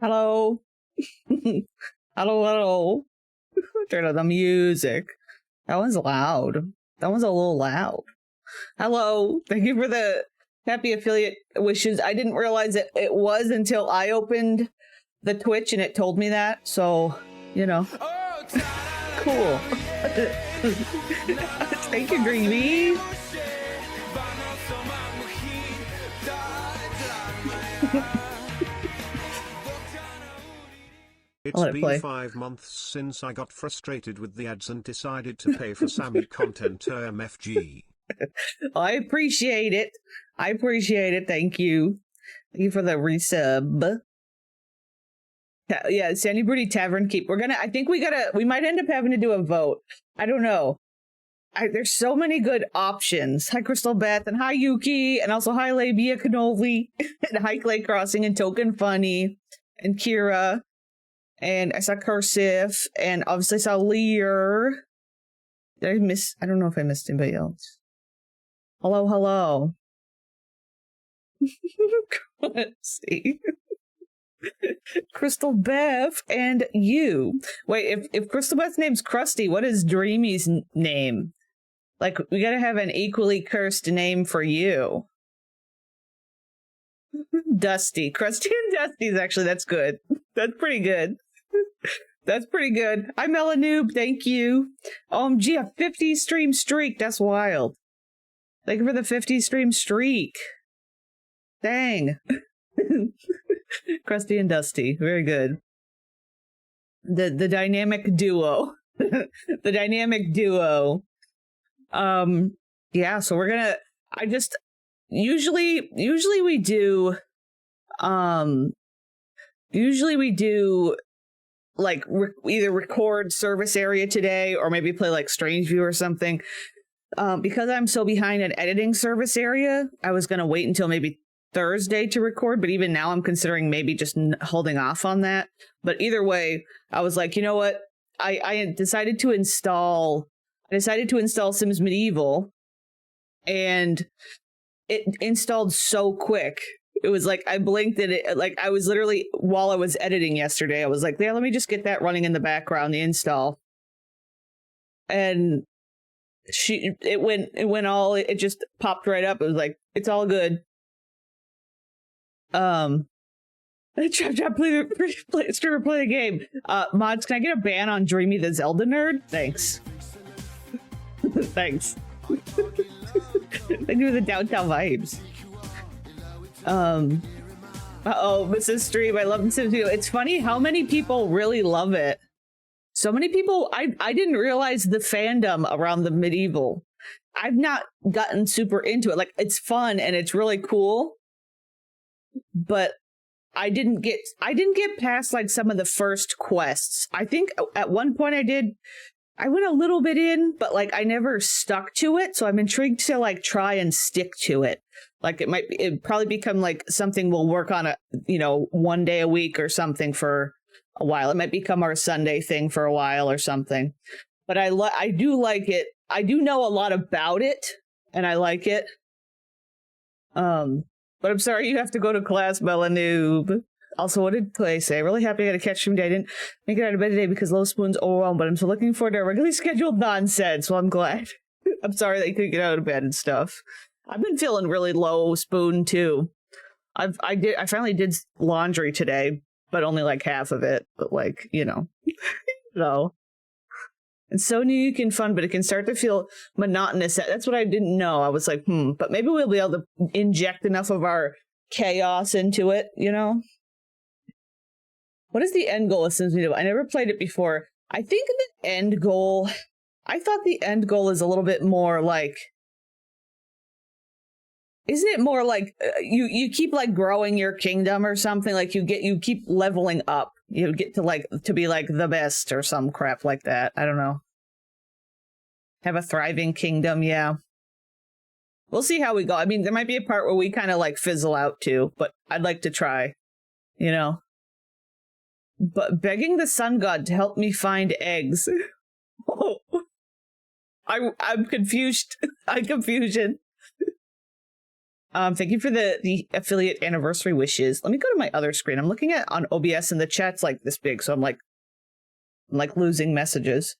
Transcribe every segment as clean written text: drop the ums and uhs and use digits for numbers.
Hello. Hello, hello. Turn on the music. That one's loud. That one's a little loud. Hello. Thank you for the happy affiliate wishes. I didn't realize it was until I opened the Twitch and it told me that. So, you know. Cool. Thank you, Dreamy. It's been 5 months since I got frustrated with the ads and decided to pay for Sammy content MFG. I appreciate it. I appreciate it. Thank you. Thank you for the resub. Yeah, Sandy Broody Tavern Keep. We might end up having to do a vote. I don't know. There's so many good options. Hi, Crystal Beth, and hi, Yuki, and also hi, Labia Cannoli, and hi, Clay Crossing, and Token Funny, and Kira. And I saw Cursive, and obviously I saw Lear. Did I miss? I don't know if I missed anybody else. Hello, hello. Let's see. Crystal Beth and you. Wait, if Crystal Beth's name's Krusty, what is Dreamy's name? Like, we gotta have an equally cursed name for you. Dusty. Krusty and Dusty's actually, that's good. That's pretty good. That's pretty good. I'm Melanoob, thank you. Gee, a 50 stream streak. That's wild. Thank you for the 50 stream streak. Dang. Krusty and Dusty. Very good. The dynamic duo. The dynamic duo. Yeah, so we're gonna usually we do like either record service area today or maybe play like Strange View or something. Because I'm so behind in editing service area, I was going to wait until maybe Thursday to record, but even now I'm considering maybe just holding off on that. But either way, I was like, you know what? I decided to install Sims Medieval, and it installed so quick. It was like I blinked and it, like I was literally, while I was editing yesterday, I was like, yeah, let me just get that running in the background, the install. And it just popped right up. It was like, it's all good. Streamer, play the game. Mods, can I get a ban on Dreamy the Zelda nerd? Thanks. Thanks. Thank you for the downtown vibes. Mrs. Stream, I love Sims too. It's funny how many people really love it. So many people, I didn't realize the fandom around the Medieval. I've not gotten super into it. Like, it's fun and it's really cool, but I didn't get past like some of the first quests. I think at one point I went a little bit in, but like I never stuck to it. So I'm intrigued to like try and stick to it. Like it'd probably become like something we'll work on one day a week or something for a while. It might become our Sunday thing for a while or something. But I do like it. I do know a lot about it and I like it. But I'm sorry you have to go to class, Melanoob. Also, what did Clay say? Really happy I got to catch stream day. I didn't make it out of bed today because Low Spoon's overwhelmed, but I'm still looking forward to our regularly scheduled nonsense. Well, I'm glad. I'm sorry that you couldn't get out of bed and stuff. I've been feeling really Low Spoon too. I finally did laundry today, but only like half of it. But like, so. It's so new and fun, but it can start to feel monotonous. That's what I didn't know. I was like, but maybe we'll be able to inject enough of our chaos into it, What is the end goal of Sims Medieval? I never played it before. I think the end goal, I thought the end goal is a little bit more like, isn't it more like you keep like growing your kingdom or something? Like you keep leveling up. You get to be like the best or some crap like that. I don't know. Have a thriving kingdom, yeah. We'll see how we go. I mean, there might be a part where we kind of like fizzle out too, but I'd like to try, But begging the sun god to help me find eggs. Oh, I'm confused. I'm confusion. Thank you for the affiliate anniversary wishes. Let me go to my other screen. I'm looking at on OBS and the chat's like this big, so I'm like losing messages.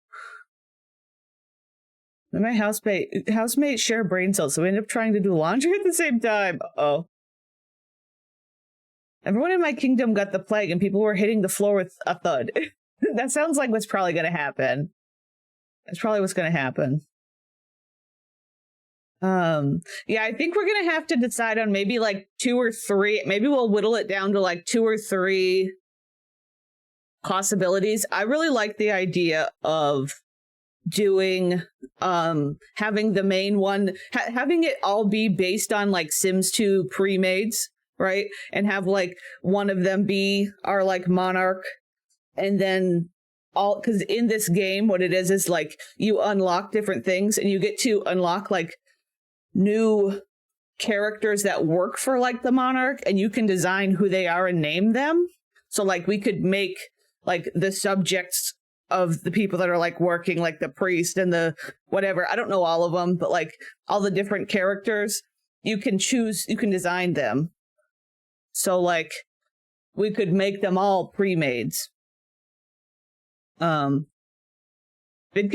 And my housemates share brain cells, so we end up trying to do laundry at the same time. Uh-oh. Everyone in my kingdom got the plague, and people were hitting the floor with a thud. That sounds like what's probably going to happen. That's probably what's going to happen. Yeah, I think we're going to have to decide on maybe like 2 or 3. Maybe we'll whittle it down to like 2 or 3 possibilities. I really like the idea of doing, having the main one, having it all be based on like Sims 2 pre-mades, right? And have like one of them be our like Monarch, and then all, because in this game, what it is like you unlock different things, and you get to unlock like new characters that work for like the Monarch, and you can design who they are and name them. So like we could make like the subjects of the people that are like working, like the priest and the whatever. I don't know all of them, but like all the different characters, you can choose, you can design them. So like we could make them all pre-mades. Vidkin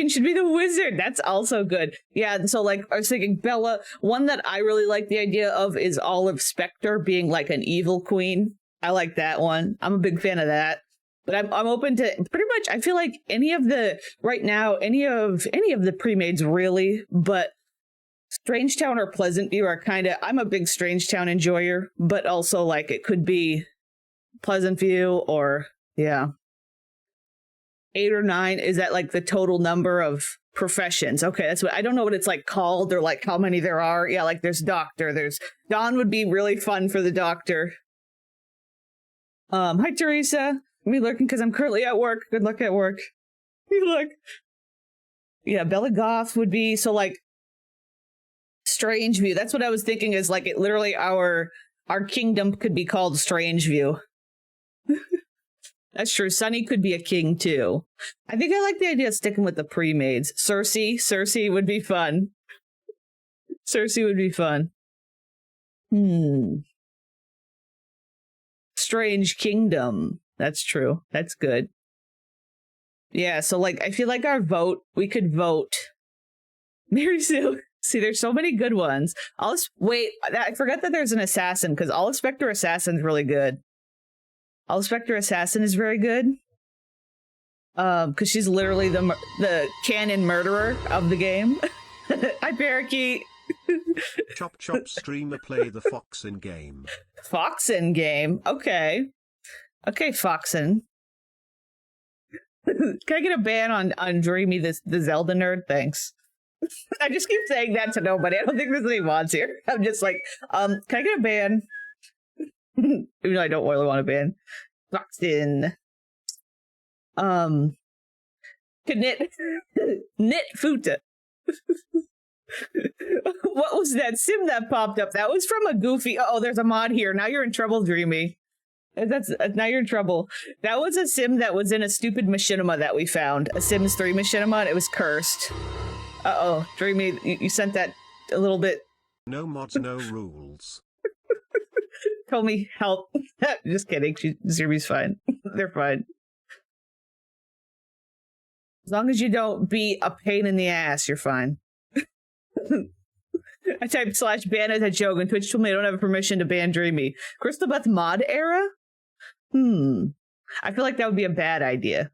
should be the wizard. That's also good. Yeah, so like I was thinking Bella, one that I really like the idea of is Olive Spectre being like an evil queen. I like that one. I'm a big fan of that. But I'm open to pretty much, I feel like any of the right now, any of the pre-mades really, but Strangetown or Pleasantview are kind of, I'm a big Strangetown enjoyer, but also like it could be Pleasantview or yeah. 8 or 9, is that like the total number of professions? Okay, that's what, I don't know what it's like called or like how many there are. Yeah, like there's doctor, there's Dawn would be really fun for the doctor. Hi Teresa. Me lurking because I'm currently at work. Good luck at work. Good luck. Yeah, Bella Goth would be, so like Strangeview. That's what I was thinking, is like it literally our kingdom could be called Strangeview. That's true. Sunny could be a king too. I think I like the idea of sticking with the pre-mades. Cersei would be fun. Cersei would be fun. Strange Kingdom. That's true. That's good. Yeah, so like I feel like our vote, we could vote Mary Sue. See, there's so many good ones. Wait, I forgot that there's an assassin, because Olive Spectre Assassin's really good. Olive Spectre Assassin is very good. Because she's literally the canon murderer of the game. Hi, Parakeet. Chop streamer play the Foxen game. Foxen game? Okay. Okay, Foxen. Can I get a ban on Dreamy, the Zelda nerd? Thanks. I just keep saying that to nobody. I don't think there's any mods here. I'm just like, can I get a ban? Even though I don't really want a ban. Foxen. Knit Futa. What was that sim that popped up? That was from a goofy. Oh, there's a mod here. Now you're in trouble, Dreamy. Now you're in trouble. That was a sim that was in a stupid machinima that we found. A Sims 3 machinima, and it was cursed. Uh-oh, Dreamy, you sent that a little bit. No mods, no rules. Told me help. Just kidding. Dreamy's fine. They're fine. As long as you don't be a pain in the ass, you're fine. I typed /ban as a joke, and Twitch told me I don't have permission to ban Dreamy. Crystal Beth mod era? I feel like that would be a bad idea.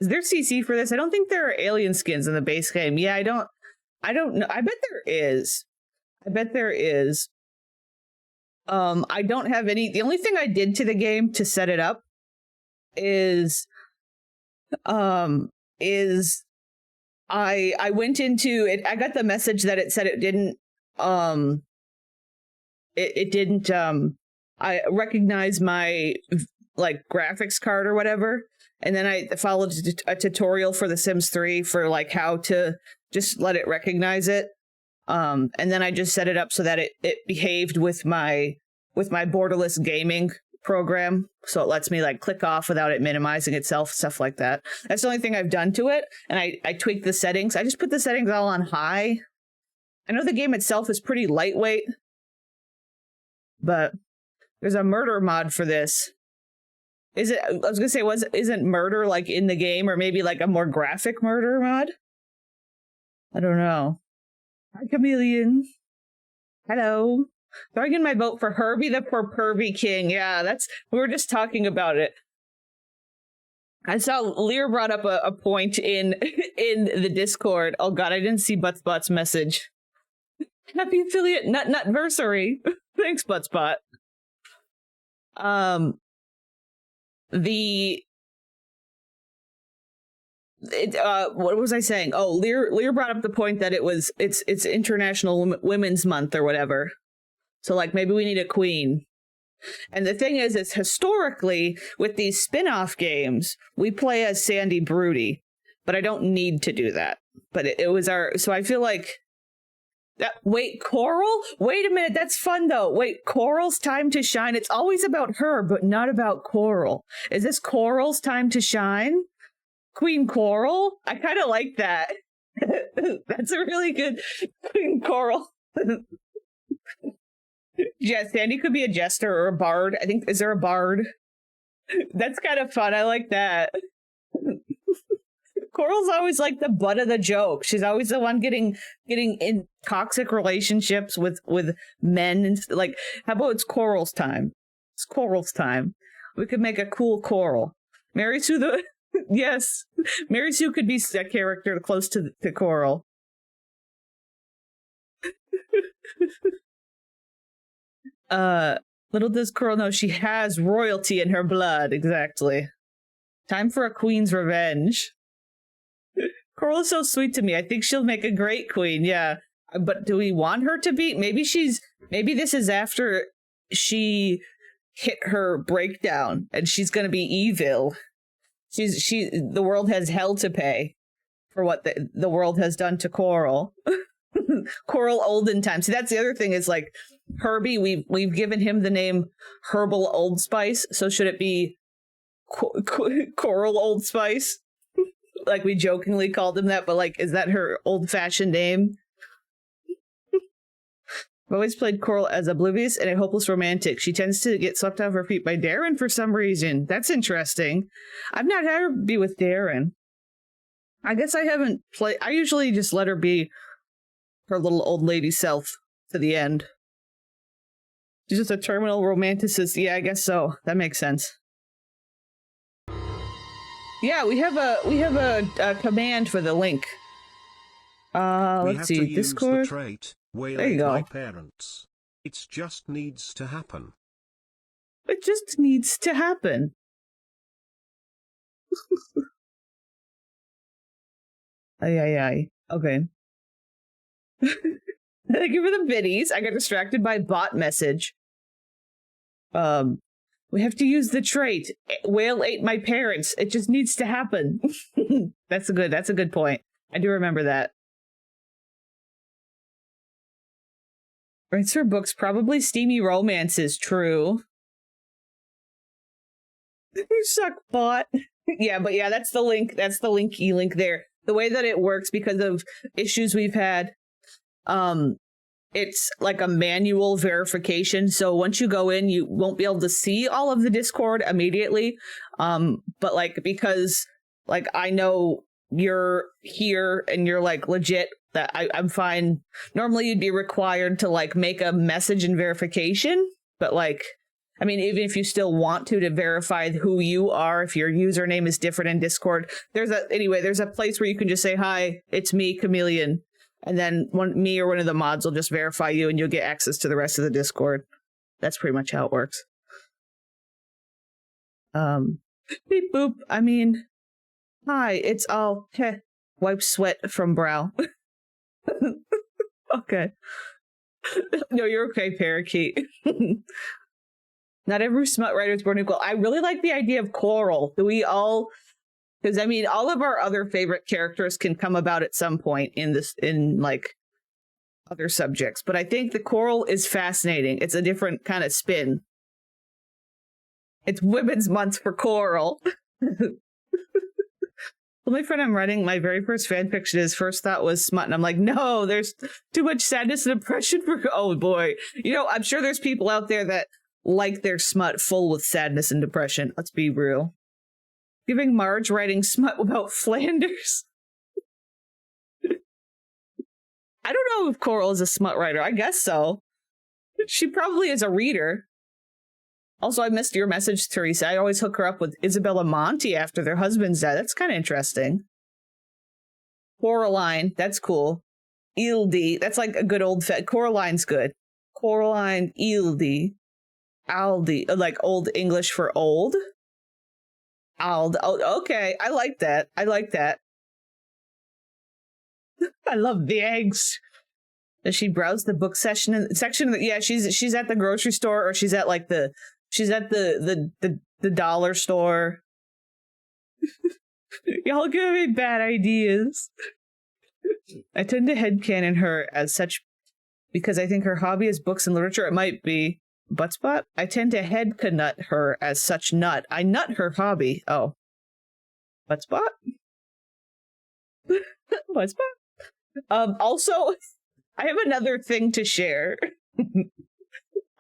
Is there CC for this? I don't think there are alien skins in the base game. Yeah, I don't know. I bet there is. I don't have any. The only thing I did to the game to set it up is I went into it. I got the message that it said it didn't I recognized my like graphics card or whatever, and then I followed a tutorial for The Sims 3 for like how to just let it recognize it, and then I just set it up so that it behaved with my borderless gaming program, so it lets me like click off without it minimizing itself, stuff like that. That's the only thing I've done to it, and I tweaked the settings. I just put the settings all on high, I know the game itself is pretty lightweight, but there's a murder mod for this. Is it? I was gonna say, isn't murder like in the game, or maybe like a more graphic murder mod? I don't know. Hi, Chameleon. Hello. Throwing in my vote for Herbie the Pervy King. Yeah, we were just talking about it. I saw Lear brought up a point in the Discord. Oh god, I didn't see Buttsbot's message. Happy affiliate nutversary. Thanks, Buttsbot. What was I saying? Oh, Lear brought up the point that it's International Women's Month or whatever. So like maybe we need a queen. And the thing is historically with these spin-off games, we play as Sandy Broody, but I don't need to do that. But it was so I feel like that. Wait, Coral? Wait a minute, that's fun though. Wait, Coral's time to shine. It's always about her, but not about Coral. Is this Coral's time to shine? Queen Coral? I kind of like that. That's a really good Queen Coral. Yeah, Sandy could be a jester or a bard. I think, is there a bard? That's kind of fun. I like that. Coral's always like the butt of the joke. She's always the one getting in toxic relationships with men. And like, how about it's Coral's time? It's Coral's time. We could make a cool Coral. Mary Sue the... Yes. Mary Sue could be a character close to Coral. Little does Coral know she has royalty in her blood. Exactly. Time for a queen's revenge. Coral is so sweet to me. I think she'll make a great queen. Yeah. But do we want her to be? Maybe this is after she hit her breakdown and she's going to be evil. The world has hell to pay for what the world has done to Coral. Coral olden time. See, that's the other thing is like Herbie, we've given him the name Herbal Old Spice. So should it be Coral Old Spice? Like we jokingly called him that, but like, is that her old fashioned name? I've always played Coral as oblivious and a hopeless romantic. She tends to get swept off her feet by Darren for some reason. That's interesting. I've not had her be with Darren. I guess I haven't played. I usually just let her be her little old lady self to the end. She's just a terminal romanticist. Yeah, I guess so. That makes sense. Yeah, we have a command for the link. Let's see. Discord. Use the trait, there you go. My parents. It just needs to happen. It just needs to happen. Ay. Okay. Thank you for the biddies. I got distracted by bot message. We have to use the trait. Whale ate my parents. It just needs to happen. That's a good point. I do remember that. Writes her books, probably steamy romances. True. You suck, bot. Yeah, but yeah, that's the link. That's the link there. The way that it works, because of issues we've had, it's like a manual verification. So once you go in, you won't be able to see all of the Discord immediately. But like, because like I know you're here and you're like legit, that I'm fine. Normally you'd be required to like make a message and verification, but like, I mean, even if you still want to verify who you are, if your username is different in Discord, there's a place where you can just say, hi, it's me, Chameleon. And then me or one of the mods will just verify you and you'll get access to the rest of the Discord. That's pretty much how it works. Beep boop. I mean, hi, it's all, wipe sweat from brow. Okay. No, you're okay, Parakeet. Not every smut writer is born equal. I really like the idea of Coral. Do we all? Because I mean, all of our other favorite characters can come about at some point in like other subjects. But I think the Coral is fascinating. It's a different kind of spin. It's Women's Month for Coral. Well, told my friend I'm writing my very first fan fiction. His first thought was smut. And I'm like, no, there's too much sadness and depression for, oh boy. You know, I'm sure there's people out there that like their smut full with sadness and depression. Let's be real. Giving Marge writing smut about Flanders. I don't know if Coral is a smut writer. I guess so. She probably is a reader. Also, I missed your message, Teresa. I always hook her up with Isabella Monti after their husbands died. That's kind of interesting. Coraline, that's cool. Ildi, that's like a good old Coraline's good. Coraline, Ildi, Aldi, like old English for old. Ald. Oh, okay, I like that. I like that. I love the eggs. Does she browse the book section? Yeah, she's at the grocery store, or she's at like the dollar store. Y'all give me bad ideas. I tend to headcanon her as such because I think her hobby is books and literature. It might be Buttspot. I tend to headcanon her as such nut. I nut her hobby. Oh. Buttspot? Buttspot? Also, I have another thing to share.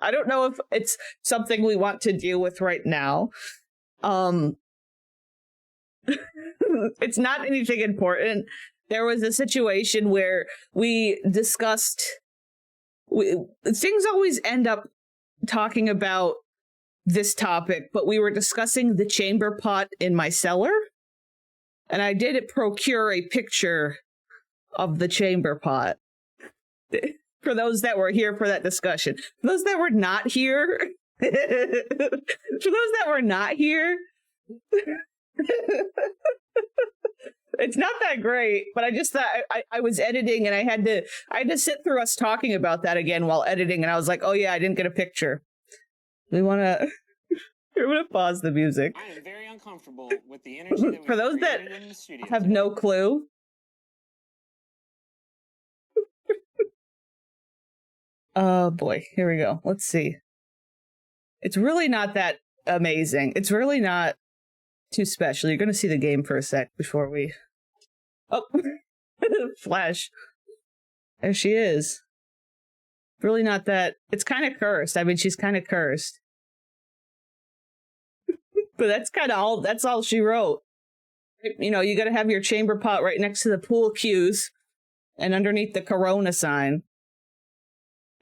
I don't know if it's something we want to deal with right now. It's not anything important. There was a situation where we discussed... things always end up talking about this topic, but we were discussing the chamber pot in my cellar. And I did procure a picture of the chamber pot. For those that were here for that discussion. For those that were not here, it's not that great, but I just thought I was editing and I had to sit through us talking about that again while editing, and I was like, oh yeah, I didn't get a picture. We're gonna pause the music. I am very uncomfortable with the energy that for those that have no clue. Oh boy, here we go. Let's see. It's really not that amazing. It's really not too special. You're going to see the game for a sec before we... Oh, Flash. There she is. Really not that... It's kind of cursed. I mean, she's kind of cursed. But that's kind of all... That's all she wrote. You know, you got to have your chamber pot right next to the pool cues and underneath the Corona sign.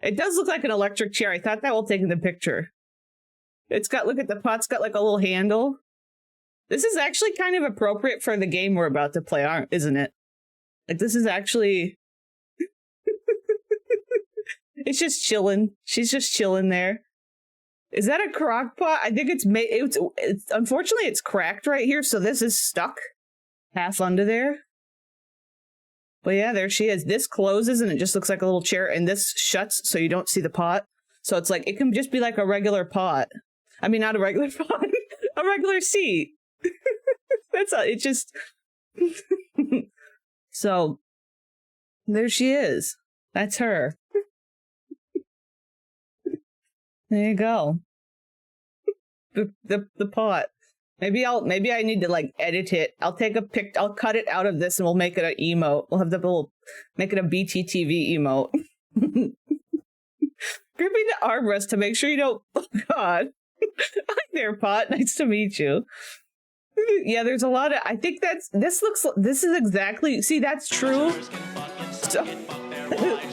It does look like an electric chair. I thought that while taking the picture. It's got, look at the pot's got like a little handle. This is actually kind of appropriate for the game we're about to play, isn't it? Like, this is actually... It's just chilling. She's just chilling there. Is that a crock pot? I think it's made... It's unfortunately, it's cracked right here, so this is stuck half under there. But yeah, there she is. This closes and it just looks like a little chair, and this shuts so you don't see the pot. So it's like, it can just be like a regular pot. I mean, not a regular pot, a regular seat. That's all, it just... So, there she is. That's her. There you go. The pot. Maybe I need to like edit it. I'll take a pic. I'll cut it out of this and we'll make it an emote. We'll have make it a BTTV emote. Gripping the armrest to make sure you don't. Oh God. Hi there, pot. Nice to meet you. Yeah, there's a lot of. I think this is exactly. See, that's true. So,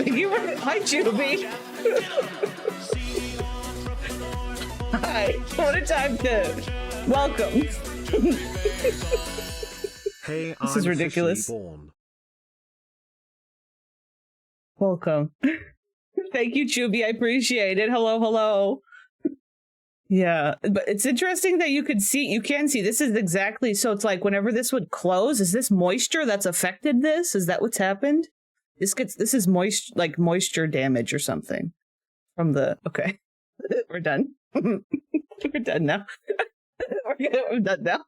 you were. Hi, Juby. Hi. What a time to. Welcome. Hey, this is ridiculous. Born. Welcome. Thank you, Chubby. I appreciate it. Hello, hello. Yeah, but it's interesting that you can see. This is exactly. So it's like whenever this would close, is this moisture that's affected this? Is that what's happened? This is moisture damage or something from the. Okay, we're done. We're done now. We're done now.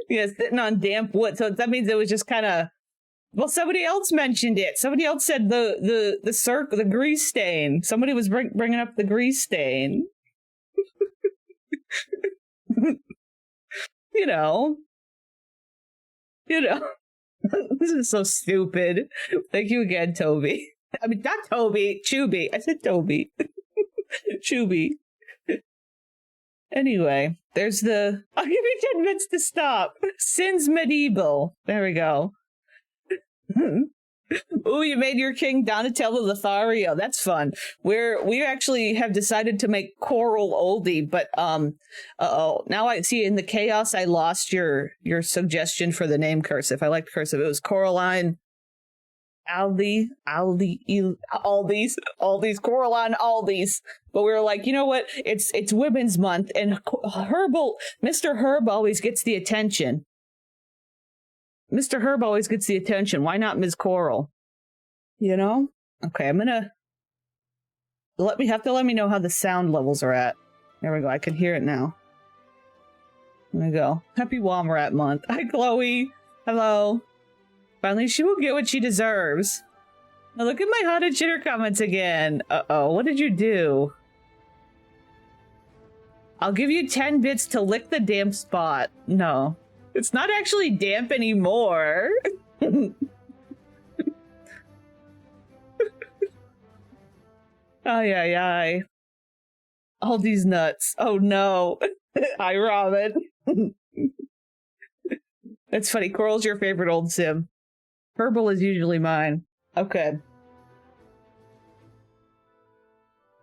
Yeah, sitting on damp wood. So that means it was just kind of. Well, somebody else mentioned it. Somebody else said the grease stain. Somebody was bringing up the grease stain. You know. This is so stupid. Thank you again, Toby. I mean, not Toby, Chubby. I said Toby. Chubby. Anyway, there's the... I'll give you 10 minutes to stop. Sin's Medieval. There we go. Ooh, you made your king Donatello Lothario. That's fun. We actually have decided to make Coral Oldie, but now I see in the chaos I lost your suggestion for the name cursive. I liked cursive. It was Coraline Aldi's, Coraline Aldi's. But we were like, you know what? It's Women's Month, and Mr. Herb always gets the attention. Mr. Herb always gets the attention. Why not Ms. Coral? You know? Okay, I'm gonna... Let me know how the sound levels are at. There we go, I can hear it now. There we go. Happy Womrat Month. Hi, Chloe. Hello. Finally, she will get what she deserves. Now look at my haunted chitter comments again. Uh-oh, what did you do? I'll give you 10 bits to lick the damp spot. No. It's not actually damp anymore. Ay, ay, ay. All these nuts. Oh, no. Hi, Robin. That's funny. Coral's your favorite old sim. Purple is usually mine. Okay.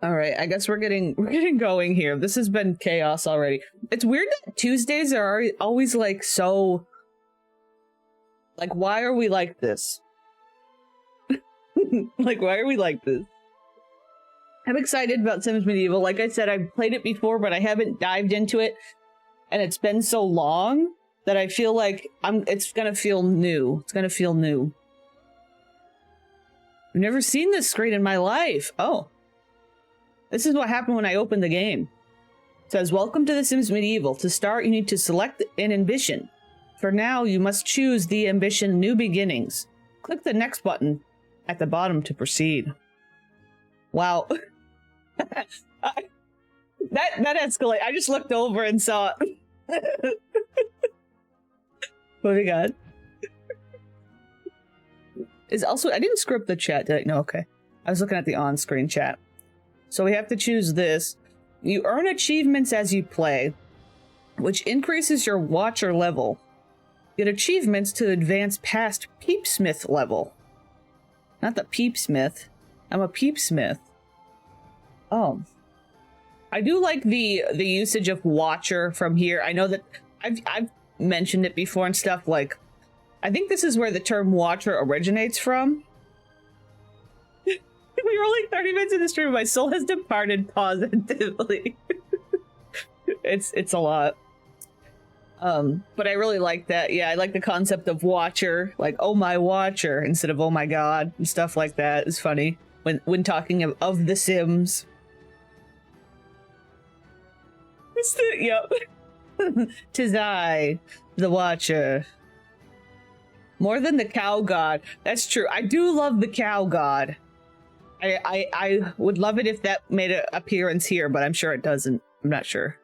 All right, I guess we're getting going here. This has been chaos already. It's weird that Tuesdays are always like so... Like, why are we like this? Like, why are we like this? I'm excited about Sims Medieval. Like I said, I've played it before, but I haven't dived into it. And it's been so long that I feel like it's gonna feel new. It's gonna feel new. I've never seen this screen in my life. Oh. This is what happened when I opened the game. It says, welcome to The Sims Medieval. To start, you need to select an ambition. For now, you must choose the ambition New Beginnings. Click the next button at the bottom to proceed. Wow. that escalated. I just looked over and saw it. What we got? Is also, I didn't script the chat, did I? No, okay. I was looking at the on-screen chat. So we have to choose this. You earn achievements as you play, which increases your watcher level. Get achievements to advance past Peepsmith level. Not the Peepsmith. I'm a Peepsmith. Oh. I do like the usage of watcher from here. I know that I've mentioned it before and stuff, like, I think this is where the term watcher originates from. We were only 30 minutes in the stream. My soul has departed positively. It's a lot. But I really like that. Yeah, I like the concept of watcher, like, oh my watcher, instead of oh my god, and stuff like that. It's funny when talking of The Sims. Yep. 'Tis I, the watcher. More than the cow god. That's true. I do love the cow god. I would love it if that made an appearance here, but I'm sure it doesn't. I'm not sure.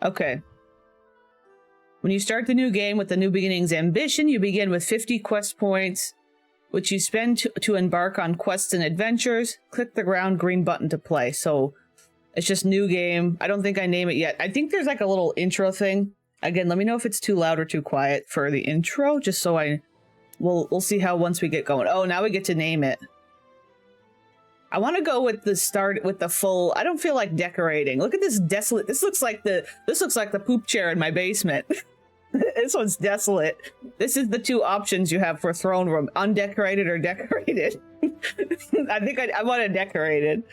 Okay. When you start the new game with the New Beginnings ambition, you begin with 50 quest points, which you spend to embark on quests and adventures. Click the round green button to play. So it's just new game. I don't think I name it yet. I think there's like a little intro thing. Again, let me know if it's too loud or too quiet for the intro, just so we'll see how once we get going. Oh, now we get to name it. I want to go with the full. I don't feel like decorating. Look at this desolate. This looks like the poop chair in my basement. This one's desolate. This is the two options you have for throne room: undecorated or decorated. I think I want it decorated.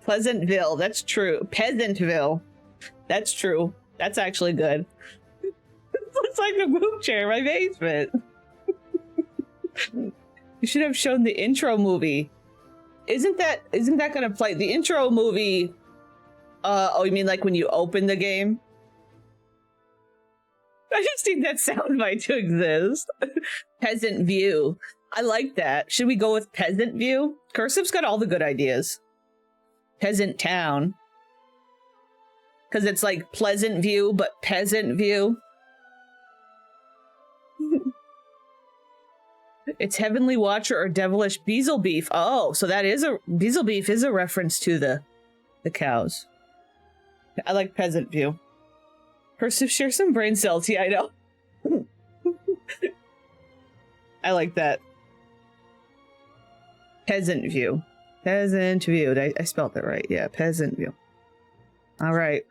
Pleasantville. That's true. Peasantville. That's true. That's actually good. This looks like the poop chair in my basement. You should have shown the intro movie. Isn't that gonna play the intro movie? Oh, you mean like when you open the game? I just need that soundbite to exist. Peasant view. I like that. Should we go with peasant view? Cursive's got all the good ideas. Peasant town. because it's like Pleasant View, but Peasant View. It's Heavenly Watcher or Devilish Beezle Beef. Oh, so that is a Beezle Beef is a reference to the cows. I like Peasant View. Share some brain cells. Yeah, I know. I like that. Peasant View. Peasant View. I spelled that right. Yeah, Peasant View. All right.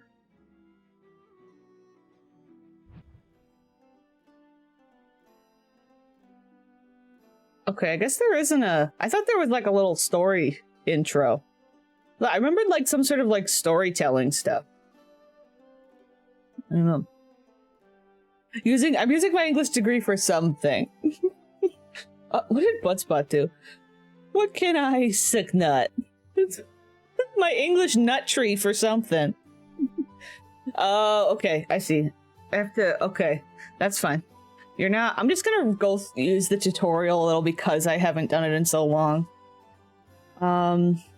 Okay, I guess there isn't a... I thought there was like a little story intro. I remembered like some sort of like storytelling stuff. I don't know. I'm using my English degree for something. What did Buttspot do? What can I sick nut? My English nut tree for something. Okay, I see. I have to... Okay, that's fine. You're not... I'm just gonna go use the tutorial a little because I haven't done it in so long.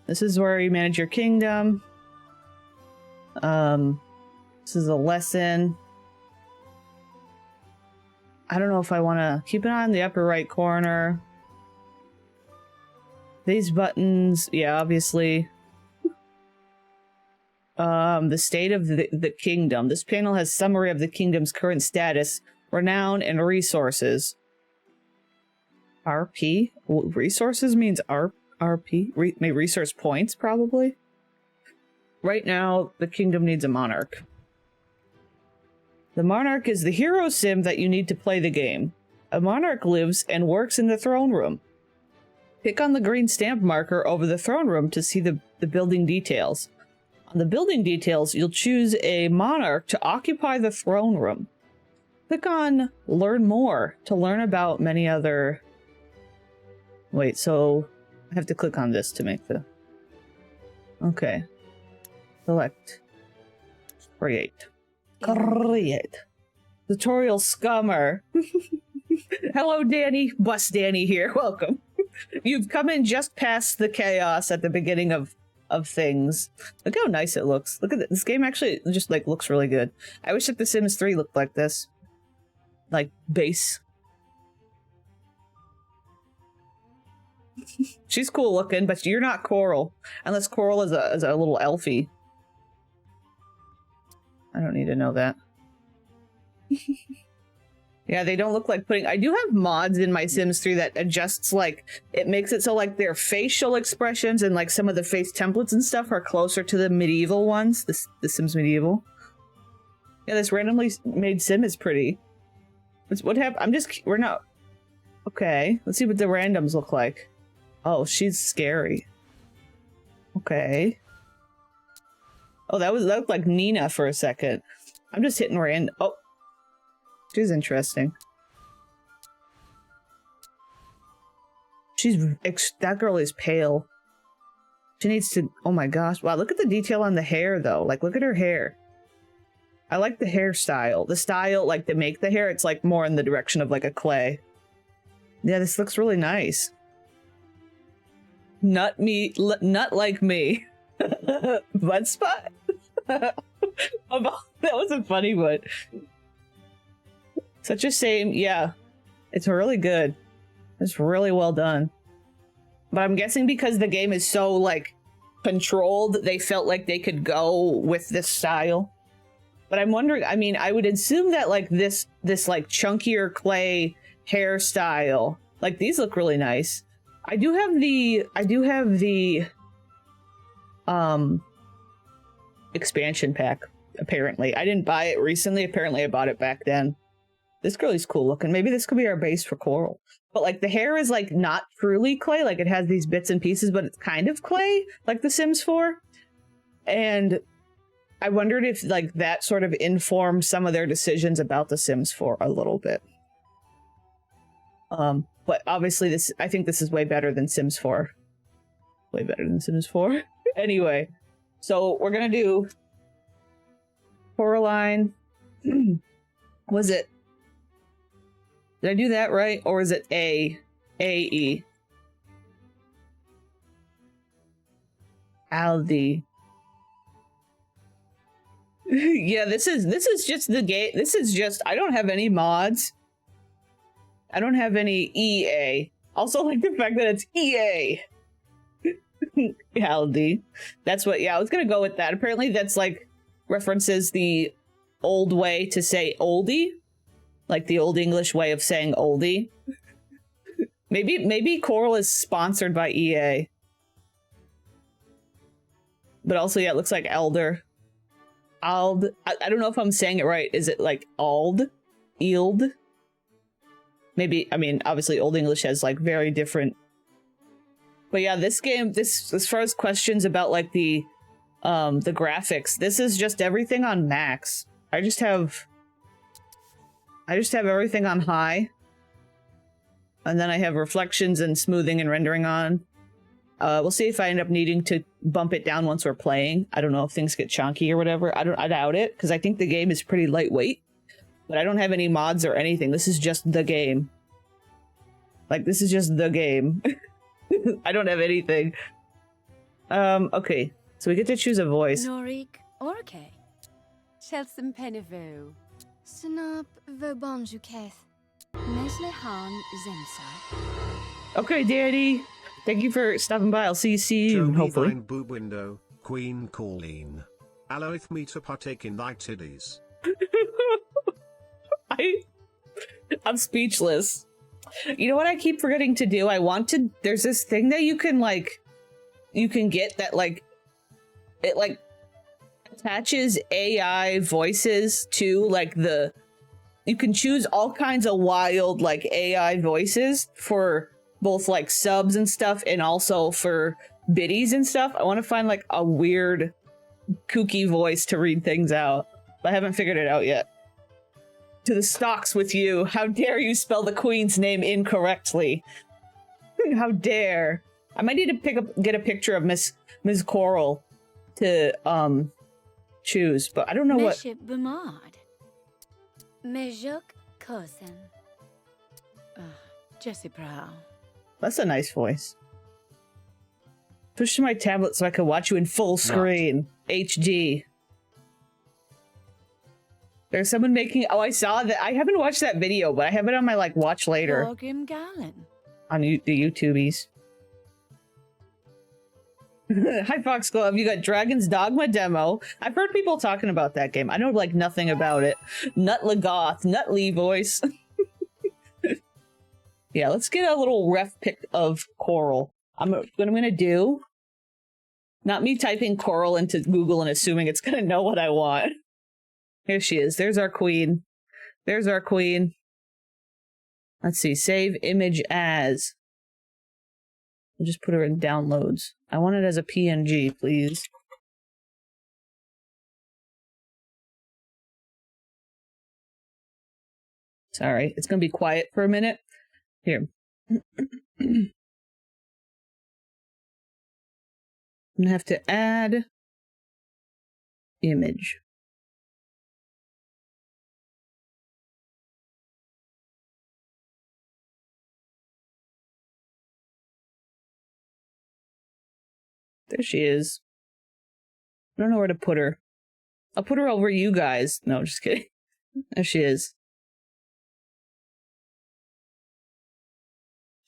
This is where you manage your kingdom. This is a lesson. I don't know if I want to keep an eye on the upper right corner. These buttons, yeah, obviously. The state of the kingdom. This panel has summary of the kingdom's current status, renown, and resources. RP? Resources means RP? Resource points, probably? Right now, the kingdom needs a monarch. The monarch is the hero sim that you need to play the game. A monarch lives and works in the throne room. Pick on the green stamp marker over the throne room to see the building details. On the building details, you'll choose a monarch to occupy the throne room. Click on Learn More to learn about many other... Wait, so I have to click on this to make the... Okay. Select. Create. Create. Tutorial scummer. Hello, Danny. Bus Danny here. Welcome. You've come in just past the chaos at the beginning of things. Look how nice it looks. Look at this. This game actually just like looks really good. I wish that The Sims 3 looked like this. Like base. She's cool looking, but you're not Coral. Unless Coral is a little elfie. I don't need to know that. Yeah, they don't look like putting... I do have mods in my Sims 3 that adjusts, like... It makes it so, like, their facial expressions and, like, some of the face templates and stuff are closer to the medieval ones. The Sims Medieval. Yeah, this randomly made Sim is pretty. What happened? I'm just... We're not... Okay. Let's see what the randoms look like. Oh, she's scary. Okay. Oh, that looked like Nina for a second. I'm just hitting random... Oh. She's interesting. That girl is pale. She needs to... Oh my gosh. Wow, look at the detail on the hair, though. Like, look at her hair. I like the hairstyle. The style, like, to make the hair, it's, like, more in the direction of, like, a clay. Yeah, this looks really nice. Nut like me. Butt spot? That wasn't funny, but... Such a shame. Yeah, it's really good. It's really well done. But I'm guessing because the game is so, like, controlled, they felt like they could go with this style. But I'm wondering, I mean, I would assume that, like, this like, chunkier clay hairstyle, like, these look really nice. I do have the expansion pack, apparently. I didn't buy it recently. Apparently I bought it back then. This girl is cool looking. Maybe this could be our base for Coral. But, like, the hair is, like, not truly clay. Like, it has these bits and pieces, but it's kind of clay, like The Sims 4. And I wondered if, like, that sort of informed some of their decisions about The Sims 4 a little bit. But obviously, I think this is way better than Sims 4. Way better than Sims 4. Anyway, so we're gonna do Coraline. Was it... Did I do that right? Or is it A-E? Aldi. Yeah, this is just the game. This is just, I don't have any mods. I don't have any EA. Also like the fact that it's EA. Haldy. That's what, yeah, I was gonna go with that. Apparently that's like references the old way to say oldie. Like the old English way of saying oldie. Maybe Coral is sponsored by EA. But also, yeah, it looks like Elder. Ald. I don't know if I'm saying it right. Is it like Ald? Eld? Maybe, I mean, obviously Old English has like very different. But yeah, this game, this, as far as questions about like the graphics, this is just everything on max. I just have everything on high. And then I have reflections and smoothing and rendering on. We'll see if I end up needing to bump it down once we're playing. I don't know if things get chunky or whatever. I doubt it, because I think the game is pretty lightweight. But I don't have any mods or anything. This is just the game. Like, this is just the game. I don't have anything. Okay. So we get to choose a voice. Norik Orke. Chelsea Pennevu. Snap Verbonjuketh. Nesle Han Zemsa. Okay, Daddy. Thank you for stopping by. I'll see you soon, hopefully. Boob window, Queen Colleen. Alloweth me to partake in thy tiddies. I'm speechless. You know what I keep forgetting to do? There's this thing that you can get that like, it like attaches AI voices to like you can choose all kinds of wild like AI voices for both like subs and stuff and also for biddies and stuff. I want to find like a weird kooky voice to read things out. I haven't figured it out yet. To the stocks with you. How dare you spell the queen's name incorrectly? How dare. I might need to get a picture of Miss Coral to choose, but I don't know what. Bernard. Mejuk Kosen. Jesse Prow. That's a nice voice. Push to my tablet so I can watch you in full screen. HD. There's someone making. Oh, I saw that. I haven't watched that video, but I have it on my like watch later. Borgrim Gallon. On the YouTubies. Hi, Foxglove. You got Dragon's Dogma demo. I've heard people talking about that game. I know like nothing about it. Nut Lagoth, Nut Lee voice. Yeah, let's get a little ref pic of Coral. What I'm gonna do. Not me typing Coral into Google and assuming it's gonna know what I want. Here she is. There's our queen. There's our queen. Let's see. Save image as. I'll just put her in downloads. I want it as a PNG, please. Sorry. It's going to be quiet for a minute. Here. I'm going to have to add image. There she is. I don't know where to put her. I'll put her over you guys. No, just kidding. There she is.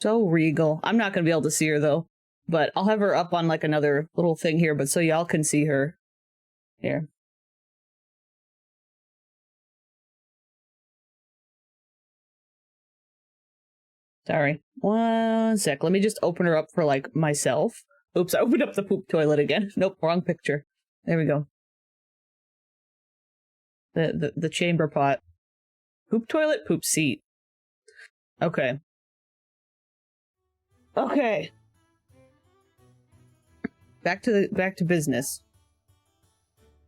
So regal. I'm not going to be able to see her, though. But I'll have her up on, like, another little thing here, but so y'all can see her. Here. Sorry. One sec. Let me just open her up for, like, myself. Oops, I opened up the poop toilet again. Nope, wrong picture. There we go. The chamber pot. Poop toilet, poop seat. Okay. Okay. Back to business.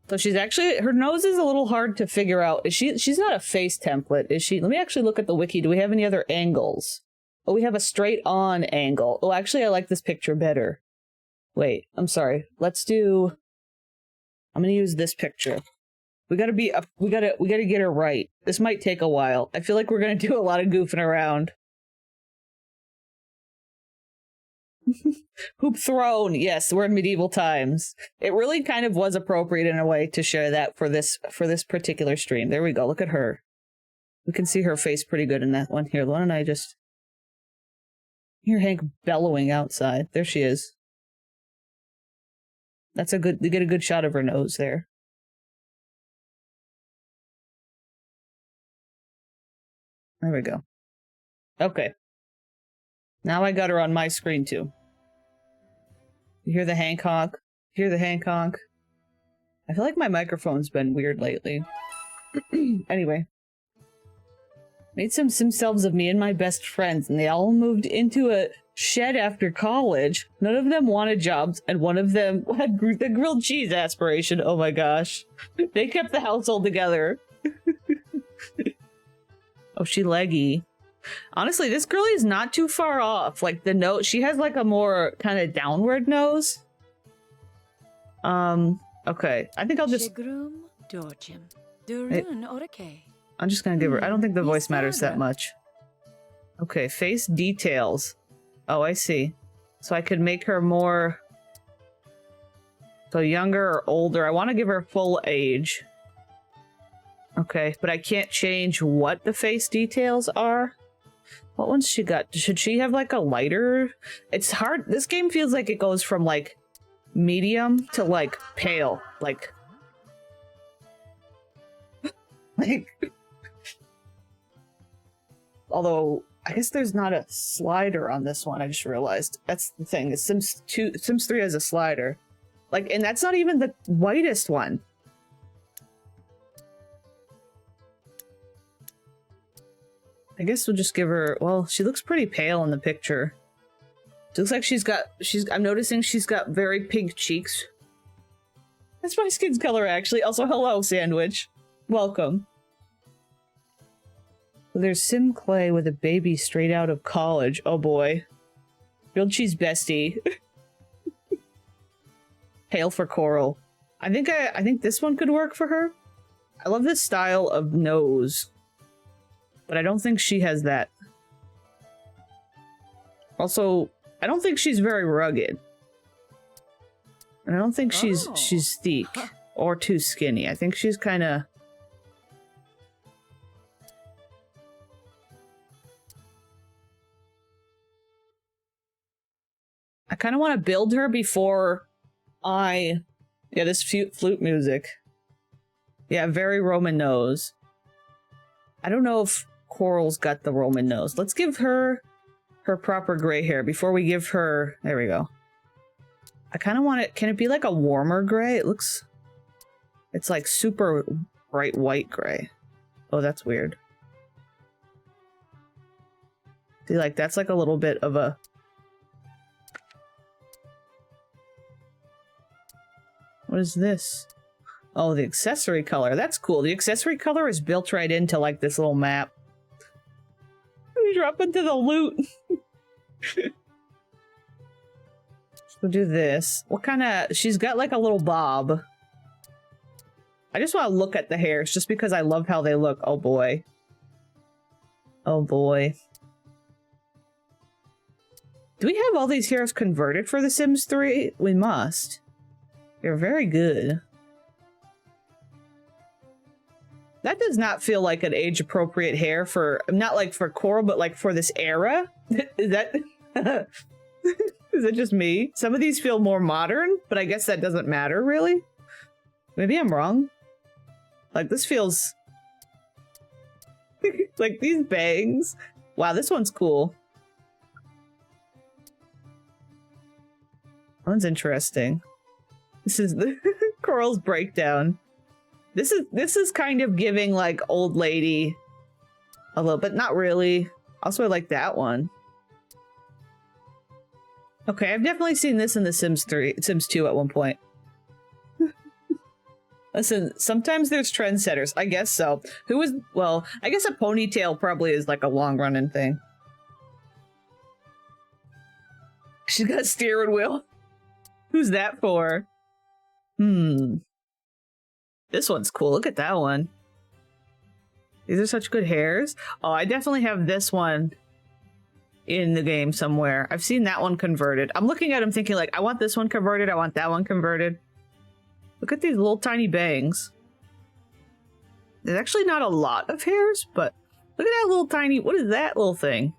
So she's actually, her nose is a little hard to figure out. She's not a face template, is she? Let me actually look at the wiki. Do we have any other angles? Oh, we have a straight on angle. Oh, actually, I like this picture better. Wait, I'm sorry. Let's do... I'm gonna use this picture. We gotta get her right. This might take a while. I feel like we're gonna do a lot of goofing around. Hoop throne. Yes, we're in medieval times. It really kind of was appropriate in a way to share that for this particular stream. There we go. Look at her. We can see her face pretty good in that one here. Why don't I just hear Hank bellowing outside? There she is. That's a good. You get a good shot of her nose there. There we go. Okay. Now I got her on my screen too. You hear the Hank honk? Hear the Hank honk? I feel like my microphone's been weird lately. Anyway. Made some selves of me and my best friends, and they all moved into a shed after college. None of them wanted jobs, and one of them had the grilled cheese aspiration. Oh my gosh. They kept the household together. Oh, she leggy. Honestly, this girlie is not too far off. Like, the nose, she has like a more kind of downward nose. Okay. I think I'll just... I'm just gonna give her... I don't think the voice matters that much. Okay, face details. Oh, I see. So I could make her more... So younger or older. I want to give her full age. Okay, but I can't change what the face details are. What ones she got? Should she have like a lighter? It's hard. This game feels like it goes from like medium to like pale. Like although I guess there's not a slider on this one. I just realized that's the thing. Sims 3 has a slider. Like, and that's not even the whitest one. I guess we'll just give her, well, she looks pretty pale in the picture. She looks like I'm noticing she's got very pink cheeks. That's my skin's color, actually. Also, hello, Sandwich. Welcome. There's Sim Clay with a baby straight out of college. Oh boy. Grilled cheese bestie. Pale for Coral. I think this one could work for her. I love this style of nose. But I don't think she has that. Also, I don't think she's very rugged. And I don't think she's thick or too skinny. I think she's kind of... I kind of want to build her before I... Yeah, this flute music. Yeah, very Roman nose. I don't know if Coral's got the Roman nose. Let's give her her proper gray hair before we give her... There we go. I kind of want it... Can it be like a warmer gray? It looks... It's like super bright white gray. Oh, that's weird. See, like, that's like a little bit of a... What is this? Oh, the accessory color. That's cool. The accessory color is built right into, like, this little map. We drop into the loot. We'll do this. What kind of... She's got, like, a little bob. I just want to look at the hairs, just because I love how they look. Oh, boy. Oh, boy. Do we have all these hairs converted for The Sims 3? We must. They're very good. That does not feel like an age-appropriate hair for... Not like for Coral, but like for this era? Is that... Is it just me? Some of these feel more modern, but I guess that doesn't matter, really? Maybe I'm wrong. Like, this feels... like, these bangs. Wow, this one's cool. That one's interesting. This is the Coral's breakdown. This is kind of giving, like, old lady a little, but not really. Also, I like that one. Okay, I've definitely seen this in The Sims 2 at one point. Listen, sometimes there's trendsetters. I guess so. Well, I guess a ponytail probably is like a long-running thing. She's got a steering wheel. Who's that for? This one's cool. Look at that one. These are such good hairs. Oh, I definitely have this one in the game somewhere. I've seen that one converted. I'm looking at them thinking like, I want this one converted. I want that one converted. Look at these little tiny bangs. There's actually not a lot of hairs, but look at that little tiny, what is that little thing?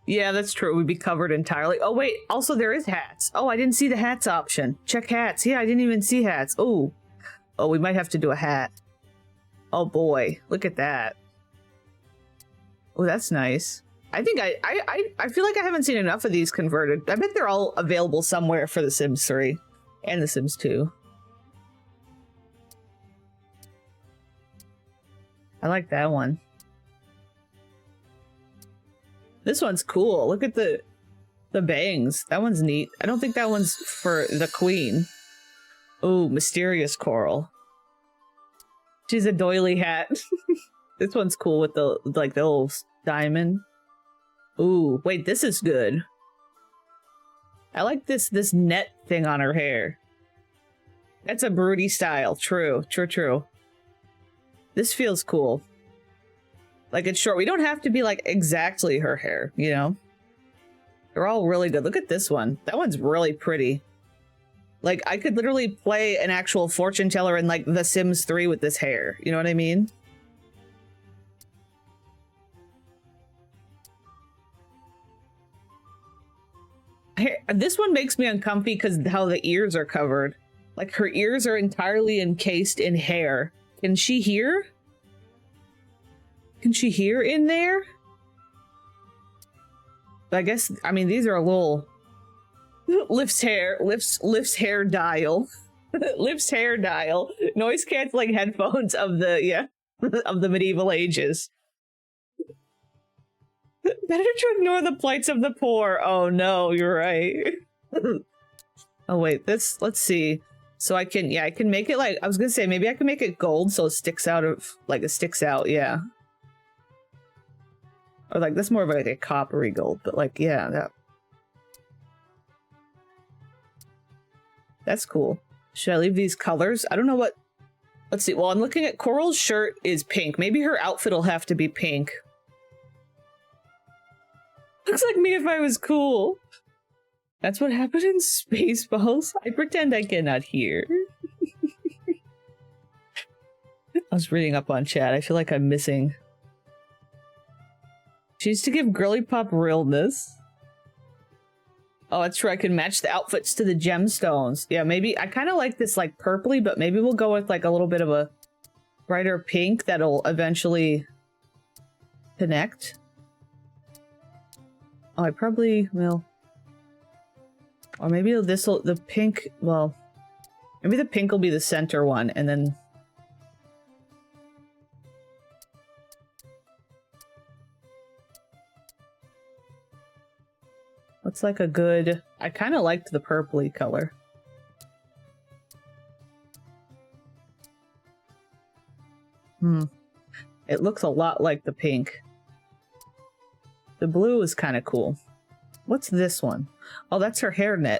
Yeah, that's true. We'd be covered entirely. Oh, wait. Also, there is hats. Oh, I didn't see the hats option. Check hats. Yeah, I didn't even see hats. Oh. Oh, we might have to do a hat. Oh, boy. Look at that. Oh, that's nice. I think I feel like I haven't seen enough of these converted. I bet they're all available somewhere for The Sims 3 and The Sims 2. I like that one. This one's cool. Look at the bangs. That one's neat. I don't think that one's for the queen. Oh, mysterious coral. She's a doily hat. This one's cool with the like the little diamond. Ooh, wait, this is good. I like this net thing on her hair. That's a broody style. True, true, true. This feels cool. Like, it's short. We don't have to be, like, exactly her hair, you know? They're all really good. Look at this one. That one's really pretty. Like, I could literally play an actual fortune teller in, like, The Sims 3 with this hair. You know what I mean? This one makes me uncomfy because how the ears are covered. Like, her ears are entirely encased in hair. Can she hear? Can she hear in there? I guess, I mean, these are a little... lifts hair dial. Lifts hair dial. Noise canceling headphones of the, yeah, of the medieval ages. Better to ignore the plights of the poor. Oh no, you're right. Oh wait, this, let's see. So I can, yeah, I can make it like, I was gonna say, maybe I can make it gold so it sticks out of, like it sticks out, yeah. Or like, that's more of like a coppery gold, but like, yeah, that's cool. Should I leave these colors? I don't know what, let's see. Well, I'm looking at Coral's shirt is pink. Maybe her outfit will have to be pink. Looks like me if I was cool. That's what happened in Spaceballs. I pretend I cannot hear. I was reading up on chat. I feel like I'm missing. She used to give Girly Pop realness. Oh, that's true. I can match the outfits to the gemstones. Yeah, maybe I kind of like this like purpley, but maybe we'll go with like a little bit of a brighter pink that'll eventually connect. Oh, I probably will. Or maybe this'll, the pink, well, maybe the pink will be the center one, and then... Looks like a good... I kind of liked the purpley color. It looks a lot like the pink. The blue is kind of cool. What's this one? Oh, that's her hairnet.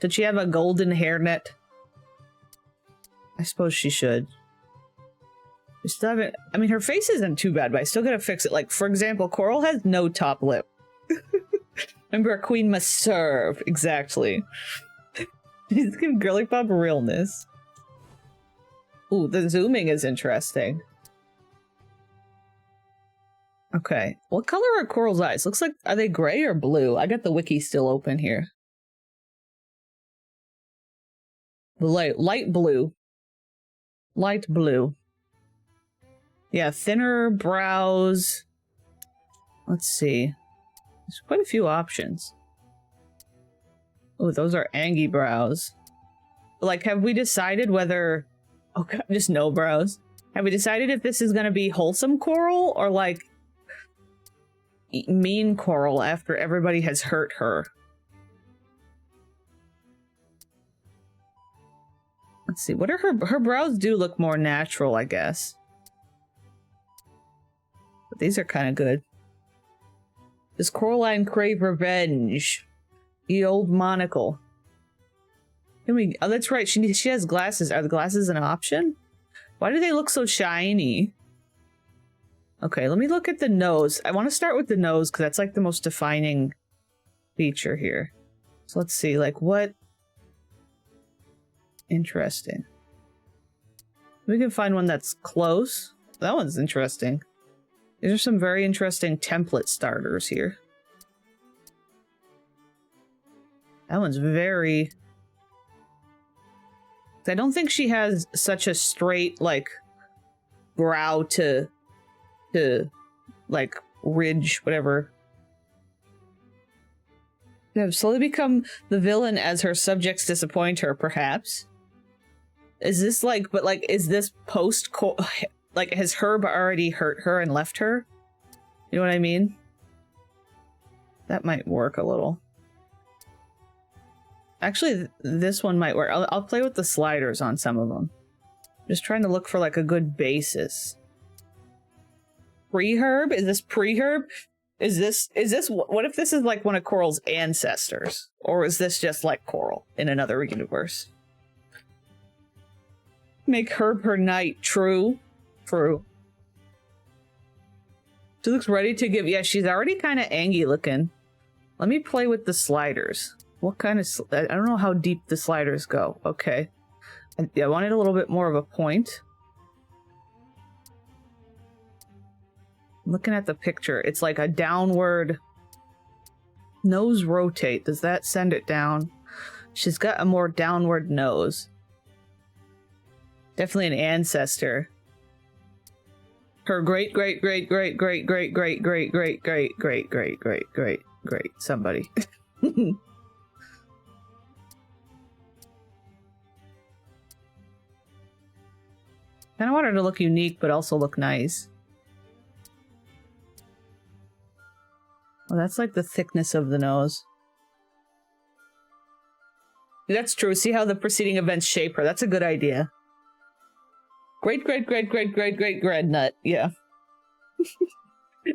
Did she have a golden hairnet? I suppose she should. We still haven't... I mean, her face isn't too bad, but I still gotta fix it. Like, for example, Coral has no top lip. Remember, a queen must serve. Exactly. She's giving Girly Pop realness. Ooh, the zooming is interesting. Okay. What color are Coral's eyes? Looks like, are they gray or blue? I got the wiki still open here. Light blue. Light blue. Yeah, thinner brows. Let's see. There's quite a few options. Oh, those are Angie brows. Like, have we decided whether... Oh, God, just no brows. Have we decided if this is going to be wholesome Coral or, like, mean Coral after everybody has hurt her? Let's see. What are her brows do look more natural, I guess. But these are kind of good. Does Coraline crave revenge? The old monocle. Can we... Oh, that's right. She has glasses. Are the glasses an option? Why do they look so shiny? Okay, let me look at the nose. I want to start with the nose because that's like the most defining feature here. So let's see, like what? Interesting. We can find one that's close. That one's interesting. These are some very interesting template starters here. That one's very... I don't think she has such a straight, like, brow to like, ridge, whatever. They have slowly become the villain as her subjects disappoint her, perhaps. Is this, like, but, like, is this post... Like, has Herb already hurt her and left her? You know what I mean? That might work a little. Actually, this one might work. I'll play with the sliders on some of them. Just trying to look for, like, a good basis. Pre-Herb? Is this pre-Herb? Is this, what if this is, like, one of Coral's ancestors? Or is this just, like, Coral in another universe? Make Herb her knight, true. True. She looks ready to give... Yeah, she's already kind of angy looking. Let me play with the sliders. What kind of... I don't know how deep the sliders go. Okay. I wanted a little bit more of a point. Looking at the picture, it's like a downward... Nose rotate. Does that send it down? She's got a more downward nose. Definitely an ancestor. Her great somebody. Kind of want her to look unique, but also look nice. Well, that's like the thickness of the nose. That's true. See how the preceding events shape her. That's a good idea. Great Gradnut. Yeah.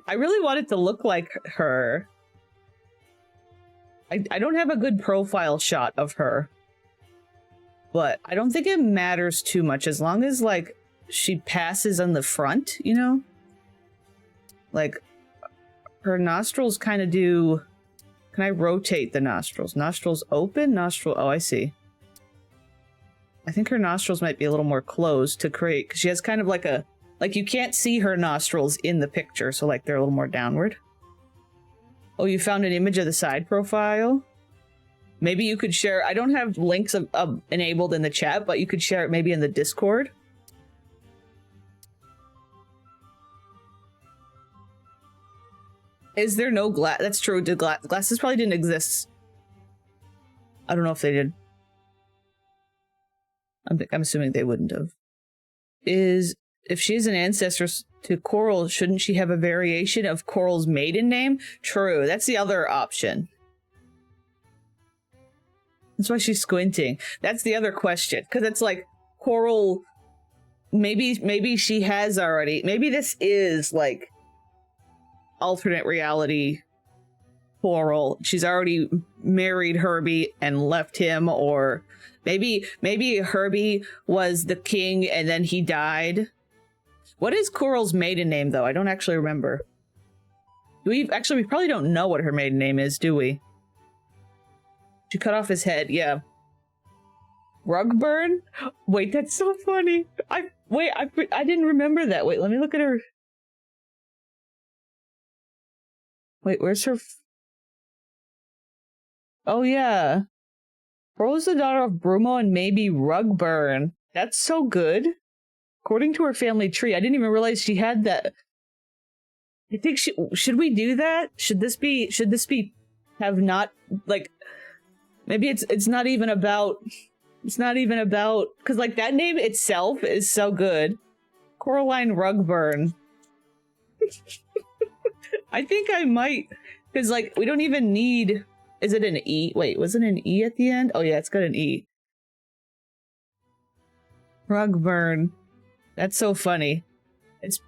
I really want it to look like her. I don't have a good profile shot of her. But I don't think it matters too much as long as, like, she passes on the front, you know? Like, her nostrils kind of do... Can I rotate the nostrils? Nostrils open? Nostril... Oh, I see. I think her nostrils might be a little more closed to create... Because she has kind of like a... Like, you can't see her nostrils in the picture, so, like, they're a little more downward. Oh, you found an image of the side profile? Maybe you could share... I don't have links enabled in the chat, but you could share it maybe in the Discord. Is there no glass? That's true. Glasses probably didn't exist. I don't know if they did. I'm assuming they wouldn't have. If she's an ancestor to Coral, shouldn't she have a variation of Coral's maiden name? True. That's the other option. That's why she's squinting. That's the other question. Because it's like, Coral... Maybe she has already... Maybe this is, like... alternate reality Coral. She's already married Herbie and left him, or maybe Herbie was the king and then he died. What is Coral's maiden name, though? I don't actually remember. We probably don't know what her maiden name is, do we? She cut off his head, yeah. Rugburn? Wait, that's so funny. I didn't remember that. Wait, let me look at her. Wait, where's her... Oh, yeah. Coral is the daughter of Brumo and maybe Rugburn. That's so good. According to her family tree, I didn't even realize she had that. I think should we do that? Should this be have not, like, maybe it's not even about, because, like, that name itself is so good. Coraline Rugburn. I think I might, because, like, we don't even need... Is it an E? Wait, was it an E at the end? Oh, yeah, it's got an E. Rugburn. That's so funny. It's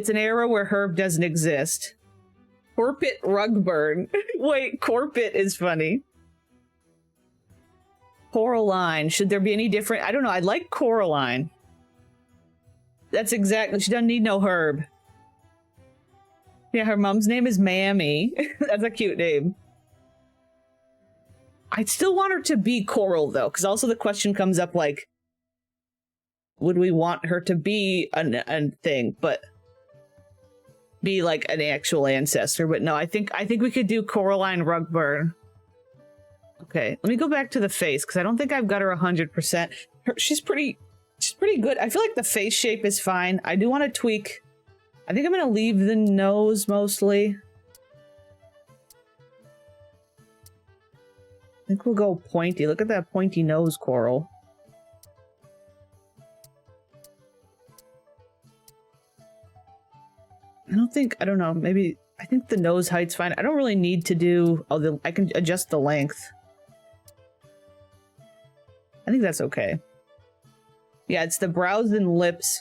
an era where Herb doesn't exist. Corpit Rugburn. Wait, Corpit is funny. Coraline. Should there be any different... I don't know. I like Coraline. That's exactly. She doesn't need no herb. Yeah, her mom's name is Mammy. That's a cute name. I'd still want her to be Coral, though, because also the question comes up, like, would we want her to be a thing, but be, like, an actual ancestor? But no, I think we could do Coraline Rugburn. Okay, let me go back to the face, because I don't think I've got her 100%. She's pretty good. I feel like the face shape is fine. I do want to tweak. I think I'm going to leave the nose mostly. I think we'll go pointy. Look at that pointy nose, Coral. I don't know, maybe, I think the nose height's fine. I don't really need to do, I can adjust the length. I think that's okay. Yeah, it's the brows and lips.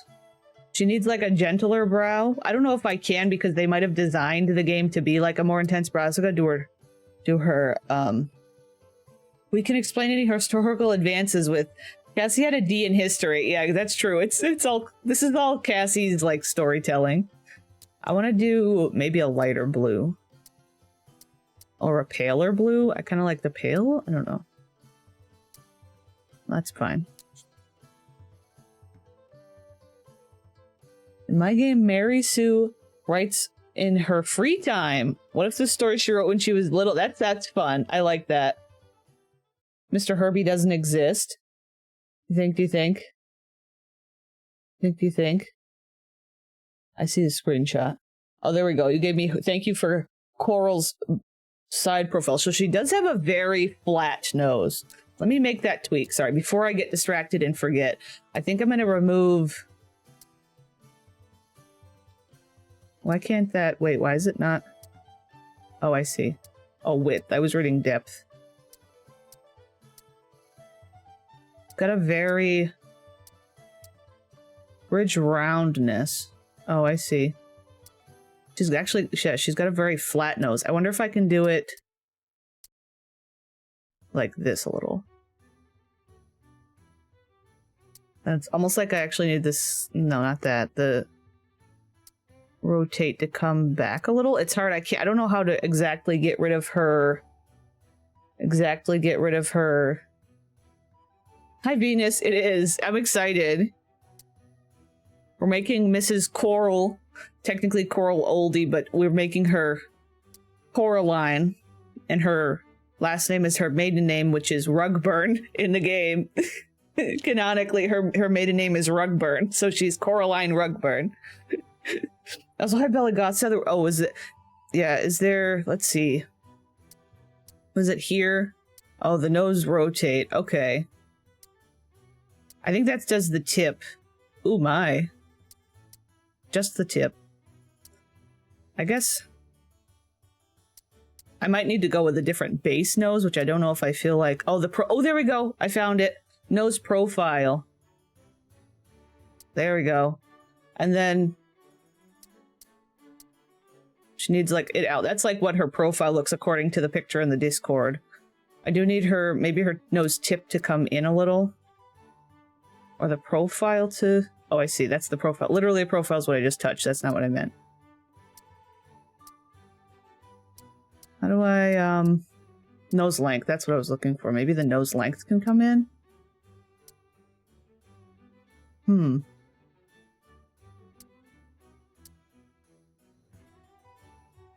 She needs like a gentler brow. I don't know if I can because they might have designed the game to be like a more intense brow. So I gotta do her, we can explain any historical advances with Cassie had a D in history. Yeah, that's true. It's all, this is all Cassie's like storytelling. I want to do maybe a lighter blue. Or a paler blue. I kind of like the pale. I don't know. That's fine. In my game, Mary Sue writes in her free time. What if the story she wrote when she was little? That's fun. I like that. Mr. Herbie doesn't exist. Do you think? I see the screenshot. Oh, there we go. You gave me, thank you for Coral's side profile. So she does have a very flat nose. Let me make that tweak. Sorry, before I get distracted and forget. I think I'm going to remove... Why can't that... Wait, why is it not... Oh, I see. Oh, width. I was reading depth. Got a very... Bridge roundness. Oh, I see. She's actually... Yeah, she's got a very flat nose. I wonder if I can do it... like this a little. That's almost like I actually need this... No, not that. The... rotate to come back a little. It's hard. I don't know how to exactly get rid of her. Hi, Venus. It is. I'm excited. We're making Mrs. Coral, technically Coral Oldie, but we're making her Coraline, and her last name is her maiden name, which is Rugburn in the game. Canonically, her maiden name is Rugburn, so she's Coraline Rugburn. Also, hi, Bella Goth. Oh, is it? Yeah, is there? Let's see. Was it here? Oh, the nose rotate. Okay. I think that does the tip. Ooh, my. Just the tip. I guess I might need to go with a different base nose, which I don't know if I feel like. Oh, oh, there we go. I found it. Nose profile. There we go. And then she needs like it out. That's like what her profile looks according to the picture in the Discord. I do need her, maybe her nose tip to come in a little. Or the profile to... Oh, I see. That's the profile. Literally, a profile is what I just touched. That's not what I meant. How do I, nose length. That's what I was looking for. Maybe the nose length can come in? I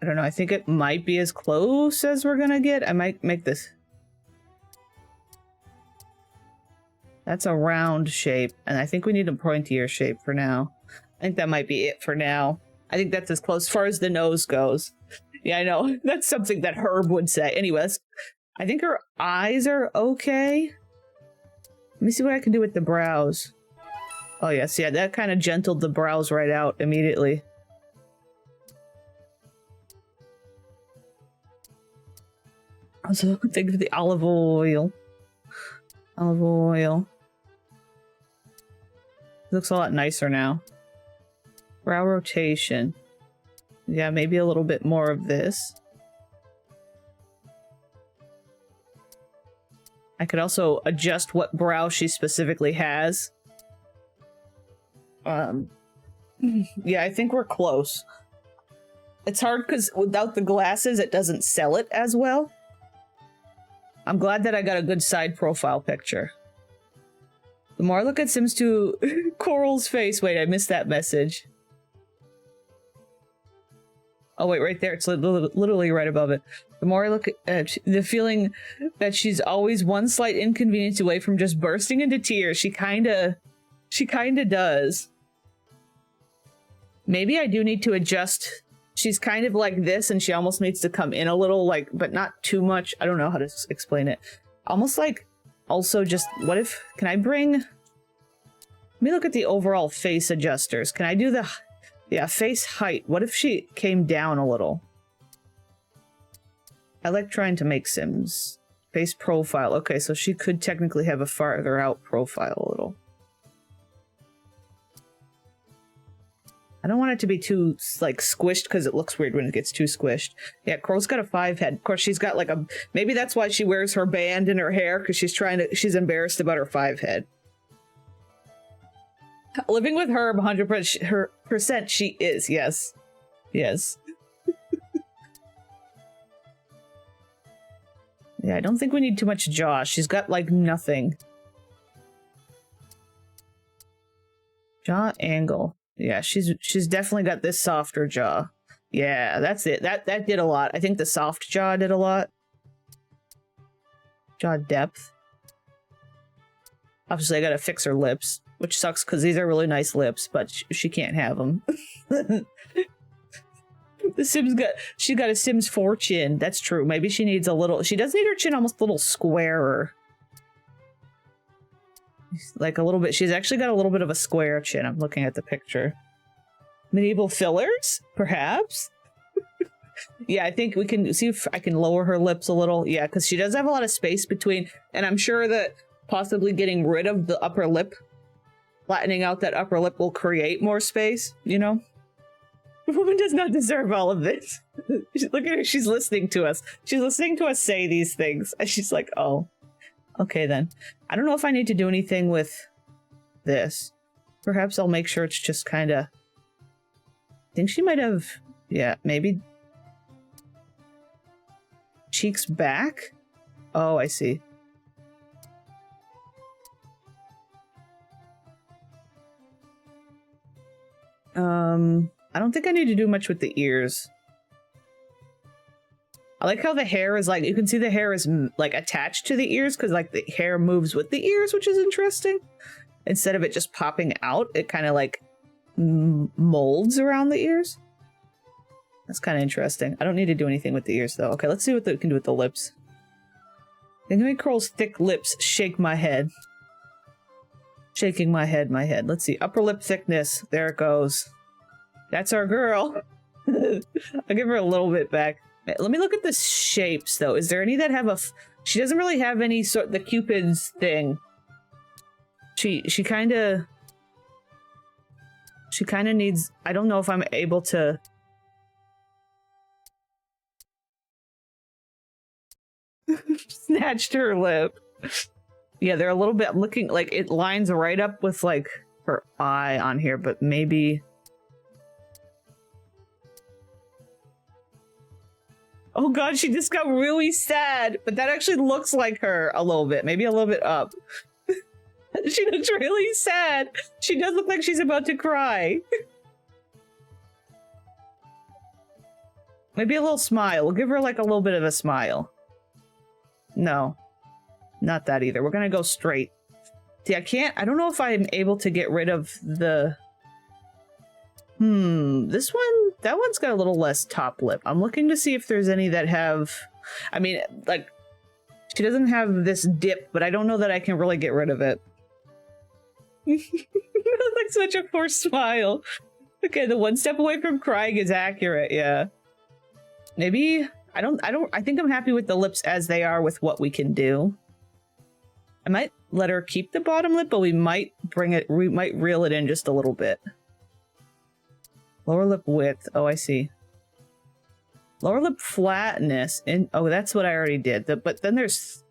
don't know. I think it might be as close as we're gonna get. I might make this... That's a round shape, and I think we need a pointier shape for now. I think that might be it for now. I think that's as close as far as the nose goes. Yeah, I know. That's something that Herb would say. Anyways, I think her eyes are okay. Let me see what I can do with the brows. Oh, yes. Yeah, that kind of gentled the brows right out immediately. Also, think of the olive oil. Olive oil. Looks a lot nicer now. Brow rotation. Yeah, maybe a little bit more of this. I could also adjust what brow she specifically has. Yeah, I think we're close. It's hard because without the glasses, it doesn't sell it as well. I'm glad that I got a good side profile picture. The more I look at Sims 2, Coral's face. Wait, I missed that message. Oh, wait, right there. It's literally right above it. The more I look at the feeling that she's always one slight inconvenience away from just bursting into tears. She kinda does. Maybe I do need to adjust. She's kind of like this, and she almost needs to come in a little, like, but not too much. I don't know how to explain it. Almost like, also just, what if, can I bring, let me look at the overall face adjusters. Can I do the, yeah, face height. What if she came down a little? I like trying to make Sims. Face profile. Okay, so she could technically have a farther out profile a little. I don't want it to be too, like, squished because it looks weird when it gets too squished. Yeah, Crow's got a 5 head. Of course, she's got, like, a... Maybe that's why she wears her band in her hair, because she's embarrassed about her 5 head. Living with her 100%, she is, yes. Yes. Yeah, I don't think we need too much jaw. She's got, like, nothing. Jaw angle. Yeah, she's definitely got this softer jaw. Yeah, that's it. That did a lot. I think the soft jaw did a lot. Jaw depth. Obviously, I gotta fix her lips, which sucks because these are really nice lips, but she can't have them. She got a Sims 4 chin. That's true. Maybe she needs a little. She does need her chin almost a little squarer. Like a little bit. She's actually got a little bit of a square chin. I'm looking at the picture. Medieval fillers, perhaps. Yeah, I think we can see if I can lower her lips a little. Yeah, because she does have a lot of space between, and I'm sure that possibly getting rid of the upper lip, flattening out that upper lip will create more space, you know? The woman does not deserve all of this. Look at her, she's listening to us. She's listening to us say these things. And she's like, oh, okay then. I don't know if I need to do anything with this. Perhaps I'll make sure it's just kind of... I think she might have... Yeah, maybe... Cheeks back? Oh, I see. I don't think I need to do much with the ears. I like how the hair is like, you can see the hair is like attached to the ears because like the hair moves with the ears, which is interesting. Instead of it just popping out, it kind of like molds around the ears. That's kind of interesting. I don't need to do anything with the ears though. Okay, let's see what we can do with the lips. I can make Curl's thick lips shake my head. Shaking my head. Let's see. Upper lip thickness. There it goes. That's our girl. I'll give her a little bit back. Let me look at the shapes, though. Is there any that have a... She doesn't really have any sort... The Cupid's thing. She kind of... She kind of needs... I don't know if I'm able to... Snatched her lip. Yeah, they're a little bit... I'm looking... Like, it lines right up with, like, her eye on here, but maybe... Oh god, she just got really sad, but that actually looks like her a little bit, maybe a little bit up. She looks really sad. She does look like she's about to cry. Maybe a little smile. We'll give her like a little bit of a smile. No, not that either. We're gonna go straight. See, I don't know if I'm able to get rid of the... This one, that one's got a little less top lip. I'm looking to see if there's any that have, I mean, like, she doesn't have this dip, but I don't know that I can really get rid of it. Like such a forced smile. Okay, the one step away from crying is accurate, yeah. Maybe, I think I'm happy with the lips as they are with what we can do. I might let her keep the bottom lip, but we might reel it in just a little bit. Lower lip width. Oh, I see. Lower lip flatness. And oh, that's what I already did. But then there's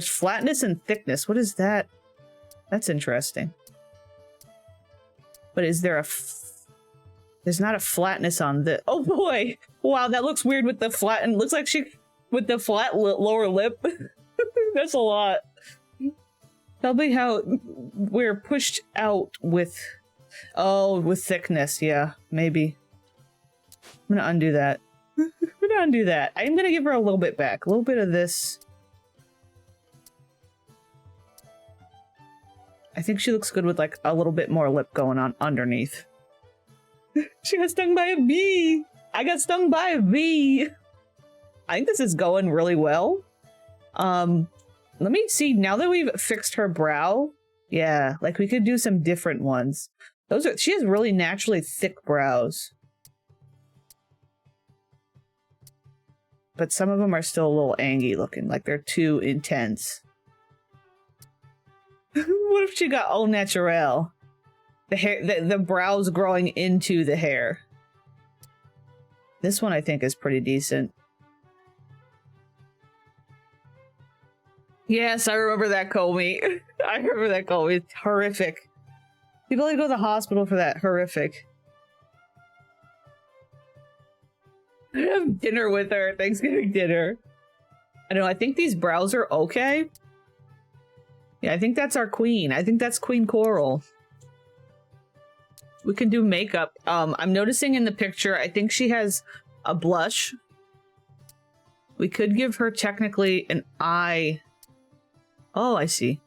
flatness and thickness. What is that? That's interesting. But is there there's not a flatness on the, oh boy. Wow, that looks weird with the flat, and looks like she, with the flat lower lip. That's a lot. Tell me how we're pushed out with, oh, with thickness. Yeah, maybe. I'm gonna undo that. I'm gonna undo that. I'm gonna give her a little bit back. A little bit of this. I think she looks good with like a little bit more lip going on underneath. She got stung by a bee. I got stung by a bee. I think this is going really well. Let me see, now that we've fixed her brow, yeah, like we could do some different ones. Those are, she has really naturally thick brows. But some of them are still a little angy looking, like they're too intense. What if she got au naturel? The hair, the brows growing into the hair. This one I think is pretty decent. Yes, I remember that, Comey. I remember that, Comey. It's horrific. People only go to the hospital for that. Horrific. I have dinner with her. Thanksgiving dinner. I don't know. I think these brows are okay. Yeah, I think that's our queen. I think that's Queen Coral. We can do makeup. I'm noticing in the picture, I think she has a blush. We could give her technically an eye. Oh, I see.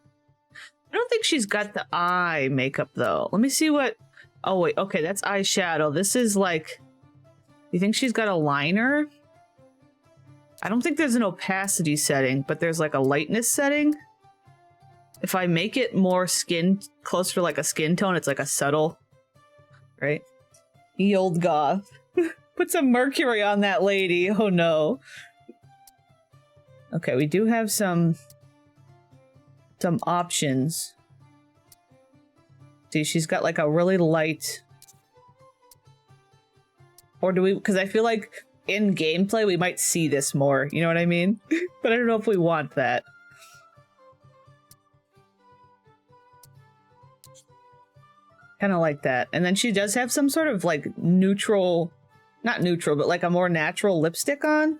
I don't think she's got the eye makeup, though. Let me see what... Oh, wait. Okay, that's eyeshadow. This is like... You think she's got a liner? I don't think there's an opacity setting, but there's like a lightness setting. If I make it more skin... Closer to like a skin tone, it's like a subtle... Right? Ye old goth. Put some mercury on that lady. Oh, no. Okay, we do have some options. See, she's got like a really light, or do we, because I feel like in gameplay we might see this more, you know what I mean? But I don't know if we want that. Kind of like that. And then she does have some sort of like neutral, not neutral, but like a more natural lipstick on.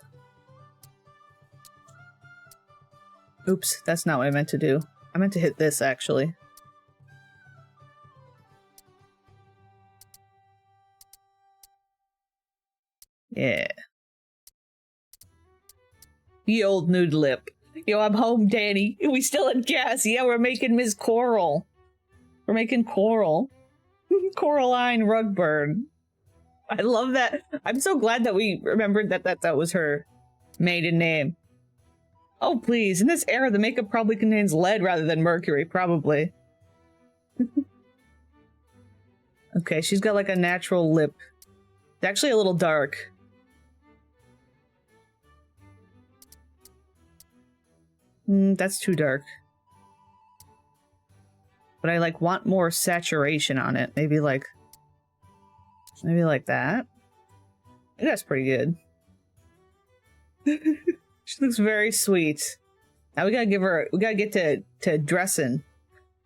Oops, that's not what I meant to do. I meant to hit this, actually. Yeah. Ye old nude lip. Yo, I'm home, Danny. We still in gas. Yeah, we're making Ms. Coral. We're making Coral. Coraline Rugburn. I love that. I'm so glad that we remembered that was her maiden name. Oh, please. In this era, the makeup probably contains lead rather than mercury. Probably. Okay, she's got like a natural lip. It's actually a little dark. That's too dark. But I like want more saturation on it. Maybe like that. I think that's pretty good. She looks very sweet. Now we gotta give her, we gotta get to dressing.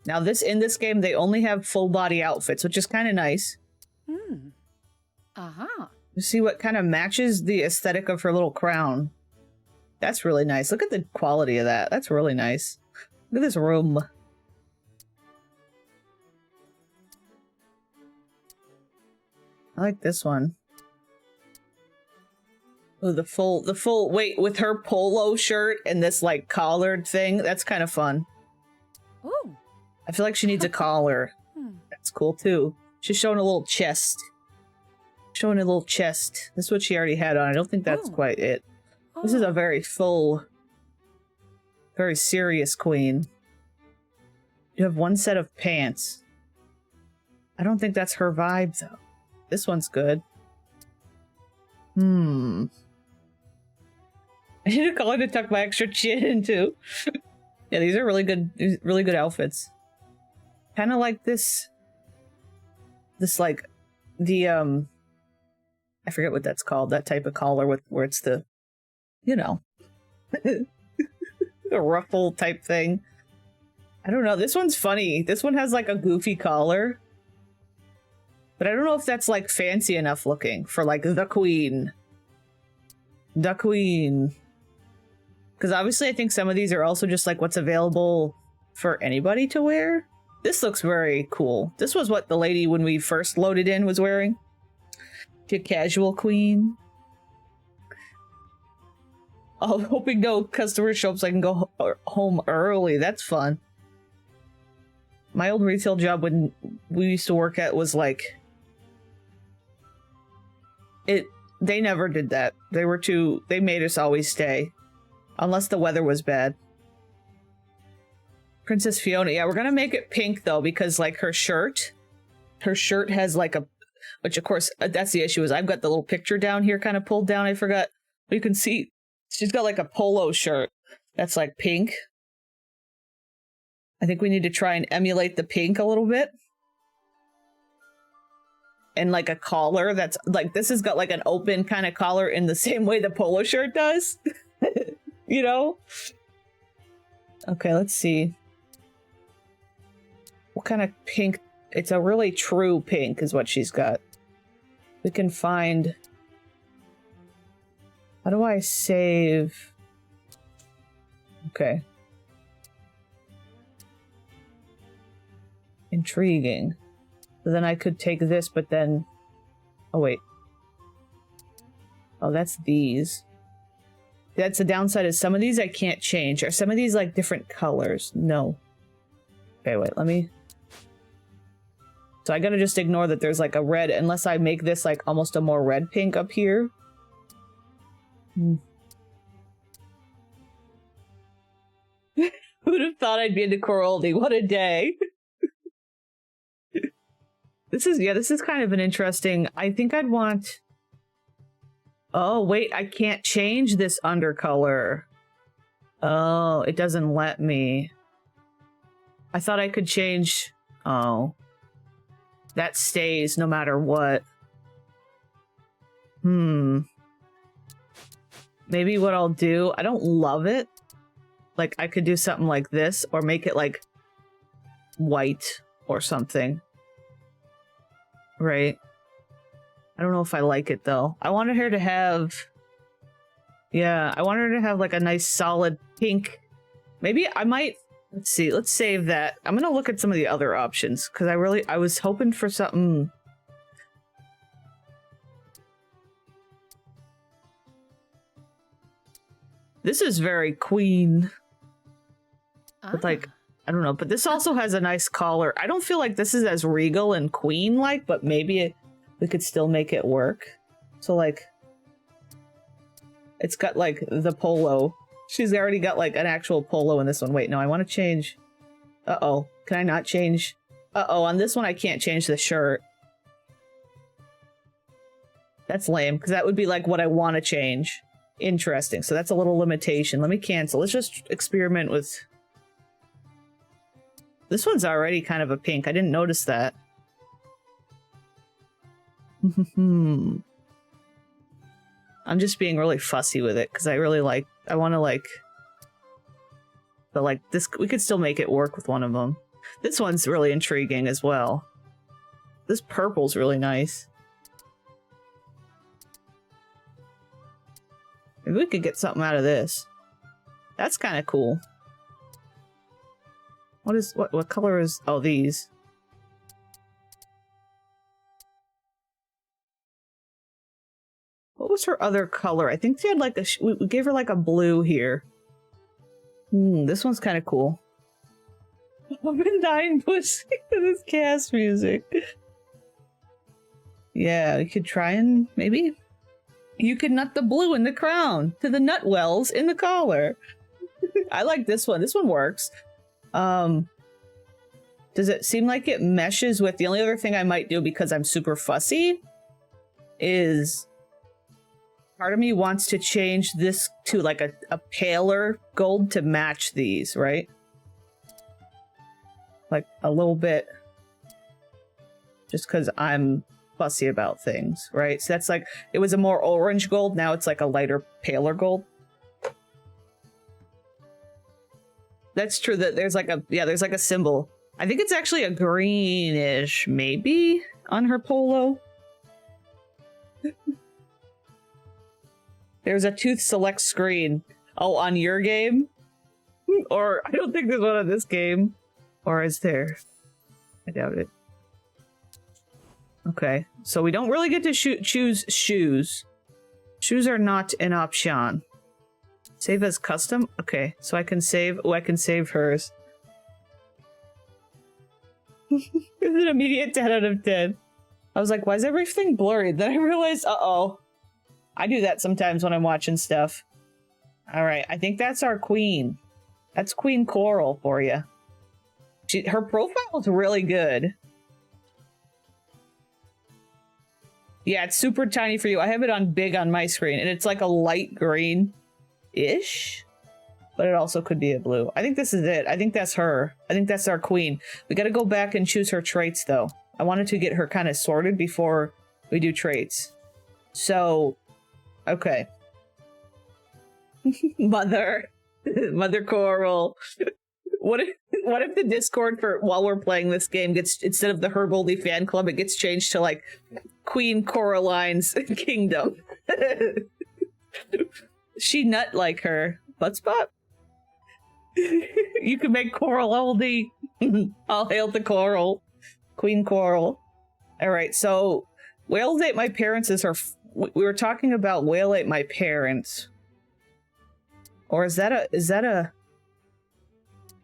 Now in this game, they only have full body outfits, which is kind of nice. You see what kind of matches the aesthetic of her little crown. That's really nice. Look at the quality of that. That's really nice. Look at this room. I like this one. Oh, the full, wait, with her polo shirt and this, like, collared thing, that's kind of fun. Ooh. I feel like she needs a collar. That's cool, too. She's showing a little chest. Showing a little chest. This is what she already had on. I don't think that's quite it. This is a very full, very serious queen. You have one set of pants. I don't think that's her vibe, though. This one's good. I need a collar to tuck my extra chin into. Yeah, these are really good outfits. Kind of like this like the I forget what that's called. That type of collar with where it's the, you know, the ruffle type thing. I don't know. This one's funny. This one has like a goofy collar. But I don't know if that's like fancy enough looking for like the queen. The queen. Because obviously I think some of these are also just like what's available for anybody to wear. This looks very cool. This was what the lady when we first loaded in was wearing. The casual queen. Oh, hoping no customers show up so I can go home early. That's fun. My old retail job when we used to work at was like... They never did that. They made us always stay. Unless the weather was bad. Princess Fiona. Yeah, we're gonna make it pink though, because like her shirt has like a... Which of course, that's the issue is I've got the little picture down here kind of pulled down. I forgot. You can see she's got like a polo shirt that's like pink. I think we need to try and emulate the pink a little bit. And like a collar that's like, this has got like an open kind of collar in the same way the polo shirt does. You know? Okay, let's see. What kind of pink? It's a really true pink is what she's got. We can find... How do I save? Okay. Intriguing. So then I could take this, but then... Oh, wait. Oh, that's these. That's the downside is some of these I can't change. Are some of these like different colors? No. Okay, wait, let me... So I gotta just ignore that there's like a red, unless I make this like almost a more red pink up here. Who'd have thought I'd be into Coroldi? What a day. This is kind of an interesting... I think I'd want... Oh, wait, I can't change this undercolor. Oh, it doesn't let me. I thought I could change... Oh. That stays no matter what. Maybe what I'll do... I don't love it. Like, I could do something like this, or make it, like, white or something. Right? I don't know if I like it, though. I wanted her to have... Yeah, I wanted her to have, like, a nice solid pink. Maybe I might... Let's see, let's save that. I'm gonna look at some of the other options, because I was hoping for something... This is very queen. With, like, I don't know, but this also has a nice collar. I don't feel like this is as regal and queen-like, but maybe we could still make it work. So, like... It's got, like, the polo. She's already got, like, an actual polo in this one. Wait, no, I want to change... Uh-oh. Can I not change... Uh-oh, on this one I can't change the shirt. That's lame, because that would be, like, what I want to change. Interesting. So that's a little limitation. Let me cancel. Let's just experiment with... This one's already kind of a pink. I didn't notice that. I'm just being really fussy with it, because I really like... I want to, like... But, like, this... We could still make it work with one of them. This one's really intriguing as well. This purple's really nice. Maybe we could get something out of this. That's kind of cool. What color is... Oh, these. What was her other color? I think she had like a... We gave her like a blue here. This one's kind of cool. I've been dying pussy to this cast music. Yeah, we could try and maybe... You could nut the blue in the crown to the nut wells in the collar. I like this one. This one works. Does it seem like it meshes with... The only other thing I might do, because I'm super fussy, is... Part of me wants to change this to like a paler gold to match these, right? Like a little bit. Just because I'm fussy about things, right? So that's like... It was a more orange gold, now it's like a lighter, paler gold. That's true that there's like a... Yeah, there's like a symbol. I think it's actually a greenish, maybe, on her polo? There's a tooth select screen. Oh, on your game? Or I don't think there's one on this game. Or is there? I doubt it. Okay, so we don't really get to choose shoes. Shoes are not an option. Save as custom? Okay, so I can save... Oh, I can save hers. It's an immediate 10 out of 10. I was like, why is everything blurry? Then I realized, uh-oh. I do that sometimes when I'm watching stuff. Alright, I think that's our queen. That's Queen Coral for you. Her profile is really good. Yeah, it's super tiny for you. I have it on big on my screen, and it's like a light green-ish. But it also could be a blue. I think this is it. I think that's her. I think that's our queen. We gotta go back and choose her traits, though. I wanted to get her kind of sorted before we do traits. So, okay. Mother Coral. What if the Discord for while we're playing this game gets, instead of the Herboldy fan club, it gets changed to like Queen Coraline's Kingdom? She nut like her. Butt spot? You can make Coral oldie. I'll hail the Coral. Queen Coral. Alright, so Whales Ate My Parents is her... We were talking about Whale Ate My Parents. Or is that a...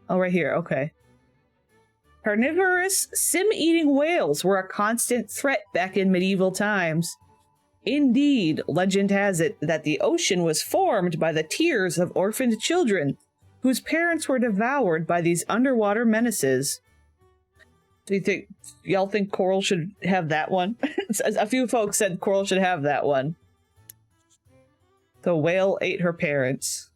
Oh, right here, okay. Carnivorous, sim-eating whales were a constant threat back in medieval times. Indeed, legend has it that the ocean was formed by the tears of orphaned children, whose parents were devoured by these underwater menaces. Do you think, y'all think Coral should have that one? A few folks said Coral should have that one. The whale ate her parents.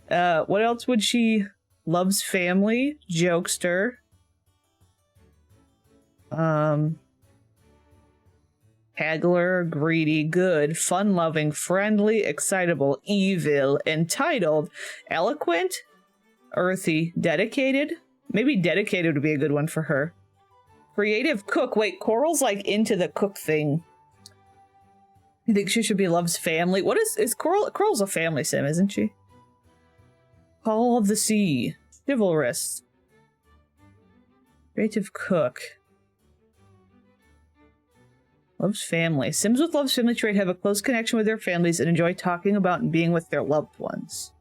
What else would she... Loves family, jokester. Haggler, greedy, good, fun-loving, friendly, excitable, evil, entitled, eloquent, earthy, dedicated. Maybe dedicated would be a good one for her. Creative cook. Wait, Coral's like into the cook thing. You think she should be loves family? What is Coral? Coral's a family sim, isn't she? Call of the Sea. Chivalrous. Creative cook. Loves family. Sims with loves family trait have a close connection with their families and enjoy talking about and being with their loved ones.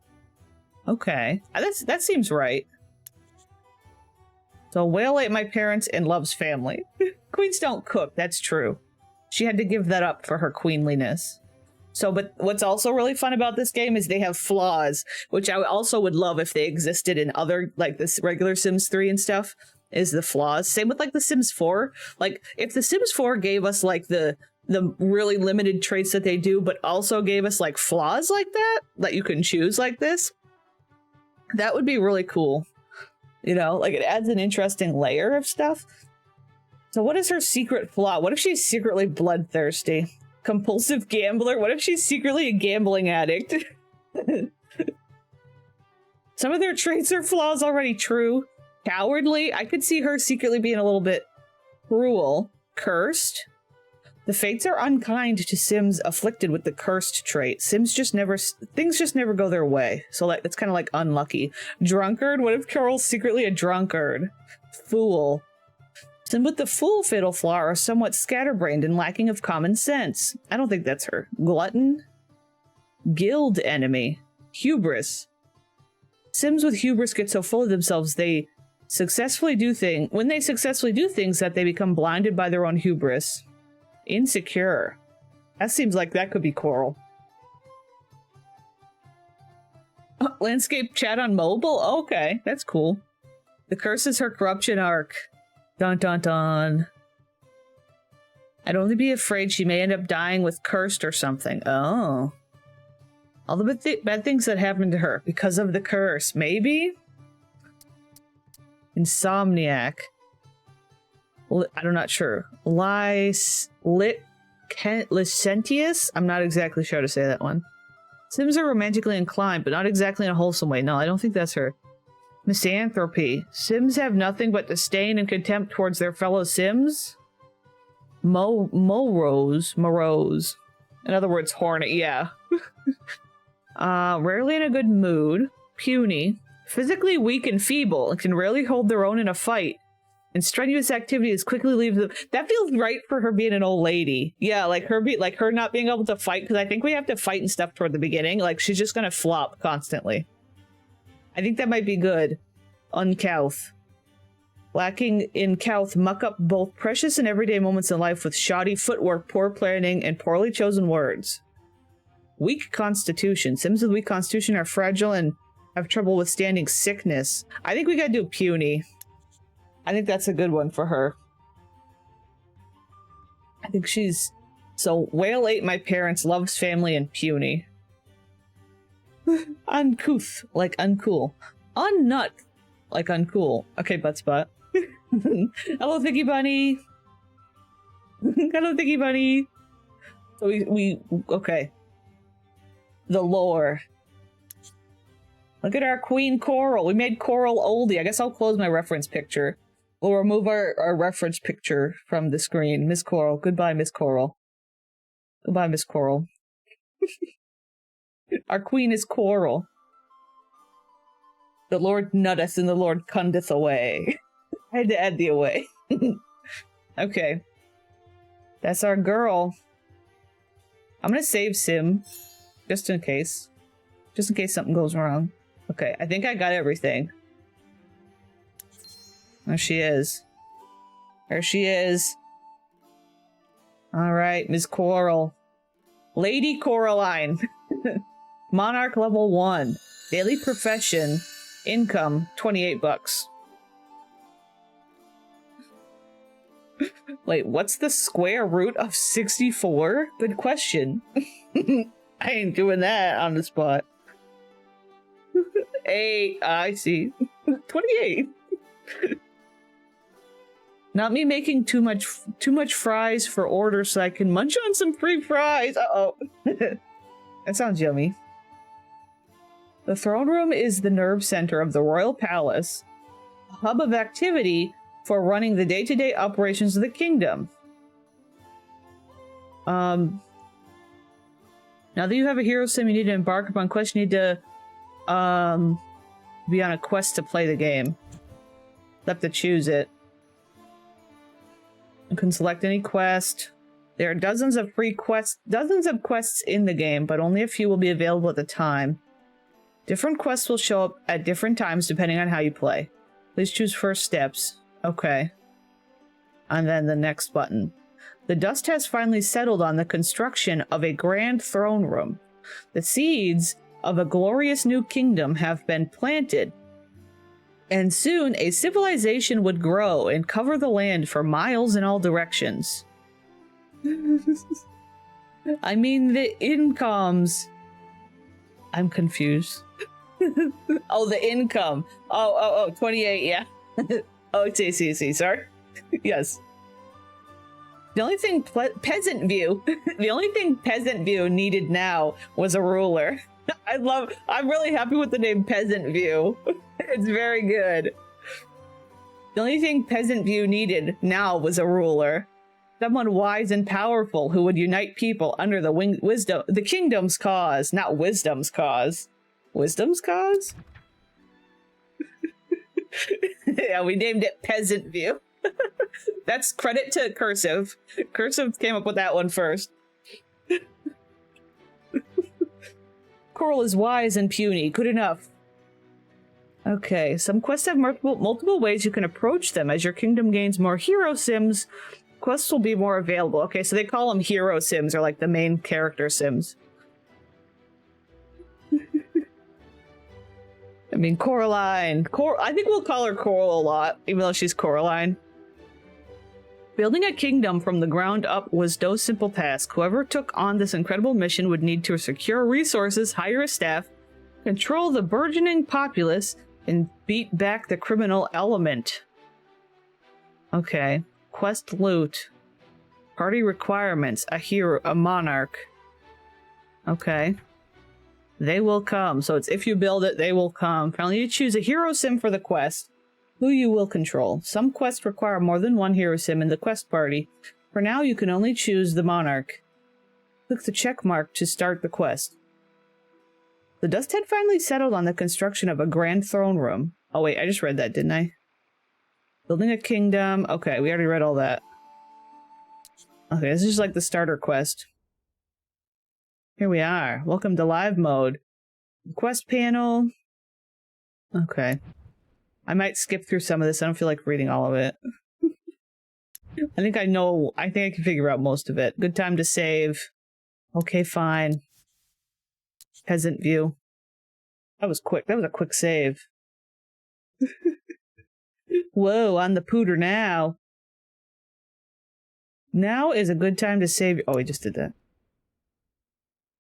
Okay. That seems right. So Whale Ate My Parents and loves family. Queens don't cook, that's true. She had to give that up for her queenliness. So, but what's also really fun about this game is they have flaws, which I also would love if they existed in other, like this regular Sims 3 and stuff, is the flaws. Same with like the Sims 4. Like, if the Sims 4 gave us like the really limited traits that they do, but also gave us like flaws like that you can choose like this, that would be really cool. You know, like it adds an interesting layer of stuff. So what is her secret flaw? What if she's secretly bloodthirsty? Compulsive gambler? What if she's secretly a gambling addict? Some of their traits or flaws already true. Cowardly? I could see her secretly being a little bit cruel. Cursed? The fates are unkind to Sims afflicted with the cursed trait. Things just never go their way. So like, it's kind of like unlucky. Drunkard? What if Carol's secretly a drunkard? Fool. Sims with the fool fatal flaw are somewhat scatterbrained and lacking of common sense. I don't think that's her. Glutton? Guild enemy. Hubris. Sims with hubris get so full of themselves when they successfully do things that they become blinded by their own hubris. Insecure. That seems like that could be Coral. Landscape chat on mobile? Okay, that's cool. The curse is her corruption arc. Dun dun dun. I'd only be afraid she may end up dying with cursed or something. Oh. All the bad things that happened to her because of the curse. Maybe? Insomniac. I'm not sure. Licentious? I'm not exactly sure how to say that one. Sims are romantically inclined, but not exactly in a wholesome way. No, I don't think that's her. Misanthropy. Sims have nothing but disdain and contempt towards their fellow Sims. Morose. In other words, horny, yeah. Rarely in a good mood. Puny. Physically weak and feeble and can rarely hold their own in a fight. And strenuous activities quickly leave them. That feels right for her being an old lady. Yeah, like her not being able to fight, because I think we have to fight and stuff toward the beginning. Like, she's just gonna flop constantly. I think that might be good. Uncouth. Lacking in couth, muck up both precious and everyday moments in life with shoddy footwork, poor planning, and poorly chosen words. Weak constitution. Sims with weak constitution are fragile and have trouble withstanding sickness. I think we gotta do puny. I think that's a good one for her. I think she's... So, Whale ate my parents, loves family, and puny. Uncouth, like uncool. Unnut, like uncool. Okay, butt spot. Hello, Thicky Bunny. Hello, Thicky Bunny. So we okay. The lore. Look at our Queen Coral. We made Coral oldie. I guess I'll close my reference picture. We'll remove our reference picture from the screen. Miss Coral. Goodbye, Miss Coral. Goodbye, Miss Coral. Our queen is Coral. The Lord nutteth and the Lord cundeth away. I had to add the away. Okay. That's our girl. I'm gonna save Sim. Just in case. Just in case something goes wrong. Okay, I think I got everything. There she is. There she is. Alright, Ms. Coral. Lady Coraline. Monarch level 1. Daily profession. Income, 28 bucks. Wait, what's the square root of 64? Good question. I ain't doing that on the spot. 8, I see. 28. Not me making too much fries for order so I can munch on some free fries. Uh-oh. That sounds yummy. The throne room is the nerve center of the royal palace, a hub of activity for running the day-to-day operations of the kingdom. Now that you have a hero sim, you need to embark upon quest. You need to be on a quest to play the game. You have to choose it. You can select any quest. There are dozens of free quests, dozens of quests in the game, but only a few will be available at the time. Different quests will show up at different times depending on how you play. Please choose first steps. Okay. And then the next button. The dust has finally settled on the construction of a grand throne room. The seeds of a glorious new kingdom have been planted. And soon a civilization would grow and cover the land for miles in all directions. I mean the incomes. I'm confused. Oh, the income. Oh, 28, yeah. Oh, see, sorry. Yes. The only thing Peasant View, the only thing Peasant View needed now was a ruler. I'm really happy with the name Peasant View. It's very good. The only thing Peasant View needed now was a ruler. Someone wise and powerful who would unite people under the kingdom's cause, not wisdom's cause. Wisdom's cause? Yeah, we named it Peasant View. That's credit to Cursive. Cursive came up with that one first. Coral is wise and puny. Good enough. Okay, some quests have multiple ways you can approach them. As your kingdom gains more hero sims, quests will be more available. Okay, so they call them hero sims, or like the main character sims. I mean, Coraline. I think we'll call her Coral a lot, even though she's Coraline. Building a kingdom from the ground up was no simple task. Whoever took on this incredible mission would need to secure resources, hire a staff, control the burgeoning populace, and beat back the criminal element. Okay. Quest loot. Party requirements. A hero. A monarch. Okay. They will come. So it's if you build it, they will come. Finally, you choose a hero sim for the quest, who you will control. Some quests require more than one hero sim in the quest party. For now, you can only choose the Monarch. Click the check mark to start the quest. The dust had finally settled on the construction of a grand throne room. Oh wait, I just read that, didn't I? Building a kingdom. Okay, we already read all that. Okay, this is just like the starter quest. Here we are. Welcome to live mode. Quest panel. Okay. I might skip through some of this. I don't feel like reading all of it. I think I can figure out most of it. Good time to save. Okay, fine. Peasant view. That was quick. That was a quick save. Whoa, on the pooter now. Now is a good time to save. Oh, we just did that.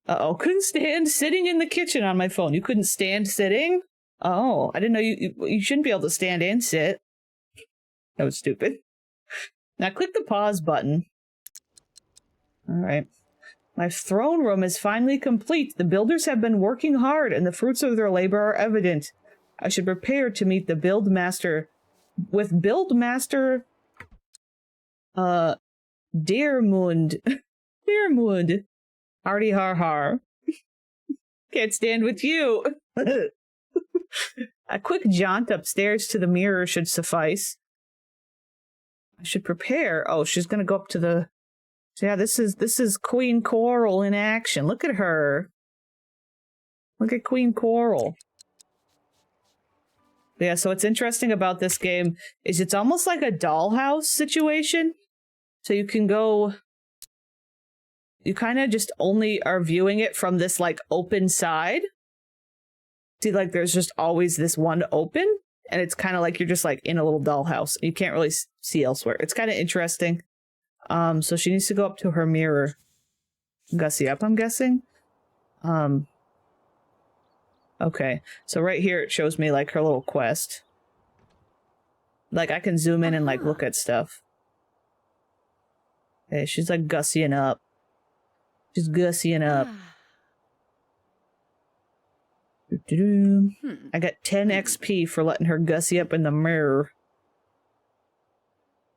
Uh-oh, couldn't stand sitting in the kitchen on my phone. You couldn't stand sitting? Oh, I didn't know you shouldn't be able to stand and sit. That was stupid. Now click the pause button. All right. My throne room is finally complete. The builders have been working hard, and the fruits of their labor are evident. I should prepare to meet the build master. With build master, Dearmund. Dearmund. Hardy har har. Can't stand with you. A quick jaunt upstairs to the mirror should suffice. I should prepare. Oh, she's gonna go up to the... Yeah, this is Queen Coral in action. Look at her. Look at Queen Coral. Yeah, so what's interesting about this game is it's almost like a dollhouse situation. So you can go... You kind of just only are viewing it from this, like, open side. See, like, there's just always this one open. And it's kind of like you're just, like, in a little dollhouse. You can't really see elsewhere. It's kind of interesting. So she needs to go up to her mirror. Gussy up, I'm guessing. Okay. So right here it shows me like her little quest. Like I can zoom in and like look at stuff. Okay, she's like gussying up. She's gussying up. I got 10 XP for letting her gussy up in the mirror.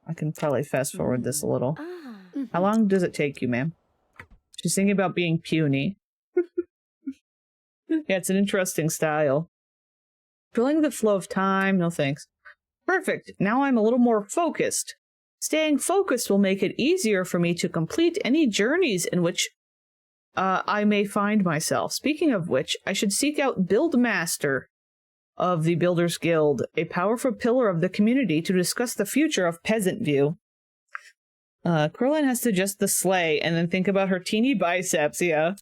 I can probably fast forward this a little. How long does it take you, ma'am? She's thinking about being puny. Yeah, it's an interesting style. Filling the flow of time, no thanks. Perfect, now I'm a little more focused. Staying focused will make it easier for me to complete any journeys in which I may find myself. Speaking of which, I should seek out Buildmaster of the Builders Guild, a powerful pillar of the community, to discuss the future of Peasant View. Crowline has to adjust the sleigh and then think about her teeny biceps, yeah.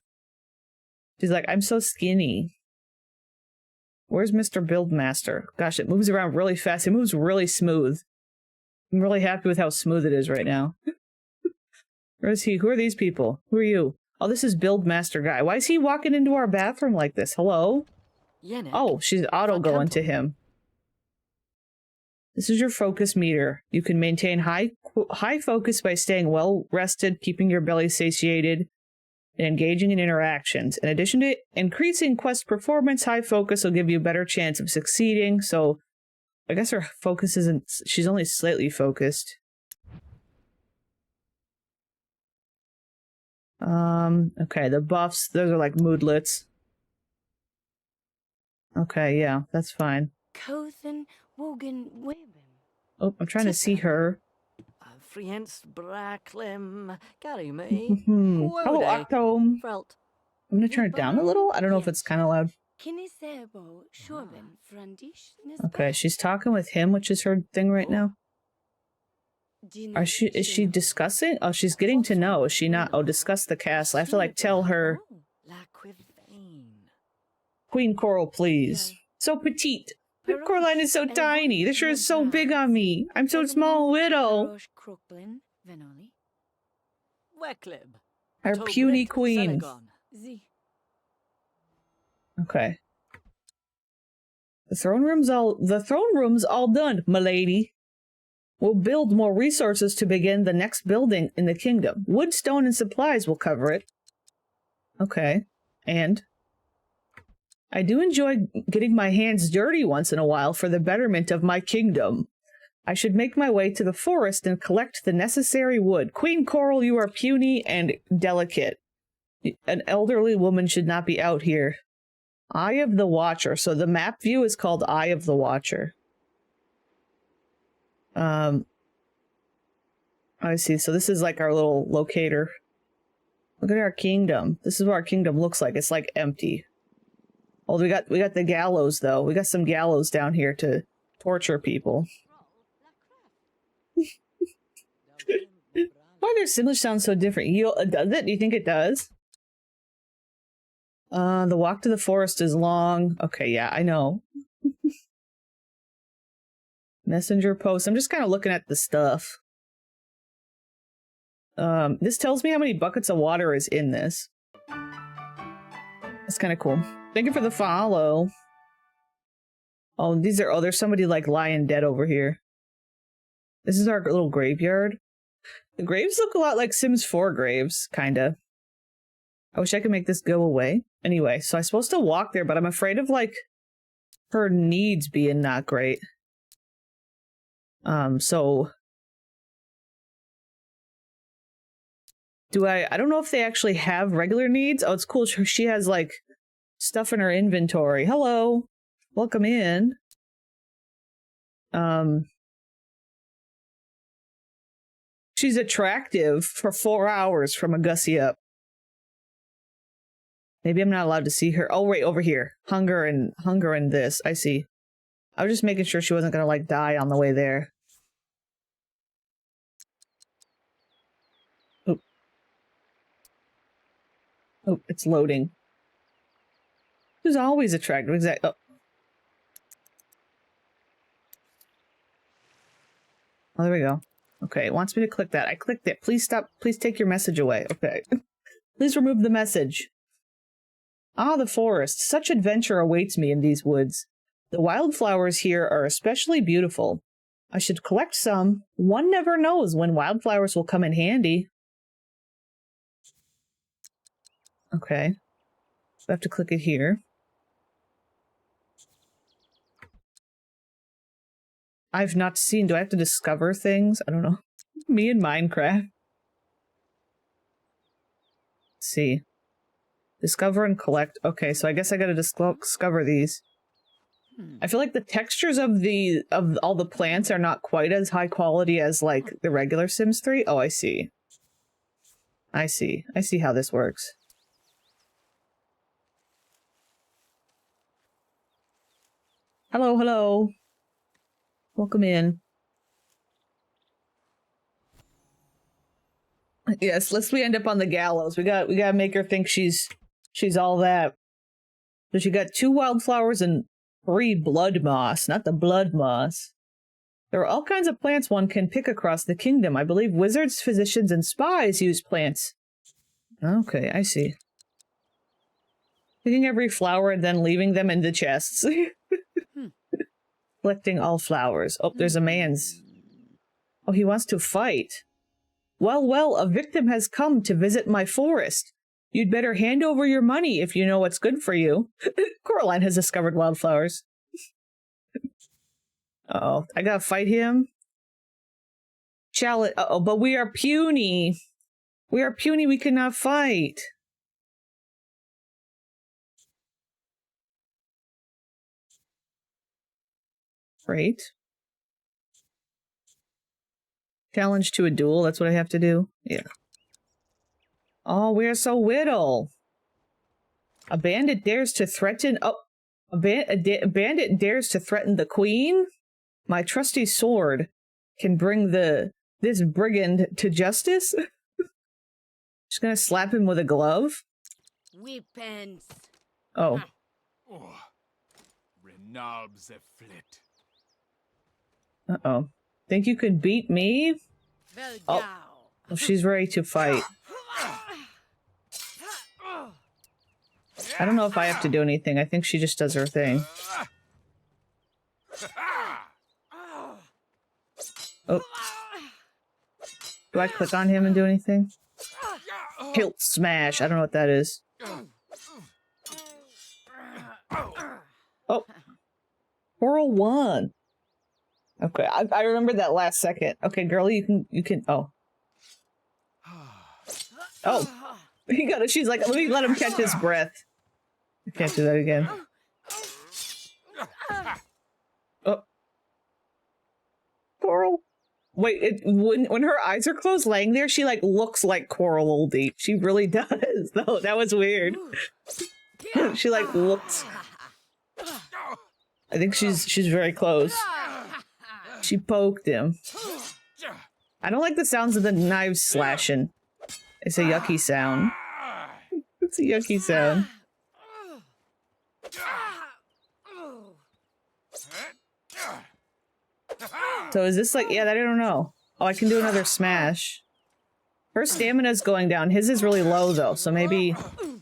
She's like, I'm so skinny. Where's Mr. Buildmaster? Gosh, it moves around really fast. It moves really smooth. I'm really happy with how smooth it is right now. Where is he? Who are these people? Who are you? Oh, this is Buildmaster guy. Why is he walking into our bathroom like this? Hello? Oh, she's auto-going to him. This is your focus meter. You can maintain high focus by staying well-rested, keeping your belly satiated, and engaging in interactions. In addition to increasing quest performance, high focus will give you a better chance of succeeding. So, I guess her focus isn't... She's only slightly focused. Okay, the buffs, those are like moodlets. Okay, yeah, that's fine. Oh, I'm trying to see her. Hello, Octome. I'm gonna turn it down a little. I don't know if it's kind of loud. Okay, she's talking with him, which is her thing right now. Is she discussing? Oh, she's getting to know. Is she not? Oh, discuss the castle. I have to like tell her. Queen Coral, please. So petite. Coraline is so tiny. This shirt is so big on me. I'm so small widow. Our puny queen. Okay. The throne room's all done, m'lady. We'll build more resources to begin the next building in the kingdom. Wood, stone, and supplies will cover it. Okay. And? I do enjoy getting my hands dirty once in a while for the betterment of my kingdom. I should make my way to the forest and collect the necessary wood. Queen Coral, you are puny and delicate. An elderly woman should not be out here. Eye of the Watcher. So the map view is called Eye of the Watcher. I see. So this is like our little locator. Look at our kingdom. This is what our kingdom looks like. It's like empty. Oh, we got the gallows though. We got some gallows down here to torture people. Why their Simlish sound so different? Does it? Do you think it does? The walk to the forest is long. Okay, yeah, I know. Messenger post. I'm just kind of looking at the stuff. This tells me how many buckets of water is in this. That's kind of cool. Thank you for the follow. Oh, there's somebody like lying dead over here. This is our little graveyard. The graves look a lot like Sims 4 graves, kinda. I wish I could make this go away. Anyway, so I'm supposed to walk there, but I'm afraid of, like, her needs being not great. So... I don't know if they actually have regular needs. Oh, it's cool. She has, like, stuff in her inventory. Hello. Welcome in. She's attractive for 4 hours from a gussy up. Maybe I'm not allowed to see her. Oh, wait, over here. Hunger and this. I see. I was just making sure she wasn't gonna, like, die on the way there. Oh. Oh, it's loading. She's always attractive. Exactly. Oh, there we go. Okay, it wants me to click that. I clicked it. Please stop. Please take your message away. Okay. Please remove the message. Ah, the forest. Such adventure awaits me in these woods. The wildflowers here are especially beautiful. I should collect some. One never knows when wildflowers will come in handy. Okay. So I have to click it here. I've not seen. Do I have to discover things? I don't know. Me and Minecraft. Let's see. Discover and collect. Okay, so I guess I gotta discover these. I feel like the textures of all the plants are not quite as high quality as like the regular Sims 3. Oh, I see. I see. I see how this works. Hello, hello. Welcome in. Yes, lest we end up on the gallows. We gotta make her think she's all that. So she got 2 wildflowers and 3 blood moss, not the blood moss. There are all kinds of plants one can pick across the kingdom. I believe wizards, physicians, and spies use plants. Okay, I see. Picking every flower and then leaving them in the chests. Collecting all flowers. Oh, there's a man's. Oh, he wants to fight. Well, well, a victim has come to visit my forest. You'd better hand over your money if you know what's good for you. Coraline has discovered wildflowers. Uh-oh, I gotta fight him. Challenge. Uh-oh, but we are puny. We are puny, we cannot fight. Great. Challenge to a duel, that's what I have to do? Yeah. Oh, we are so whittle. A bandit dares to threaten... Oh, a bandit dares to threaten the queen? My trusty sword can bring this brigand to justice? Just gonna slap him with a glove? Weapons. Oh. Renobs a flit. Uh-oh. Think you could beat me? Oh. Oh, she's ready to fight. I don't know if I have to do anything. I think she just does her thing. Oh. Do I click on him and do anything? Hilt smash. I don't know what that is. Oh. Coral 1. Okay, I remember that last second. Okay, girlie, you can, oh. Oh. He got it. She's like, let me let him catch his breath. I can't do that again. Oh. Coral. Wait, when her eyes are closed laying there, she like looks like Coral Oldie. She really does, though. That was weird. She like looks. I think she's very close. She poked him. I don't like the sounds of the knives slashing. It's a yucky sound. It's a yucky sound. So is this like, yeah, I don't know. Oh, I can do another smash. Her stamina's going down. His is really low though, so maybe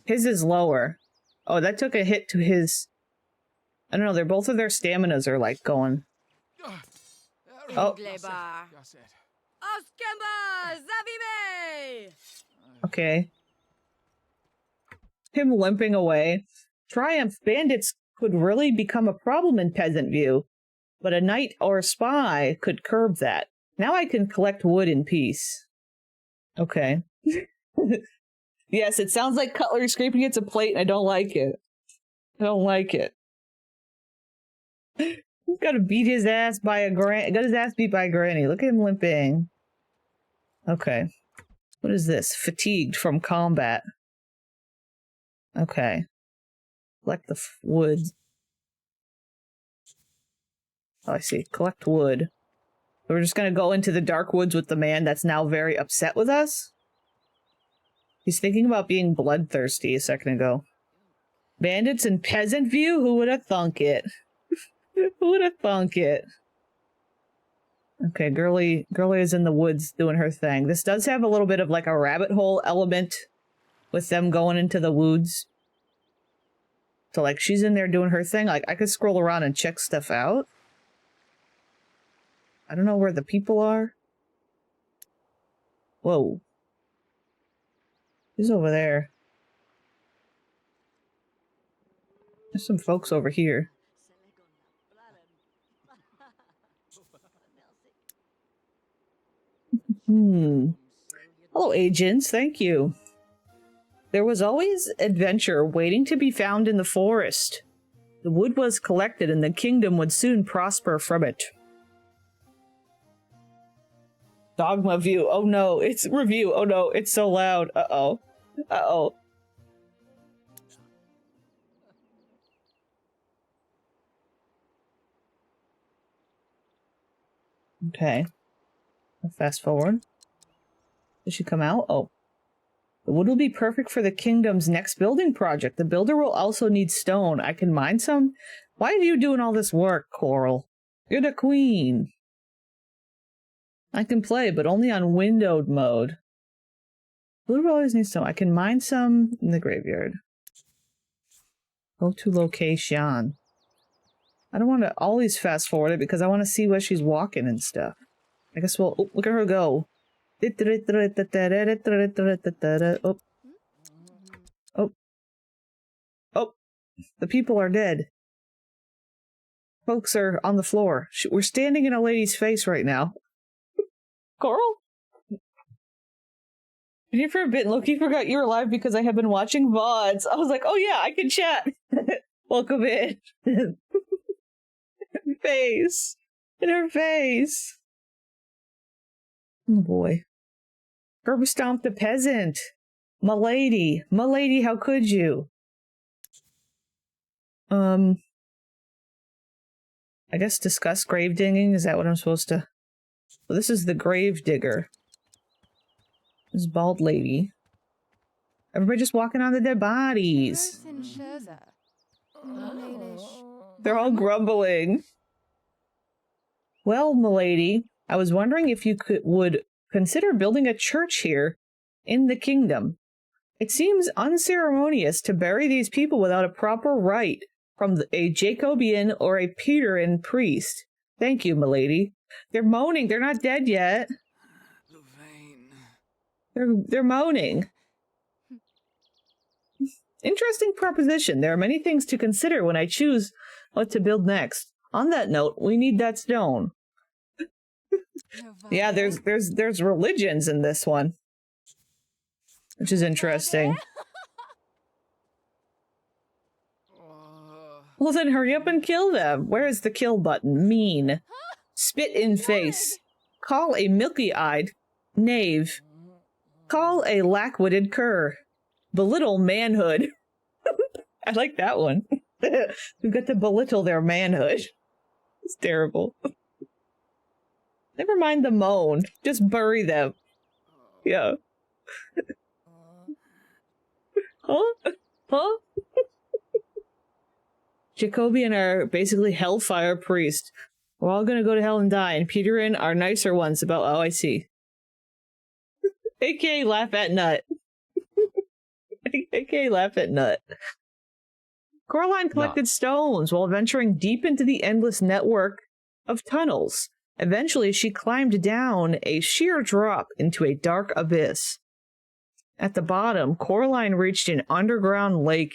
his is lower. Oh, that took a hit to his. I don't know, they're both of their staminas are like going. Oh. Okay. Him limping away. Triumph, bandits could really become a problem in Peasant View, but a knight or a spy could curb that. Now I can collect wood in peace. Okay. Yes, it sounds like Cutlery scraping against a plate, and I don't like it. I don't like it. He's got to beat his ass by a got his ass beat by a granny. Look at him limping. Okay. What is this? Fatigued from combat. Okay. Collect the wood. Oh, I see. Collect wood. We're just gonna go into the dark woods with the man that's now very upset with us? He's thinking about being bloodthirsty a second ago. Bandits in Peasant View? Who would have thunk it? Who would have thunk it? Okay, girlie is in the woods doing her thing. This does have a little bit of like a rabbit hole element with them going into the woods. So like she's in there doing her thing. Like I could scroll around and check stuff out. I don't know where the people are. Whoa. Who's over there? There's some folks over here. Hello, agents. Thank you. There was always adventure waiting to be found in the forest. The wood was collected and the kingdom would soon prosper from it. Dogma view. Oh no, it's review. Oh no, it's so loud. Uh-oh. Uh-oh. Okay. I'll fast forward. Did she come out? Oh. The wood will be perfect for the kingdom's next building project. The builder will also need stone. I can mine some? Why are you doing all this work, Coral? You're the queen. I can play, but only on windowed mode. Blue always needs stone. I can mine some in the graveyard. Go to location. I don't want to always fast forward it because I want to see where she's walking and stuff. I guess we'll... Oh, look at her go. Oh. Oh. Oh. The people are dead. Folks are on the floor. We're standing in a lady's face right now. Coral? And here for a bit, Loki forgot you were alive because I have been watching VODs. I was like, oh yeah, I can chat. Welcome in. In her face. In her face. Oh boy. Curb stomp the peasant. M'lady. M'lady, how could you? I guess discuss grave digging. Is that what I'm supposed to... Well, this is the grave digger. This bald lady. Everybody just walking on the dead bodies. They're all grumbling. Well, m'lady, I was wondering if you would consider building a church here in the kingdom. It seems unceremonious to bury these people without a proper rite from a Jacobean or a Peteran priest. Thank you, m'lady. They're moaning. They're not dead yet. They're moaning. Interesting proposition. There are many things to consider when I choose what to build next. On that note, we need that stone. Yeah, there's religions in this one, which is interesting. Well, then hurry up and kill them. Where is the kill button? Mean. Spit in face. Call a milky-eyed knave. Call a lack-witted cur. Belittle manhood. I like that one. We've got to belittle their manhood. It's terrible. Never mind the moan. Just bury them. Yeah. Huh? Huh? Jacobian are basically hellfire priests. We're all gonna go to hell and die, and Peterin are nicer ones about— oh, I see. AKA laugh at nut. AKA laugh at nut. Coraline collected stones while venturing deep into the endless network of tunnels. Eventually, she climbed down a sheer drop into a dark abyss. At the bottom, Coraline reached an underground lake.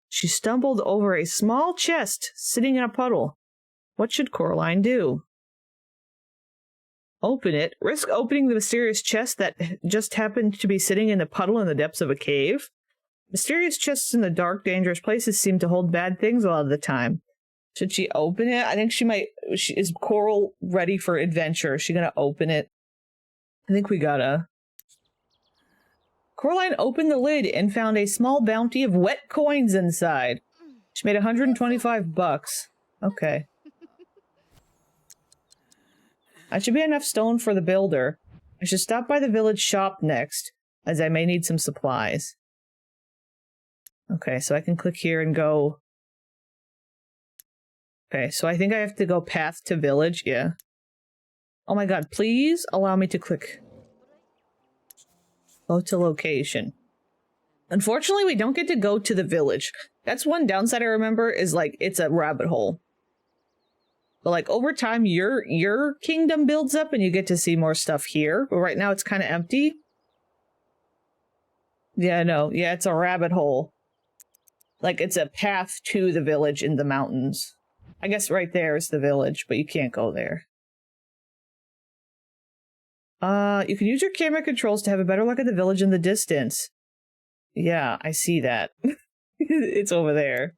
She stumbled over a small chest sitting in a puddle. What should Coraline do? Open it. Risk opening the mysterious chest that just happened to be sitting in a puddle in the depths of a cave? Mysterious chests in the dark, dangerous places seem to hold bad things a lot of the time. Should she open it? I think she might. Is Coral ready for adventure? Is she gonna open it? I think we gotta. Coraline opened the lid and found a small bounty of wet coins inside. She made 125 bucks. Okay. That should be enough stone for the builder. I should stop by the village shop next, as I may need some supplies. Okay, so I can click here and go... Okay, so I think I have to go path to village, yeah. Oh my god, please allow me to click. Go to location. Unfortunately, we don't get to go to the village. That's one downside I remember, is like, it's a rabbit hole. But like, over time, your kingdom builds up and you get to see more stuff here. But right now, it's kind of empty. Yeah, no, yeah, it's a rabbit hole. Like, it's a path to the village in the mountains. I guess right there is the village, but you can't go there. You can use your camera controls to have a better look at the village in the distance. Yeah, I see that. It's over there.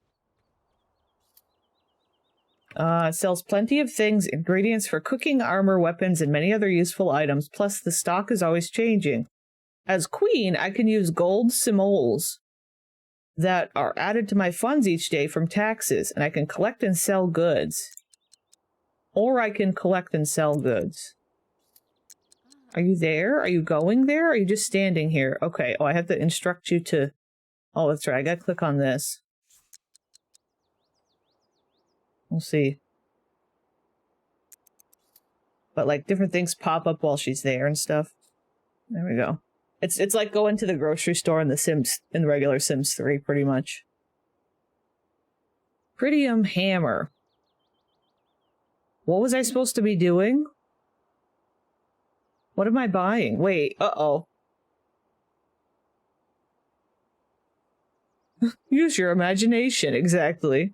It sells plenty of things, ingredients for cooking, armor, weapons, and many other useful items, plus the stock is always changing. As queen, I can use gold simoles that are added to my funds each day from taxes, and I can collect and sell goods. Or I can collect and sell goods. Are you there? Are you going there? Or are you just standing here? Okay, oh, I have to instruct you to... Oh, that's right, I gotta click on this. We'll see. But, like, different things pop up while she's there and stuff. There we go. It's like going to the grocery store in the regular Sims 3, pretty much. Prettium hammer. What was I supposed to be doing? What am I buying? Wait, uh-oh. Use your imagination, exactly.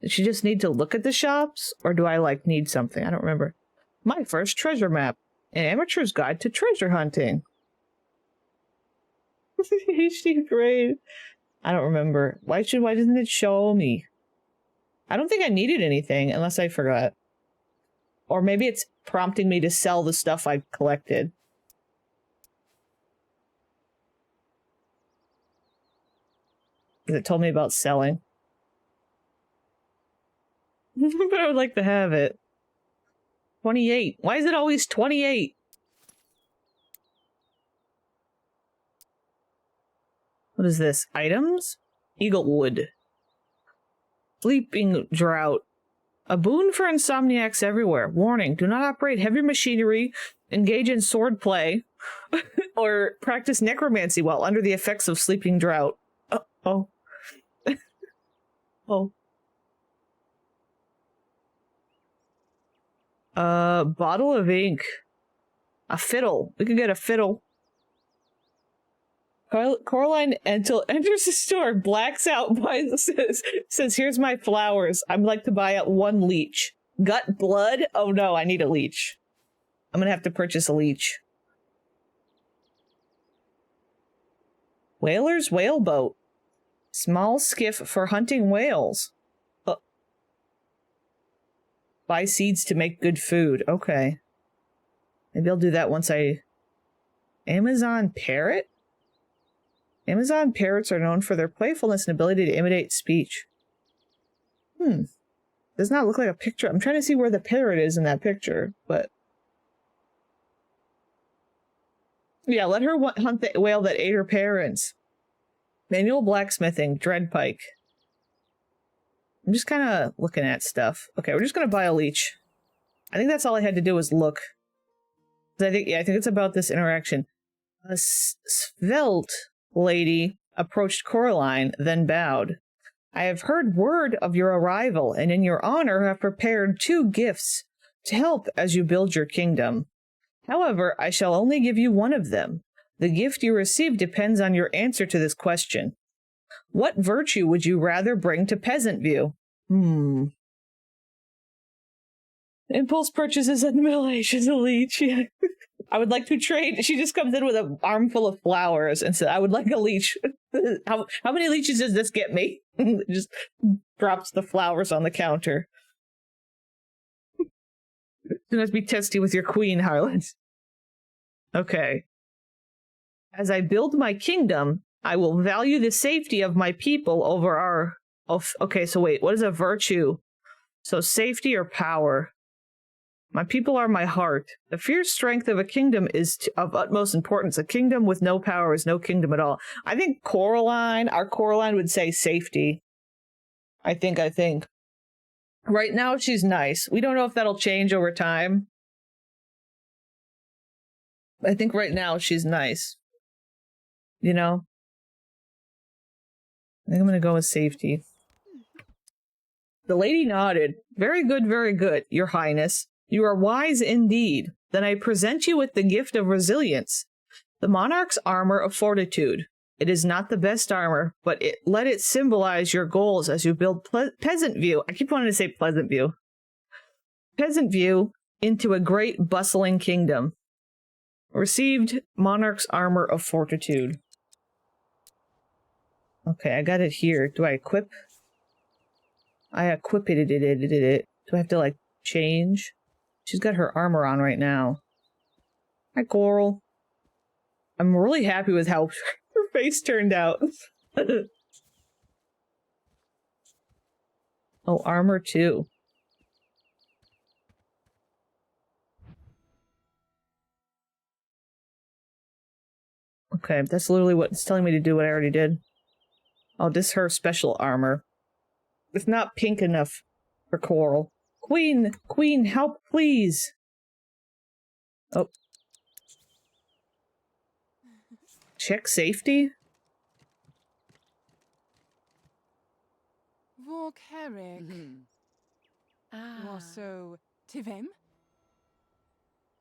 Did she just need to look at the shops? Or do I, like, need something? I don't remember. My first treasure map. An amateur's guide to treasure hunting. HD grade. I don't remember. Why doesn't it show me? I don't think I needed anything, unless I forgot. Or maybe it's prompting me to sell the stuff I collected. Because it told me about selling. But I would like to have it. 28. Why is it always 28? What is this? Items? Eaglewood. Sleeping drought. A boon for insomniacs everywhere. Warning, do not operate heavy machinery, engage in swordplay, or practice necromancy while under the effects of sleeping drought. Oh. Oh. Bottle of ink. A fiddle. We could get a fiddle. Coraline until enters the store, blacks out, says, here's my flowers. I'd like to buy out 1 leech. Gut blood? Oh no, I need a leech. I'm gonna have to purchase a leech. Whaler's whaleboat. Small skiff for hunting whales. Buy seeds to make good food. Okay. Maybe I'll do that once I... Amazon parrot? Amazon parrots are known for their playfulness and ability to imitate speech. Does not look like a picture. I'm trying to see where the parrot is in that picture, but... Yeah, let her hunt the whale that ate her parents. Manual blacksmithing, dreadpike. I'm just kind of looking at stuff. Okay, we're just going to buy a leech. I think that's all I had to do was look. I think it's about this interaction. A svelte lady approached Coraline, then bowed. I have heard word of your arrival, and in your honor have prepared 2 gifts to help as you build your kingdom. However, I shall only give you one of them. The gift you receive depends on your answer to this question. What virtue would you rather bring to Peasantview? Impulse purchases at the middle age is a leech. Yeah. I would like to trade. She just comes in with an armful of flowers and said, I would like a leech. How many leeches does this get me? Just drops the flowers on the counter. You must be testy with your queen, Harlan's. Okay. As I build my kingdom, I will value the safety of my people over our... okay, so wait, what is a virtue? So safety or power? My people are my heart. The fierce strength of a kingdom is of utmost importance. A kingdom with no power is no kingdom at all. I think our Coraline would say safety. I think. Right now, she's nice. We don't know if that'll change over time. I think right now, she's nice. You know? I think I'm going to go with safety. The lady nodded. Very good, Your Highness. You are wise indeed. Then I present you with the gift of resilience. The Monarch's armor of fortitude. It is not the best armor, but let it symbolize your goals as you build Peasantview. I keep wanting to say Pleasantview. Peasantview into a great bustling kingdom. Received Monarch's armor of fortitude. Okay, I got it here. Do I equip? I equipped it. Do I have to, like, change? She's got her armor on right now. Hi, Coral. I'm really happy with how her face turned out. Oh, armor too. Okay, that's literally what it's telling me to do, what I already did. Oh, this is her special armor. It's not pink enough for Coral. Queen, help, please. Oh. Check safety? Vår Carrick. So, Tivem?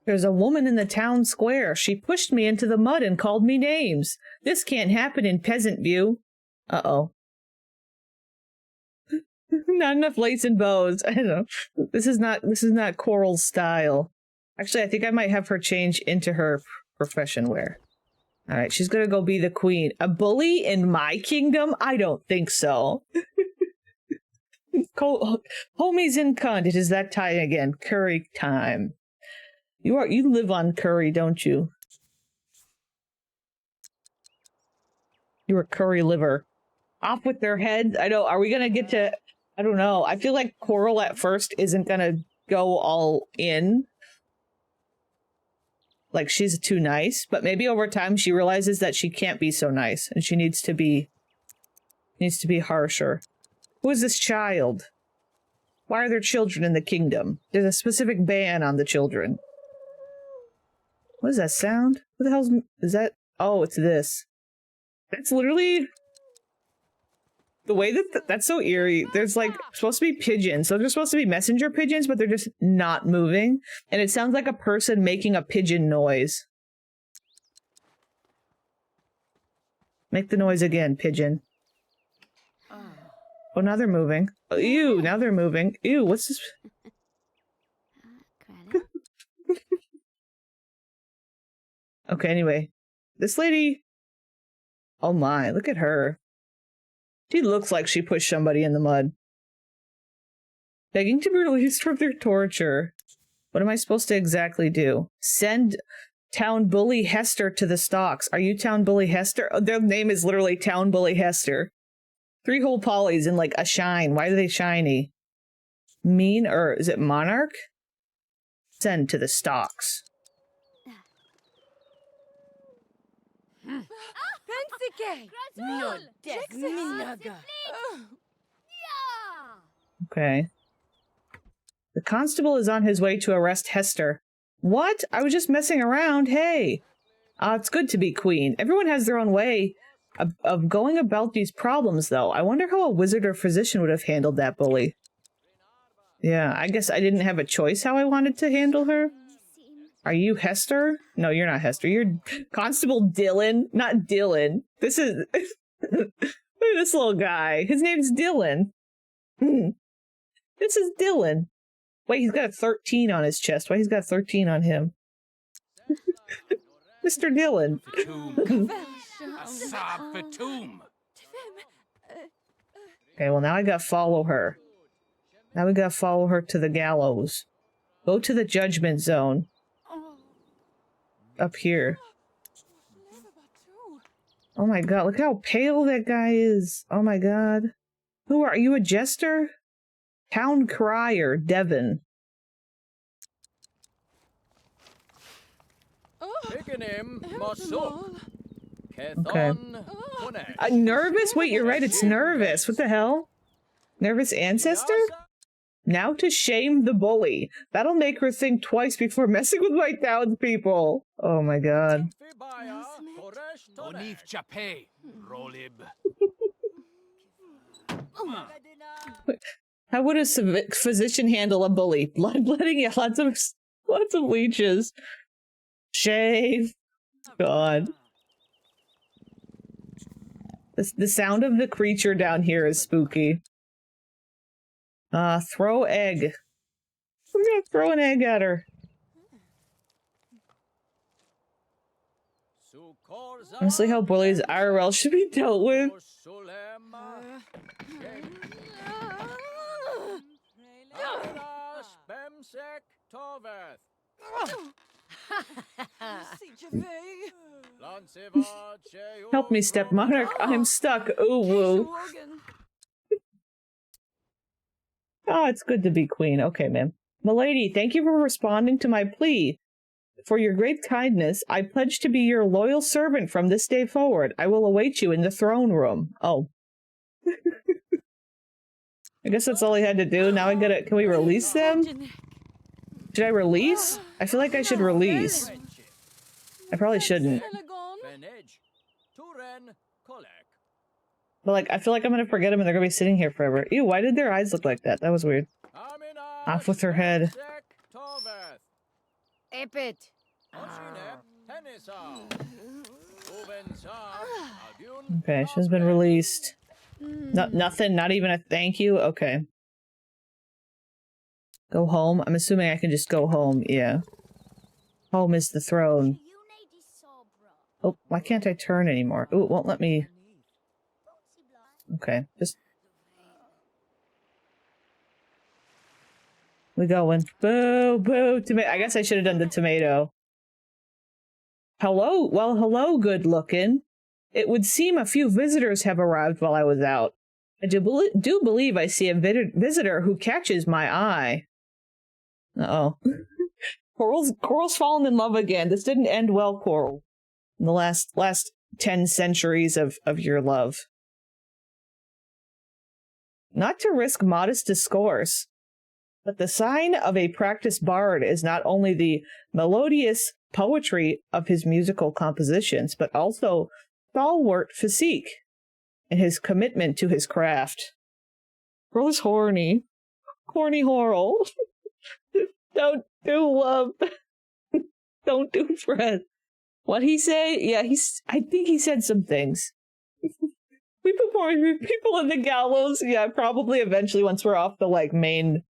There's a woman in the town square. She pushed me into the mud and called me names. This can't happen in Peasantview. Uh-oh. Not enough lace and bows. I don't know. This is not Coral's style. Actually, I think I might have her change into her profession wear. All right, she's gonna go be the queen. A bully in my kingdom? I don't think so. Homies in cunt. It is that time again. Curry time. You live on curry, don't you? You're a curry liver. Off with their heads. I know. Are we gonna get to? I don't know. I feel like Coral at first isn't gonna go all in. Like she's too nice, but maybe over time she realizes that she can't be so nice and she needs to be harsher. Who is this child? Why are there children in the kingdom? There's a specific ban on the children. What is that sound? What the hell is that? Oh, it's this. That's literally the way that's so eerie. There's like supposed to be pigeons. So they're supposed to be messenger pigeons, but they're just not moving. And it sounds like a person making a pigeon noise. Make the noise again, pigeon. Oh, now they're moving. Oh, ew, now they're moving. Ew, what's this? Okay, anyway. This lady... Oh my, look at her. She looks like she pushed somebody in the mud. Begging to be released from their torture. What am I supposed to exactly do? Send Town Bully Hester to the stocks. Are you Town Bully Hester? Oh, their name is literally Town Bully Hester. 3 whole polys in like a shine. Why are they shiny? Mean, or is it Monarch? Send to the stocks. Okay. The constable is on his way to arrest Hester. What? I was just messing around. Hey. It's good to be queen. Everyone has their own way of going about these problems, though. I wonder how a wizard or physician would have handled that bully. Yeah, I guess I didn't have a choice how I wanted to handle her. Are you Hester? No, you're not Hester. You're Constable Dylan. Not Dylan. This is... Look at this little guy. His name's Dylan. This is Dylan. Wait, he's got a 13 on his chest. Why he's got 13 on him? Mr. Dylan. Okay, well now I gotta follow her. Now we gotta follow her to the gallows. Go to the judgment zone. Up here. Oh my god, look how pale that guy is. Oh my god. Who are you, a jester? Town Crier, Devon. Okay. Nervous? Wait, you're right, it's nervous. What the hell? Nervous ancestor? Now to shame the bully. That'll make her think twice before messing with my townspeople. Oh my god. How would a physician handle a bully? Bloodletting? Yeah, lots of leeches. Shave. God. The sound of the creature down here is spooky. Throw egg. I'm gonna throw an egg at her. Honestly, how bullies IRL should be dealt with. Help me, Step Monarch. I'm stuck. Ooh, woo. Oh, it's good to be queen. Okay, ma'am. Milady, thank you for responding to my plea. For your great kindness, I pledge to be your loyal servant from this day forward. I will await you in the throne room. Oh. I guess that's all I had to do. Now I gotta... Can we release them? Should I release? I feel like I should release. I probably shouldn't. But, like, I feel like I'm gonna forget them and they're gonna be sitting here forever. Ew, why did their eyes look like that? That was weird. Off with her head. Epit. Okay, she's been released. No, nothing, not even a thank you? Okay. Go home? I'm assuming I can just go home, yeah. Home is the throne. Oh, why can't I turn anymore? Oh, it won't let me... Okay, just... We going. Boo, boo, tomato. I guess I should have done the tomato. Hello? Well, hello, good looking. It would seem a few visitors have arrived while I was out. I do believe I see a visitor who catches my eye. Uh-oh. Coral's fallen in love again. This didn't end well, Coral. In the last 10 centuries of your love. Not to risk modest discourse, but the sign of a practiced bard is not only the melodious poetry of his musical compositions, but also stalwart physique and his commitment to his craft. Coral is horny. Horny Coral. Don't do love. Don't do Fred. What'd he say? Yeah, I think he said some things. We put more people in the gallows. Yeah, probably eventually once we're off the like main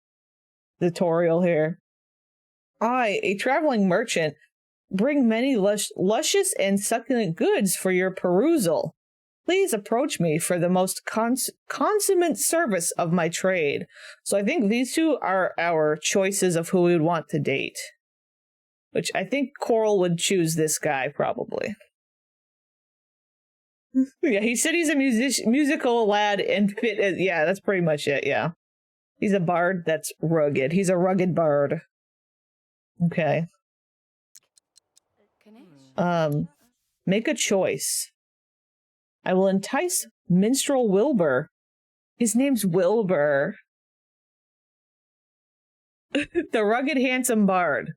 tutorial here. I, a traveling merchant, bring many luscious and succulent goods for your perusal. Please approach me for the most consummate service of my trade. So I think these two are our choices of who we would want to date. Which I think Coral would choose this guy, probably. Yeah, he said he's a musical lad and fit as... Yeah, that's pretty much it, yeah. He's a bard that's rugged. He's a rugged bard. Okay. Make a choice. I will entice minstrel Wilbur. His name's Wilbur. The rugged, handsome bard.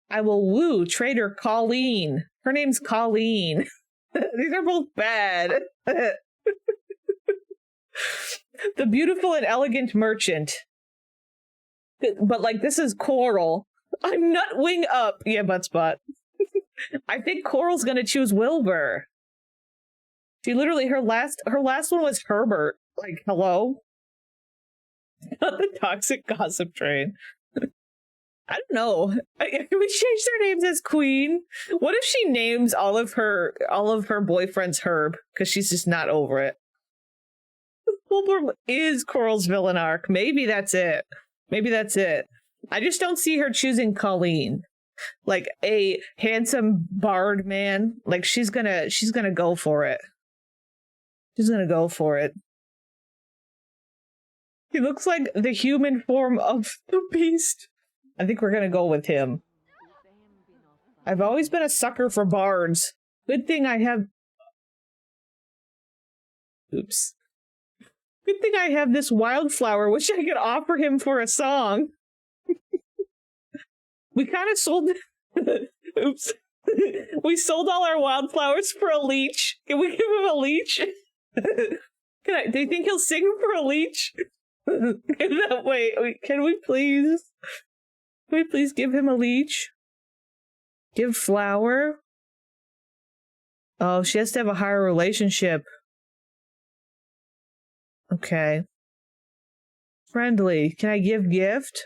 I will woo trader Colleen. Her name's Colleen. These are both bad. The beautiful and elegant merchant. But, like, this is Coral. I'm nut wing up. Yeah, butt spot. I think Coral's gonna choose Wilbur. She literally, her last one was Herbert. Like, hello? Not the toxic gossip train. I don't know. Can we change their names as Queen? What if she names all of her boyfriends Herb? Because she's just not over it. Wilbur is Coral's villain arc. Maybe that's it. Maybe that's it. I just don't see her choosing Colleen. Like a handsome bard man. Like she's gonna go for it. She's gonna go for it. He looks like the human form of the beast. I think we're gonna go with him. I've always been a sucker for bards. Good thing I have... Oops. Good thing I have this wildflower, which I could offer him for a song. We kind of sold... Oops. We sold all our wildflowers for a leech. Can we give him a leech? Do you think he'll sing for a leech? Wait, can we please? Can we please give him a leech? Give flower? Oh, she has to have a higher relationship. Okay. Friendly. Can I give gift?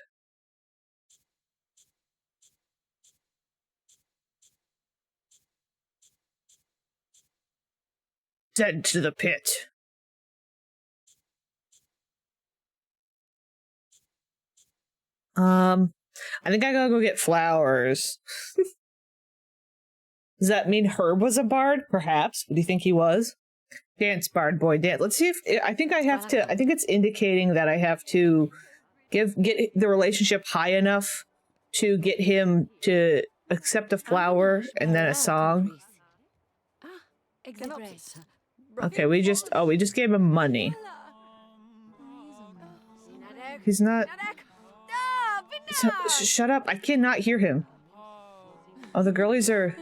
Sent to the pit. I think I gotta go get flowers. Does that mean Herb was a bard? Perhaps. What do you think he was? Dance, bard boy, dance. Let's see if I think I have to. I think it's indicating that I have to get the relationship high enough to get him to accept a flower and then a song. Okay, we just gave him money. He's not. Shut up! I cannot hear him. Oh, the girlies are.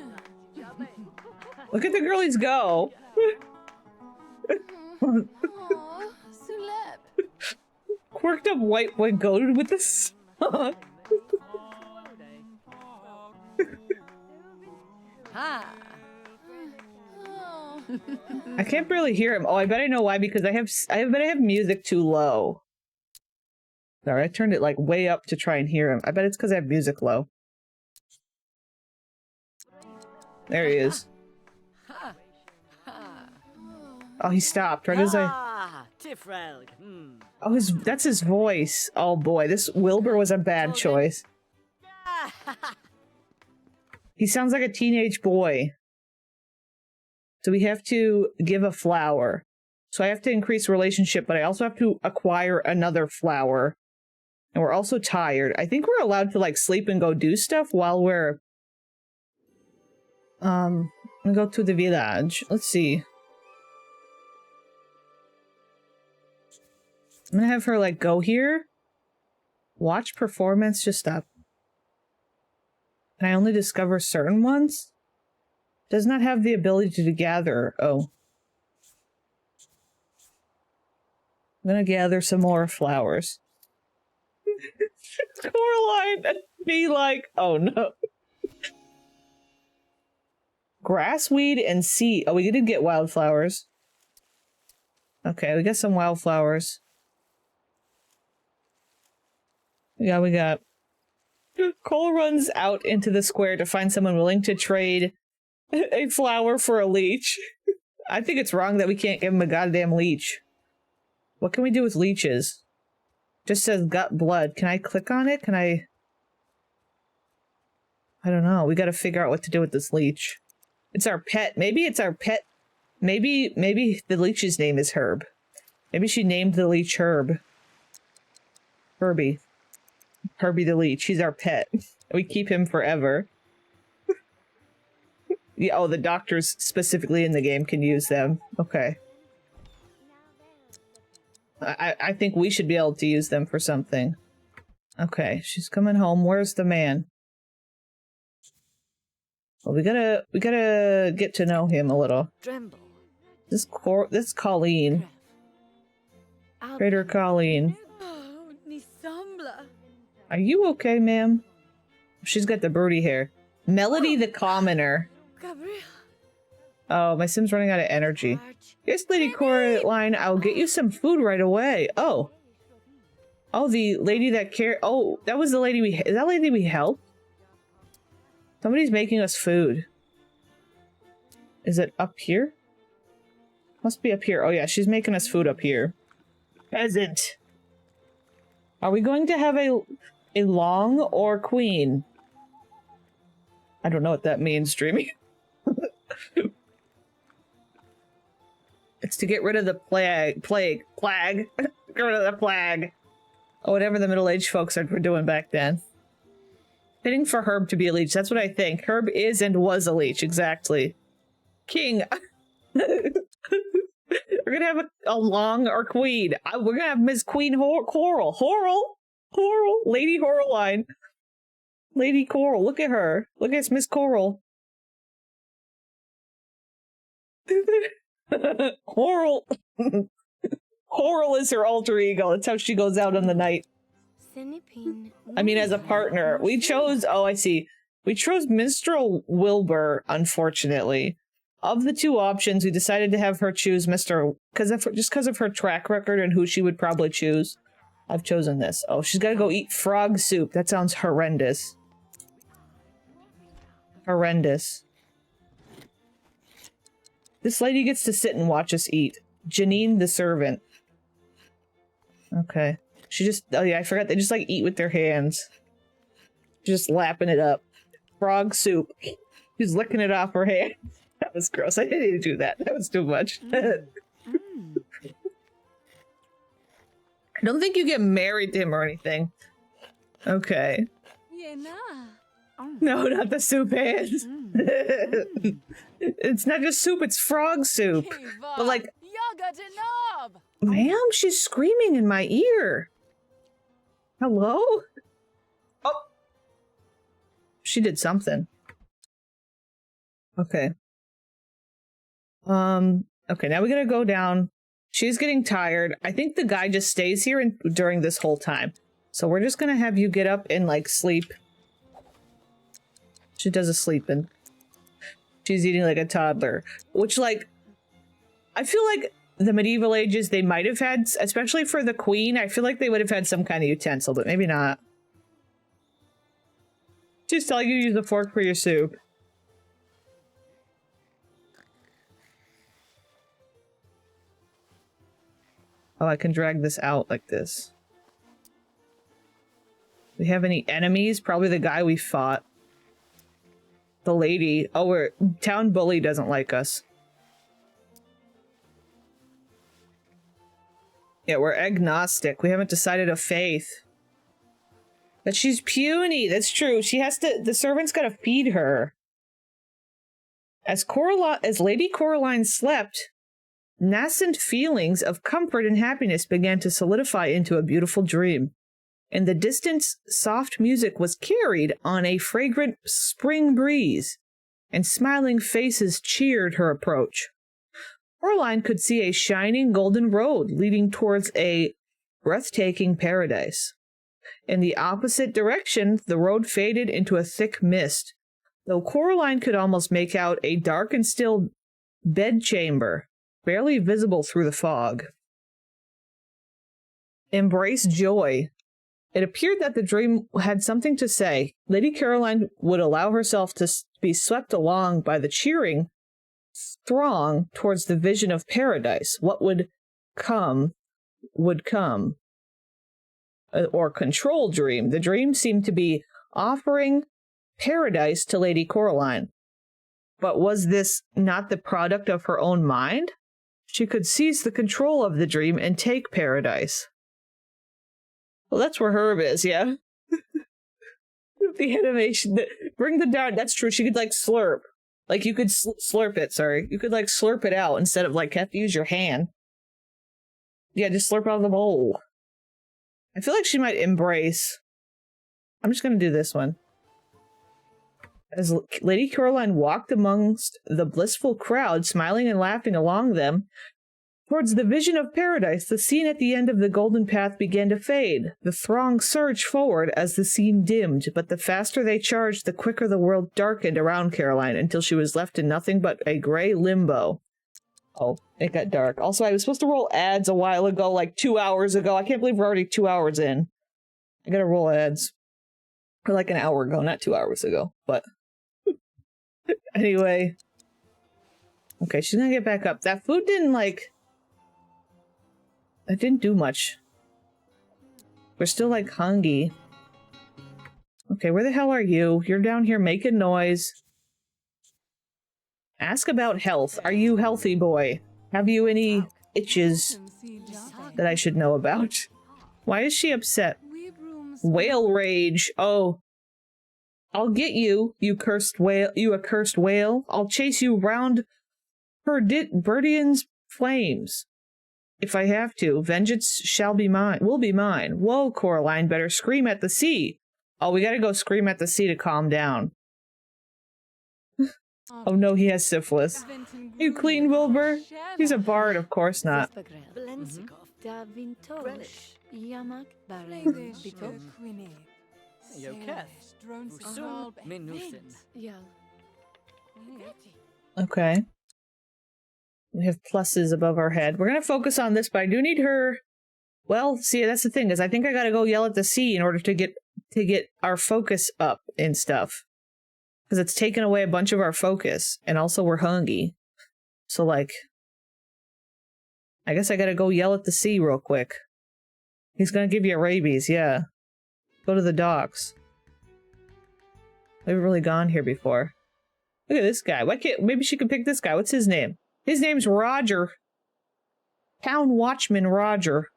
Look at the girlies go. Quirked up white boy goaded with the song. I can't barely hear him. Oh, I bet I know why, because I bet I have music too low. Sorry, I turned it like way up to try and hear him. I bet it's because I have music low. There he is. Oh, he stopped right as I... Oh, that's his voice. Oh boy, this Wilbur was a bad choice. He sounds like a teenage boy. So we have to give a flower. So I have to increase relationship, but I also have to acquire another flower. And we're also tired. I think we're allowed to like sleep and go do stuff while we're... go to the village. Let's see. I'm gonna have her like go here. Watch performance, just stop. Can I only discover certain ones? Does not have the ability to gather. Oh. I'm gonna gather some more flowers. Coraline be like, oh no. Grassweed and sea. Oh, we did get wildflowers. Okay, we got some wildflowers. Yeah, we got... Cole runs out into the square to find someone willing to trade a flower for a leech. I think it's wrong that we can't give him a goddamn leech. What can we do with leeches? Just says gut blood. Can I click on it? Can I don't know. We gotta figure out what to do with this leech. It's our pet. Maybe it's our pet. Maybe the leech's name is Herb. Maybe she named the leech Herb. Herbie. Herbie the leech. He's our pet. We keep him forever. Yeah, oh, the doctors specifically in the game can use them. Okay. I think we should be able to use them for something. Okay, she's coming home. Where's the man? Well, we gotta get to know him a little. Tremble. This Colleen. Trader Colleen. Oh, Nisambla. Are you okay, ma'am? She's got the broody hair. Melody the Commoner. Gabriel. Oh, my sim's running out of energy. Yes, Lady Coraline, I'll get you some food right away. Oh. Oh, the lady that cared. Oh, that was the lady we... Is that lady we helped? Somebody's making us food. Is it up here? Must be up here. Oh yeah, she's making us food up here. Peasant. Are we going to have a long or queen? I don't know what that means, Dreamy. It's to get rid of the plague. Get rid of the plague. Or whatever the middle-aged folks were doing back then. Fitting for Herb to be a leech. That's what I think. Herb is and was a leech. Exactly. King. We're gonna have a long or queen. We're gonna have Miss Queen Coral. Coral. Lady Coraline. Lady Coral. Look at her. Look at Miss Coral. Coral. Coral is her alter ego. That's how she goes out in the night. I mean, as a partner. We chose... Oh, I see. We chose Minstrel Wilbur, unfortunately. Of the two options, we decided to have her choose Mr... just because of her track record and who she would probably choose. I've chosen this. Oh, she's gotta go eat frog soup. That sounds horrendous. Horrendous. This lady gets to sit and watch us eat. Janine the servant. Okay. She just... Oh yeah, I forgot. They just like eat with their hands. Just lapping it up. Frog soup. She's licking it off her hand. That was gross. I didn't need to do that. That was too much. I don't think you get married to him or anything. Okay. No, not the soup hands. It's not just soup, it's frog soup. But like... Ma'am, she's screaming in my ear. Hello? Oh! She did something. Okay. Okay, now we gotta go down. She's getting tired. I think the guy just stays here during this whole time. So we're just gonna have you get up and, like, sleep. She does a sleeping. She's eating like a toddler. Which, like, I feel like the medieval ages, they might have had, especially for the queen, I feel like they would have had some kind of utensil, but maybe not. Just telling you to use a fork for your soup. Oh, I can drag this out like this. Do we have any enemies? Probably the guy we fought. The lady. Oh, town bully doesn't like us. Yeah, we're agnostic. We haven't decided a faith. But she's puny. That's true. She has to... The servant's gotta feed her. As Lady Coraline slept, nascent feelings of comfort and happiness began to solidify into a beautiful dream. In the distance, soft music was carried on a fragrant spring breeze, and smiling faces cheered her approach. Coraline could see a shining golden road leading towards a breathtaking paradise. In the opposite direction, the road faded into a thick mist, though Coraline could almost make out a dark and still bedchamber barely visible through the fog. Embrace joy. It appeared that the dream had something to say. Lady Caroline would allow herself to be swept along by the cheering throng towards the vision of paradise. What would come would come. Or control dream. The dream seemed to be offering paradise to Lady Coraline. But was this not the product of her own mind? She could seize the control of the dream and take paradise. Well, that's where Herb is, yeah. The animation, bring the down, that's true. She could, like, slurp. Like, you could slurp it, sorry. You could, like, slurp it out instead of, like, have to use your hand. Yeah, just slurp out of the bowl. I feel like she might embrace. I'm just gonna do this one. As Lady Caroline walked amongst the blissful crowd, smiling and laughing along them, towards the vision of paradise, the scene at the end of the golden path began to fade. The throng surged forward as the scene dimmed, but the faster they charged, the quicker the world darkened around Caroline, until she was left in nothing but a gray limbo. Oh, it got dark. Also, I was supposed to roll ads a while ago, like 2 hours ago. I can't believe we're already 2 hours in. I gotta roll ads. Or like an hour ago, not 2 hours ago, but... Anyway. Okay, she's gonna get back up. That food didn't, like... It didn't do much. We're still, like, hungry. Okay, where the hell are you? You're down here making noise. Ask about health. Are you healthy, boy? Have you any itches that I should know about? Why is she upset? Whale rage. Oh. I'll get you, you cursed whale, you accursed whale. I'll chase you round Birdian's flames. If I have to, vengeance shall be mine, will be mine. Whoa, Coraline, better scream at the sea. Oh, we gotta go scream at the sea to calm down. Oh no, he has syphilis. You clean, Wilbur? He's a bard, of course not. Okay. We have pluses above our head. We're gonna focus on this, but I do need her... Well, see, that's the thing, is I think I gotta go yell at the sea in order to get our focus up and stuff. Because it's taken away a bunch of our focus, and also we're hungry. So, like... I guess I gotta go yell at the sea real quick. He's gonna give you rabies, yeah. Go to the docks. We haven't really gone here before. Look at this guy. Why can't... Maybe she could pick this guy. What's his name? His name's Roger. Town Watchman Roger.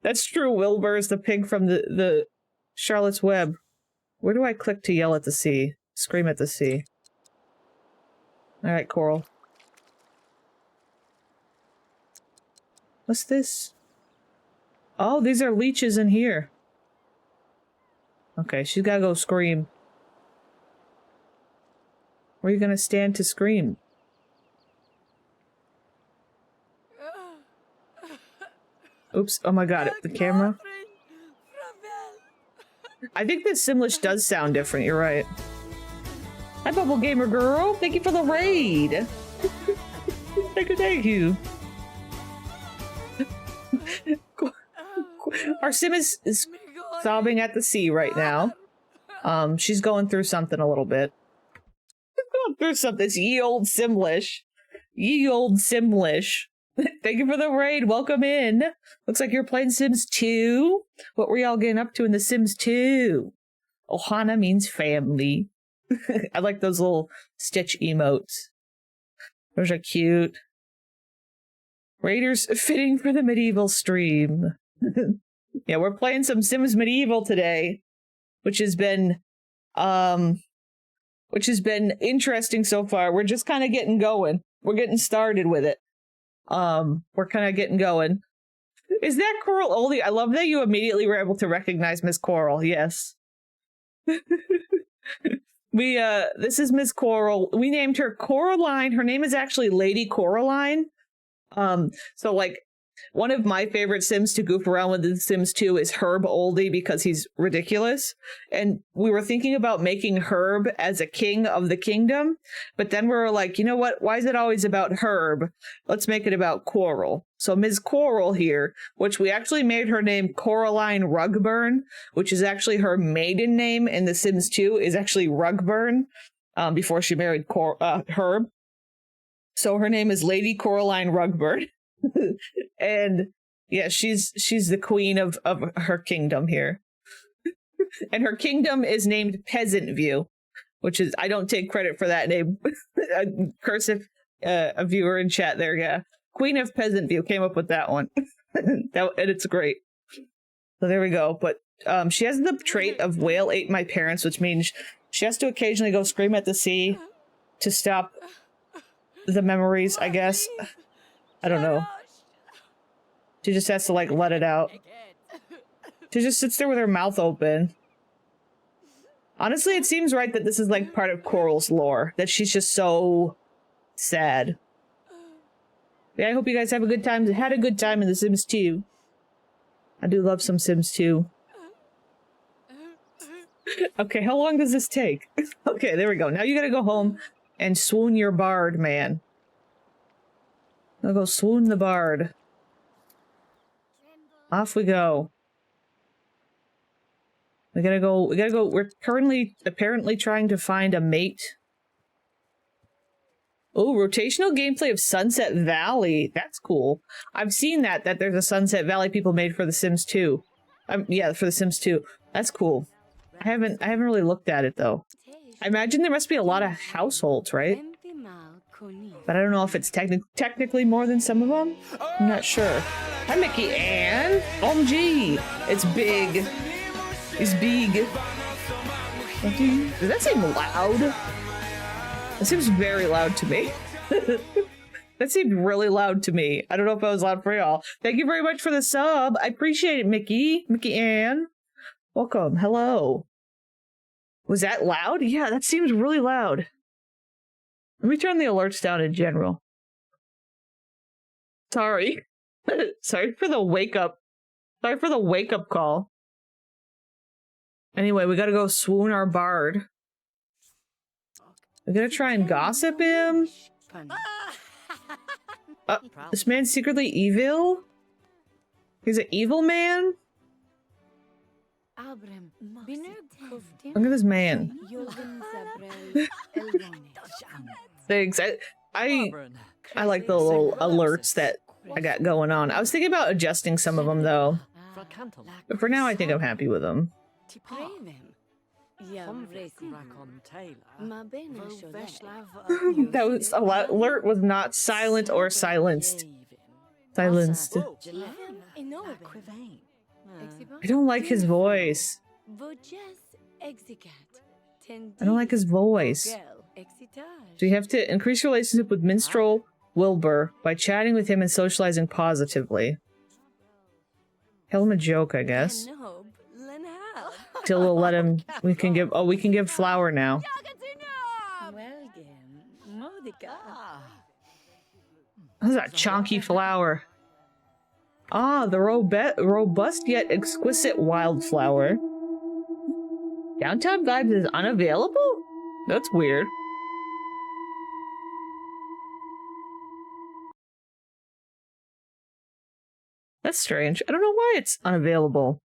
That's true. Wilbur is the pig from the Charlotte's Web. Where do I click to yell at the sea? Scream at the sea. Alright, Coral. What's this? Oh, these are leeches in here. Okay, she's gotta go scream. Where are you gonna stand to scream? Oops, oh my god, the camera. I think this Simlish does sound different, you're right. Hi, Bubble Gamer Girl! Thank you for the raid! Thank you. Our Sim is sobbing at the sea right now. She's going through something a little bit. Going through something. It's ye old Simlish. Ye old Simlish. Thank you for the raid. Welcome in. Looks like you're playing Sims 2. What were y'all getting up to in the Sims 2? Ohana means family. I like those little Stitch emotes. Those are cute. Raiders fitting for the medieval stream. Yeah, we're playing some Sims Medieval today, which has been interesting so far. We're just kind of getting going. We're getting started with it. We're kind of getting going. Is that Coral Oldie? I love that you immediately were able to recognize Miss Coral. Yes. This is Miss Coral. We named her Coraline. Her name is actually Lady Coraline. So like, one of my favorite Sims to goof around with in Sims 2 is Herb Oldie because he's ridiculous. And we were thinking about making Herb as a king of the kingdom, but then we were like, you know what? Why is it always about Herb? Let's make it about Coral. So Ms. Coral here, which we actually made her name Coraline Rugburn, which is actually her maiden name in The Sims 2 is actually Rugburn, before she married Herb. So her name is Lady Coraline Rugburn. And yeah, she's the queen of her kingdom here. And her kingdom is named Peasant View, which is, I don't take credit for that name. Cursive, a viewer in chat there, yeah. Queen of Peasant View came up with that one. And it's great. So there we go. But she has the trait of whale ate my parents, which means she has to occasionally go scream at the sea to stop the memories, I guess. I don't know. She just has to, like, let it out. She just sits there with her mouth open. Honestly, it seems right that this is, like, part of Coral's lore. That she's just so sad. Yeah, I hope you guys have a good time. Had a good time in The Sims 2. I do love some Sims 2. Okay, how long does this take? Okay, there we go. Now you gotta go home and swoon your bard, man. I'll go swoon the bard. Off we go. We gotta go, we're currently apparently trying to find a mate. Oh, rotational gameplay of Sunset Valley. That's cool. I've seen that there's a Sunset Valley people made for The Sims 2. Yeah, for The Sims 2. That's cool. I haven't really looked at it though. I imagine there must be a lot of households, right? But I don't know if it's technically more than some of them. I'm not sure. Hi, Mickey Ann. OMG. It's big. It's big. Does that seem loud? That seems very loud to me. That seemed really loud to me. I don't know if I was loud for y'all. Thank you very much for the sub. I appreciate it, Mickey. Mickey Ann. Welcome. Hello. Was that loud? Yeah, that seems really loud. Let me turn the alerts down in general. Sorry. Sorry for the wake up. Sorry for the wake up call. Anyway, we gotta go swoon our bard. We're gonna try and gossip him. This man's secretly evil? He's an evil man? Look at this man. Thanks. I like the little alerts that I got going on. I was thinking about adjusting some of them though. But for now, I think I'm happy with them. That was alert was not silent or silenced. Silenced. I don't like his voice. I don't like his voice. So you have to increase your relationship with Minstrel Wilbur by chatting with him and socializing positively. Tell him a joke, I guess. Till we'll let him. We can give flour now. How's that chonky flower? Ah, the robust yet exquisite wildflower. Downtown Vibes is unavailable? That's weird. That's strange. I don't know why it's unavailable.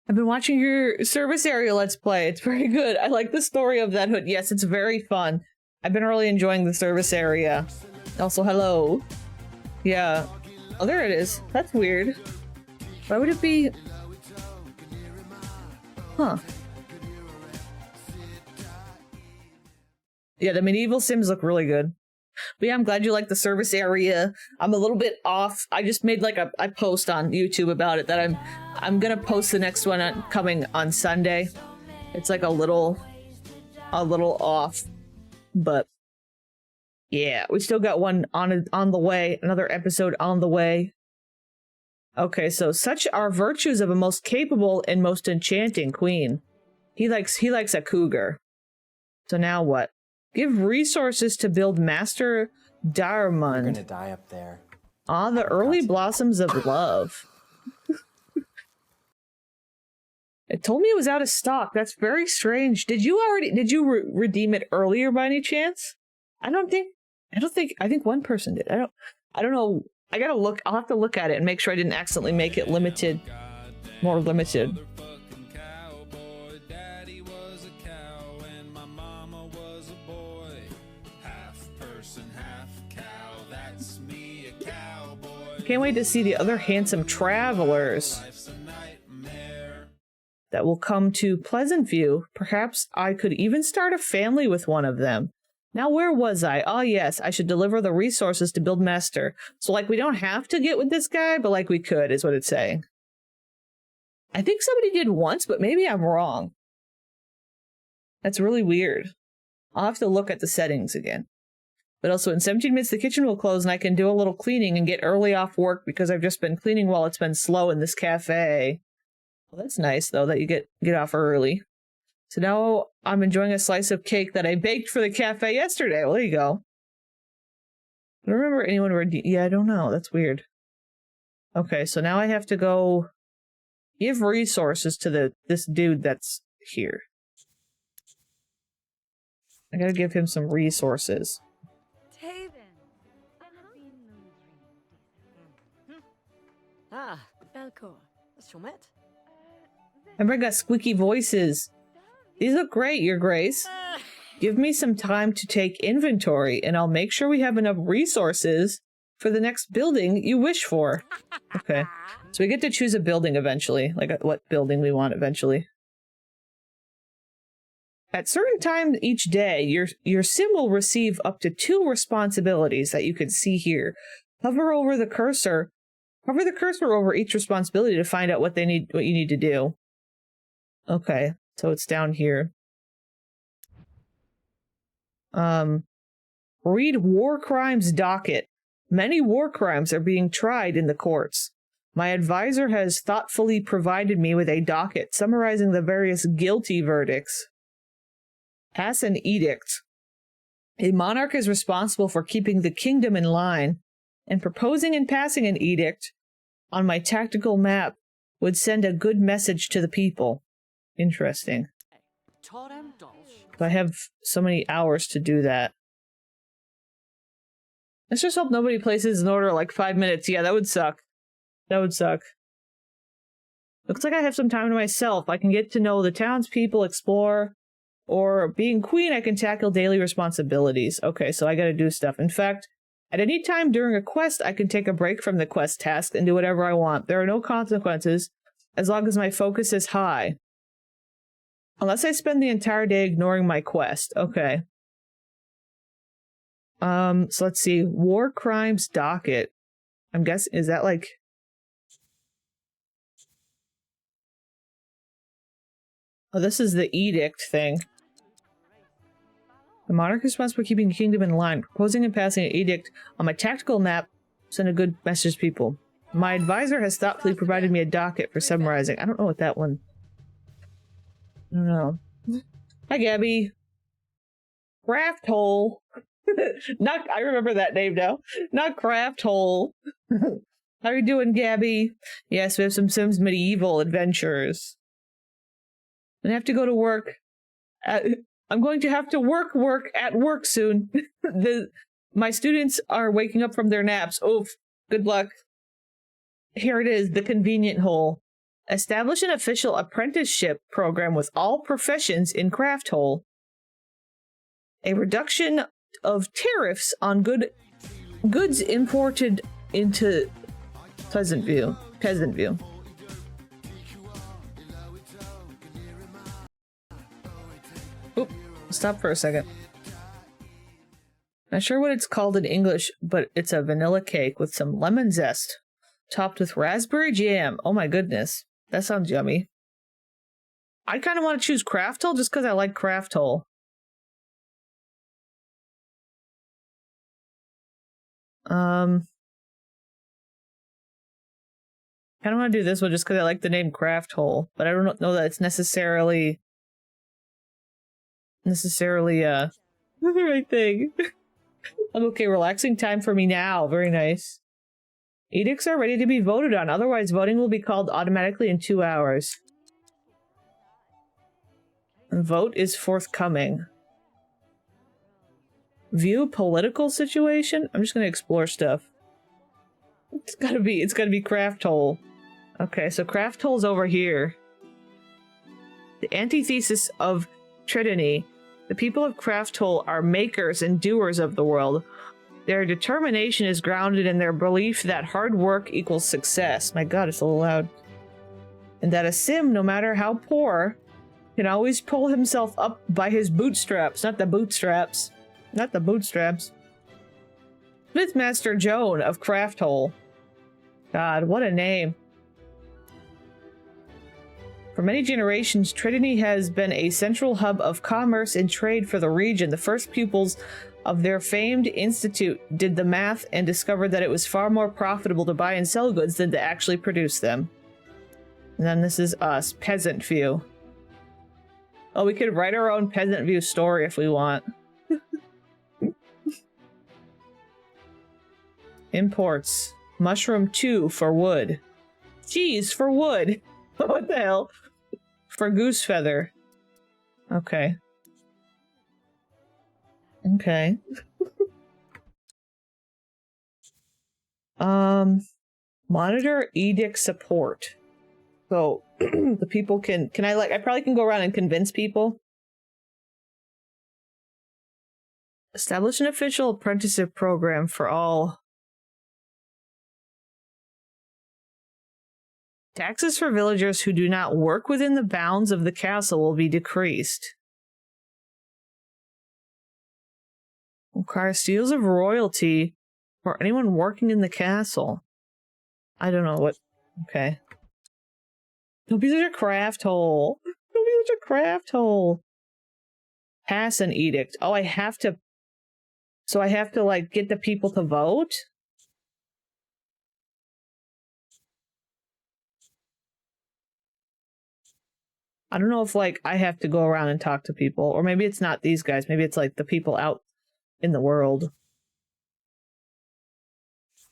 I've been watching your service area Let's Play. It's very good. I like the story of that hood. Yes, it's very fun. I've been really enjoying the service area. Also, hello. Yeah. Oh, there it is. That's weird. Why would it be... Huh. Yeah, the medieval Sims look really good. But yeah, I'm glad you like the service area. I'm a little bit off. I just made like a post on YouTube about it that I'm gonna post the next one coming on Sunday. It's like a little off, but yeah, we still got one on the way. Another episode on the way. Okay, so such are virtues of a most capable and most enchanting queen. He likes a cougar. So now what? Give resources to build master You're Diamond. gonna die up there. Ah, the early blossoms of love. It told me it was out of stock. That's very strange. Did you redeem it earlier by any chance? I think one person did. I don't know. I gotta look. I'll have to look at it and make sure I didn't accidentally make it limited, more limited. Can't wait to see the other handsome travelers that will come to Pleasant View. Perhaps I could even start a family with one of them. Now, where was I? Oh, yes, I should deliver the resources to build master. So, like, we don't have to get with this guy, but, like, we could, is what it's saying. I think somebody did once, but maybe I'm wrong. That's really weird. I'll have to look at the settings again. But also, in 17 minutes, the kitchen will close, and I can do a little cleaning and get early off work because I've just been cleaning while it's been slow in this cafe. Well, that's nice, though, that you get off early. So now I'm enjoying a slice of cake that I baked for the cafe yesterday. Well, there you go. I don't remember anyone yeah, I don't know. That's weird. Okay, so now I have to go give resources to this dude that's here. I gotta give him some resources. Ah, Belcour. Chomette. Everyone got squeaky voices. These look great, Your Grace. Give me some time to take inventory, and I'll make sure we have enough resources for the next building you wish for. Okay. So we get to choose a building eventually, like what building we want eventually. At certain times each day, your sim will receive up to 2 responsibilities that you can see here. Hover the cursor over each responsibility to find out what you need to do. Okay, so it's down here. Read war crimes docket. Many war crimes are being tried in the courts. My advisor has thoughtfully provided me with a docket summarizing the various guilty verdicts. Pass an edict. A monarch is responsible for keeping the kingdom in line, and proposing and passing an edict on my tactical map would send a good message to the people. Interesting. But I have so many hours to do that. Let's just hope nobody places an order like 5 minutes. Yeah, that would suck. That would suck. Looks like I have some time to myself. I can get to know the townspeople, explore, or being queen, I can tackle daily responsibilities. Okay, so I gotta do stuff. In fact, at any time during a quest, I can take a break from the quest task and do whatever I want. There are no consequences as long as my focus is high. Unless I spend the entire day ignoring my quest. Okay. So let's see. War crimes docket. I'm guessing, is that like... Oh, this is the edict thing. The monarch is responsible for keeping the kingdom in line. Proposing and passing an edict on my tactical map send a good message to people. My advisor has thoughtfully provided me a docket for summarizing. I don't know what that one... I don't know. Hi, Gabby. Craft Hole. I remember that name now. Not Craft Hole. How are you doing, Gabby? Yes, we have some Sims Medieval adventures. I have to go to work. I'm going to have to work at work soon. My students are waking up from their naps. Oof. Good luck. Here it is, the convenient hole. Establish an official apprenticeship program with all professions in Craft Hole. A reduction of tariffs on goods imported into Pleasant View. Oop, stop for a second. Not sure what it's called in English, but it's a vanilla cake with some lemon zest, topped with raspberry jam. Oh my goodness. That sounds yummy. I kind of want to choose Craft Hole just because I like Craft Hole. I kind of want to do this one just because I like the name Craft Hole, but I don't know that it's necessarily the right thing. Okay, relaxing time for me now. Very nice. Edicts are ready to be voted on. Otherwise, voting will be called automatically in 2 hours. Vote is forthcoming. View political situation? I'm just gonna explore stuff. It's gotta be Craft Hole. Okay, so Craft Hole's over here. The antithesis of Tridony. The people of Craft Hole are makers and doers of the world. Their determination is grounded in their belief that hard work equals success. My god, it's a little loud. And that a sim, no matter how poor, can always pull himself up by his bootstraps. Not the bootstraps. Not the bootstraps. Smithmaster Joan of Craft Hole. God, what a name. For many generations, Trinity has been a central hub of commerce and trade for the region. The first pupils of their famed institute did the math and discovered that it was far more profitable to buy and sell goods than to actually produce them. And then this is us, Peasant View. Oh, we could write our own Peasant View story if we want. Imports. Mushroom 2 for wood. Cheese for wood. What the hell? For goose feather. Okay. Okay. Monitor edict support. So the people can I probably can go around and convince people. Establish an official apprenticeship program for all. Taxes for villagers who do not work within the bounds of the castle will be decreased. Require seals of royalty for anyone working in the castle. I don't know what. Okay. Don't be such a craft hole. Don't be such a craft hole. Pass an edict. Oh, I have to. So I have to, like, get the people to vote? I don't know if, like, I have to go around and talk to people. Or maybe it's not these guys. Maybe it's, like, the people out in the world.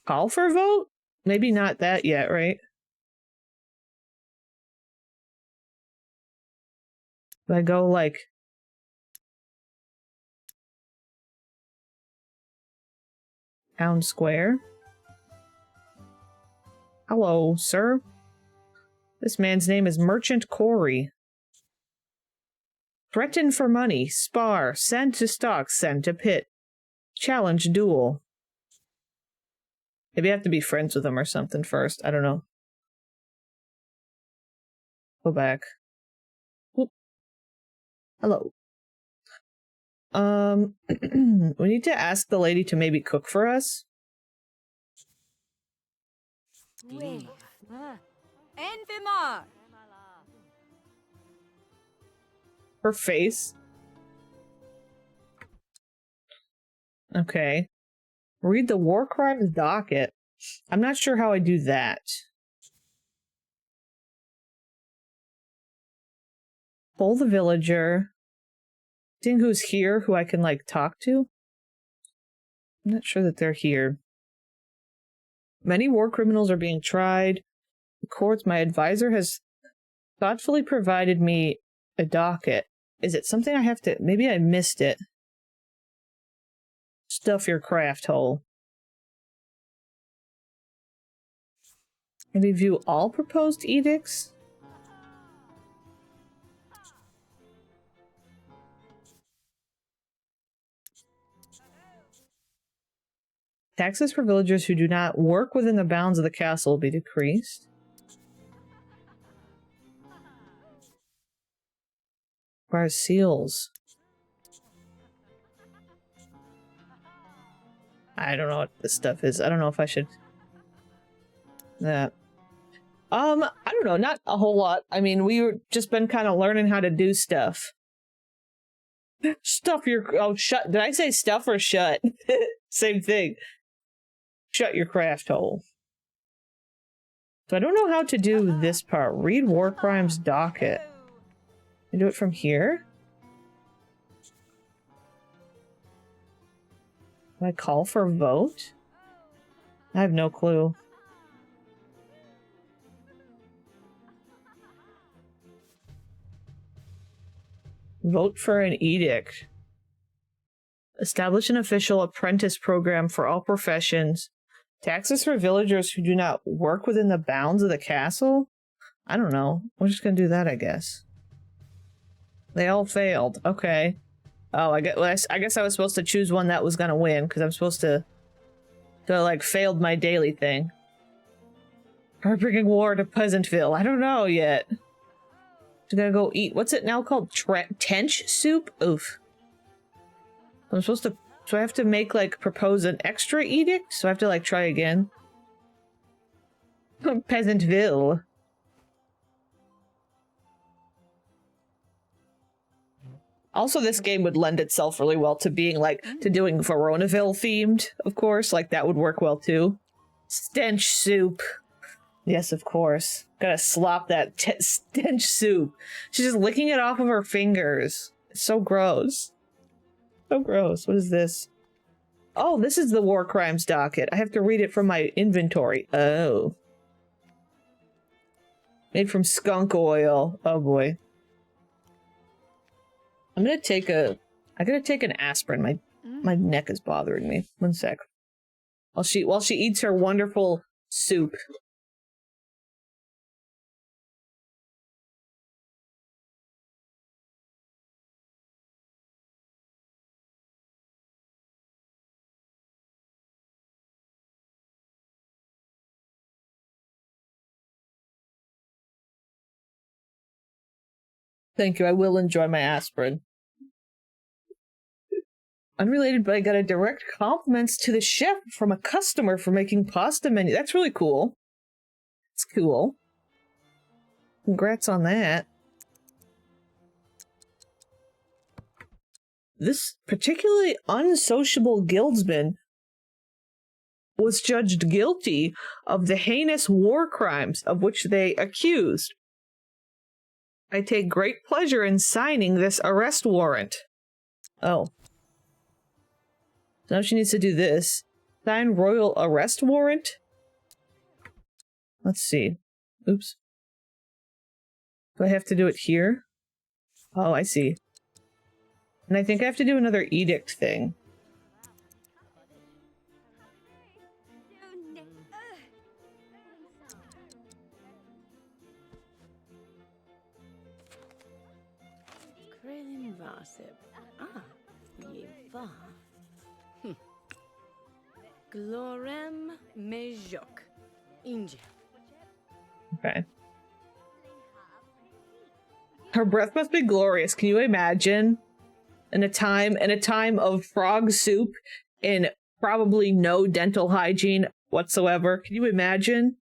Call for a vote? Maybe not that yet, right? Do I go, like... Town Square? Hello, sir. This man's name is Merchant Corey. Threaten for money. Spar. Send to stock. Send to pit. Challenge duel. Maybe I have to be friends with him or something first. I don't know. Go back. Whoop. Hello. We need to ask the lady to maybe cook for us. Oui. Enfimar. Her face. Okay. Read the war crimes docket. I'm not sure how I do that. Pull the villager. Seeing who's here, who I can, like, talk to. I'm not sure that they're here. Many war criminals are being tried. The courts, my advisor has thoughtfully provided me a docket. Is it something I have to... Maybe I missed it. Stuff your craft hole. Maybe view all proposed edicts? Taxes for villagers who do not work within the bounds of the castle will be decreased. Requires seals. I don't know what this stuff is. I don't know if I should... That. I don't know. Not a whole lot. I mean, we've just been kind of learning how to do stuff. Stuff your... Oh, shut... Did I say stuff or shut? Same thing. Shut your craft hole. So I don't know how to do this part. Read war crimes docket. I do it from here? Do I call for a vote? I have no clue. Vote for an edict. Establish an official apprentice program for all professions. Taxes for villagers who do not work within the bounds of the castle? I don't know. We're just gonna do that, I guess. They all failed. Okay. Oh, I guess I was supposed to choose one that was gonna win, because I'm supposed to like, failed my daily thing. Are bringing war to Pleasantville. I don't know yet. I'm gonna go eat. What's it now called? Tench soup? Oof. I'm supposed to... So I have to make, like, propose an extra edict? So I have to, like, try again? Peasantville. Also, this game would lend itself really well to being, like, to doing Veronaville themed, of course. Like, that would work well, too. Stench soup. Yes, of course. Gotta slop that stench soup. She's just licking it off of her fingers. It's so gross. So gross. What is this? Oh, this is the war crimes docket. I have to read it from my inventory. Oh. Made from skunk oil. Oh boy. I'm gonna take a... I gotta take an aspirin. My neck is bothering me. One sec. While she eats her wonderful soup. Thank you, I will enjoy my aspirin. Unrelated, but I got a direct compliments to the chef from a customer for making pasta menu. That's really cool. It's cool. Congrats on that. This particularly unsociable guildsman was judged guilty of the heinous war crimes of which they accused. I take great pleasure in signing this arrest warrant. Oh. Now she needs to do this. Sign royal arrest warrant? Let's see. Oops. Do I have to do it here? Oh, I see. And I think I have to do another edict thing. Glorem Mejok. Inja. Okay. Her breath must be glorious. Can you imagine? In a time of frog soup and probably no dental hygiene whatsoever. Can you imagine?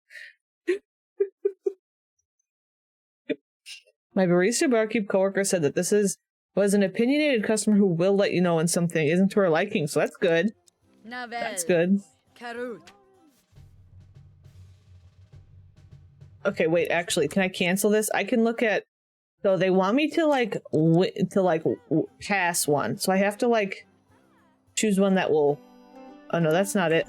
My barista barkeep coworker said that was an opinionated customer who will let you know when something isn't to her liking, so that's good. That's good. Okay, wait, actually, can I cancel this? I can look at... So they want me to, pass one. So I have to, choose one that will... Oh, no, that's not it.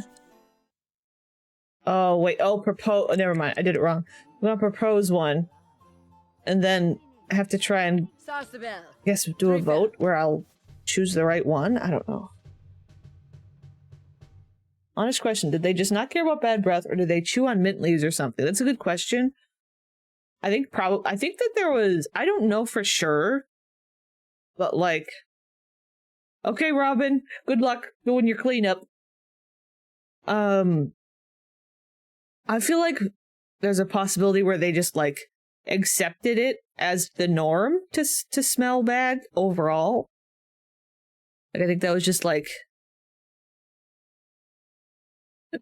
Oh, wait. Oh, propose... Oh, never mind. I did it wrong. I'm gonna propose one. And then I have to try and... I guess do a vote where I'll choose the right one? I don't know. Honest question, did they just not care about bad breath, or did they chew on mint leaves or something? That's a good question. I think that there was... I don't know for sure. But, okay, Robin, good luck doing your cleanup. I feel like there's a possibility where they just, accepted it as the norm to smell bad overall. I think that was just,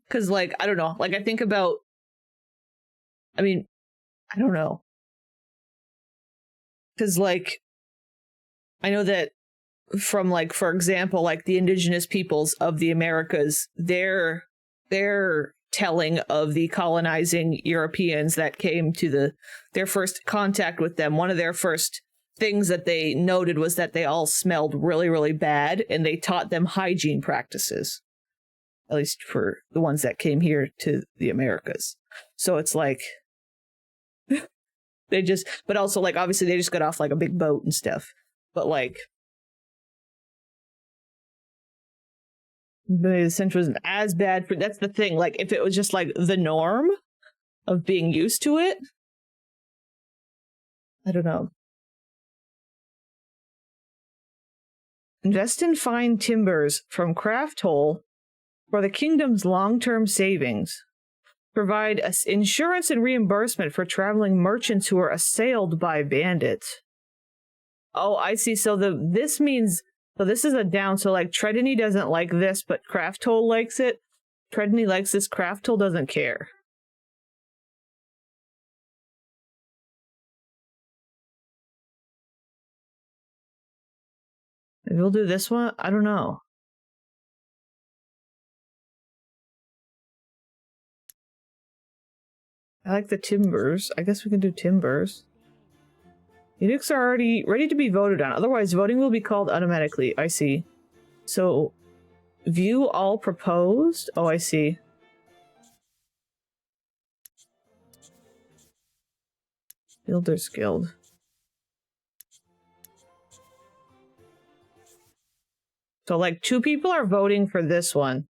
because, I don't know. I think about... I mean, I don't know. Because, I know that from, for example, the indigenous peoples of the Americas, their telling of the colonizing Europeans that came to their first contact with them, one of their first things that they noted was that they all smelled really, really bad, and they taught them hygiene practices. at least for the ones that came here to the Americas. So it's like they just, but also like obviously they just got off like a big boat and stuff. But like the cinch wasn't as bad for, that's the thing. Like if it was just like the norm of being used to it, I don't know. Invest in fine timbers from Craft Hole for the kingdom's long-term savings. Provide insurance and reimbursement for traveling merchants who are assailed by bandits. Oh, I see. So this means, so this is a down. So like Tredeny doesn't like this, but Craft Hole likes it. Tredeny likes this. Craft Hole doesn't care. Maybe we'll do this one. I don't know. I like the timbers. I guess we can do timbers. Edicts are already ready to be voted on. Otherwise, voting will be called automatically. I see. So, view all proposed. Oh, I see. Builders Guild. So, like, 2 people are voting for this one.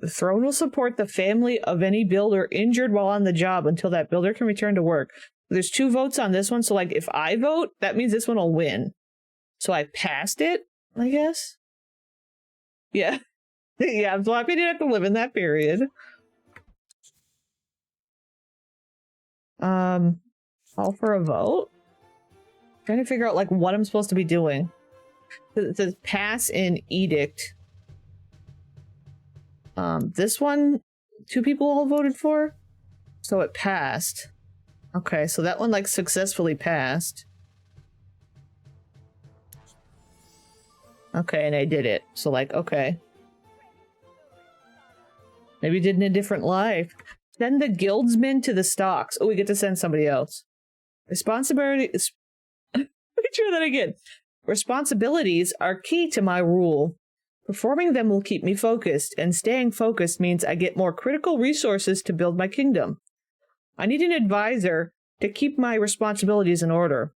The throne will support the family of any builder injured while on the job until that builder can return to work. There's 2 votes on this one, so like if I vote, that means this one will win. So I passed it, I guess. Yeah. Yeah, I'm so happy I didn't have to live in that period. Call for a vote? Trying to figure out like what I'm supposed to be doing. It says pass in edict. This one, 2 people all voted for, so it passed. Okay, so that one like successfully passed. Okay, and I did it. So like, okay. Maybe did in a different life. Send the guildsmen to the stocks. Oh, we get to send somebody else. Responsibility is... Let me try that again. Responsibilities are key to my rule. Performing them will keep me focused, and staying focused means I get more critical resources to build my kingdom. I need an advisor to keep my responsibilities in order.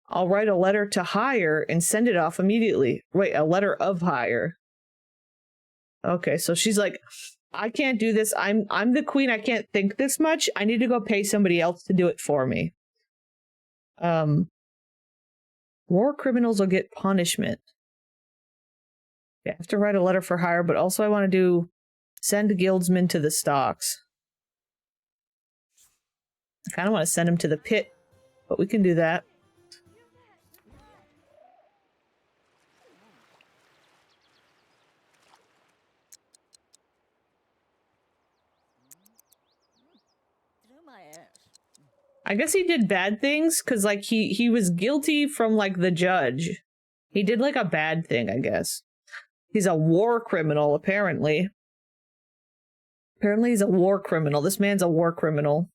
I'll write a letter to hire and send it off immediately. Wait, a letter of hire. Okay, so she's like, I can't do this. I'm the queen. I can't think this much. I need to go pay somebody else to do it for me. War criminals will get punishment. I have to write a letter for hire, but also I want to do send guildsmen to the stocks. I kind of want to send him to the pit, but we can do that. I guess he did bad things because like he was guilty from like the judge. He did like a bad thing, I guess. He's a war criminal, apparently. Apparently he's a war criminal. This man's a war criminal.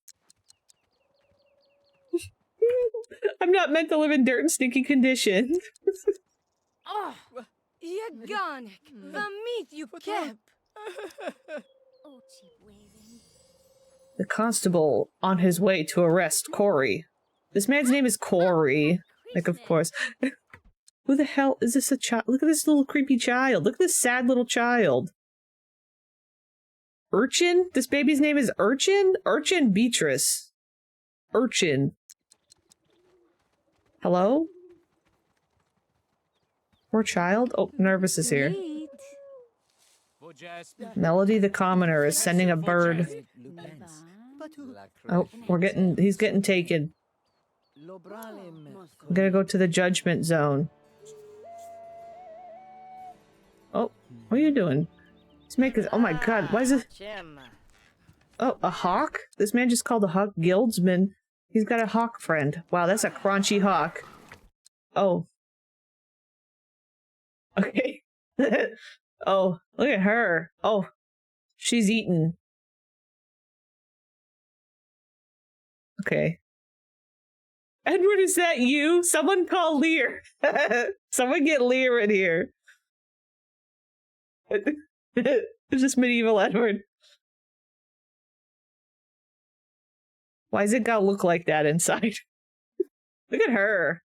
I'm not meant to live in dirt and stinky conditions. Oh, Yaganik, the meat you kept. The constable on his way to arrest Corey. This man's name is Corey. Like, of course. Who the hell is this a child? Look at this little creepy child. Look at this sad little child. Urchin? This baby's name is Urchin? Urchin Beatrice. Urchin. Hello? Poor child? Oh, Nervous is here. Melody the commoner is sending a bird. Oh, he's getting taken. I'm gonna go to the judgment zone. Oh, what are you doing? Let's make this. Oh my god, why is it? Oh, a hawk? This man just called a hawk guildsman. He's got a hawk friend. Wow, that's a crunchy hawk. Oh. Okay. Oh, look at her. Oh, she's eaten. Okay. Edward, is that you? Someone call Lear. Someone get Lear in here. It's just medieval Edward. Why does it gotta look like that inside? Look at her.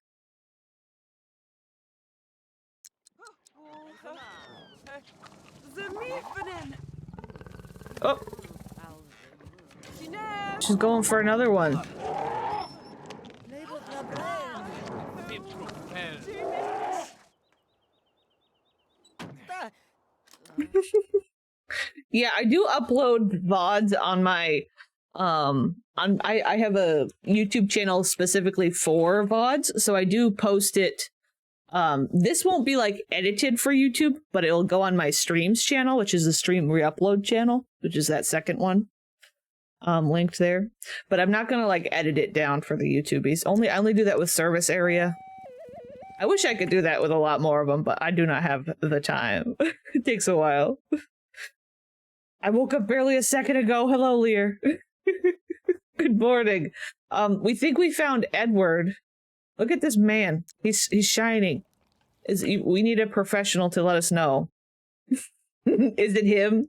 Oh. She's going for another one. Yeah, I do upload VODs on my I have a YouTube channel specifically for VODs, so I do post it. This won't be like edited for YouTube, but it'll go on my streams channel, which is the stream re-upload channel, which is that second one. Linked there. But I'm not gonna like edit it down for the YouTubies. I only do that with service area. I wish I could do that with a lot more of them, but I do not have the time. It takes a while. I woke up barely a second ago. Hello, Lear. Good morning. We think we found Edward. Look at this man. He's shining. We need a professional to let us know. Is it him?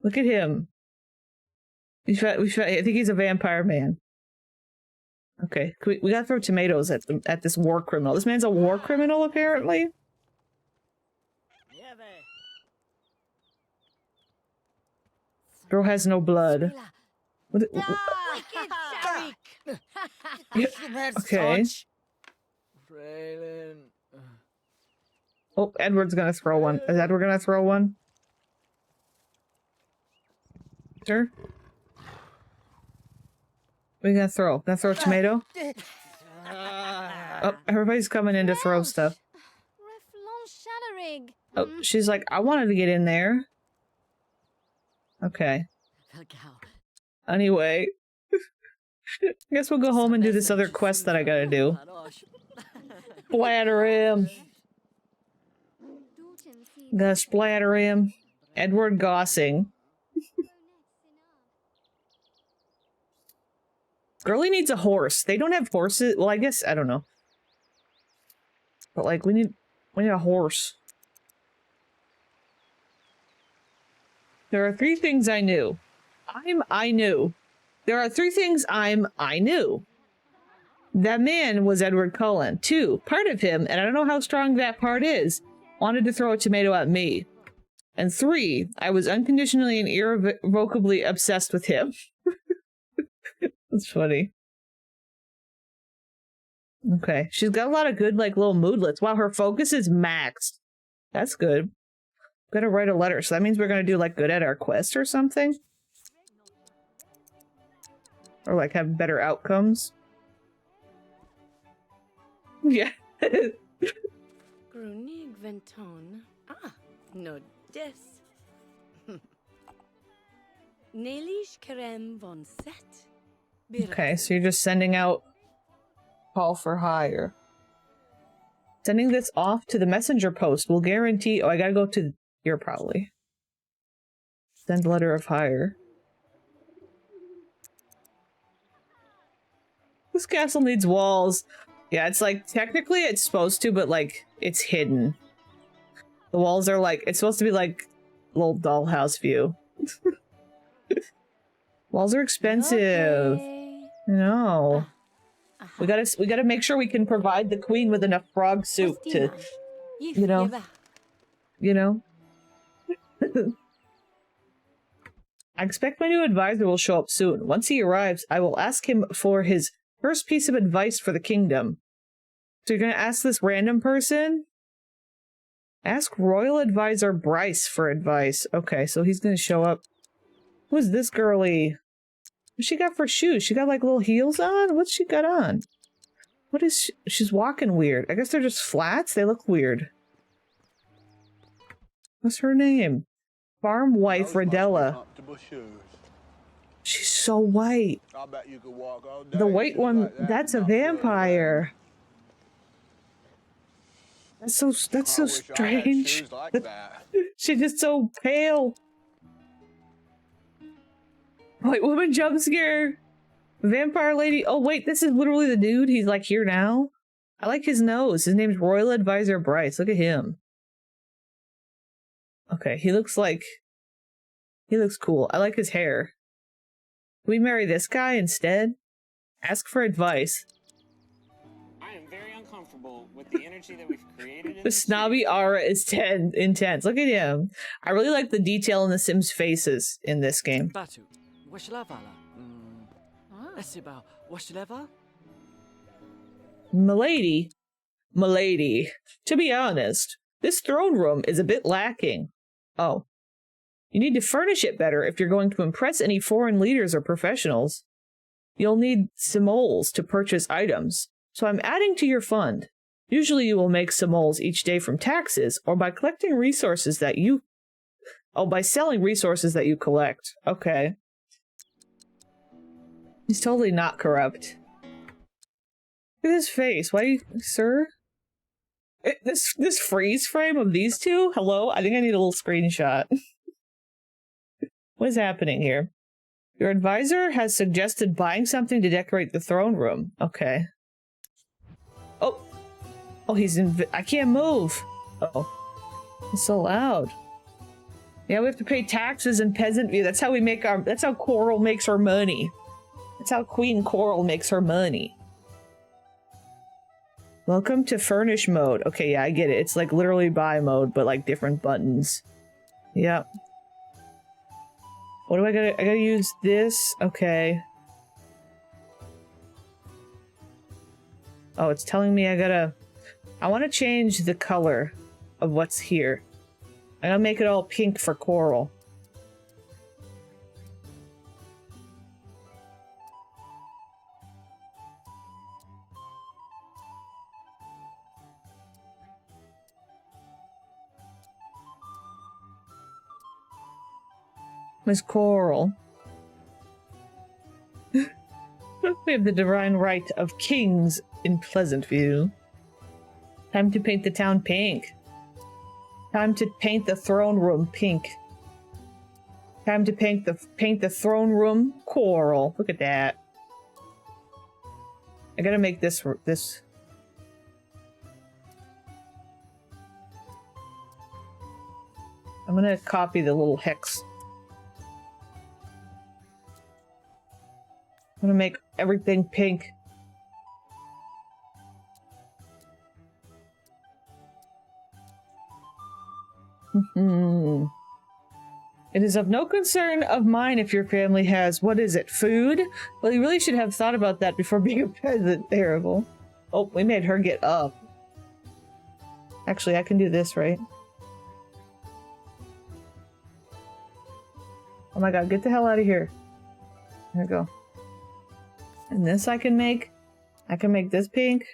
Look at him. I think he's a vampire man. Okay, we gotta throw tomatoes at this war criminal. This man's a war criminal, apparently. Girl has no blood. Okay. Oh, Edward's gonna throw one. Is Edward gonna throw one? Sure. What are you gonna throw? Gonna throw a tomato? Oh, everybody's coming in to throw stuff. Oh, she's like, I wanted to get in there. Okay. Anyway. I guess we'll go home and do this other quest that I gotta do. Splatter him. Gotta splatter him. Edward Gossing. Girlie needs a horse. They don't have horses. Well, I guess, I don't know. But like, we need a horse. There are 3 things I knew. I knew. There are 3 things I knew. That man was Edward Cullen. 2, part of him, and I don't know how strong that part is, wanted to throw a tomato at me. And 3, I was unconditionally and irrevocably obsessed with him. That's funny. Okay, she's got a lot of good, like, little moodlets. Wow, her focus is maxed. That's good. Gotta write a letter, so that means we're gonna do, like, good at our quest or something? Or, like, have better outcomes? Yeah. Grunig Venton. Ah, no des. Nelish Kerem von Set. Okay, so you're just sending out call for hire. Sending this off to the messenger post will guarantee... Oh, I gotta go to here, probably. Send letter of hire. This castle needs walls. Yeah, it's like, technically it's supposed to, but like, it's hidden. The walls are like, it's supposed to be like little dollhouse view. Walls are expensive. Okay. No. We gotta make sure we can provide the queen with enough frog soup to, you know. I expect my new advisor will show up soon. Once he arrives, I will ask him for his first piece of advice for the kingdom. So you're gonna ask this random person? Ask Royal Advisor Bryce for advice. Okay, so he's gonna show up. Who is this girly? What's she got for shoes? She got like little heels on? What's she got on? What is she? She's walking weird. I guess they're just flats? They look weird. What's her name? Farm wife Radella. She's so white. I bet you could walk all day. The white one, Like that. that's a Not really. vampire. That's so I wish I had strange. shoes like that. She's just so pale. White woman jump scare. Vampire lady. Oh wait, this is literally the dude. He's like here now. I like his nose. His name's Royal Advisor Bryce. Look at him. Okay, he looks cool. I like his hair. Can we marry this guy instead? Ask for advice. I am very uncomfortable with the energy that we've created in The this snobby city. aura is intense. Look at him. I really like the detail in the Sims' faces in this game. Batu, Washlavala. Esiba, Washleva? Milady, to be honest, this throne room is a bit lacking. Oh. You need to furnish it better if you're going to impress any foreign leaders or professionals. You'll need simoles to purchase items, so I'm adding to your fund. Usually you will make simoles each day from taxes or by collecting resources that you... Oh, by selling resources that you collect. Okay. He's totally not corrupt. Look at his face. Why, sir? This freeze frame of these two? Hello? I think I need a little screenshot. What is happening here? Your advisor has suggested buying something to decorate the throne room. Okay. Oh, he's in. I can't move. Oh, it's so loud. Yeah, we have to pay taxes and peasant view. That's how we make our. That's how Coral makes her money. That's how Queen Coral makes her money. Welcome to furnish mode. Okay, yeah, I get it. It's like literally buy mode, but like different buttons. Yep. What do I gotta use this? Okay. Oh, it's telling me I want to change the color of what's here. I'm gonna make it all pink for Coral. Miss Coral. We have the divine right of kings in Pleasant View. Time to paint the town pink. Time to paint the throne room pink. Time to paint the throne room coral. Look at that. I gotta make this. I'm gonna copy the little hex. I'm gonna make everything pink. It is of no concern of mine if your family has, what is it, food? Well, you really should have thought about that before being a peasant. Terrible. Oh, we made her get up. Actually, I can do this, right? Oh my god, get the hell out of here. There we go. And this I can make this pink.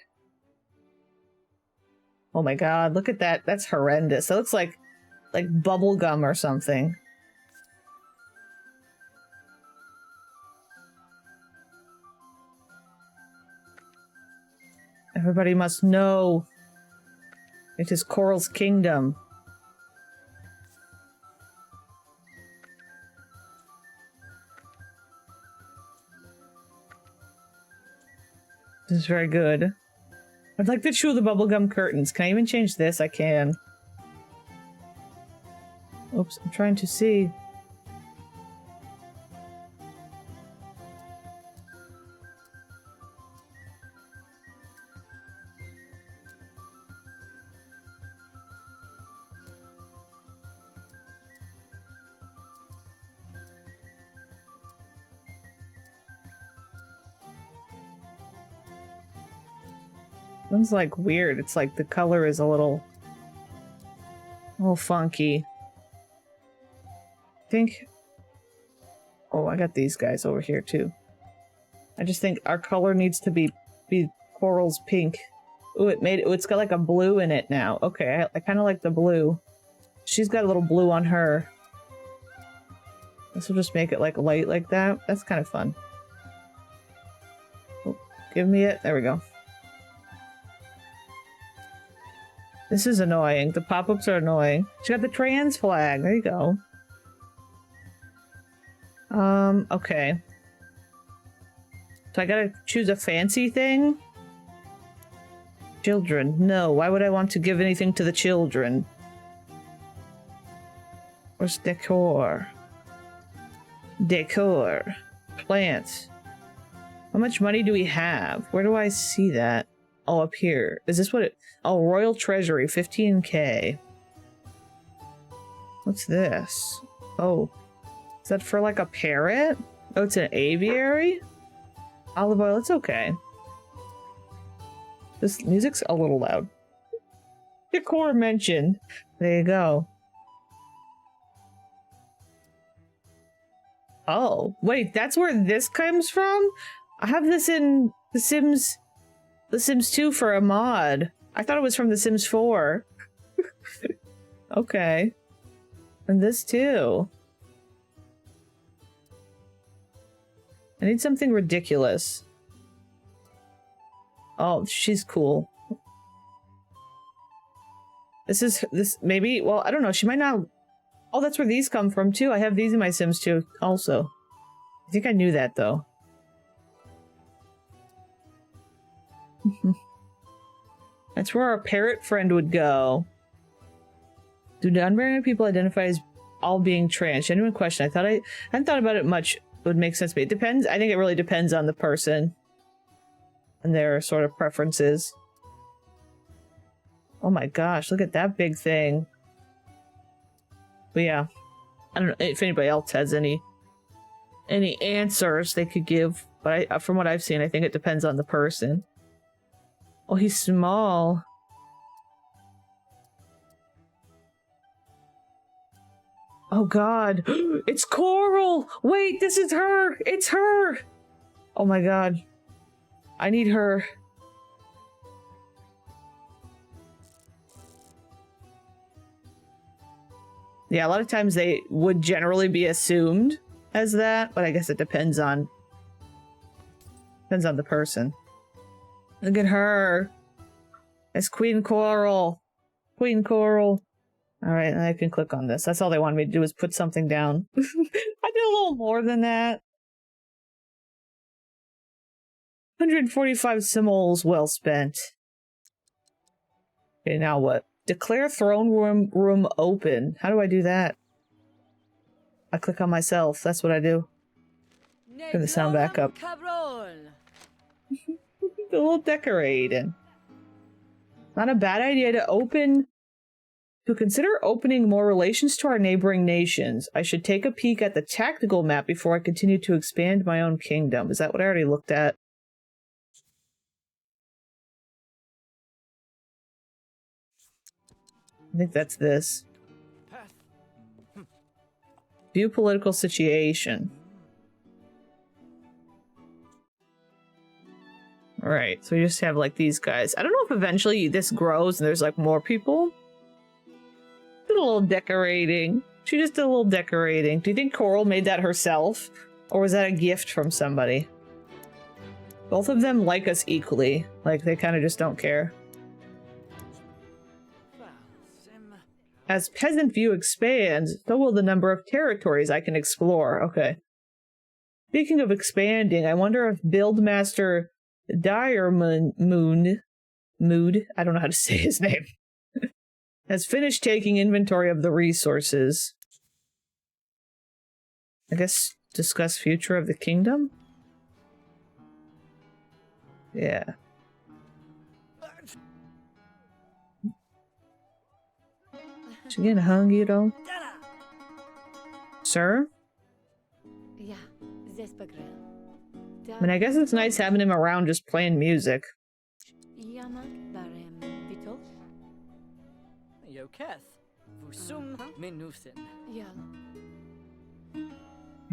Oh my god, look at that. That's horrendous. That looks like bubble gum or something. Everybody must know. It is Coral's kingdom. This is very good. I'd like to chew the bubblegum curtains. Can I even change this? I can. Oops, I'm trying to see. One's like weird. It's like the color is a little funky. I think. Oh, I got these guys over here too. I just think our color needs to be Coral's pink. Ooh, it's got like a blue in it now. Okay, I kind of like the blue. She's got a little blue on her. This will just make it like light like that. That's kind of fun. Oh, give me it. There we go. This is annoying. The pop-ups are annoying. She got the trans flag. There you go. Okay. So I gotta choose a fancy thing? Children. No, why would I want to give anything to the children? Where's decor? Decor. Plants. How much money do we have? Where do I see that? Oh, up here. Is this what it... Oh, Royal Treasury, 15k. What's this? Oh. Is that for like a parrot? Oh, it's an aviary? Olive oil, it's okay. This music's a little loud. Decor mentioned. There you go. Oh, wait, that's where this comes from? I have this in The Sims 2 for a mod. I thought it was from The Sims 4. Okay. And this too. I need something ridiculous. Oh, she's cool. This maybe, well, I don't know, she might not... Oh, that's where these come from too. I have these in my Sims 2 also. I think I knew that though. That's where our parrot friend would go. Do non-binary people identify as all being trans? Genuine question. I hadn't thought about it much. It would make sense to me. It depends. I think it really depends on the person and their sort of preferences. Oh my gosh, look at that big thing. But yeah, I don't know if anybody else has any answers they could give, but from what I've seen, I think it depends on the person. Oh, he's small. Oh god, it's Coral! Wait, this is her! It's her! Oh my god. I need her. Yeah, a lot of times they would generally be assumed as that, but I guess it depends on the person. Look at her. It's Queen Coral. Queen Coral. Alright, I can click on this. That's all they wanted me to do, is put something down. I did a little more than that. 145 simoles well spent. Okay, now what? Declare throne room open. How do I do that? I click on myself. That's what I do. Turn the sound back up. A little decorating. Not a bad idea to consider opening more relations to our neighboring nations. I should take a peek at the tactical map before I continue to expand my own kingdom. Is that what I already looked at? I think that's this. View political situation. Alright, so we just have like these guys. I don't know if eventually this grows and there's like more people. Did a little decorating. She just did a little decorating. Do you think Coral made that herself? Or was that a gift from somebody? Both of them like us equally. Like, they kind of just don't care. As Peasant View expands, so will the number of territories I can explore. Okay. Speaking of expanding, I wonder if Buildmaster Mood, I don't know how to say his name, has finished taking inventory of the resources. I guess discuss future of the kingdom? Yeah. She getting hungry, though? Sir? Yeah, I mean, I guess it's nice having him around just playing music.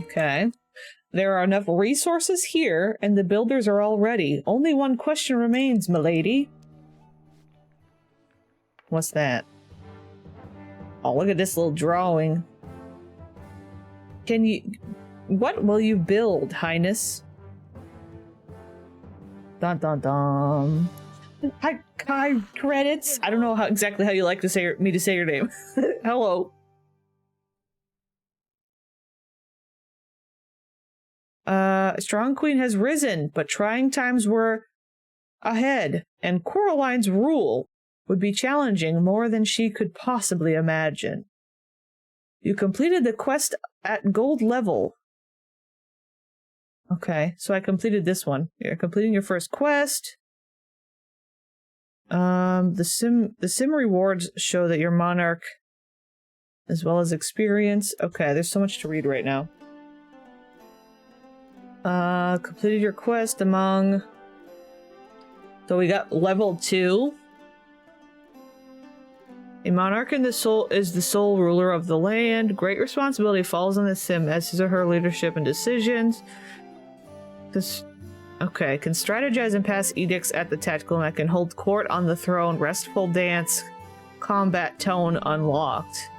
Okay. There are enough resources here, and the builders are all ready. Only one question remains, milady. What's that? Oh, look at this little drawing. Can you... What will you build, Highness? Dun dun dun. Hi, credits. I don't know exactly how you like to say me to say your name. Hello. Strong Queen has risen, but trying times were ahead, and Coraline's rule would be challenging more than she could possibly imagine. You completed the quest at gold level. Okay, so I completed this one. You're completing your first quest. The sim rewards show that your Monarch, as well as experience. Okay, there's so much to read right now. Completed your quest among... So we got level 2. A monarch in the soul is the sole ruler of the land. Great responsibility falls on the sim as his or her leadership and decisions. This, okay, can strategize and pass edicts at the tactical mech and hold court on the throne. Restful dance, combat tone unlocked.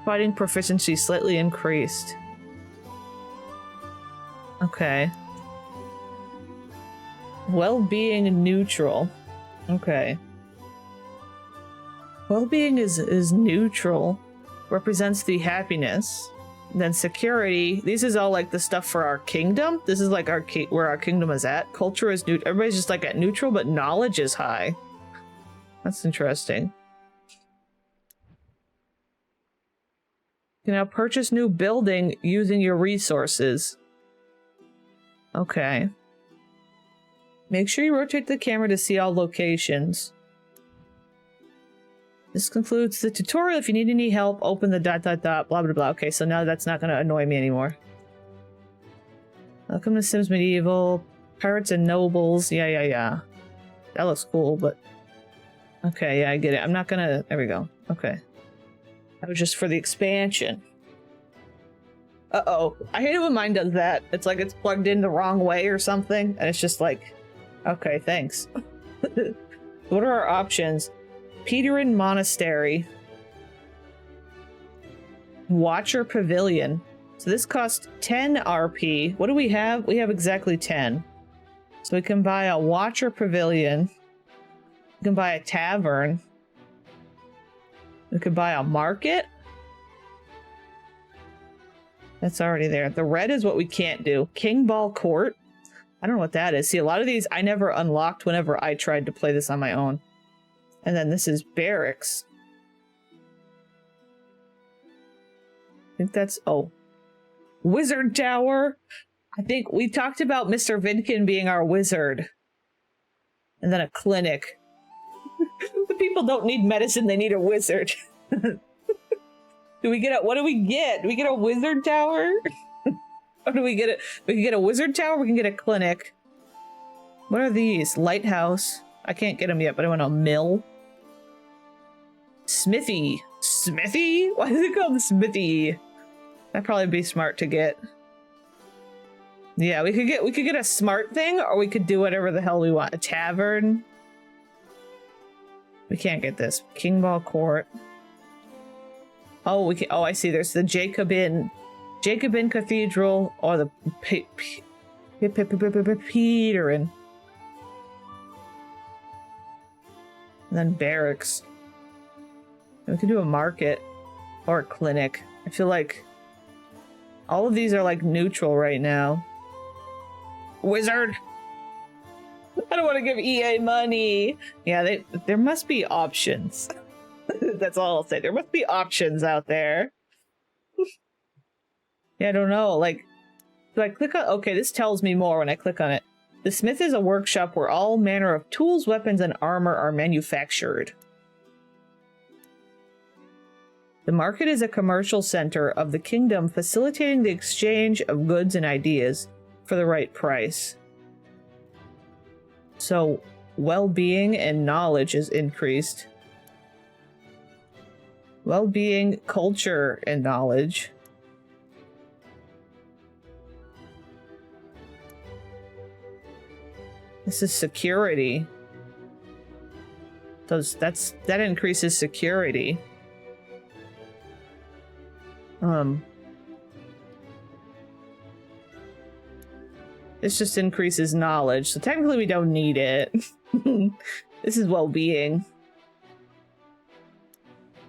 Fighting proficiency slightly increased. Okay. Well-being neutral. Okay. Well-being is neutral. Represents the happiness. Then security. This is all like the stuff for our kingdom. This is like where our kingdom is at. Culture is neutral. Everybody's just like at neutral, but knowledge is high. That's interesting. You can now purchase new building using your resources. Okay. Make sure you rotate the camera to see all locations. This concludes the tutorial. If you need any help, open the ... blah blah blah. Okay, so now that's not going to annoy me anymore. Welcome to Sims Medieval. Pirates and Nobles. Yeah. That looks cool, but... Okay, yeah, I get it. I'm not gonna... There we go. Okay. That was just for the expansion. Uh-oh. I hate it when mine does that. It's like it's plugged in the wrong way or something, and it's just like... Okay, thanks. What are our options? Peterin Monastery. Watcher Pavilion. So this costs 10 RP. What do we have? We have exactly 10. So we can buy a Watcher Pavilion. We can buy a tavern. We could buy a market. That's already there. The red is what we can't do. King Ball Court. I don't know what that is. See, a lot of these I never unlocked whenever I tried to play this on my own. And then this is barracks. I think that's... Oh. Wizard Tower! I think we talked about Mr. Vidkin being our wizard. And then a clinic. The people don't need medicine, they need a wizard. Do we get a... What do we get? Do we get a wizard tower? Or do we get a... We can get a wizard tower, we can get a clinic. What are these? Lighthouse. I can't get them yet, but I want a mill. Smithy. Smithy? Why is it called Smithy? That'd probably be smart to get. Yeah, we could get a smart thing, or we could do whatever the hell we want. A tavern. We can't get this. King Ball Court. Oh, we can. Oh, I see. There's the Jacobin Cathedral, or the Peterin. And then barracks. We could do a market or a clinic. I feel like all of these are like neutral right now. Wizard. I don't want to give EA money. Yeah, there must be options. That's all I'll say. There must be options out there. Yeah, I don't know. Like, do I click on... Okay, this tells me more when I click on it. The Smith is a workshop where all manner of tools, weapons, and armor are manufactured. The market is a commercial center of the kingdom, facilitating the exchange of goods and ideas for the right price. So, well-being and knowledge is increased. Well-being, culture, and knowledge. This is security. So that increases security. This just increases knowledge, so technically we don't need it. This is well-being.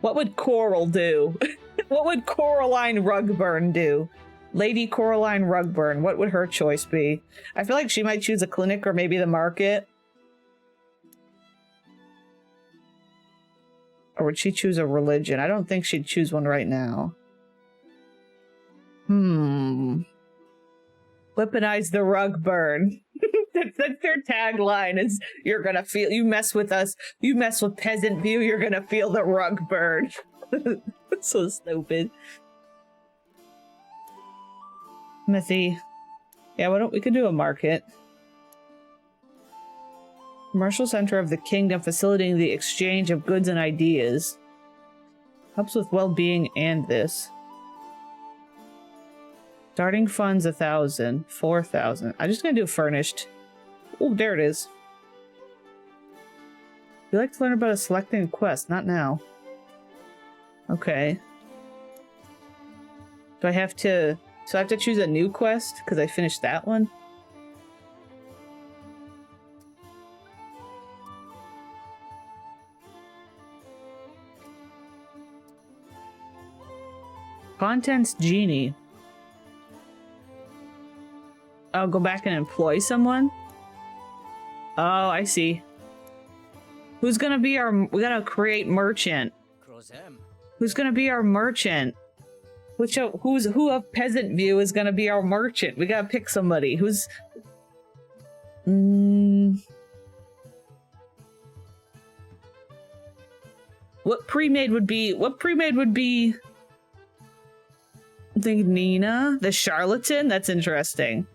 What would Coral do? What would Coraline Rugburn do? Lady Coraline Rugburn, what would her choice be? I feel like she might choose a clinic or maybe the market. Or would she choose a religion? I don't think she'd choose one right now. Weaponize the rug burn. That's their tagline is you're gonna feel, you mess with us, you mess with Peasant View, you're gonna feel the rug burn. That's so stupid. Smithy. Yeah, why don't we could do a market. Commercial center of the kingdom facilitating the exchange of goods and ideas. Helps with well-being and this. Starting funds 1,000, 4,000. I'm just gonna do furnished. Oh, there it is. You like to learn about selecting a quest? Not now. Okay. Do I have to... So I have to choose a new quest because I finished that one? Contents Genie. Oh, go back and employ someone? Oh, I see. Who's gonna be our... We gotta create merchant. Who's gonna be our merchant? Who of Peasant View is gonna be our merchant? We gotta pick somebody. Who's... What pre-made would be... I think Nina? The charlatan? That's interesting.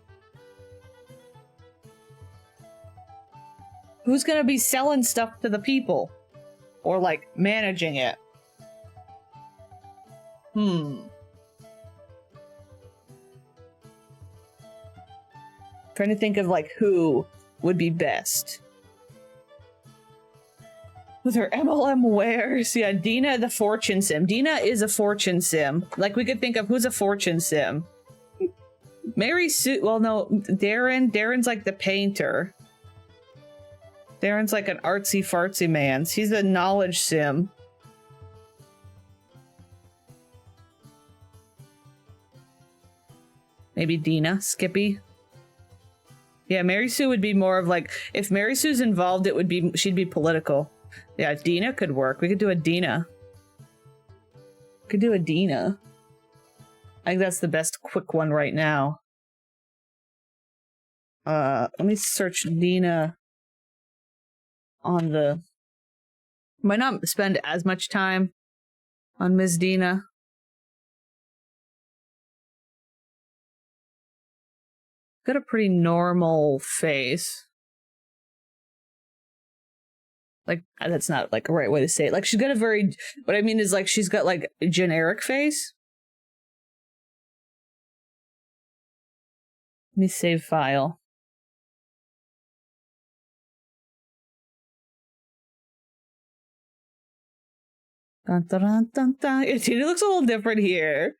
Who's gonna be selling stuff to the people? Or, like, managing it? Trying to think of, like, who would be best. With her MLM wares. Yeah, Dina the fortune sim. Dina is a fortune sim. Like, we could think of who's a fortune sim. Mary Sue... Well, no. Darren's like the painter. Darren's like an artsy-fartsy man. He's a knowledge sim. Maybe Dina, Skippy. Yeah, Mary Sue would be more of like... If Mary Sue's involved, it would be... She'd be political. Yeah, Dina could work. We could do a Dina. Could do a Dina. I think that's the best quick one right now. Let me search Dina on the... Might not spend as much time on Ms. Dina. Got a pretty normal face. Like, that's not like a right way to say it. Like, she's got a very... What I mean is, like, she's got, like, a generic face. Let me save file. Dun, dun, dun, dun, dun. Yeah, Tina looks a little different here.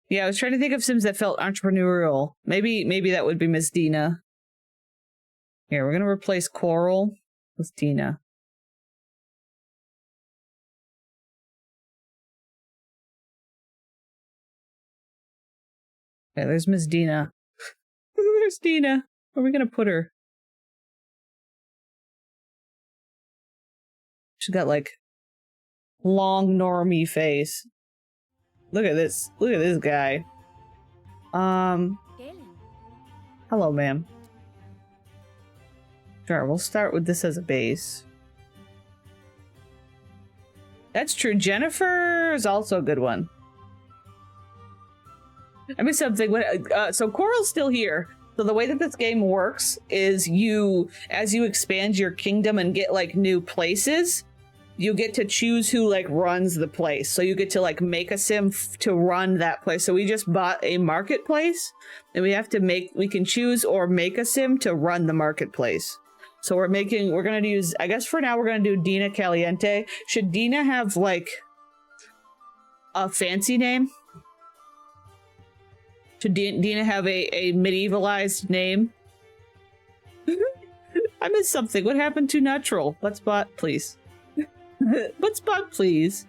Yeah, I was trying to think of Sims that felt entrepreneurial. Maybe that would be Miss Dina. Here, we're gonna replace Coral with Dina. Okay, there's Miss Dina. There's Dina. Where are we gonna put her? She's got like long normie face. Look at this. Look at this guy. Hello, ma'am. Sure, we'll start with this as a base. That's true. Jennifer is also a good one. I missed something. So Coral's still here. So the way that this game works is as you expand your kingdom and get like new places, you get to choose who like runs the place. So you get to like make a sim to run that place. So we just bought a marketplace and we can choose or make a sim to run the marketplace. So we're gonna use, I guess for now we're gonna do Dina Caliente. Should Dina have like a fancy name? Should Dina have a medievalized name? I missed something. What happened to Natural? Let's bot, please. Let's bot, please.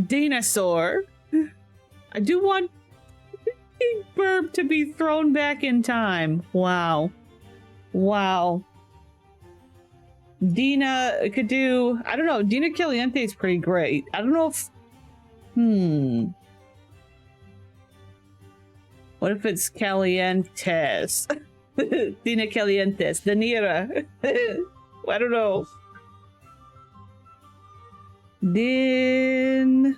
Dinosaur. I do want Burb to be thrown back in time. Wow. Wow. Dina could do, I don't know, Dina Caliente is pretty great. I don't know if, what if it's Calientes? Dina Calientes, Danira. I don't know. Din.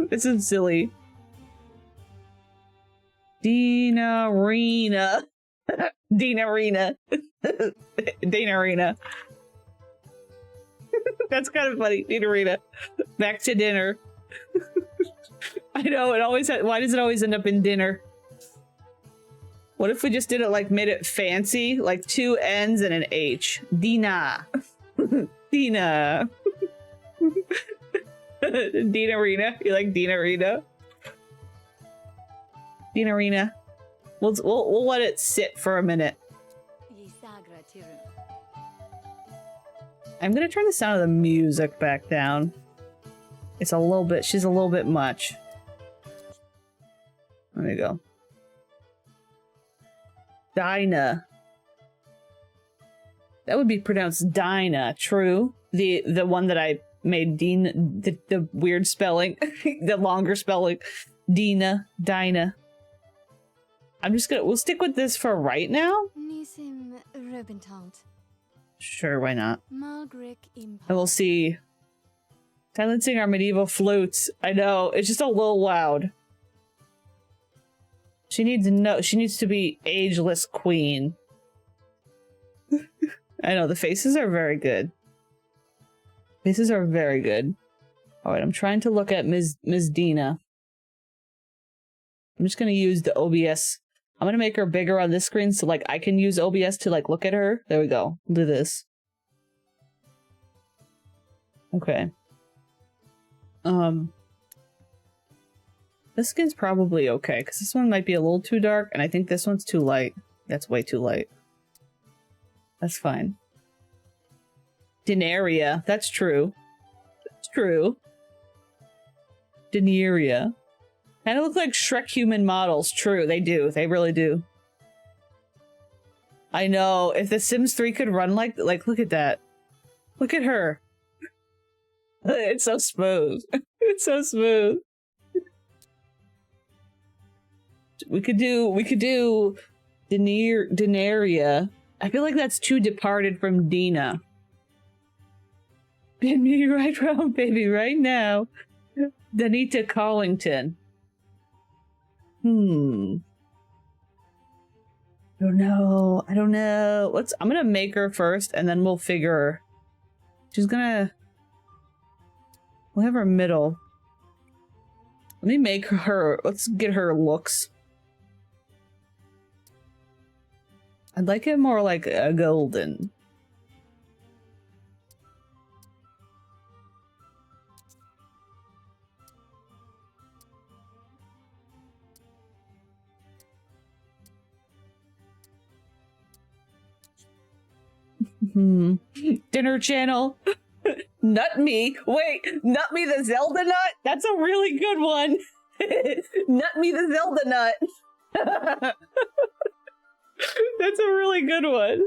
This is silly. Dina Rena. Dina Rena. Dina Rena. That's kind of funny. Dina Rena. Back to dinner. I know, it always why does it always end up in dinner? What if we just did it like made it fancy? Like 2 N's and an H. Dina. Dina. Dina Rena. You like Dina Rena? Dina Rena. We'll let it sit for a minute. I'm gonna turn the sound of the music back down. It's a little bit, she's a little bit much. There you go. Dinah. That would be pronounced Dinah, true. The one that I made Dean, the weird spelling, the longer spelling. Dina, Dinah. I'm just gonna, we'll stick with this for right now. Sure, why not? And we'll see. Silencing our medieval flutes. I know, it's just a little loud. She needs to be ageless queen. I know, the faces are very good. Faces are very good. Alright, I'm trying to look at Ms. Dina. I'm just gonna use the OBS. I'm gonna make her bigger on this screen so like I can use OBS to like look at her. There we go. We'll do this. Okay. This skin's probably okay, because this one might be a little too dark, and I think this one's too light. That's way too light. That's fine. Denaria. That's true. That's true. Denaria. Kind of look like Shrek human models. True, they do. They really do. I know. If The Sims 3 could run like look at that. Look at her. It's so smooth. It's so smooth. We could do Denaria. I feel like that's too departed from Dina. Bend me right round, baby, right now. Danita Collington. I don't know. I don't know. I'm gonna make her first, and then we'll figure her. We'll have her middle. Let me make her, let's get her looks. I'd like it more like a golden. Dinner channel. Nut me. Wait, Nut me the Zelda nut? That's a really good one. Nut me the Zelda nut. That's a really good one.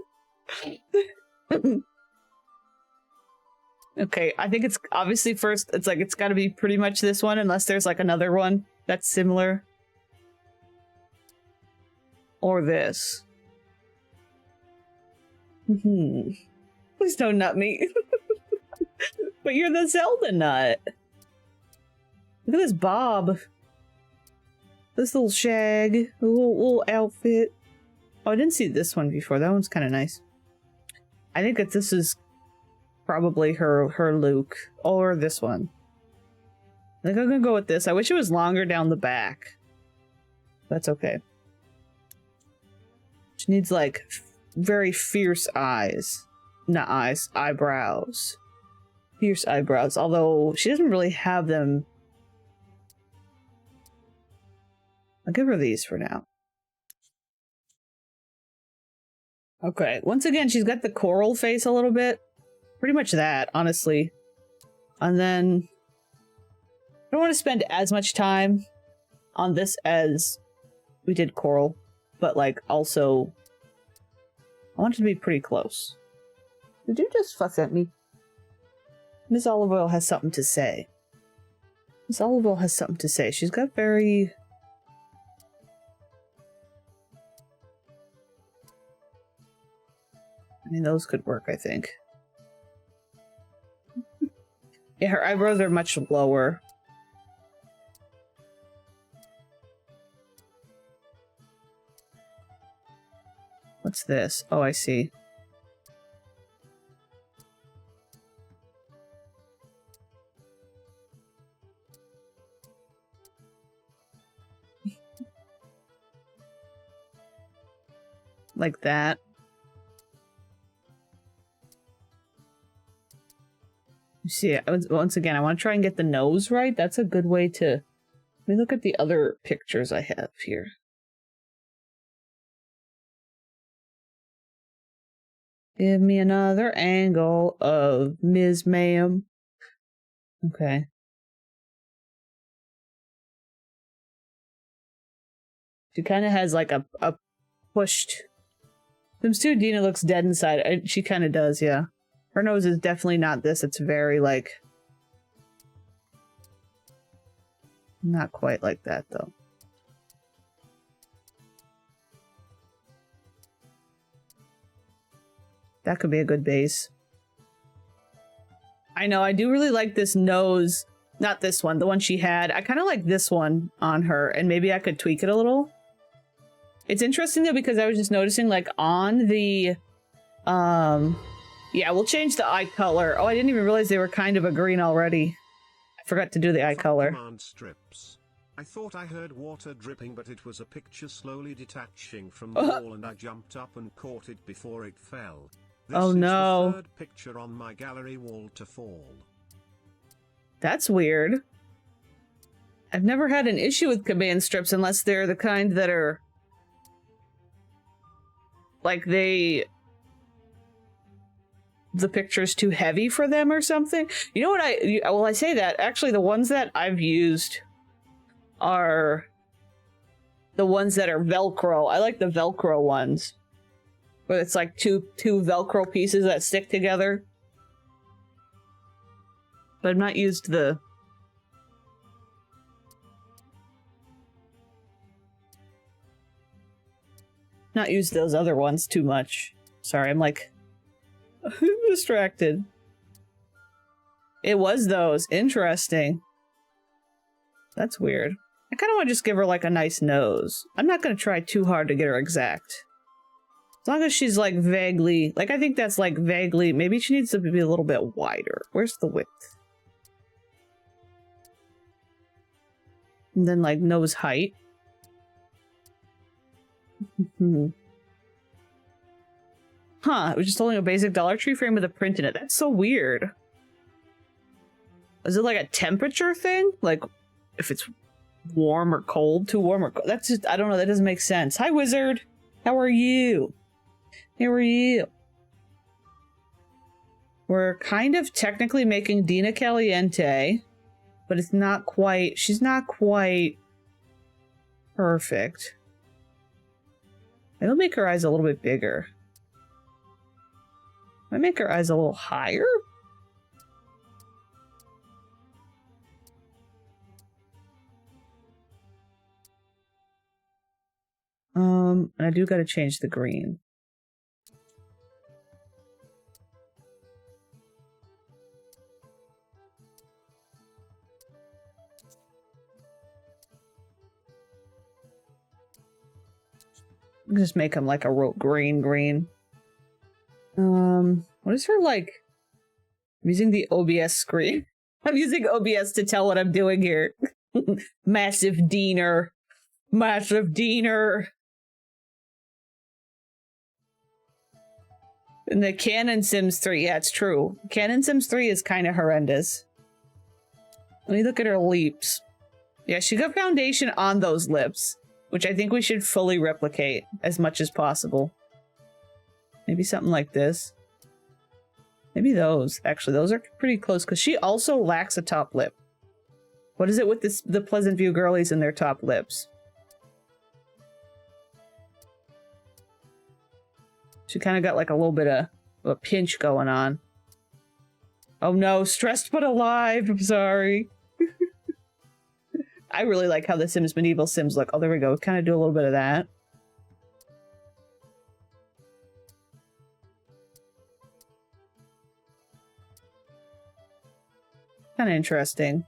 Okay, I think it's obviously first, it's like, it's gotta be pretty much this one, unless there's like another one that's similar. Or this. Please don't nut me. But you're the Zelda nut. Look at this bob. This little shag. A little outfit. Oh, I didn't see this one before. That one's kind of nice. I think that this is probably her Luke. Or this one. I think I'm gonna go with this. I wish it was longer down the back. That's okay. She needs like very fierce eyes. Not eyes, eyebrows. Fierce eyebrows, although she doesn't really have them. I'll give her these for now. Okay, once again, she's got the coral face a little bit. Pretty much that, honestly. And then I don't want to spend as much time on this as we did coral, but like also I want it to be pretty close. Did you just fuss at me? Miss Olive Oil has something to say. Miss Olive Oil has something to say. She's got very... I mean, those could work, I think. Yeah, her eyebrows are much lower. What's this? Oh, I see. Like that. You see, once again, I want to try and get the nose right. That's a good way to... Let me look at the other pictures I have here. Give me another angle of Ms. Ma'am. Okay. She kind of has like a pushed... Sims 2 Dina looks dead inside. She kind of does, yeah. Her nose is definitely not this. It's very like... Not quite like that, though. That could be a good base. I know, I do really like this nose. Not this one, the one she had. I kind of like this one on her, and maybe I could tweak it a little. It's interesting, though, because I was just noticing, like, on the... Yeah, we'll change the eye color. Oh, I didn't even realize they were kind of a green already. I forgot to do the eye color. Command strips. I thought I heard water dripping, but it was a picture slowly detaching from the wall, and I jumped up and caught it before it fell. This Oh, no. is the third picture on my gallery wall to fall. That's weird. I've never had an issue with command strips unless they're the kind that are... Like, the picture's too heavy for them or something. You know what I say that. Actually, the ones that I've used are the ones that are Velcro. I like the Velcro ones. Where it's like two Velcro pieces that stick together. But I've not used the... Not used those other ones too much. Sorry, I'm like... distracted. It was those. Interesting. That's weird. I kind of want to just give her like a nice nose. I'm not going to try too hard to get her exact. As long as she's like vaguely... Like I think that's like vaguely... Maybe she needs to be a little bit wider. Where's the width? And then like nose height. Huh, it was just holding a basic Dollar Tree frame with a print in it. That's so weird. Is it like a temperature thing? Like, if it's warm or cold, too warm or cold? That's just, I don't know, that doesn't make sense. Hi, Wizard! How are you? How are you? We're kind of technically making Dina Caliente, but it's not quite, she's not quite perfect. Maybe I'll make her eyes a little bit bigger. Might make her eyes a little higher? And I do gotta change the green. Just make them like a real green. What is her like? I'm using the OBS screen. I'm using OBS to tell what I'm doing here. Massive Diener. Massive Diener. And the Canon Sims 3, yeah, it's true. Canon Sims 3 is kind of horrendous. Let me look at her lips. Yeah, she got foundation on those lips, which I think we should fully replicate as much as possible. Maybe something like this. Maybe those. Actually, those are pretty close, because she also lacks a top lip. What is it with this, the Pleasant View girlies and their top lips? She kind of got like a little bit of A pinch going on. Oh no, stressed but alive. I'm sorry. I really like how the Sims Medieval Sims look. Oh, there we go. Kind of do a little bit of that. Kind of interesting.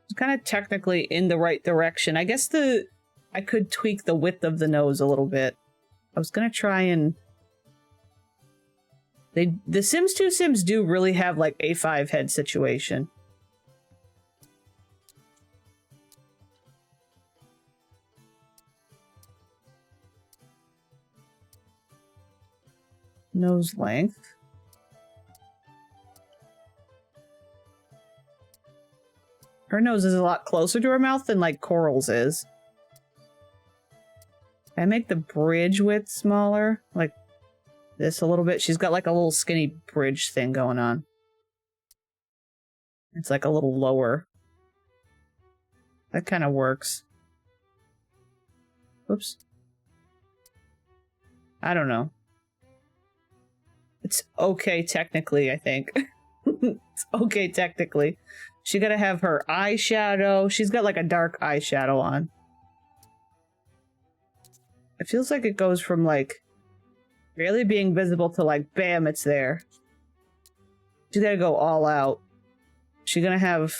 It's kind of technically in the right direction. I guess I could tweak the width of the nose a little bit. I was gonna try and... The Sims 2 Sims do really have like a 5 head situation. Nose length. Her nose is a lot closer to her mouth than like Coral's is. Can I make the bridge width smaller? Like this a little bit? She's got like a little skinny bridge thing going on. It's like a little lower. That kind of works. Oops. I don't know. It's okay technically, I think. It's okay technically. She gotta have her eyeshadow. She's got like a dark eyeshadow on. It feels like it goes from like barely being visible to like bam, it's there. She's gotta go all out. She's gonna have...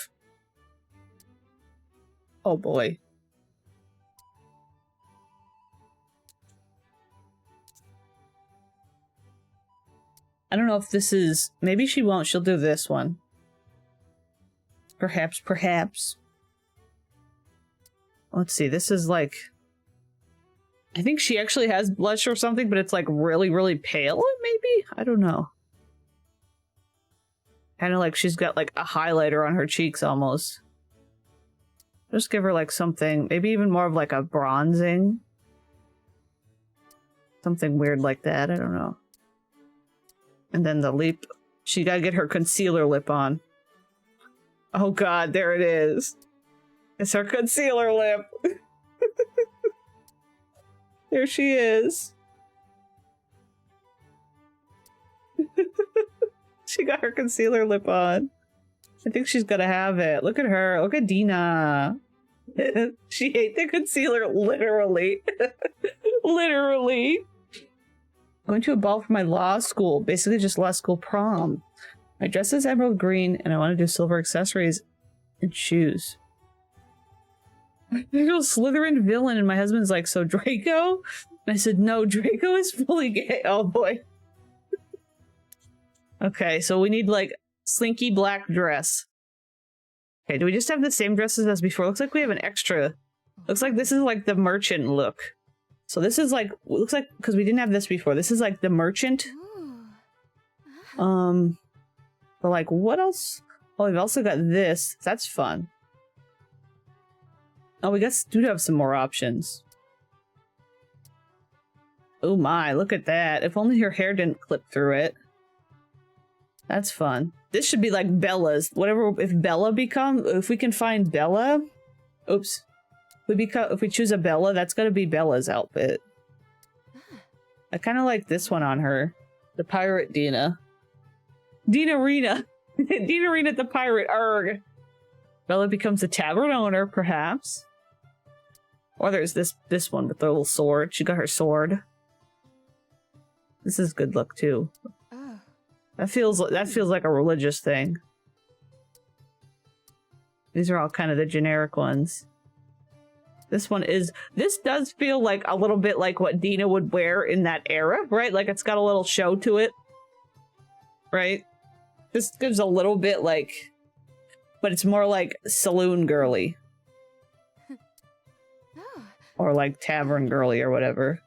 Oh boy. I don't know if this is... Maybe she won't. She'll do this one. Perhaps, perhaps. Let's see. This is like... I think she actually has blush or something, but it's like really, really pale, maybe? I don't know. Kind of like she's got like a highlighter on her cheeks almost. Just give her like something, maybe even more of like a bronzing. Something weird like that. I don't know. And then the lip. She gotta get her concealer lip on. Oh god, there it is. It's her concealer lip. There she is. She got her concealer lip on. I think she's gonna have it. Look at her. Look at Dina. She ate the concealer, literally. Literally. Going to a ball for my law school. Basically just law school prom. My dress is emerald green, and I want to do silver accessories and shoes. There's a Slytherin villain, and my husband's like, so Draco? And I said, no, Draco is fully gay. Oh boy. Okay, so we need like slinky black dress. Okay, do we just have the same dresses as before? Looks like we have an extra. Looks like this is like the merchant look. So this is like, looks like, because we didn't have this before. This is like the merchant. But like, what else? Oh, we've also got this. That's fun. Oh, we do have some more options. Oh my, look at that. If only her hair didn't clip through it. That's fun. This should be like Bella's. Whatever, if we can find Bella. Oops. If we choose a Bella, that's gotta be Bella's outfit. I kind of like this one on her. The pirate Dina. Dina Rena. Dina Rena the pirate. Arg. Bella becomes a tavern owner, perhaps. Or there's this one with the little sword. She got her sword. This is good look too. That feels like a religious thing. These are all kind of the generic ones. This does feel like a little bit like what Dina would wear in that era, right? Like it's got a little show to it, right? This gives a little bit like, but it's more like saloon girly. Or like tavern girly or whatever.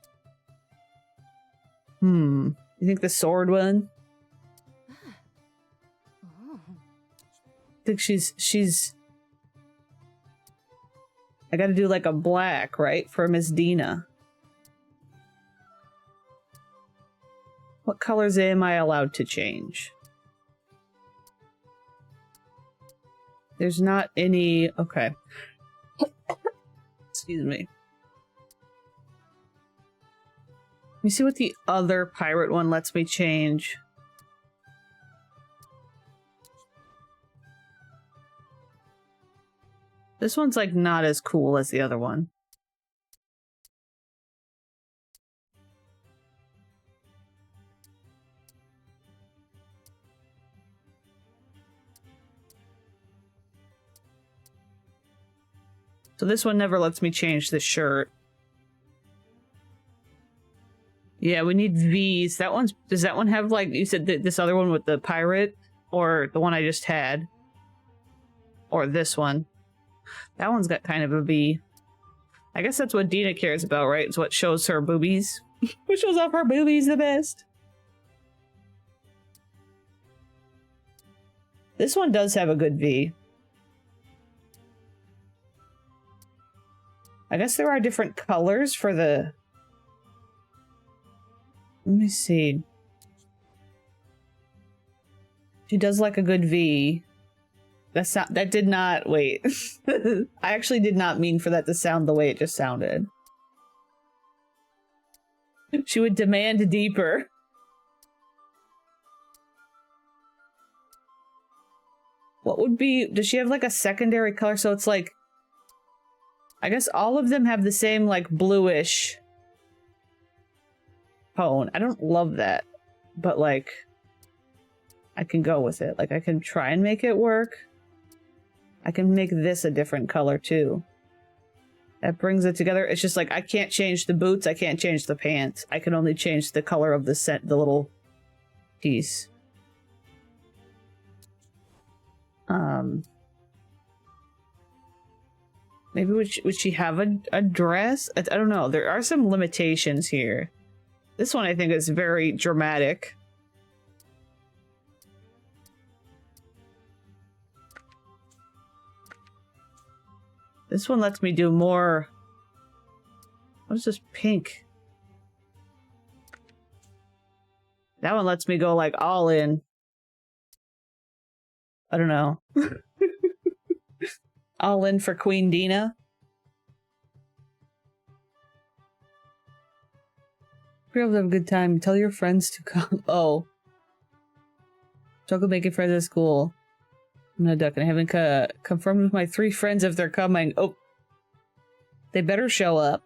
You think the sword one? I think she's... I gotta do like a black, right? For Miss Dina. What colors am I allowed to change? There's not any... Okay. Excuse me. me see what the other pirate one lets me change. This one's like not as cool as the other one. So this one never lets me change the shirt. Yeah, we need V's. That one's... Does that one have, like, you said this other one with the pirate? Or the one I just had? Or this one? That one's got kind of a V. I guess that's what Dina cares about, right? It's what shows her boobies. What shows off her boobies the best. This one does have a good V. I guess there are different colors for the... Let me see. She does like a good V. That's not... That did not... Wait. I actually did not mean for that to sound the way it just sounded. She would demand deeper. What would be... Does she have like a secondary color? So it's like... I guess all of them have the same, like, bluish tone. I don't love that, but, like, I can go with it. Like, I can try and make it work. I can make this a different color, too. That brings it together. It's just, like, I can't change the boots. I can't change the pants. I can only change the color of the set, the little piece. Maybe would she have a dress? I don't know. There are some limitations here. This one I think is very dramatic. This one lets me do more... What is this pink? That one lets me go like all in. I don't know. All in for Queen Dina. We're able to have a good time. Tell your friends to come. Oh. Chocolate making friends at school. I'm gonna duck and I haven't confirmed with my 3 friends if they're coming. Oh. They better show up.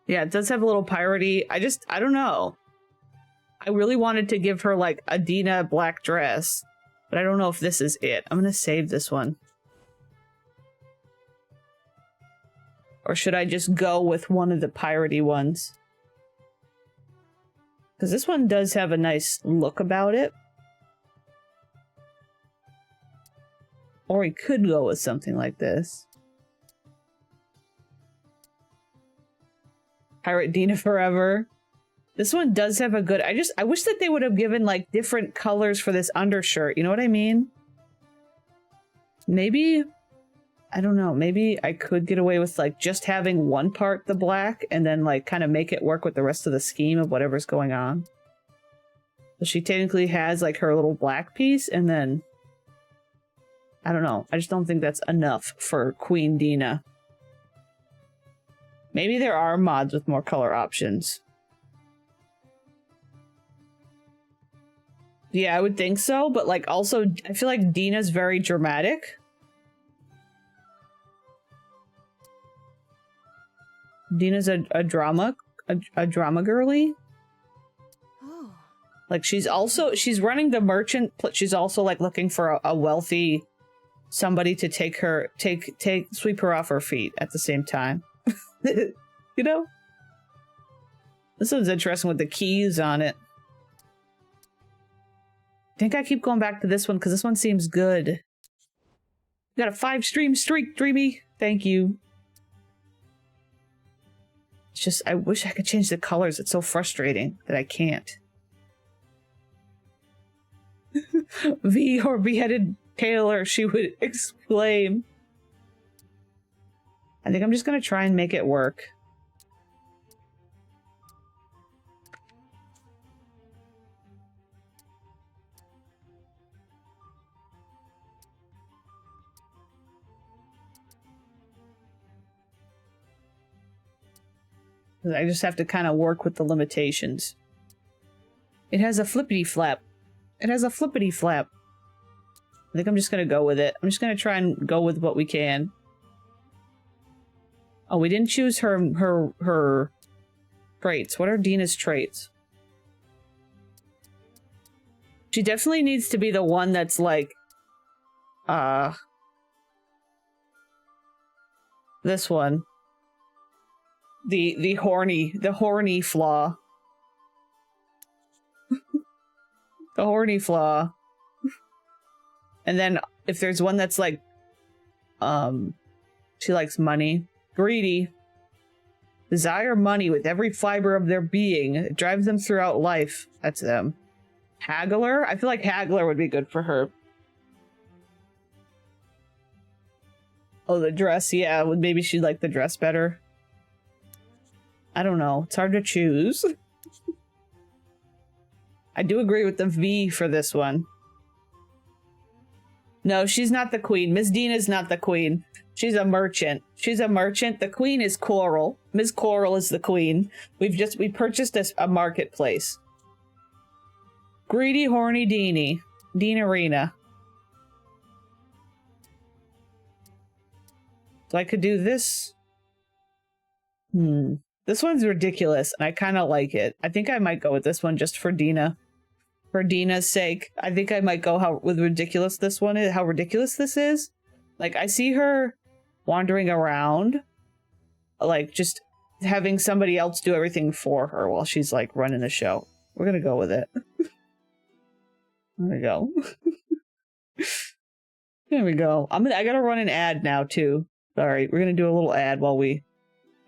Yeah, it does have a little piratey. I don't know. I really wanted to give her like a Dina black dress. But I don't know if this is it. I'm gonna save this one. Or should I just go with one of the piratey ones? Because this one does have a nice look about it. Or we could go with something like this. Pirate Dina forever. This one does have a good... I wish that they would have given, like, different colors for this undershirt. You know what I mean? Maybe... I don't know. Maybe I could get away with, like, just having one part the black and then, like, kind of make it work with the rest of the scheme of whatever's going on. So she technically has, like, her little black piece and then... I don't know. I just don't think that's enough for Queen Dina. Maybe there are mods with more color options. Yeah, I would think so, but like also, I feel like Dina's very dramatic. Dina's a drama girly. Oh. Like she's running the merchant. She's also like looking for a wealthy somebody to sweep her off her feet at the same time. You know? This one's interesting with the keys on it. I think I keep going back to this one because this one seems good. You got a 5-stream streak, Dreamy. Thank you. It's just, I wish I could change the colors. It's so frustrating that I can't. V or beheaded Taylor, she would exclaim. I think I'm just going to try and make it work. I just have to kind of work with the limitations. It has a flippity flap. It has a flippity flap. I think I'm just gonna go with it. I'm just gonna try and go with what we can. Oh, we didn't choose her traits. What are Dina's traits? She definitely needs to be the one that's like, this one. The horny flaw. The horny flaw. And then if there's one that's like, she likes money. Greedy. Desire money with every fiber of their being. It drives them throughout life. That's them. Haggler? I feel like Haggler would be good for her. Oh, the dress. Yeah, maybe she'd like the dress better. I don't know. It's hard to choose. I do agree with the V for this one. No, she's not the queen. Miss Dina's not the queen. She's a merchant. She's a merchant. The queen is Coral. Miss Coral is the queen. We purchased a marketplace. Greedy, horny Deanie. Dean Arena. So I could do this. This one's ridiculous, and I kind of like it. I think I might go with this one just for Dina. For Dina's sake. I think I might go with ridiculous this one is. How ridiculous this is. Like, I see her wandering around. Like, just having somebody else do everything for her while she's, like, running the show. We're gonna go with it. There we go. There we go. I gotta run an ad now, too. Sorry, we're gonna do a little ad while we...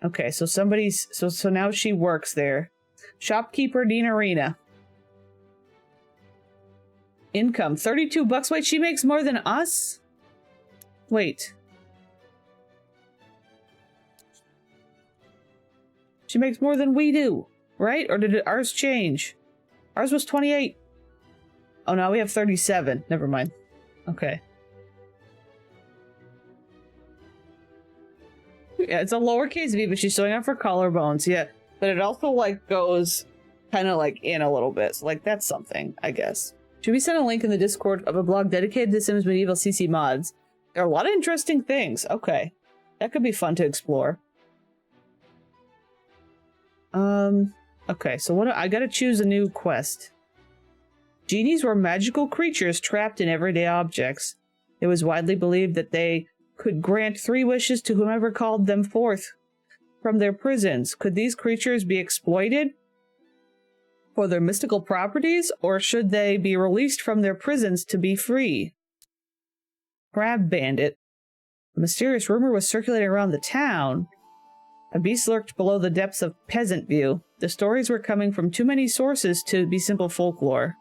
Okay, so somebody's... So now she works there. Shopkeeper Dina Arena. Income, $32. Wait, she makes more than us? Wait. She makes more than we do, right? Or did ours change? Ours was 28. Oh, now we have 37. Never mind. Okay. Yeah, it's a lowercase v, but she's showing off her collarbones. Yeah, but it also, like, goes kind of, like, in a little bit. So, like, that's something, I guess. Should we send a link in the Discord of a blog dedicated to Sims Medieval CC mods? There are a lot of interesting things. Okay. That could be fun to explore. Okay, so what I gotta choose a new quest. Genies were magical creatures trapped in everyday objects. It was widely believed that they could grant 3 wishes to whomever called them forth from their prisons. Could these creatures be exploited for their mystical properties, or should they be released from their prisons to be free? Crab Bandit. A mysterious rumor was circulating around the town. A beast lurked below the depths of Peasant View. The stories were coming from too many sources to be simple folklore.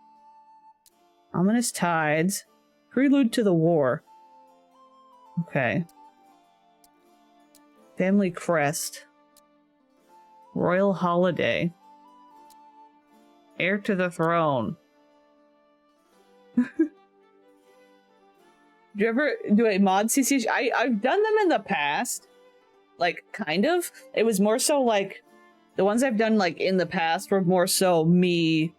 Ominous Tides. Prelude to the War. Okay. Family Crest. Royal Holiday. Heir to the Throne. Do you ever do a mod CC? I've done them in the past. Like, kind of. It was more so like... The ones I've done, like, in the past were more so me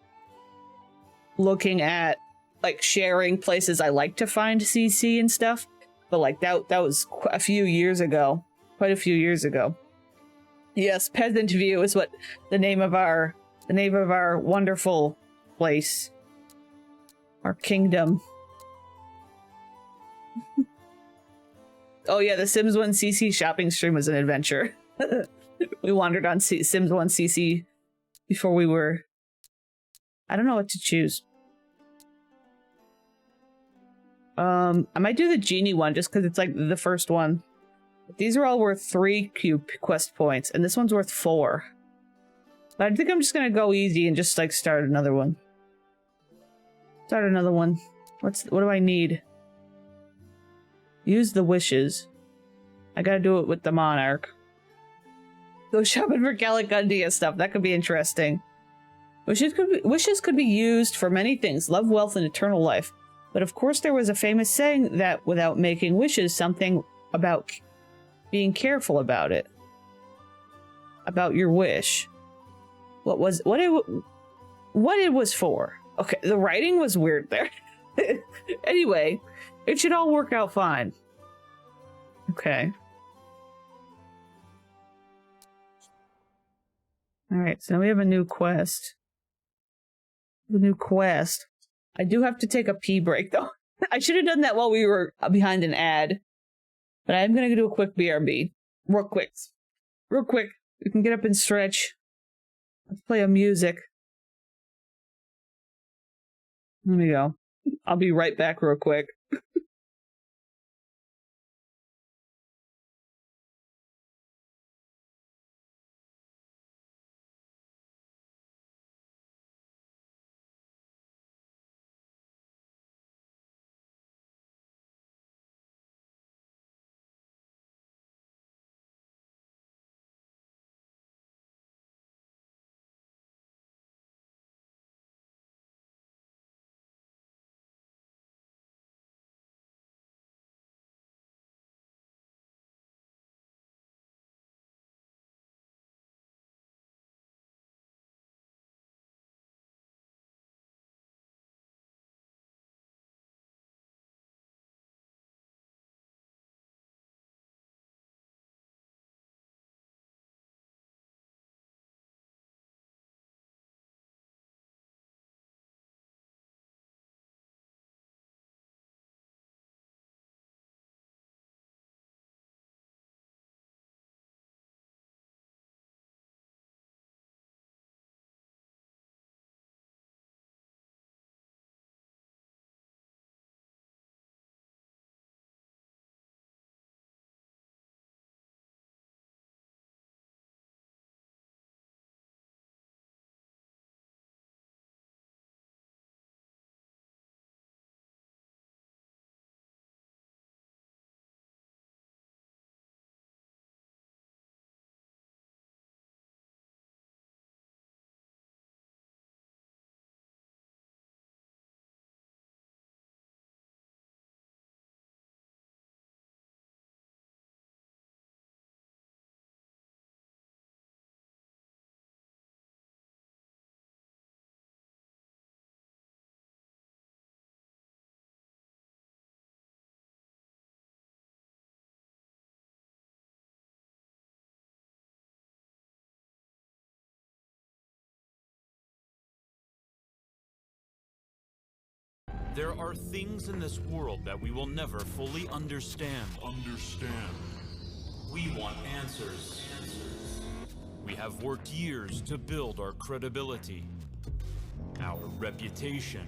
looking at, like, sharing places I like to find CC and stuff. But, like, that was a few years ago. Quite a few years ago. Yes, Peasant View is what the name of our wonderful place. Our kingdom. Oh yeah, the Sims 1 CC shopping stream was an adventure. We wandered on Sims 1 CC before we were... I don't know what to choose. I might do the genie one just because it's like the first one. These are all worth 3 quest points, and this one's worth 4. But I think I'm just gonna go easy and just like start another one. Start another one. What do I need? Use the wishes. I gotta do it with the Monarch. Go shopping for Caligundia stuff. That could be interesting. Wishes could be used for many things. Love, wealth, and eternal life. But of course there was a famous saying that without making wishes, something about being careful about it. about your wish. What it was for. Okay, the writing was weird there. Anyway, it should all work out fine. Okay. Alright, so now we have a new quest. I do have to take a pee break, though. I should have done that while we were behind an ad. But I'm gonna do a quick BRB. Real quick. We can get up and stretch. Let's play a music. There we go. I'll be right back real quick. There are things in this world that we will never fully understand. We want answers. We have worked years to build our credibility, our reputation.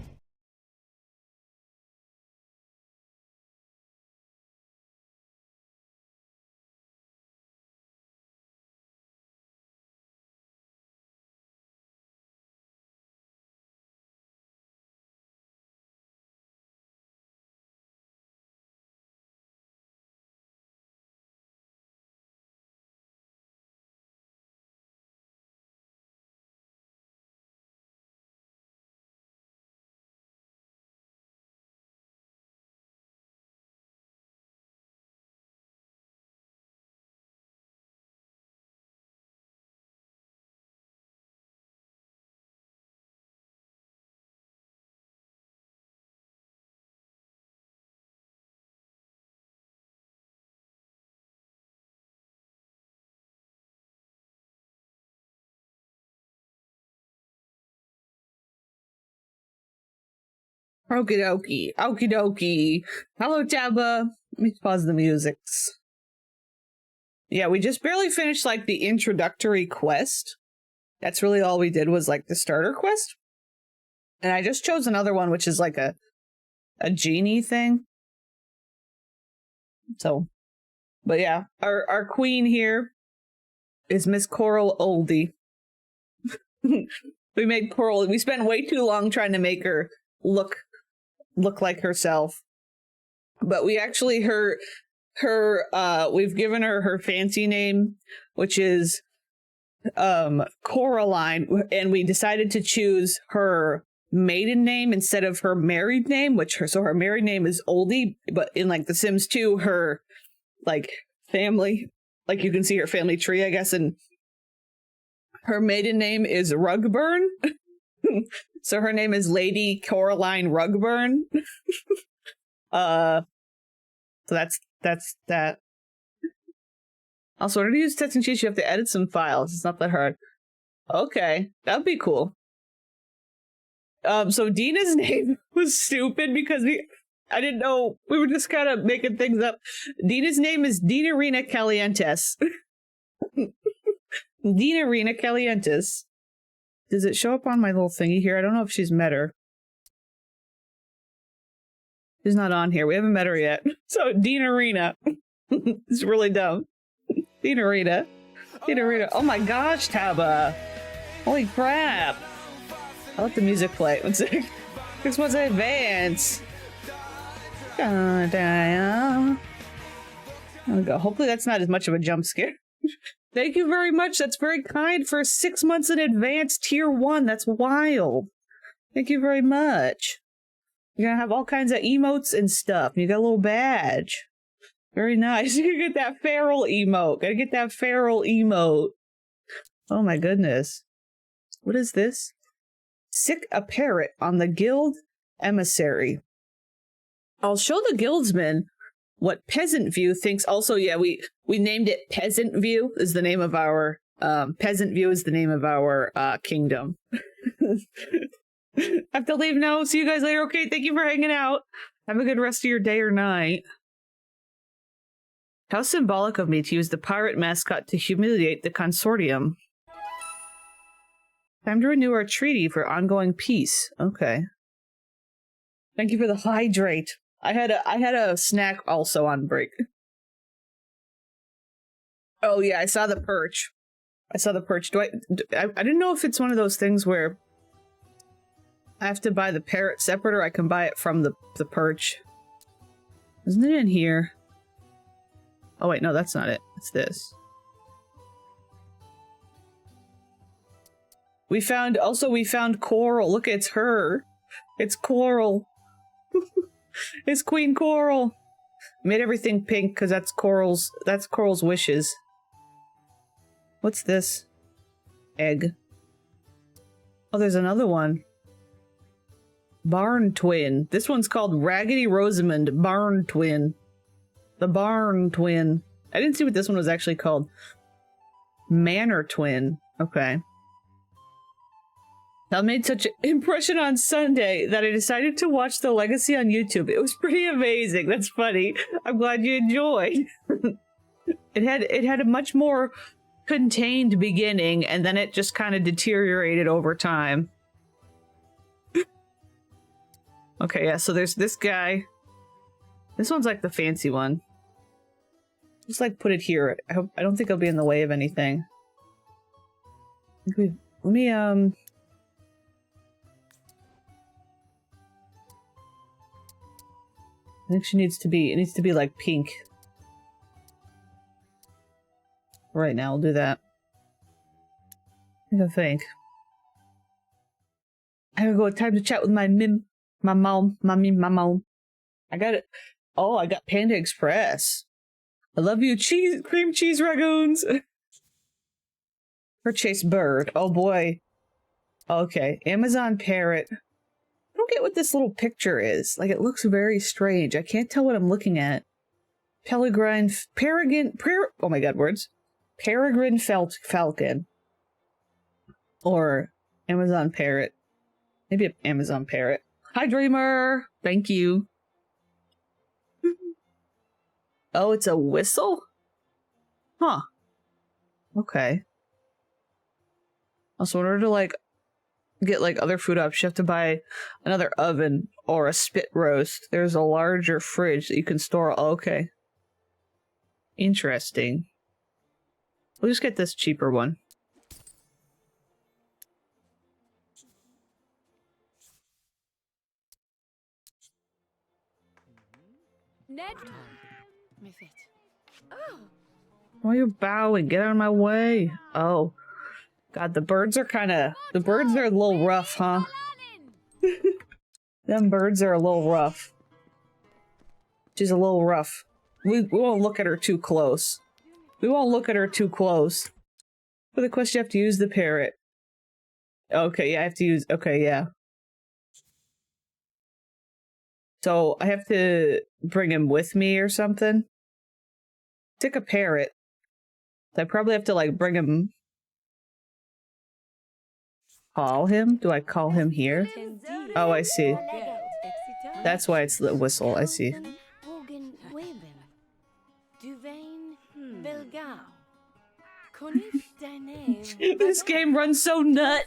Okie dokie. Hello, Tabba. Let me pause the musics. Yeah, we just barely finished, like, the introductory quest. That's really all we did was, like, the starter quest. And I just chose another one, which is, like, a genie thing. So, but yeah, our queen here is Miss Coral Oldie. We made Coral. We spent way too long trying to make her look like herself, but we actually we've given her fancy name, which is Coraline, and we decided to choose her maiden name instead of her married name, so her married name is Oldie, but in like The Sims 2, her like family, like you can see her family tree, I guess, and Her maiden name is Rugburn. So her name is Lady Coraline Rugburn. So that's that. Also, in order to use text and cheats, you have to edit some files. It's not that hard. Okay, that'd be cool. So Dina's name was stupid because I didn't know, we were just kind of making things up. Dina's name is Dina Rena Calientes. Dina Rena Calientes. Does it show up on my little thingy here? I don't know if she's met her. She's not on here. We haven't met her yet. So Dina Rena. It's really dumb. Dina Rena. Dina Rena. Oh my gosh, Taba. Holy crap. I'll let the music play. One sec. This was advance. There we go. Hopefully that's not as much of a jump scare. Thank you very much. That's very kind for 6 months in advance. Tier 1. That's wild. Thank you very much. You're gonna have all kinds of emotes and stuff. You got a little badge. Very nice. You get that feral emote. Gotta get that feral emote. Oh my goodness. What is this? Sick a parrot on the guild emissary. I'll show the guildsman what Peasant View thinks. Also, yeah, we named it Peasant View is the name of our Peasant View is the name of our kingdom. I have to leave now. See you guys later. Okay, thank you for hanging out. Have a good rest of your day or night. How symbolic of me to use the pirate mascot to humiliate the consortium. Time to renew our treaty for ongoing peace. Okay. Thank you for the hydrate. I had a snack also on break. Oh yeah, I saw the perch. I saw the perch. I didn't know if it's one of those things where I have to buy the parrot separate or I can buy it from the perch. Isn't it in here? Oh wait, no, that's not it. It's this. We found Coral. Look, it's her. It's Coral. It's Queen Coral. Made everything pink because that's Coral's wishes. What's this? Egg. Oh, there's another one. Barn Twin. This one's called Raggedy Rosamond Barn Twin. The Barn Twin. I didn't see what this one was actually called. Manor Twin. Okay. That made such an impression on Sunday that I decided to watch The Legacy on YouTube. It was pretty amazing. That's funny. I'm glad you enjoyed. It had a much more contained beginning, and then it just kind of deteriorated over time. Okay, yeah, so there's this guy. This one's like the fancy one. Just like put it here. I don't think I'll be in the way of anything. Let me I think it needs to be like pink. Right now, I'll do that. I think. I gotta go. Time to chat with my mom. I got it. Oh, I got Panda Express. I love you, cream cheese ragoons. Purchase bird. Oh boy. Okay, Amazon parrot. I don't get what this little picture is. Like, it looks very strange. I can't tell what I'm looking at. Oh my god, words. Peregrine falcon. Or Amazon parrot. Maybe an Amazon parrot. Hi, Dreamer! Thank you. Oh, it's a whistle? Huh. Okay. Also, in order to, like, get, like, other food up, you have to buy another oven or a spit roast. There's a larger fridge that you can store. Oh, okay. Interesting. We'll just get this cheaper one. Ned. Move it. Oh. Why are you bowing? Get out of my way. Oh. God, the birds are a little rough, huh? Them birds are a little rough. She's a little rough. We won't look at her too close. We won't look at her too close. For the quest, you have to use the parrot. Okay, yeah, I have to use... Okay, yeah. So, I have to bring him with me or something? Take a parrot. So I probably have to, like, bring him... Call him? Do I call him here? Oh, I see. That's why it's the whistle, I see. This game runs so nut.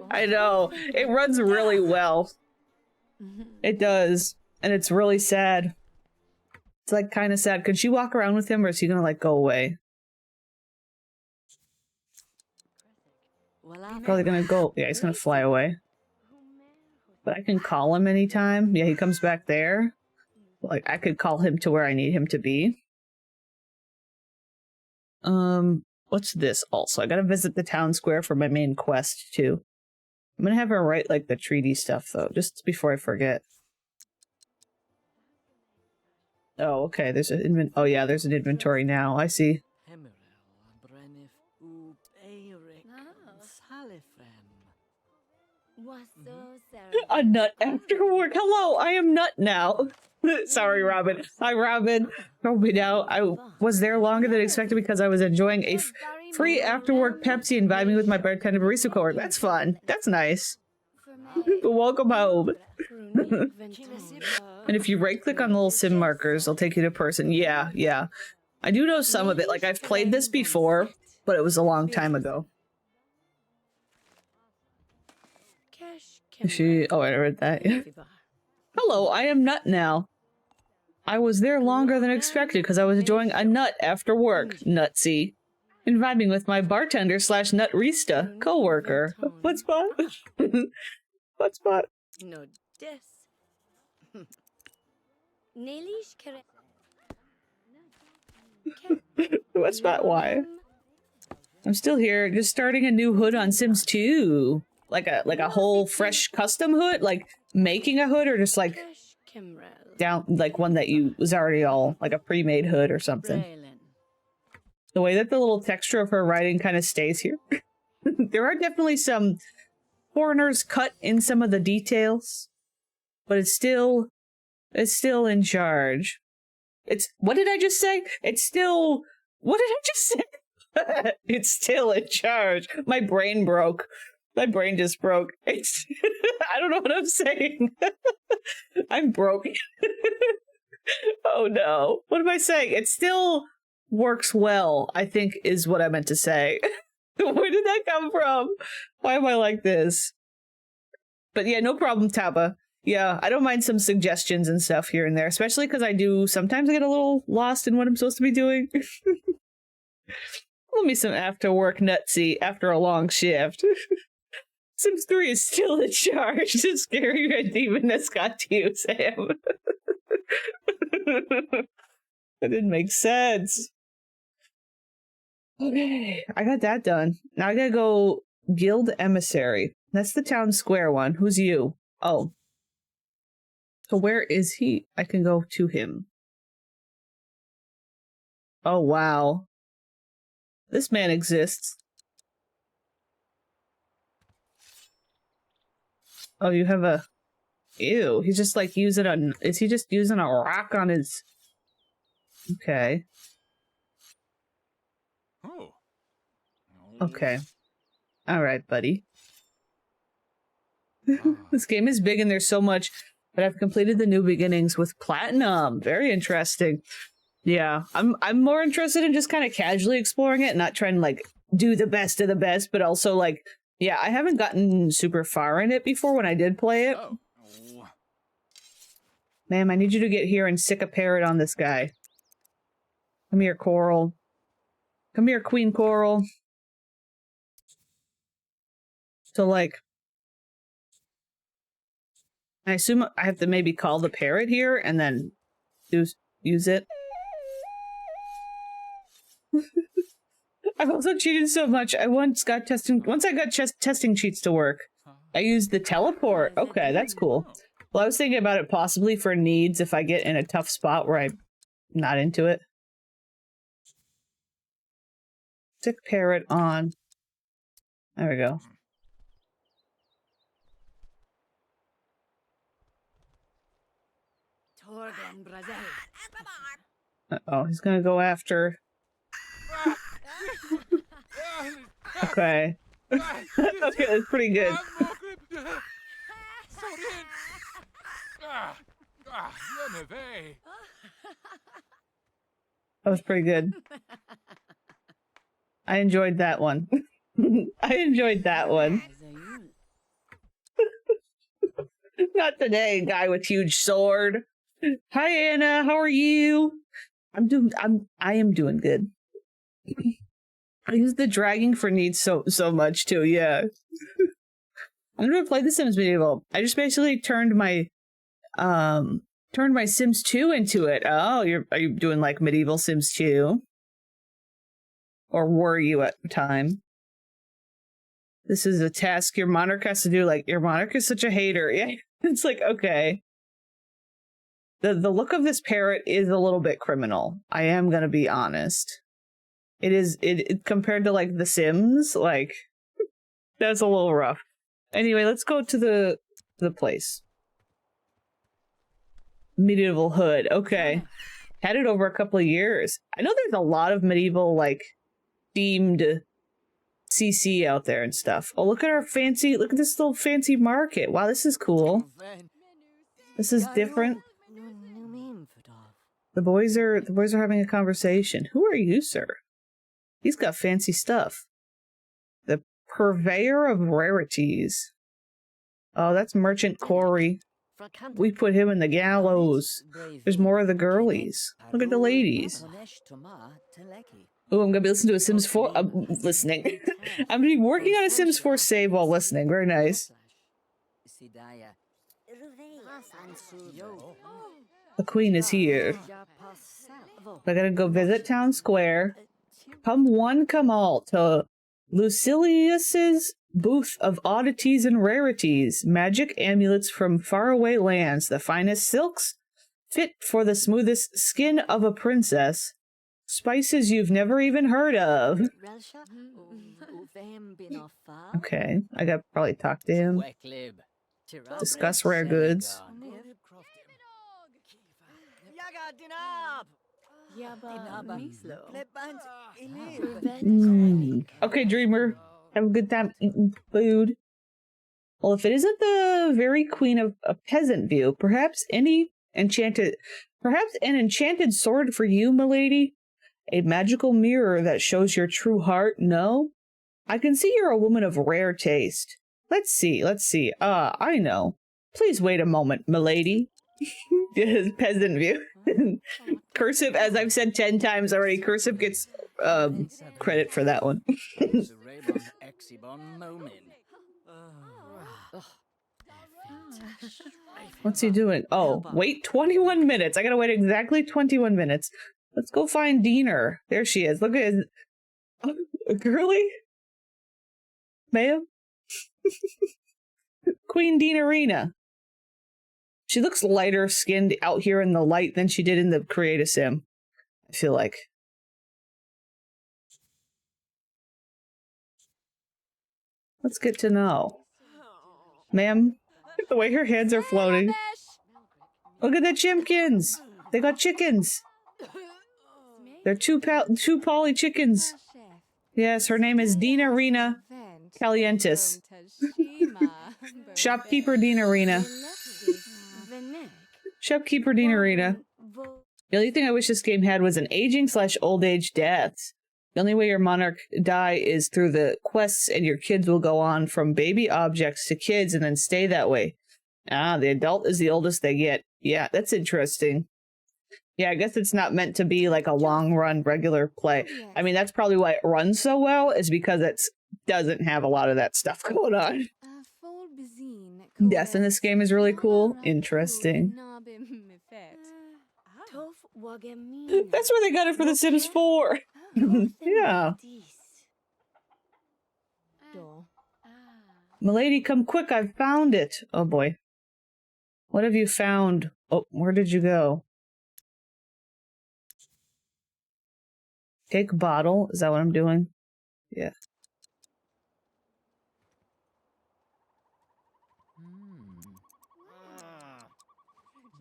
I know. It runs really well. It does. And it's really sad. It's like kind of sad. Could she walk around with him or is he gonna like go away? Probably gonna go. Yeah, he's gonna fly away. But I can call him anytime. Yeah, he comes back there. Like, I could call him to where I need him to be. What's this also? I gotta visit the town square for my main quest, too. I'm gonna have her write, like, the treaty stuff, though, just before I forget. Oh, okay, there's an oh, yeah, there's an inventory now. I see. A nut after work. Hello, I am nut now. Sorry, Robin. Hi, Robin. Told me now. I was there longer than expected because I was enjoying a free after-work Pepsi and vibing with my bartender barista cohort. That's fun. That's nice. Welcome home. And if you right-click on the little sim markers, they'll take you to person. Yeah, yeah. I do know some of it. Like, I've played this before, but it was a long time ago. Oh, I read that. Hello, I am nut now. I was there longer than expected because I was enjoying a nut after work. Nutsy. And vibing with my bartender slash nutrista co-worker. What spot? What spot? No, des. What spot? Why? I'm still here, just starting a new hood on Sims 2. Like a whole fresh custom hood? Like making a hood or just like down like one that you was already all like a pre-made hood or something. The way that the little texture of her writing kind of stays here. There are definitely some foreigners cut in some of the details, but it's still in charge. It's what did I just say? It's still what did I just say? It's still in charge. My brain broke. My brain just broke. It's I don't know what I'm saying. I'm broke. Oh no. What am I saying? It still works well, I think is what I meant to say. Where did that come from? Why am I like this? But yeah, no problem, Taba. Yeah, I don't mind some suggestions and stuff here and there, especially because I do sometimes I get a little lost in what I'm supposed to be doing. Let me some after work nutsy after a long shift. Sims 3 is still in charge. The scary red demoness got to you, Sam. That didn't make sense. Okay, I got that done. Now I gotta go Guild Emissary. That's the town square one. Who's you? Oh. So where is he? I can go to him. Oh, wow. This man exists. Oh, you have a... Ew, he's just like using a... Is he just using a rock on his... Okay. Oh. Okay. Alright, buddy. This game is big and there's so much, but I've completed the new beginnings with Platinum. Very interesting. Yeah, I'm more interested in just kind of casually exploring it, not trying to like do the best of the best, but also like, yeah, I haven't gotten super far in it before when I did play it. Oh. Ma'am, I need you to get here and stick a parrot on this guy. Come here, Coral. Come here, Queen Coral. So, like, I assume I have to maybe call the parrot here and then use it. I've also cheated so much. I once I got testing cheats to work, I used the teleport. Okay, that's cool. Well, I was thinking about it possibly for needs if I get in a tough spot where I'm not into it. Stick parrot on. There we go. Uh-oh, he's gonna go after... Okay. Okay, that's pretty good. That was pretty good. I enjoyed that one. I enjoyed that one. Not today, guy with huge sword. Hi Anna, how are you? I am doing good. I use the dragging for needs so much too, yeah. I'm gonna play The Sims Medieval. I just basically turned my Sims 2 into it. Oh, are you doing like Medieval Sims 2? Or were you at the time? This is a task your Monarch has to do. Like, your Monarch is such a hater. Yeah, it's like, okay. The look of this parrot is a little bit criminal. I am gonna be honest. It compared to like The Sims, like that's a little rough. Anyway, let's go to the place. Medieval Hood. Okay. Had it over a couple of years. I know there's a lot of medieval like themed CC out there and stuff. Oh, look at this little fancy market. Wow, this is cool. This is different. The boys are having a conversation. Who are you, sir? He's got fancy stuff. The purveyor of rarities. Oh, that's Merchant Corey. We put him in the gallows. There's more of the girlies. Look at the ladies. Oh, I'm gonna be listening to a Sims 4. Listening. I'm gonna be working on a Sims 4 save while listening. Very nice. The queen is here. I gotta go visit Town Square. Come one, come all to Lucilius's booth of oddities and rarities. Magic amulets from faraway lands. The finest silks, fit for the smoothest skin of a princess. Spices you've never even heard of. Okay, I gotta probably talk to him. Discuss rare goods. Okay, Dreamer. Have a good time eating food. Well, if it isn't the very queen of a peasant view, perhaps an enchanted sword for you, milady? A magical mirror that shows your true heart? No? I can see you're a woman of rare taste. Let's see. I know. Please wait a moment, milady. Peasant view. Cursive, as I've said 10 times already, Cursive gets credit for that one. What's he doing? Oh, wait 21 minutes. I gotta wait exactly 21 minutes. Let's go find Diener. There she is. Look at his... Girly? Ma'am? Queen Dienerina. She looks lighter skinned out here in the light than she did in the Create a Sim, I feel like. Let's get to know. Ma'am, the way her hands are floating. Look at the chimkins. They got chickens. They're two poly chickens. Yes, her name is Dienerina Calientis. Shopkeeper Dienerina. Shopkeeper Dienerina. The only thing I wish this game had was an aging/old age deaths. The only way your Monarch die is through the quests, and your kids will go on from baby objects to kids and then stay that way. Ah, the adult is the oldest they get. Yeah, that's interesting. Yeah, I guess it's not meant to be like a long run regular play. I mean, that's probably why it runs so well, is because it doesn't have a lot of that stuff going on. Yes, and this game is really cool. Interesting. That's where they got it for The Sims 4. Yeah. Milady, come quick, I've found it. Oh boy. What have you found? Oh, where did you go? Take bottle. Is that what I'm doing? Yeah.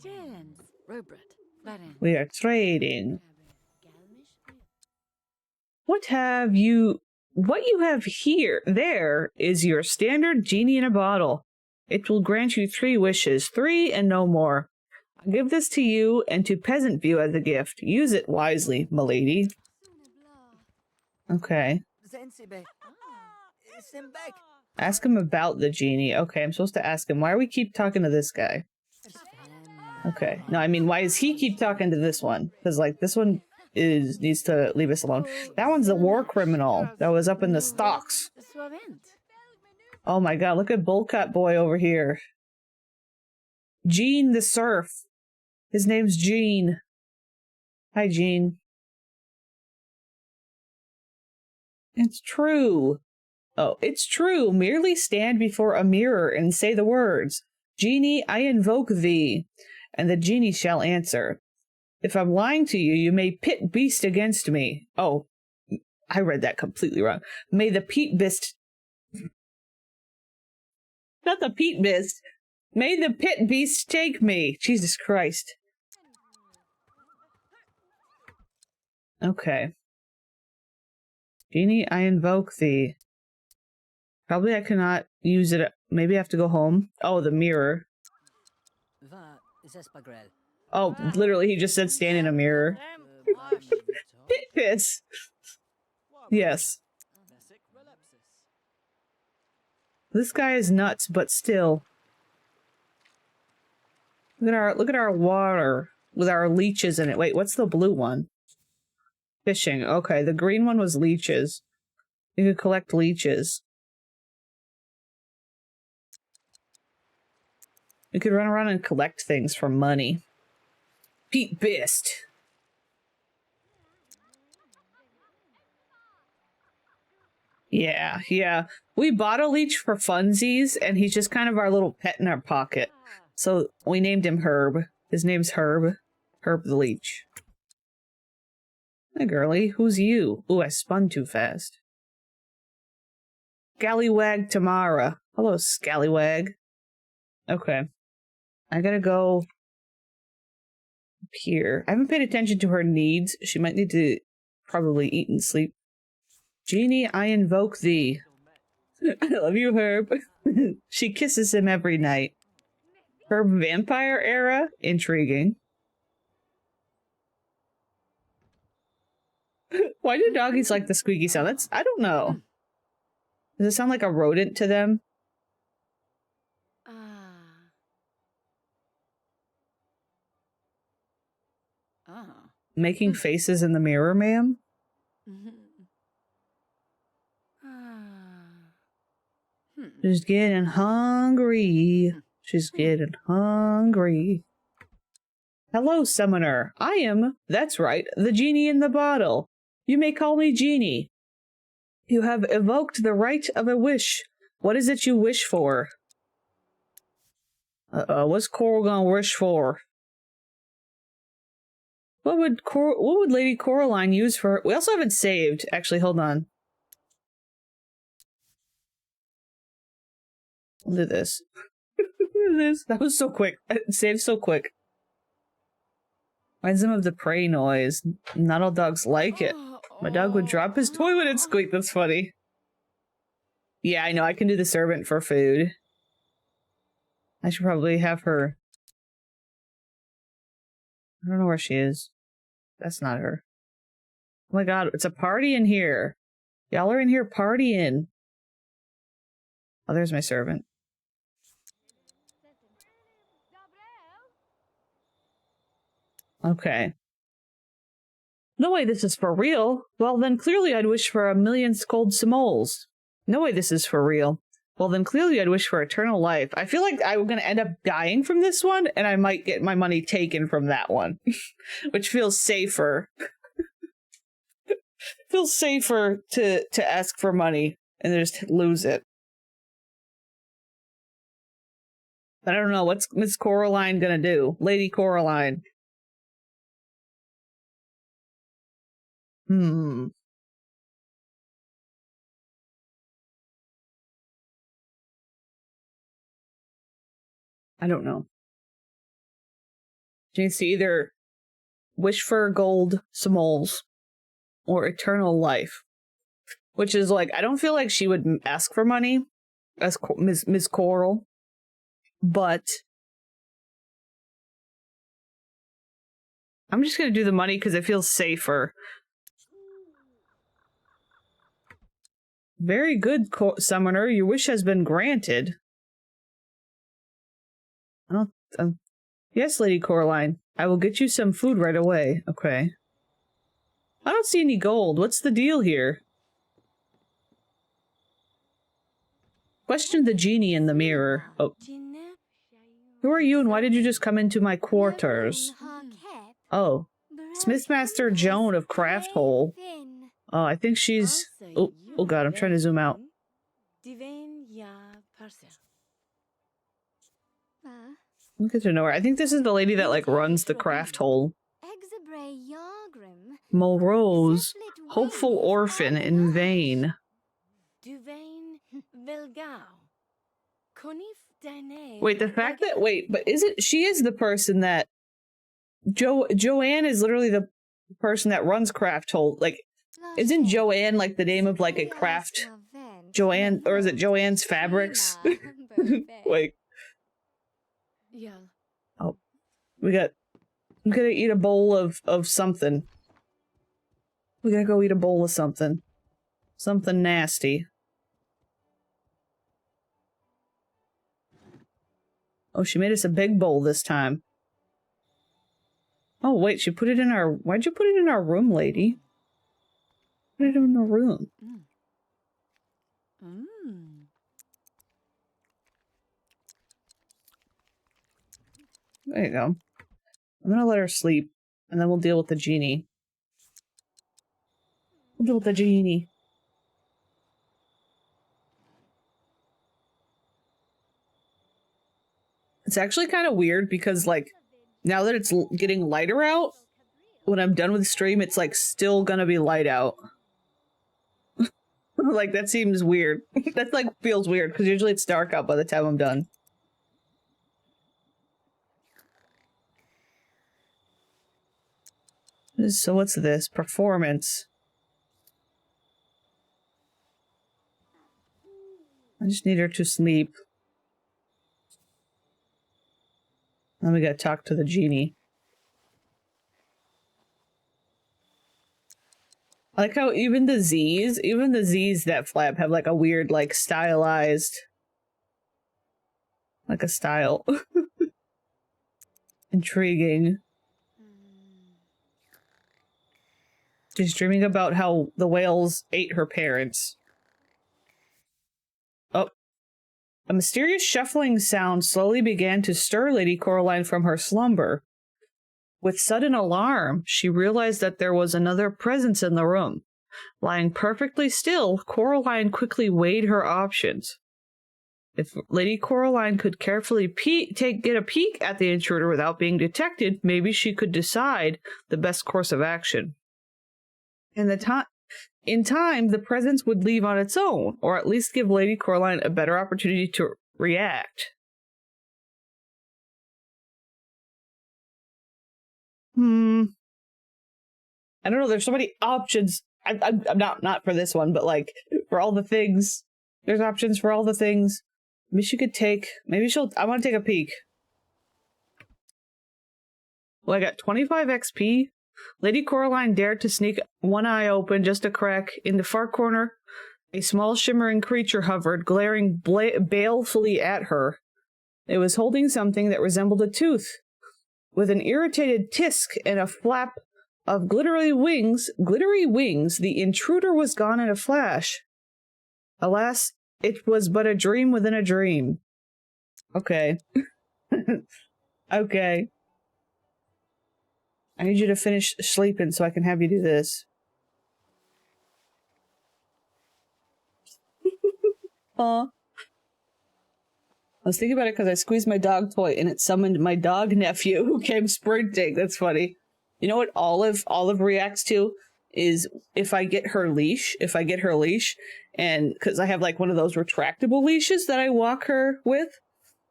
James. Robert. Baron. We are trading. What you have here, there is your standard genie in a bottle. It will grant you 3 wishes, 3 and no more. I give this to you and to Peasant View as a gift. Use it wisely, milady. Okay. Ask him about the genie. Okay, I'm supposed to ask him. Why do we keep talking to this guy? Okay. No, I mean, why does he keep talking to this one? Because, like, this one needs to leave us alone. That one's the war criminal that was up in the stocks. Oh my god, look at Bullcut Boy over here. Gene the Surf. His name's Gene. Hi, Gene. It's true. Oh, it's true. Merely stand before a mirror and say the words, Genie, I invoke thee, and the genie shall answer. If I'm lying to you, you may pit beast against me. Oh, I read that completely wrong. May the pit beast... Not the pit beast. May the pit beast take me. Jesus Christ. Okay. Genie, I invoke thee. Probably I cannot use it. Maybe I have to go home. Oh, the mirror. Oh, literally, he just said stand in a mirror. Pit piss. Yes. This guy is nuts, but still. Look at our water with our leeches in it. Wait, what's the blue one? Fishing. Okay, the green one was leeches. You could collect leeches. You could run around and collect things for money. Pete Bist. Yeah. We bought a leech for funsies, and he's just kind of our little pet in our pocket. So we named him Herb. His name's Herb. Herb the leech. Hey, girlie. Who's you? Ooh, I spun too fast. Scallywag Tamara. Hello, Scallywag. Okay. I gotta go up here. I haven't paid attention to her needs. She might need to probably eat and sleep. Genie, I invoke thee. I love you, Herb. She kisses him every night. Herb vampire era? Intriguing. Why do doggies like the squeaky sound? I don't know. Does it sound like a rodent to them? Making faces in the mirror, ma'am? She's getting hungry. She's getting hungry. Hello, summoner. That's right, the genie in the bottle. You may call me Genie. You have evoked the right of a wish. What is it you wish for? What's Coral gonna wish for? What would Lady Coraline use for... We also haven't saved. Actually, hold on. We'll do this. That was so quick. Saved so quick. Reminds him of the prey noise. Not all dogs like it. My dog would drop his toy when it squeaked. That's funny. Yeah, I know. I can do the servant for food. I should probably have her... I don't know where she is. That's not her. Oh my god, it's a party in here. Y'all are in here partying. Oh, there's my servant. Okay. No way this is for real. Well, then clearly I'd wish for 1,000,000 cold simoles. No way this is for real. Well, then clearly I'd wish for eternal life. I feel like I'm going to end up dying from this one, and I might get my money taken from that one. Which feels safer. Feels safer to ask for money and just lose it. I don't know. What's Miss Coraline going to do? Lady Coraline. I don't know. She needs to either wish for gold simoles or eternal life. Which is like, I don't feel like she would ask for money as Miss Coral. But I'm just going to do the money because it feels safer. Very good, Summoner. Your wish has been granted. I don't... yes, Lady Coraline. I will get you some food right away. Okay. I don't see any gold. What's the deal here? Question the genie in the mirror. Oh. Who are you and why did you just come into my quarters? Oh. Smithmaster Joan of Craft Hole. Oh, I think she's... Oh god, I'm trying to zoom out. I'll get to know her. I think this is the lady that, like, runs the craft hole. Mulrose. Hopeful orphan in vain. Wait, the fact that... Wait, but isn't... She is the person that... Joanne is literally the person that runs craft hole. Like, isn't Joanne, like, the name of, like, a craft... Joanne... Or is it Joanne's Fabrics? Wait. Yeah. Oh. We got... I'm gonna eat a bowl of something. We gotta go eat a bowl of something. Something nasty. Oh, she made us a big bowl this time. Oh, wait, she put it in our... Why'd you put it in our room, lady? Put it in the room. There you go. I'm gonna let her sleep, and then we'll deal with the genie. We'll deal with the genie. It's actually kind of weird because, like, now that it's getting lighter out, when I'm done with the stream, it's, like, still gonna be light out. Like, that seems weird. That, like, feels weird, because usually it's dark out by the time I'm done. So what's this? Performance. I just need her to sleep. Then we gotta talk to the genie. I like how even the Z's that flap have like a weird, like, stylized, like a style. Intriguing. She's dreaming about how the whales ate her parents. Oh. A mysterious shuffling sound slowly began to stir Lady Coraline from her slumber. With sudden alarm, she realized that there was another presence in the room. Lying perfectly still, Coraline quickly weighed her options. If Lady Coraline could carefully get a peek at the intruder without being detected, maybe she could decide the best course of action. In time, the presence would leave on its own, or at least give Lady Coraline a better opportunity to react. I don't know, there's so many options. I'm not for this one, but, like, for all the things. There's options for all the things. Maybe she could take... I want to take a peek. Well, I got 25 XP. Lady Coraline dared to sneak one eye open just a crack. In the far corner, a small shimmering creature hovered, glaring balefully at her. It was holding something that resembled a tooth. With an irritated tisk and a flap of glittery wings, the intruder was gone in a flash. Alas, it was but a dream within a dream. Okay. Okay. I need you to finish sleeping so I can have you do this. Aw. I was thinking about it because I squeezed my dog toy and it summoned my dog nephew who came sprinting. That's funny. You know what Olive reacts to is if I get her leash, and because I have like one of those retractable leashes that I walk her with,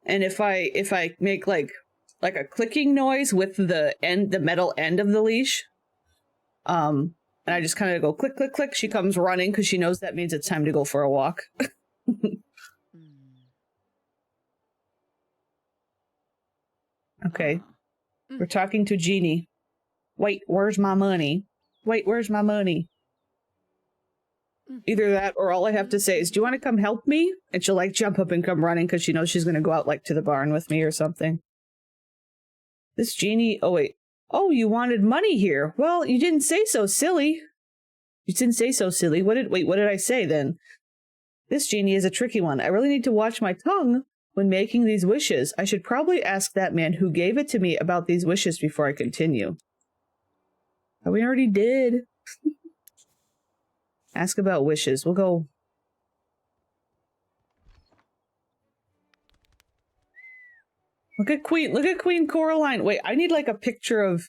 and if I make like a clicking noise with the metal end of the leash, and I just kind of go click, click, click, she comes running because she knows that means it's time to go for a walk. Okay. We're talking to Jeannie. Wait, where's my money? Wait, where's my money? Either that or all I have to say is, do you want to come help me? And she'll like jump up and come running because she knows she's going to go out like to the barn with me or something. This Jeannie... Oh, wait. Oh, you wanted money here. Well, you didn't say so, silly. You didn't say so, silly. What did I say then? This Jeannie is a tricky one. I really need to watch my tongue when making these wishes. I should probably ask that man who gave it to me about these wishes before I continue. Oh, we already did. Ask about wishes. We'll go. Look at Queen Coraline. Wait, I need like a picture of...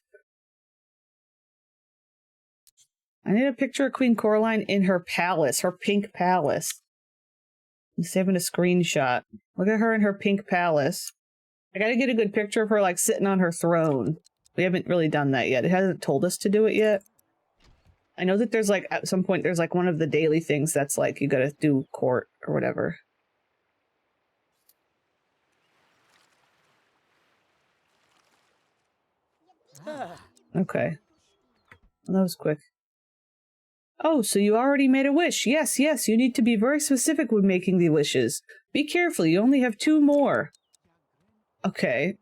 I need a picture of Queen Coraline in her palace, her pink palace. I'm saving a screenshot. Look at her in her pink palace. I gotta get a good picture of her like sitting on her throne. We haven't really done that yet. It hasn't told us to do it yet. I know that there's like, at some point, there's like one of the daily things that's like, you gotta do court or whatever. Okay. Well, that was quick. Oh, so you already made a wish. Yes, yes, you need to be very specific when making the wishes. Be careful, you only have 2 more. Okay.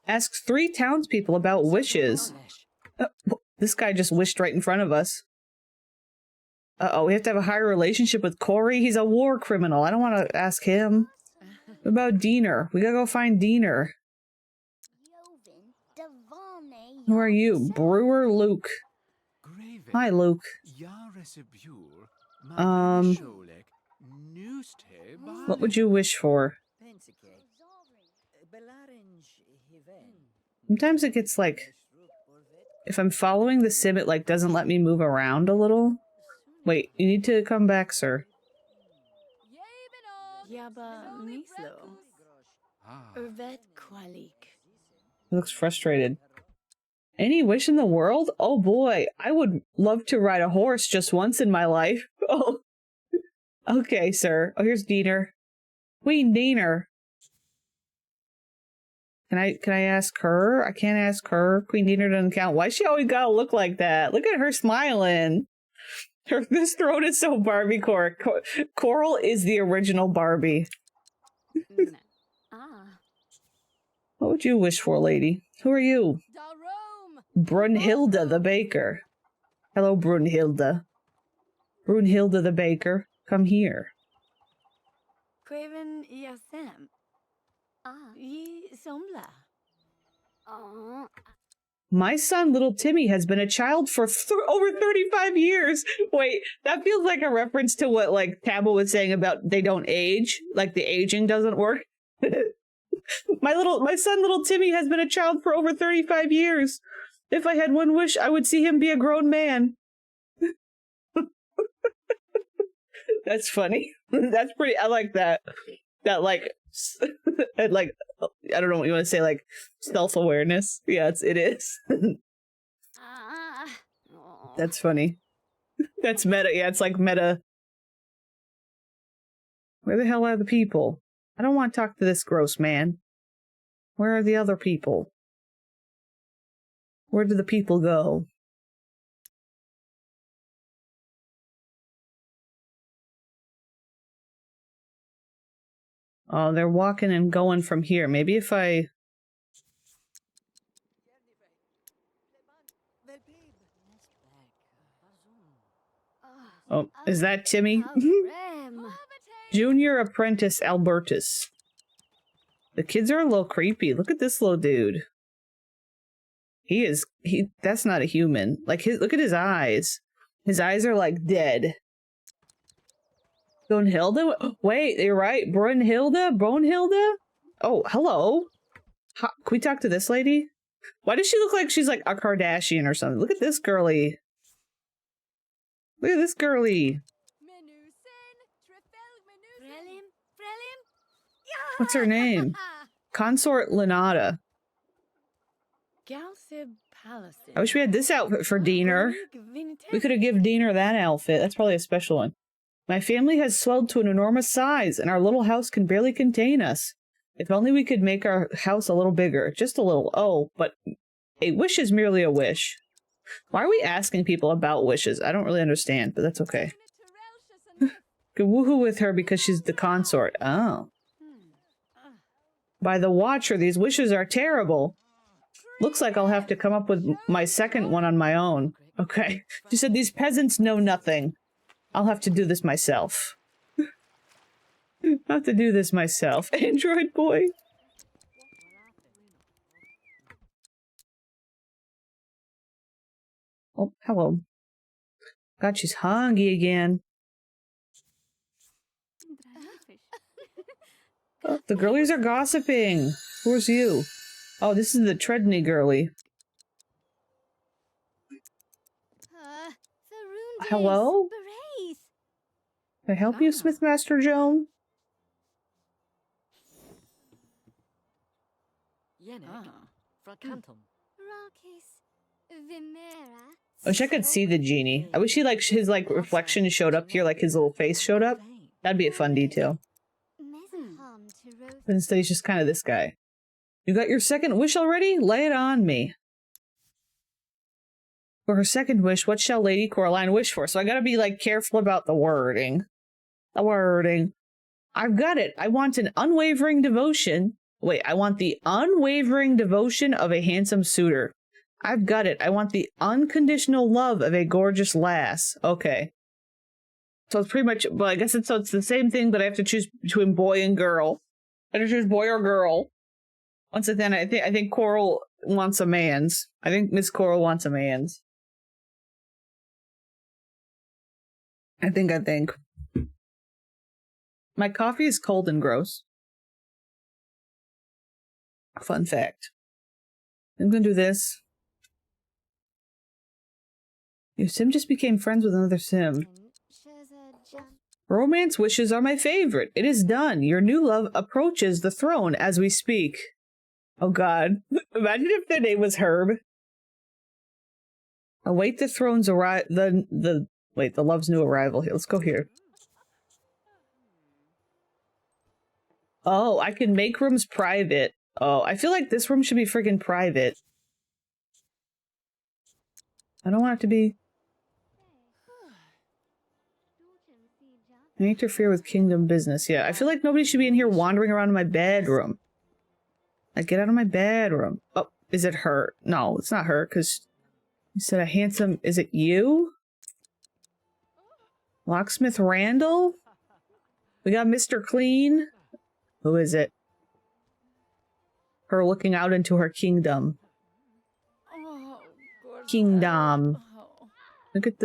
Ask 3 townspeople about wishes. This guy just wished right in front of us. Uh-oh, we have to have a higher relationship with Corey? He's a war criminal. I don't want to ask him. What about Diener? We gotta go find Diener. Who are you? Brewer Luke. Hi, Luke. What would you wish for? Sometimes it gets like... If I'm following the sim, it like doesn't let me move around a little. Wait, you need to come back, sir. He looks frustrated. Any wish in the world? Oh boy, I would love to ride a horse just once in my life. Oh, okay, sir. Oh, here's Diener. Queen Diener. Can I ask her? I can't ask her. Queen Diener doesn't count. Why she always gotta look like that? Look at her smiling. This throat is so Barbie core. Coral is the original Barbie. What would you wish for, lady? Who are you? Brunhilde the baker. Hello, Brunhilde. Brunhilde the baker, come here. Craven Yasem. Ye Somla. My son, little Timmy, has been a child for over 35 years. Wait, that feels like a reference to what, like, Tabba was saying about they don't age. Like, the aging doesn't work. My son, little Timmy, has been a child for over 35 years. If I had one wish, I would see him be a grown man. That's funny. That's pretty, I like that. That, like, like, I don't know what you want to say, like, self-awareness. Yeah, it is. That's funny. That's meta. Yeah, it's like meta. Where the hell are the people? I don't want to talk to this gross man. Where are the other people? Where do the people go? Oh, they're walking and going from here. Maybe if I... Oh, is that Timmy? Junior Apprentice Albertus. The kids are a little creepy. Look at this little dude. That's not a human. Like, look at his eyes. His eyes are like dead. Brunhilde? Wait, you're right. Brunhilde? Oh, hello. Can we talk to this lady? Why does she look like she's like a Kardashian or something? Look at this girly. Look at this girly. What's her name? Consort Lenata. I wish we had this outfit for Diener. We could have given Diener that outfit. That's probably a special one. My family has swelled to an enormous size, and our little house can barely contain us. If only we could make our house a little bigger. Just a little. Oh, but a wish is merely a wish. Why are we asking people about wishes? I don't really understand, but that's okay. Could woohoo with her because she's the consort. Oh. By the Watcher, these wishes are terrible. Looks like I'll have to come up with my second one on my own. Okay. She said these peasants know nothing. I'll have to do this myself. I'll have to do this myself. Android boy. Oh, hello. God, she's hungry again. Oh, the girlies are gossiping. Who's you? Oh, this is the Treadney girly. Hello? Can I help you, Smithmaster Joan? I wish I could see the genie. I wish he, like, his, like, reflection showed up here, like his little face showed up. That'd be a fun detail. But instead he's just kind of this guy. You got your second wish already? Lay it on me. For her second wish, what shall Lady Coraline wish for? So I gotta be, like, careful about the wording. The wording. I've got it. I want an unwavering devotion. Wait, I want the unwavering devotion of a handsome suitor. I've got it. I want the unconditional love of a gorgeous lass. Okay. So it's pretty much, well, I guess it's the same thing, but I have to choose between boy and girl. I have to choose boy or girl. Once again, I think Coral wants a man's. I think Miss Coral wants a man's. I think. My coffee is cold and gross. Fun fact. I'm gonna do this. Your sim just became friends with another sim. Romance wishes are my favorite. It is done. Your new love approaches the throne as we speak. Oh god. Imagine if their name was Herb. Await the throne's the love's new arrival. Here, let's go here. Oh, I can make rooms private. Oh, I feel like this room should be freaking private. I don't want it to be... I interfere with kingdom business. Yeah, I feel like nobody should be in here wandering around in my bedroom. Like, get out of my bedroom. Oh, is it her? No, it's not her, because you said a handsome... Is it you? Locksmith Randall? We got Mr. Clean. Who is it? Her looking out into her kingdom. Kingdom. Look at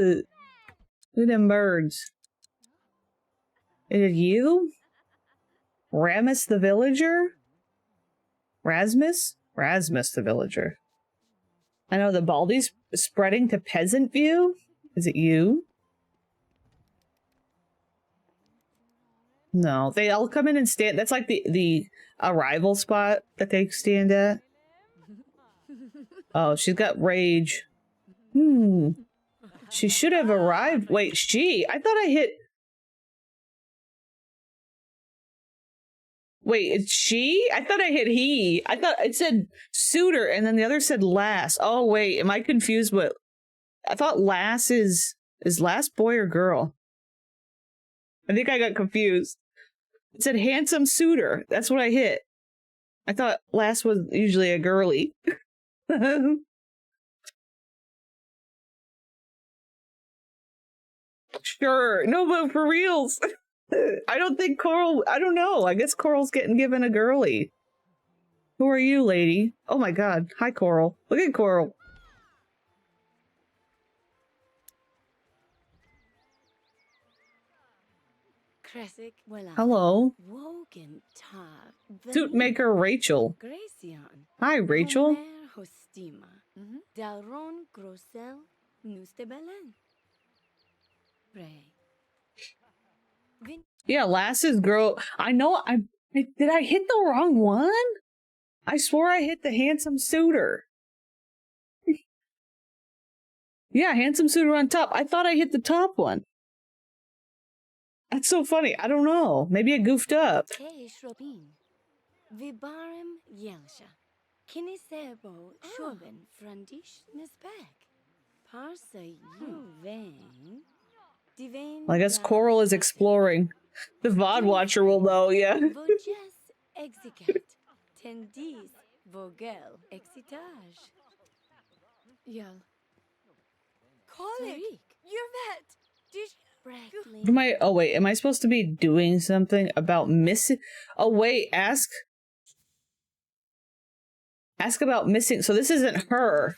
them birds. Is it you? Ramus the villager? Rasmus? Rasmus the villager. I know the Baldy's spreading to peasant view. Is it you? No, they all come in and stand. That's like the arrival spot that they stand at. Oh, she's got rage. She should have arrived. Wait, I thought I hit... Wait, it's she? I thought I hit he. I thought it said suitor and then the other said lass. Oh, wait, am I confused? What? I thought lass is lass boy or girl? I think I got confused. It said handsome suitor. That's what I hit. I thought lass was usually a girly. Sure. No, but for reals. I don't think Coral... I don't know. I guess Coral's getting given a girly. Who are you, lady? Oh my god. Hi, Coral. Look at Coral. Hello. Suit maker Rachel. Hi, Rachel. Yeah, lass is girl. I know. Did I hit the wrong one? I swore I hit the handsome suitor. Yeah, handsome suitor on top. I thought I hit the top one. That's so funny. I don't know. Maybe I goofed up. Hey, Shrobin. Vibarim Yangsha. Kinisebo Shoben Frandish Nisbek. Parsa Yuvain. Divine. Well, I guess Coral is exploring. The VOD watcher will know, yeah. Vojes Exicat. Tendis Vogel Exitage. Yal. Colic. You're vet. Dish. What am I? Oh wait, am I supposed to be doing something about missing? Oh wait, ask about missing. So this isn't her.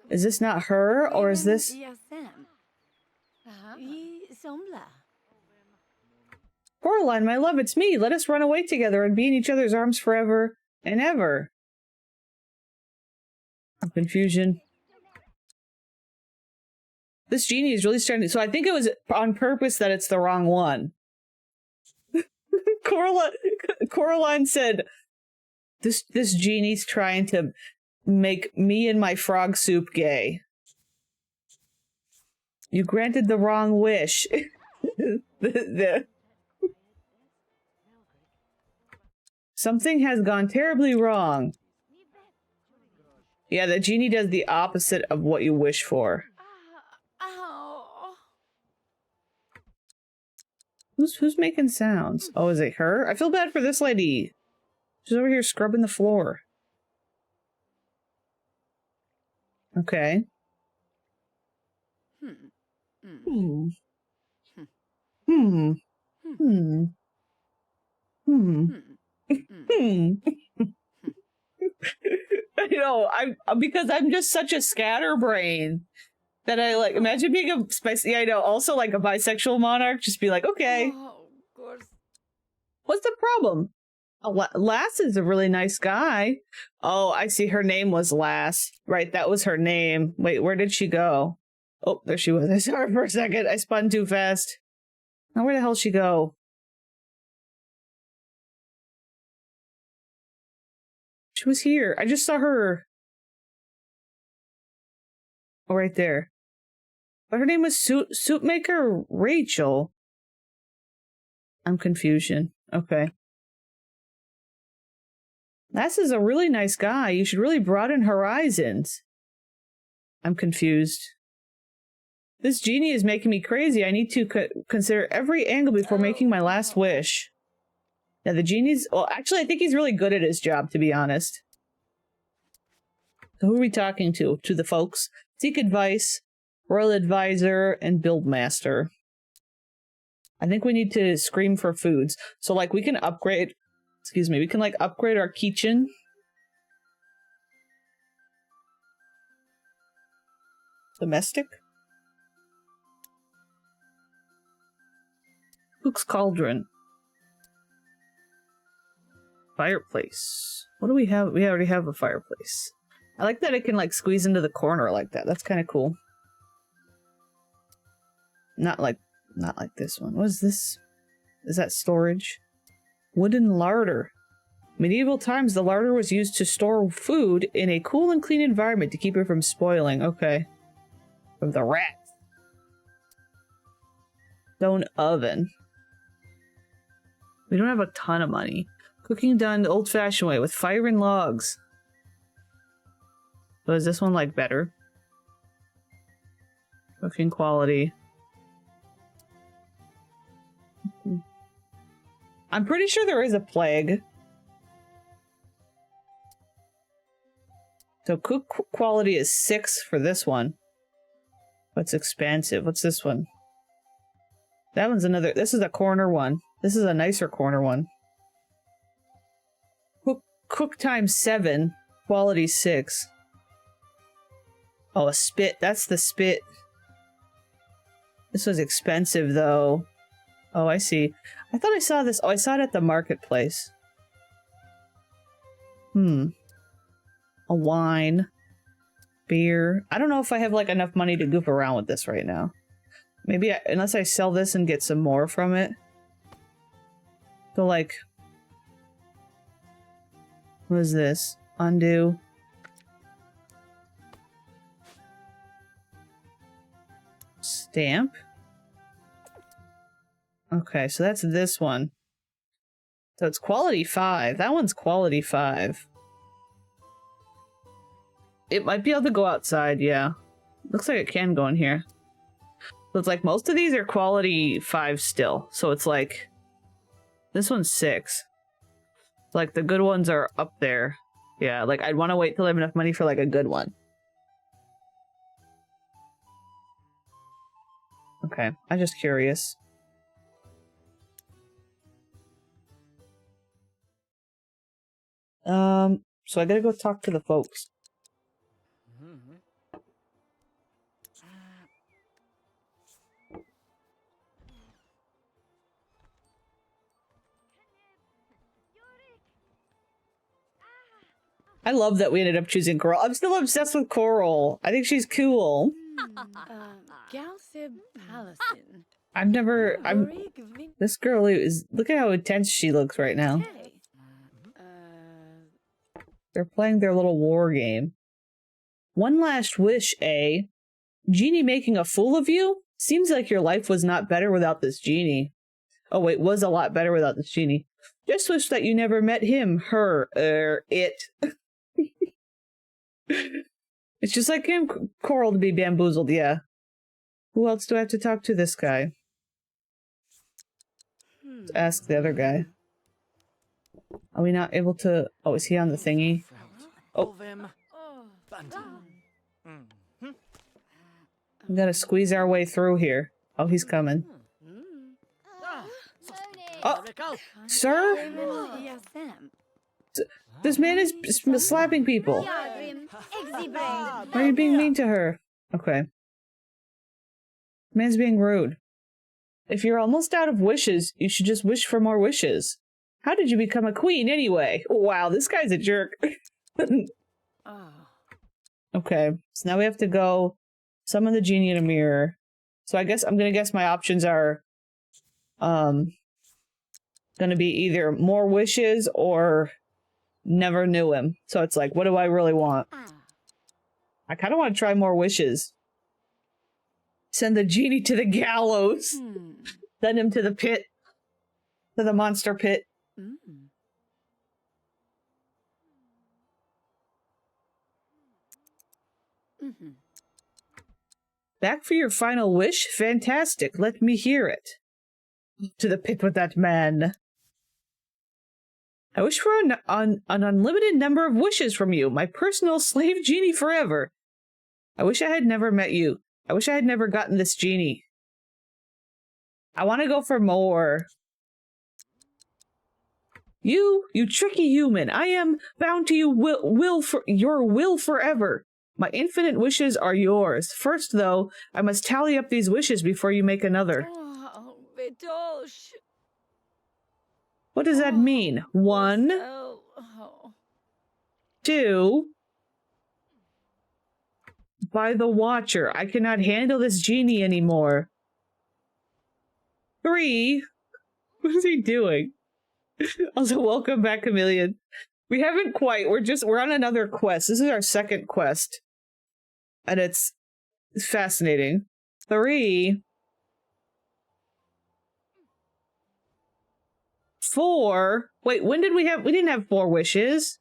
Is this not her, or is this? Coraline, my love, it's me. Let us run away together and be in each other's arms forever and ever. Confusion. This genie is really starting to... So I think it was on purpose that it's the wrong one. Coraline said, this genie's trying to make me and my frog soup gay. You granted the wrong wish. Something has gone terribly wrong. Yeah, the genie does the opposite of what you wish for. Who's making sounds? Oh, is it her? I feel bad for this lady. She's over here scrubbing the floor. Okay. You know, because I'm just such a scatterbrain that I like imagine being a spicy. Yeah, I know. Also, like a bisexual monarch, just be like, okay. Oh, of course. What's the problem? Oh, Lass is a really nice guy. Oh, I see. Her name was Lass. Right, that was her name. Wait, where did she go? Oh, there she was. I saw her for a second. I spun too fast. Now, where the hell did she go? She was here. I just saw her. Oh, right there. But her name was Soup Maker Rachel. I'm confusion. Okay. Lass is a really nice guy. You should really broaden horizons. I'm confused. This genie is making me crazy. I need to consider every angle before making my last wish. Now the genie's... Well, actually, I think he's really good at his job, to be honest. So who are we talking to? To the folks. Seek advice, royal advisor, and build master. I think we need to scream for foods. So, like, we can upgrade... Excuse me. We can, like, upgrade our kitchen. Domestic? Cook's Cauldron. Fireplace. What do we have? We already have a fireplace. I like that it can, like, squeeze into the corner like that. That's kind of cool. Not like this one. What is this? Is that storage? Wooden larder. Medieval times, the larder was used to store food in a cool and clean environment to keep it from spoiling. Okay. From the rats. Stone oven. We don't have a ton of money. Cooking done the old-fashioned way with fire and logs. So is this one, like, better? Cooking quality. I'm pretty sure there is a plague. So cook quality is 6 for this one. What's expansive? What's this one? That one's another... This is a corner one. This is a nicer corner one. Cook time 7. Quality 6. Oh, a spit. That's the spit. This was expensive, though. Oh, I see. I thought I saw this. Oh, I saw it at the marketplace. A wine. Beer. I don't know if I have, like, enough money to goof around with this right now. Maybe, unless I sell this and get some more from it. So like, what is this? Undo. Stamp. Okay, so that's this one. So it's quality 5. That one's quality 5. It might be able to go outside, yeah. Looks like it can go in here. So it's like most of these are quality 5 still. So it's like this one's 6. Like the good ones are up there. Yeah, like I'd want to wait till I have enough money for like a good one. Okay, I'm just curious. So I gotta go talk to the folks. I love that we ended up choosing Coral. I'm still obsessed with Coral. I think she's cool. Galsib Palestine. This girl is, look at how intense she looks right now. Hey. They're playing their little war game. One last wish, eh? Genie making a fool of you? Seems like your life was not better without this genie. Oh wait, was a lot better without this genie. Just wish that you never met him, her, it. It's just like him, Coral to be bamboozled, yeah. Who else do I have to talk to? This guy. Let's ask the other guy. Are we not able to... Oh, is he on the thingy? Oh. We gotta squeeze our way through here. Oh, he's coming. Oh, sir? This man is slapping people. Why are you being mean to her? Okay. Man's being rude. If you're almost out of wishes, you should just wish for more wishes. How did you become a queen anyway? Wow, this guy's a jerk. Okay, so now we have to go summon the genie in a mirror. So I guess I'm gonna guess my options are gonna be either more wishes or never knew him. So it's like, what do I really want? I kind of want to try more wishes. Send the genie to the gallows. Send him to the pit. To the monster pit. Back for your final wish? Fantastic. Let me hear it. To the pit with that man. I wish for an unlimited number of wishes from you, my personal slave genie forever. I wish I had never met you. I wish I had never gotten this genie. I want to go for more. You tricky human. I am bound to your will forever. My infinite wishes are yours. First, though, I must tally up these wishes before you make another. What does that mean? 1, 2. By the Watcher, I cannot handle this genie anymore. 3. What is he doing? Also, welcome back, Chameleon. We haven't quite. We're on another quest. This is our second quest. And it's fascinating. 3. 4. Wait, when did we didn't have 4 wishes.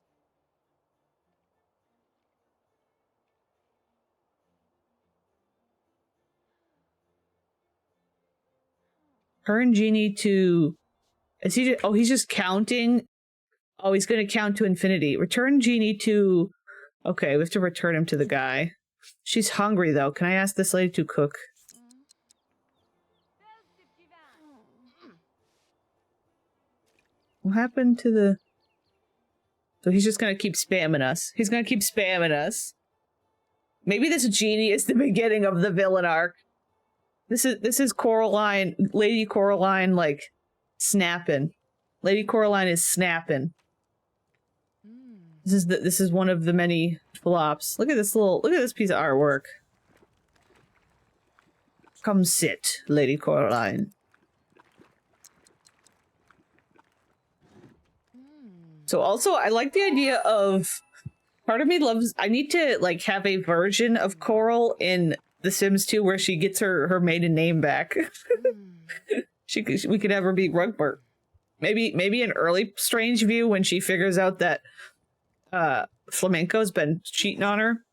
Turn genie to... Is he just... Oh, he's just counting? Oh, he's going to count to infinity. Return genie to... Okay, we have to return him to the guy. She's hungry, though. Can I ask this lady to cook? What happened to the... So he's just going to keep spamming us. He's going to keep spamming us. Maybe this genie is the beginning of the villain arc. This is Coraline, Lady Coraline, like, snapping. Lady Coraline is snapping. This is one of the many flops. Look at this piece of artwork. Come sit, Lady Coraline. So also, I like the idea of, part of me loves, I need to like have a version of Coral in The Sims 2 where she gets her maiden name back. We could have her be Rugbert. Maybe an early Strange View when she figures out that Flamenco's been cheating on her.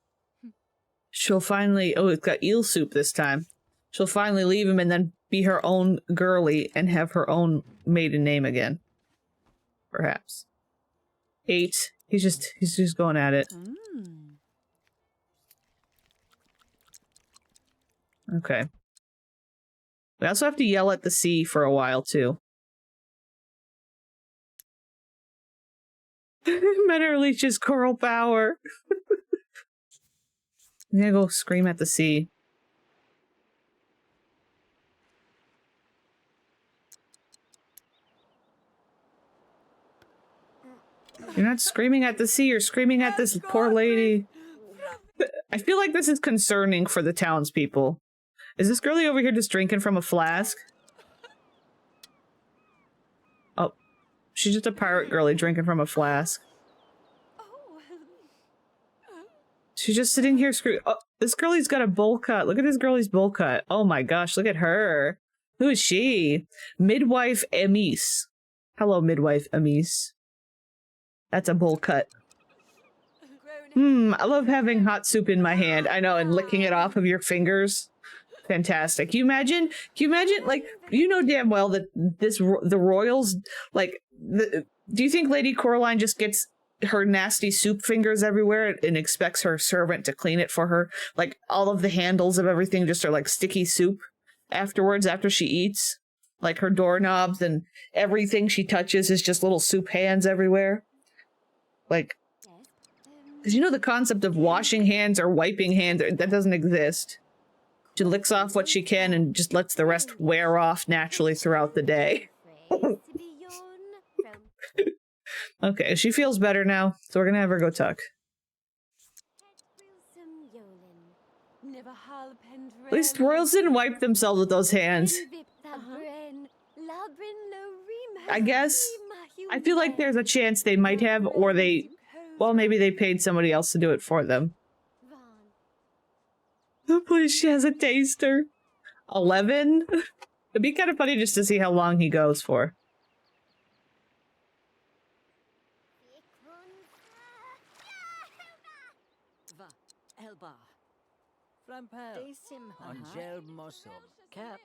She'll finally, oh, it's got eel soup this time. She'll finally leave him and then be her own girly and have her own maiden name again. Perhaps. 8. He's just going at it. Okay. We also have to yell at the sea for a while, too. Men are leeches, coral power. I'm gonna go scream at the sea. You're not screaming at the sea, you're screaming at this poor lady. I feel like this is concerning for the townspeople. Is this girlie over here just drinking from a flask? Oh, she's just a pirate girlie drinking from a flask. She's just sitting here screaming. Oh, this girlie's got a bowl cut. Look at this girlie's bowl cut. Oh my gosh, look at her. Who is she? Midwife Emise. Hello, Midwife Emise. That's a bowl cut. I love having hot soup in my hand. I know, and licking it off of your fingers. Fantastic. Can you imagine, like, you know damn well that the royals, like, do you think Lady Coraline just gets her nasty soup fingers everywhere and expects her servant to clean it for her? Like, all of the handles of everything just are like sticky soup afterwards, after she eats? Like, her doorknobs and everything she touches is just little soup hands everywhere? Like, because you know the concept of washing hands or wiping hands, that doesn't exist. She licks off what she can and just lets the rest wear off naturally throughout the day. Okay, she feels better now, so we're gonna have her go tuck. At least royals didn't wipe themselves with those hands. I guess. I feel like there's a chance they might have, or well, maybe they paid somebody else to do it for them. Oh, please, she has a taster. 11? It'd be kind of funny just to see how long he goes for. Elba. Flampel. Angel Mosso. Cap.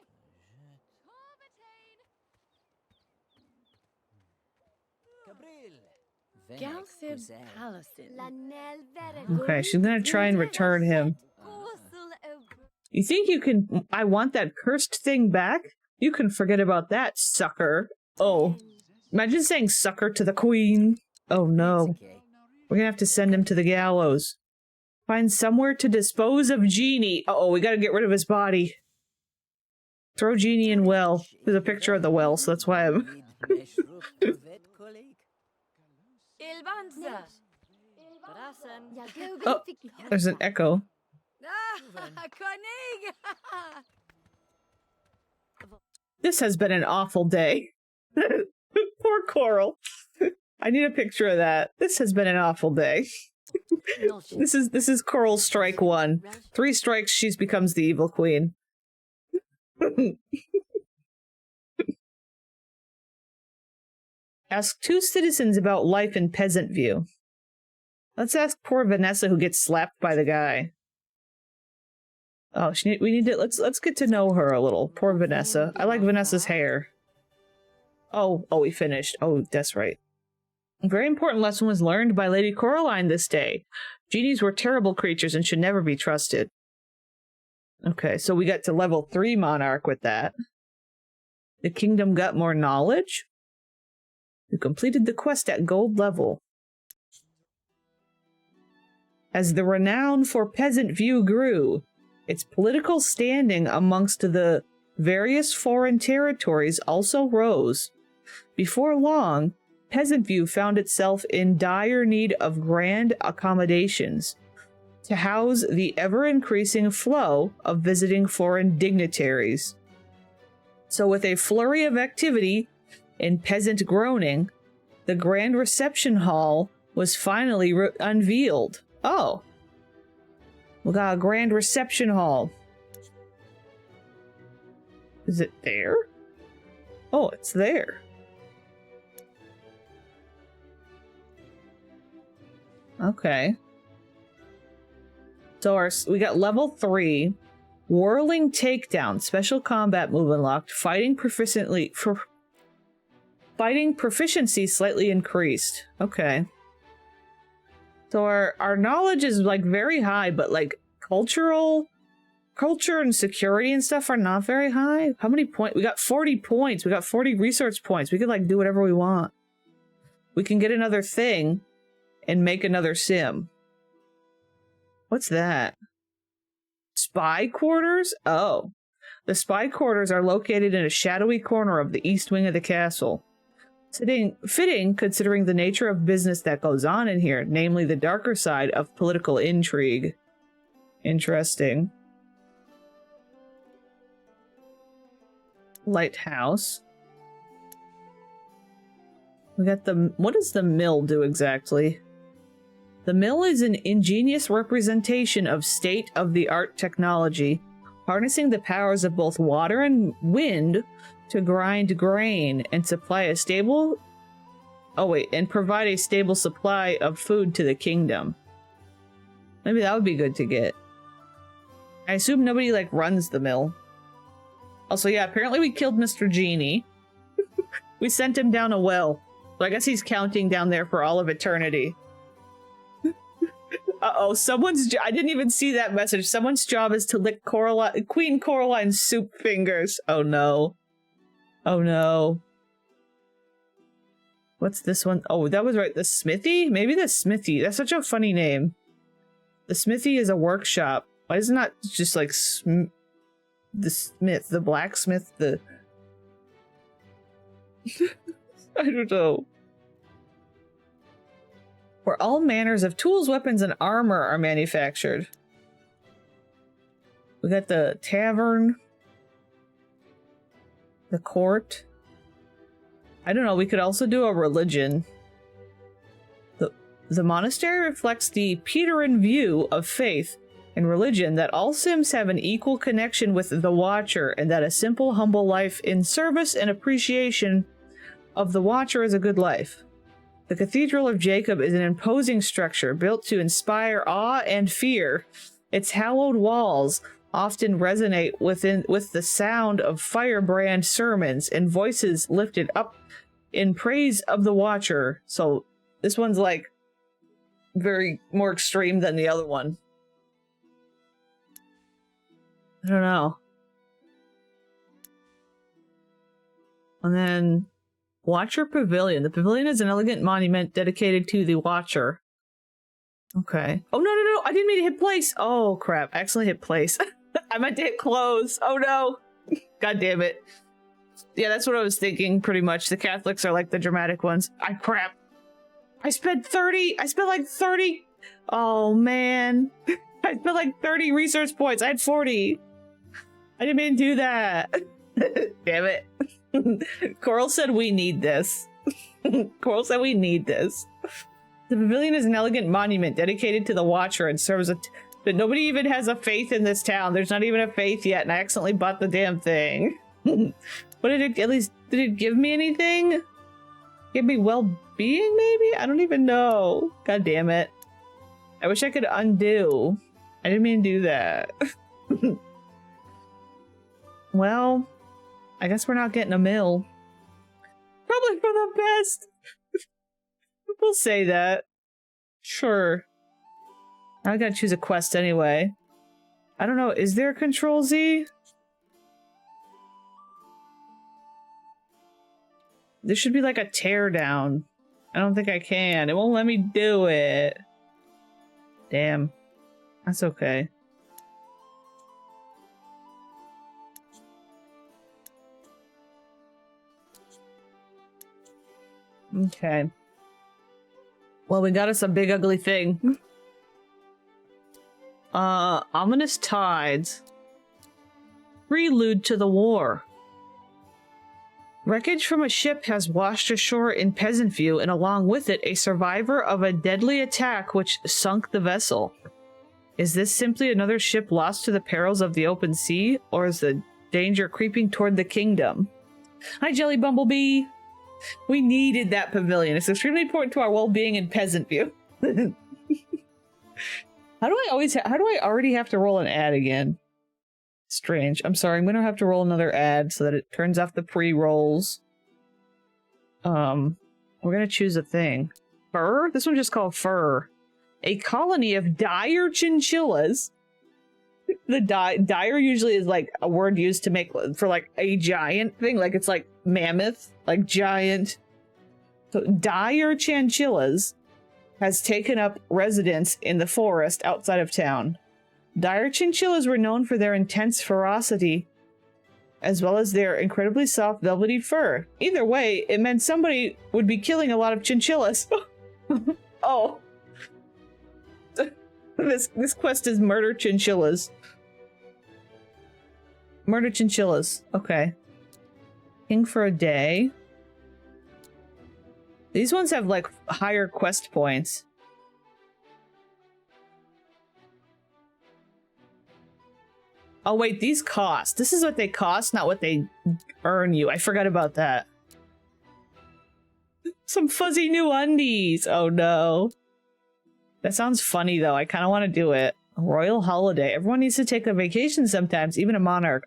Okay, she's gonna try and return him. You think you can... I want that cursed thing back? You can forget about that, sucker. Oh. Imagine saying sucker to the queen. Oh no. We're gonna have to send him to the gallows. Find somewhere to dispose of Genie. Uh-oh, we gotta get rid of his body. Throw Genie in well. There's a picture of the well, so that's why I'm... Oh, there's an echo. This has been an awful day. Poor Coral. I need a picture of that. This has been an awful day. This is Coral's strike 1. 3 strikes, she becomes the evil queen. Ask 2 citizens about life in Peasant View. Let's ask poor Vanessa who gets slapped by the guy. Oh, we need to let's get to know her a little. Poor Vanessa. I like Vanessa's hair. Oh, we finished. Oh, that's right. A very important lesson was learned by Lady Coraline this day. Genies were terrible creatures and should never be trusted. Okay, so we got to level 3 Monarch with that. The kingdom got more knowledge. You completed the quest at gold level. As the renown for Peasant View grew, its political standing amongst the various foreign territories also rose. Before long, Peasant View found itself in dire need of grand accommodations to house the ever-increasing flow of visiting foreign dignitaries. So with a flurry of activity in peasant groaning, The grand reception hall was finally unveiled. Oh. We got a grand reception hall. Is it there? Oh, it's there. Okay. So we got level 3. Whirling takedown. Special combat move unlocked. Fighting proficiency slightly increased. Okay. So our knowledge is like very high, but like culture and security and stuff are not very high. How many points? We got 40 points. We got 40 research points. We could like do whatever we want. We can get another thing and make another sim. What's that? Spy quarters? Oh. The spy quarters are located in a shadowy corner of the east wing of the castle. Fitting considering the nature of business that goes on in here, namely the darker side of political intrigue. Interesting. Lighthouse. We got the... What does the mill do exactly? The mill is an ingenious representation of state-of-the-art technology, harnessing the powers of both water and wind to grind grain and supply a stable... Oh wait, and provide a stable supply of food to the kingdom. Maybe that would be good to get. I assume nobody, like, runs the mill. Also, yeah, apparently we killed Mr. Genie. We sent him down a well. So I guess he's counting down there for all of eternity. Uh-oh, I didn't even see that message. Someone's job is to lick Queen Coraline's soup fingers. Oh no. Oh no. What's this one? Oh, that was right. The Smithy? Maybe the Smithy. That's such a funny name. The Smithy is a workshop. Why is it not just like the Smith, the blacksmith, the... I don't know. Where all manners of tools, weapons, and armor are manufactured. We got the tavern. The court. I don't know, we could also do a religion. The monastery reflects the Peteran view of faith and religion that all Sims have an equal connection with the Watcher and that a simple, humble life in service and appreciation of the Watcher is a good life. The Cathedral of Jacob is an imposing structure built to inspire awe and fear. Its hallowed walls often resonate with the sound of firebrand sermons and voices lifted up in praise of the Watcher. So this one's like very more extreme than the other one. I don't know. And then Watcher Pavilion. The pavilion is an elegant monument dedicated to the Watcher. Okay. Oh, no, no, no. I didn't mean to hit place. Oh, crap. I accidentally hit place. I meant to hit close. Oh, no. God damn it. Yeah, that's what I was thinking, pretty much. The Catholics are like the dramatic ones. Crap. I spent like 30. Oh, man. I spent like 30 research points. I had 40. I didn't mean to do that. Damn it. Coral said we need this. Coral said we need this. The pavilion is an elegant monument dedicated to the Watcher and serves but nobody even has a faith in this town. There's not even a faith yet, and I accidentally bought the damn thing. What did it, did it give me anything? Give me well-being, maybe? I don't even know. God damn it. I wish I could undo. I didn't mean to do that. Well, I guess we're not getting a mill. Probably for the best. We'll say that. Sure. I gotta choose a quest anyway. I don't know, is there a Control Z? There should be like a teardown. I don't think I can. It won't let me do it. Damn. That's okay. Okay. Well, we got us a big ugly thing. Ominous tides. Prelude to the war. Wreckage from a ship has washed ashore in Peasant View, and along with it, a survivor of a deadly attack which sunk the vessel. Is this simply another ship lost to the perils of the open sea, or is the danger creeping toward the kingdom? Hi, Jelly Bumblebee! We needed that pavilion. It's extremely important to our well-being in Peasant View. How do I already have to roll an ad again? Strange. I'm sorry, I'm gonna have to roll another ad so that it turns off the pre-rolls. We're gonna choose a thing. Fur? This one's just called Fur. A colony of dire chinchillas. The dire usually is like a word used to make for like a giant thing, like it's like mammoth, like giant. So dire chinchillas has taken up residence in the forest outside of town. Dire chinchillas were known for their intense ferocity, as well as their incredibly soft, velvety fur. Either way, it meant somebody would be killing a lot of chinchillas. Oh. This quest is murder chinchillas. Murder chinchillas. Okay. King for a day. These ones have like higher quest points. Oh wait, these cost. This is what they cost, not what they earn you. I forgot about that. Some fuzzy new undies. Oh no. That sounds funny though. I kind of want to do it. A royal holiday. Everyone needs to take a vacation sometimes, even a monarch.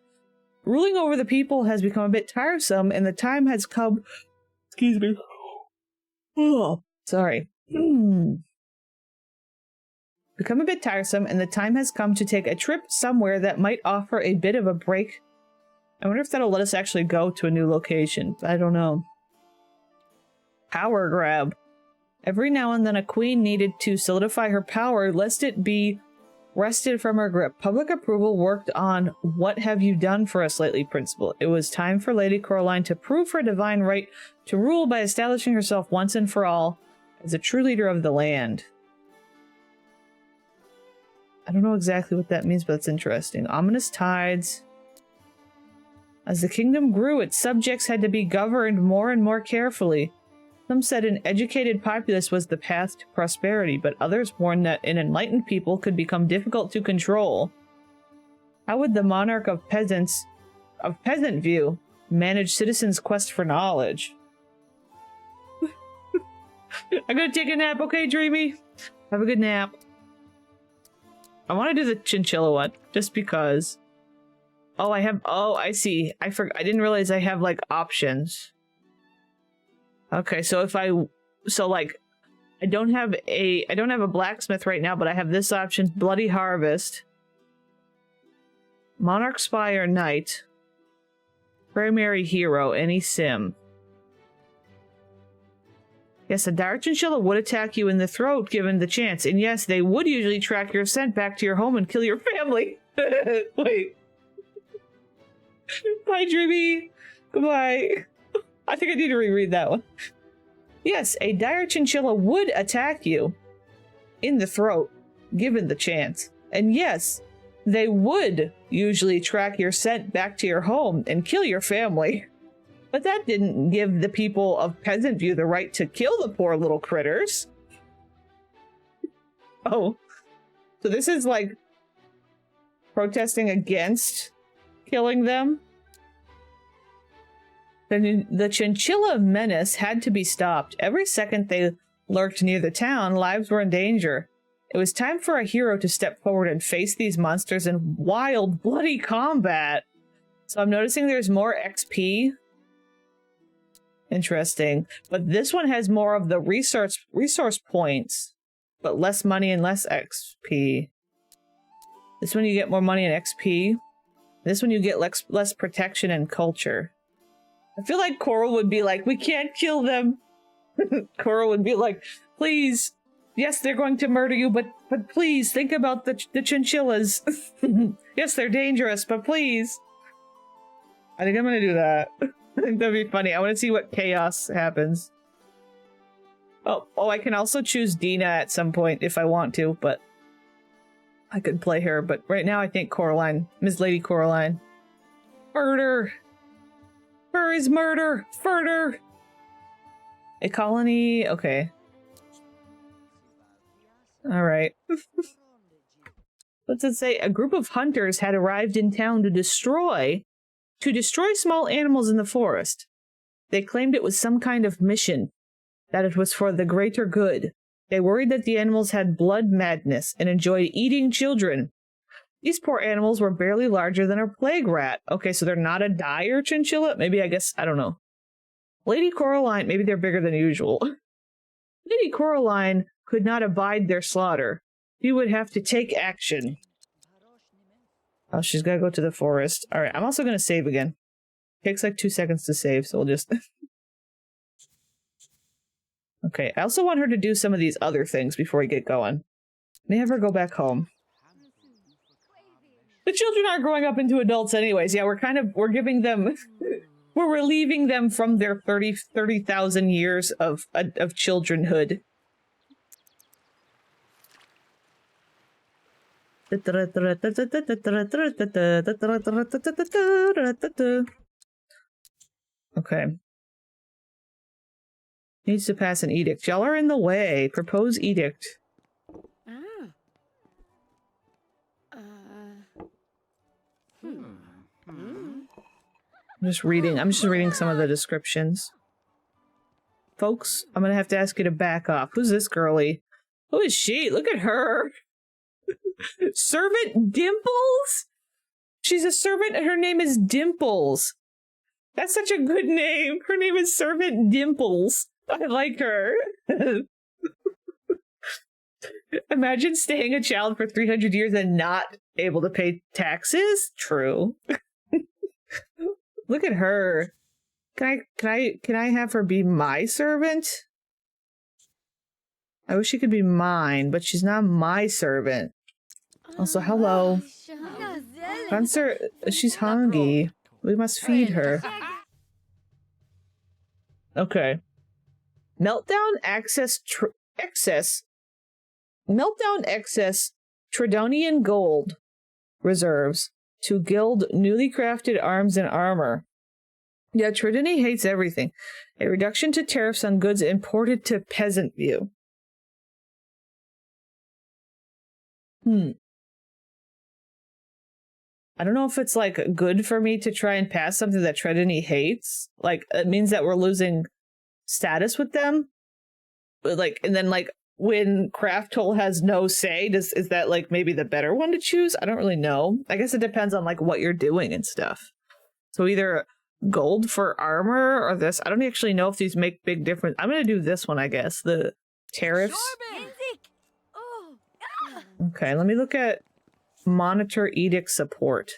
Ruling over the people has become a bit tiresome, and the time has come. Excuse me. Oh, sorry. Become a bit tiresome, and the time has come to take a trip somewhere that might offer a bit of a break. I wonder if that'll let us actually go to a new location. I don't know. Power grab. Every now and then a queen needed to solidify her power lest it be wrested from her grip. Public approval worked on "What have you done for us lately" principle. It was time for Lady Coraline to prove her divine right to rule by establishing herself once and for all as a true leader of the land. I don't know exactly what that means, but it's interesting. Ominous tides. As the kingdom grew, its subjects had to be governed more and more carefully. Some said an educated populace was the path to prosperity, but others warned that an enlightened people could become difficult to control. How would the monarch of Peasant View manage citizens' quest for knowledge? I'm gonna take a nap, okay, Dreamy? Have a good nap. I want to do the chinchilla one, just because. Oh, I see. I didn't realize I have, like, options. Okay, so if I don't have a blacksmith right now, but I have this option: Bloody Harvest, Monarch Spire Knight, Primary Hero, any sim. Yes, a dire chinchilla would attack you in the throat given the chance, and yes, they would usually track your scent back to your home and kill your family. Wait. Bye, Dreamy. Goodbye. I think I need to reread that one. Yes, a dire chinchilla would attack you in the throat, given the chance. And yes, they would usually track your scent back to your home and kill your family. But that didn't give the people of Peasant View the right to kill the poor little critters. Oh. So this is like protesting against killing them? The chinchilla menace had to be stopped. Every second they lurked near the town, lives were in danger. It was time for a hero to step forward and face these monsters in wild, bloody combat. So I'm noticing there's more XP. Interesting. But this one has more of the resource points, but less money and less XP. This one you get more money and XP. This one you get less protection and culture. I feel like Coral would be like, we can't kill them. Coral would be like, please. Yes, they're going to murder you, but please think about the chinchillas. Yes, they're dangerous, but please. I think I'm gonna do that. I think that'd be funny. I want to see what chaos happens. Oh, I can also choose Dina at some point if I want to, but I could play her. But right now I think Coraline, Miss Lady Coraline. Murder! Fur is murder! Furder! A colony... Okay. Alright. What's it say? A group of hunters had arrived in town to destroy small animals in the forest. They claimed it was some kind of mission, that it was for the greater good. They worried that the animals had blood madness and enjoyed eating children. These poor animals were barely larger than a plague rat. Okay, so they're not a dire chinchilla? Maybe, I guess, I don't know. Lady Coraline, maybe they're bigger than usual. Lady Coraline could not abide their slaughter. He would have to take action. Oh, she's gotta go to the forest. Alright, I'm also gonna save again. Takes like 2 seconds to save, so we'll just... Okay, I also want her to do some of these other things before we get going. May have her go back home. The children are growing up into adults anyways. Yeah, we're giving them... we're relieving them from their 30,000 years of childrenhood. Okay. Needs to pass an edict. Y'all are in the way. Propose edict. I'm just reading some of the descriptions. Folks, I'm gonna have to ask you to back off. Who's this girlie? Who is she? Look at her! Servant Dimples? She's a servant and her name is Dimples. That's such a good name. Her name is Servant Dimples. I like her. Imagine staying a child for 300 years and not able to pay taxes? True. Look at her. Can I have her be my servant? I wish she could be mine, but she's not my servant. Also, hello. Cancer, she's hungry. We must feed her. Okay. Meltdown excess Tridonian gold reserves to gild newly crafted arms and armor. Yeah, Tridony hates everything. A reduction to tariffs on goods imported to Peasant View. I don't know if it's, like, good for me to try and pass something that Tridony hates. Like, it means that we're losing status with them. But, like, and then, like, when Craft Hole has no say, is that, like, maybe the better one to choose? I don't really know. I guess it depends on, like, what you're doing and stuff. So either gold for armor or this. I don't actually know if these make big difference. I'm gonna do this one, I guess. The tariffs. Okay, let me look at monitor edict support.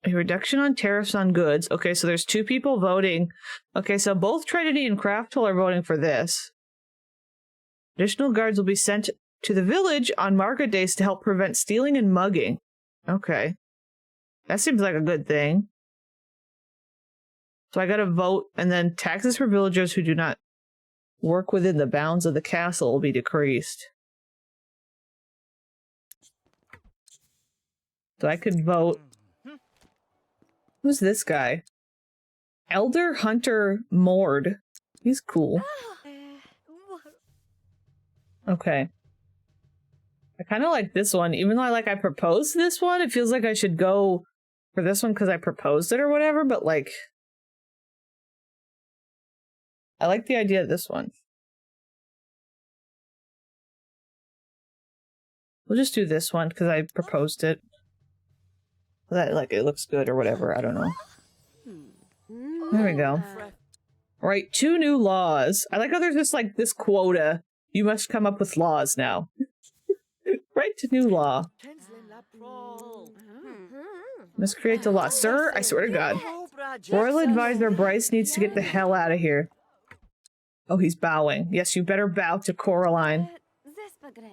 A reduction on tariffs on goods. Okay, so there's 2 people voting. Okay, so both Trinity and Craft Hole are voting for this. Additional guards will be sent to the village on market days to help prevent stealing and mugging. Okay. That seems like a good thing. So I gotta vote, and then taxes for villagers who do not work within the bounds of the castle will be decreased. So I could vote. Who's this guy? Elder Hunter Mord. He's cool. Okay. I kind of like this one. Even though I proposed this one, it feels like I should go for this one because I proposed it or whatever, but, like... I like the idea of this one. We'll just do this one because I proposed it. That, like, it looks good or whatever. I don't know. There we go. Right, 2 new laws. I like how there's just, like, this quota. You must come up with laws now. Right to new law. Must create the law. Sir, I swear to God. Royal Advisor Bryce needs to get the hell out of here. Oh, he's bowing. Yes, you better bow to Coraline.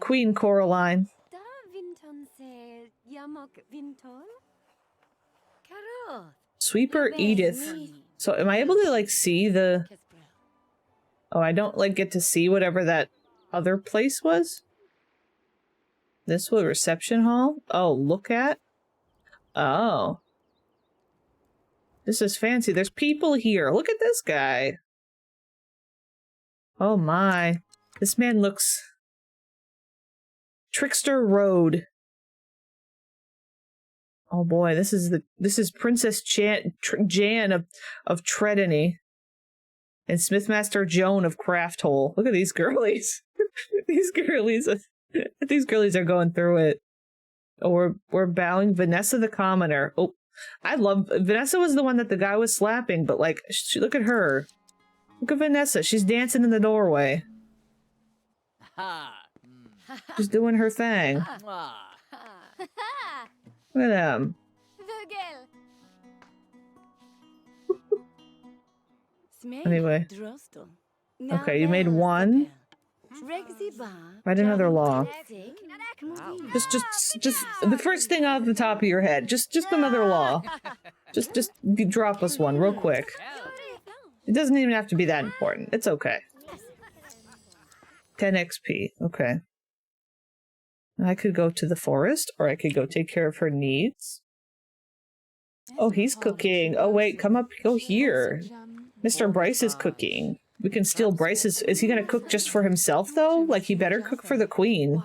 Queen Coraline. Sweeper Edith. So am I able to, like, see the... Oh, I don't, like, get to see whatever that other place was? This was reception hall? Oh, look at? Oh. This is fancy. There's people here. Look at this guy. Oh my. This man looks... Trickster Road. Oh boy, this is Princess Jan of Tredeny. And Smithmaster Joan of Crafthole. Look at these girlies. These girlies are going through it. Oh, we're bowing Vanessa the Commoner. Oh, I love Vanessa was the one that the guy was slapping, but like, look at her. Look at Vanessa. She's dancing in the doorway. She's doing her thing. Look at them. Anyway. Okay, you made one. Write another law. Just the first thing off the top of your head. Just another law. Just drop us one real quick. It doesn't even have to be that important. It's okay. 10 XP. Okay. I could go to the forest, or I could go take care of her needs. Oh, he's cooking. Oh, wait, come up. Go here. Mr. Bryce is cooking. We can steal Bryce's. Is he going to cook just for himself, though? Like, he better cook for the queen.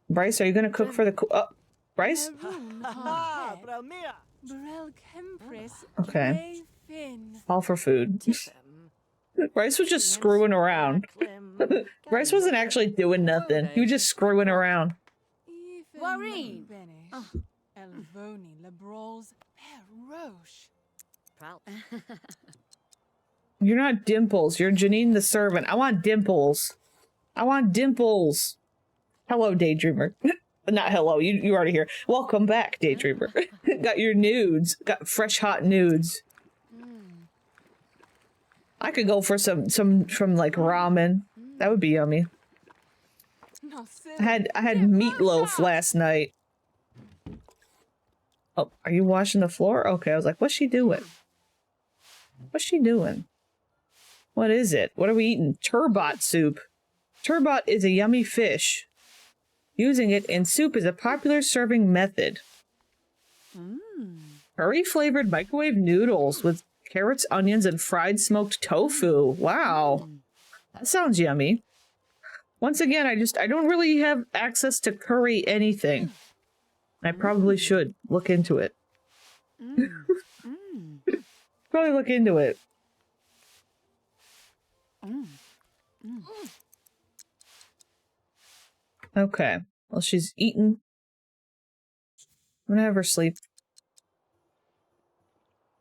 Bryce, are you going to cook for the Bryce? Okay. All for food. Bryce was just screwing around. Bryce wasn't actually doing nothing. He was just screwing around. You're not Dimples. You're Janine the servant. I want Dimples. I want Dimples. Hello, Daydreamer. Not hello. You already here. Welcome back, Daydreamer. Got your nudes. Got fresh, hot nudes. I could go for some from like ramen. That would be yummy. I had meatloaf last night. Oh, are you washing the floor? Okay, I was like, what's she doing? What's she doing? What is it? What are we eating? Turbot soup. Turbot is a yummy fish. Using it in soup is a popular serving method. Curry-flavored microwave noodles with carrots, onions, and fried smoked tofu. Wow. That sounds yummy. Once again, I don't really have access to curry anything. I probably should look into it. Probably look into it. Okay. Well, she's eaten. I'm gonna have her sleep.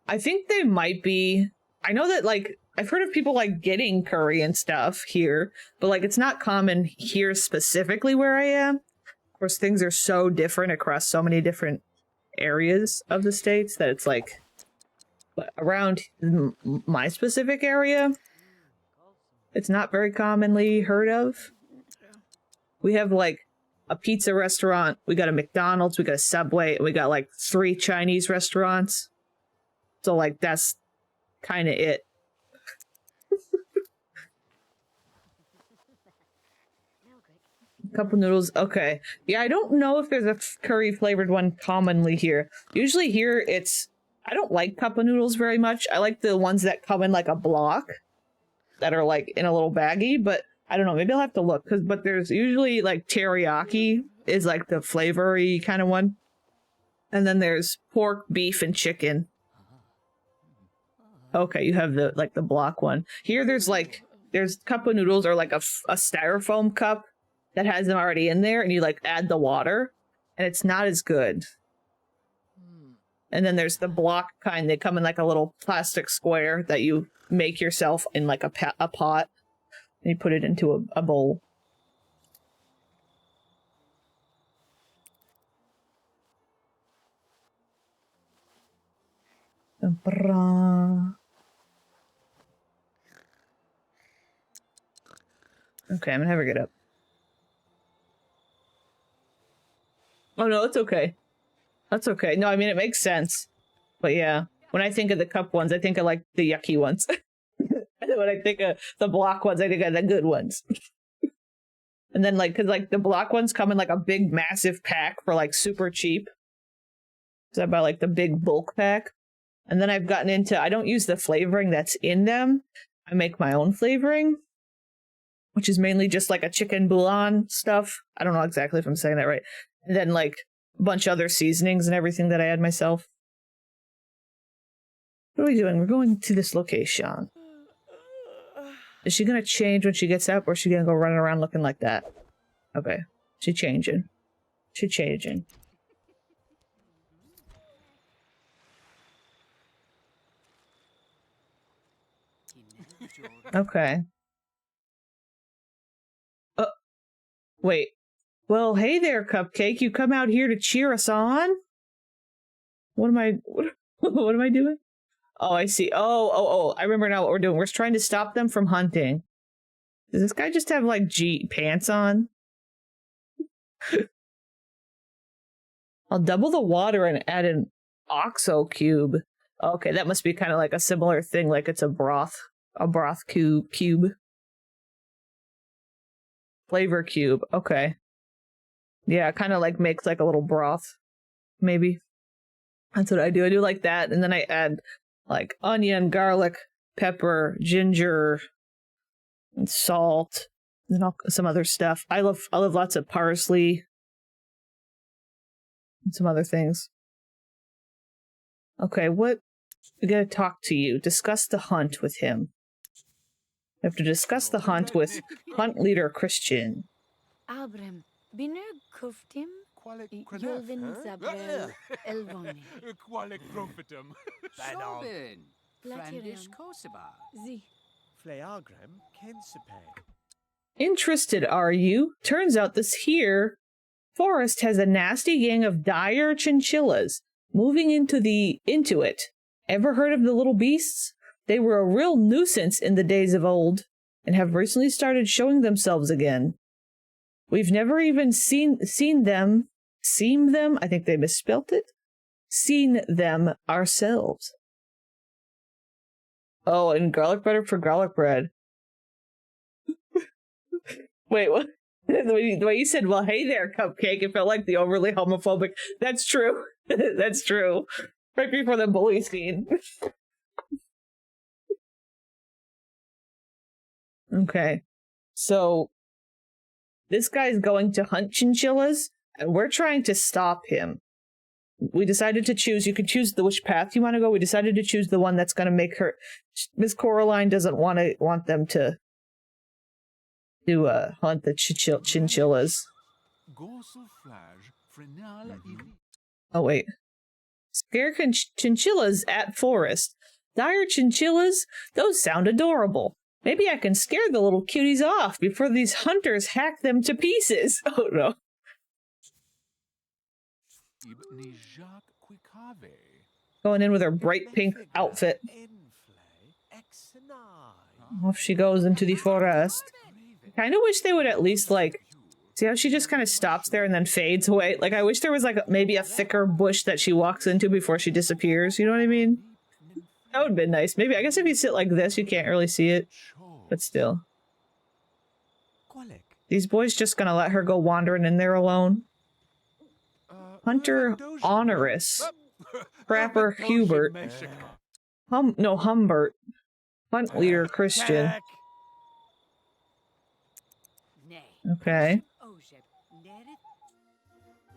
I think they might be... I know that, like, I've heard of people, like, getting curry and stuff here, but, like, it's not common here specifically where I am. Of course, things are so different across so many different areas of the states that it's, like, around my specific area, it's not very commonly heard of. We have, like, a pizza restaurant, we got a McDonald's, we got a Subway, and we got, like, 3 Chinese restaurants. So, like, that's kind of it. Couple noodles. Okay. Yeah, I don't know if there's a curry-flavored one commonly here. Usually here, it's... I don't like cup of noodles very much. I like the ones that come in, like, a block. That are, like, in a little baggie. But, I don't know. Maybe I'll have to look. But there's usually, like, teriyaki is, like, the flavory kind of one. And then there's pork, beef, and chicken. Okay, you have the, like, the block one. Here, there's cup of noodles or, like, a styrofoam cup that has them already in there, and you, like, add the water, and it's not as good. And then there's the block kind. They come in, like, a little plastic square that you make yourself in, like, a pot, and you put it into a bowl. Okay, I'm gonna have her get up. Oh no, it's okay. That's okay. No, I mean, it makes sense. But yeah, when I think of the cup ones, I think of, like, the yucky ones. And when I think of the block ones, I think of the good ones. And then, like, because, like, the block ones come in, like, a big, massive pack for, like, super cheap. So I buy, like, the big bulk pack. And then I've gotten into, I don't use the flavoring that's in them. I make my own flavoring, which is mainly just like a chicken bouillon stuff. I don't know exactly if I'm saying that right. And then like a bunch of other seasonings and everything that I add myself. What are we doing? We're going to this location. Is she going to change when she gets up, or is she going to go running around looking like that? Okay. She changing. She changing. Okay. Wait. Well, hey there, Cupcake. You come out here to cheer us on? What am I... What am I doing? Oh, I see. Oh, I remember now what we're doing. We're trying to stop them from hunting. Does this guy just have, like, pants on? I'll double the water and add an OXO cube. Okay, that must be kind of like a similar thing, like it's a broth cube. Flavor cube. Okay. Yeah, kind of like makes like a little broth, maybe. That's what I do. I do like that, and then I add like onion, garlic, pepper, ginger, and salt, and some other stuff. I love lots of parsley and some other things. Okay, we gotta talk to you. Discuss the hunt with him. We have to discuss the hunt with hunt leader Christian. Abram, binner kuftim, Yulvin Zabrel, Elvoni. Qualec profitum. Sobin. Frandish Kosaba. Z. Fleagram Kensipe. Interested, are you? Turns out this here forest has a nasty gang of dire chinchillas moving into it. Ever heard of the little beasts? They were a real nuisance in the days of old, and have recently started showing themselves again. We've never even seen them, I think they misspelt it, seen them ourselves. Oh, and garlic butter for garlic bread. Wait, what? The way you said, well, hey there, Cupcake, it felt like the overly homophobic. That's true. That's true. Right before the bully scene. Okay. So, this guy's going to hunt chinchillas, and we're trying to stop him. We decided to choose, you could choose which path you want to go. We decided to choose the one that's going to make her, Miss Coraline doesn't want them to hunt the chinchillas. Oh, wait. Scare chinchillas at forest. Dire chinchillas? Those sound adorable. Maybe I can scare the little cuties off before these hunters hack them to pieces. Oh, no. Going in with her bright pink outfit. Off she goes into the forest. I kind of wish they would at least, like, see how she just kind of stops there and then fades away? Like, I wish there was, like, maybe a thicker bush that she walks into before she disappears. You know what I mean? That would have been nice. Maybe, I guess if you sit like this, you can't really see it. But still. These boys just gonna let her go wandering in there alone? Hunter Honoris. Trapper Hubert. Humbert. Hunt leader Christian. Okay.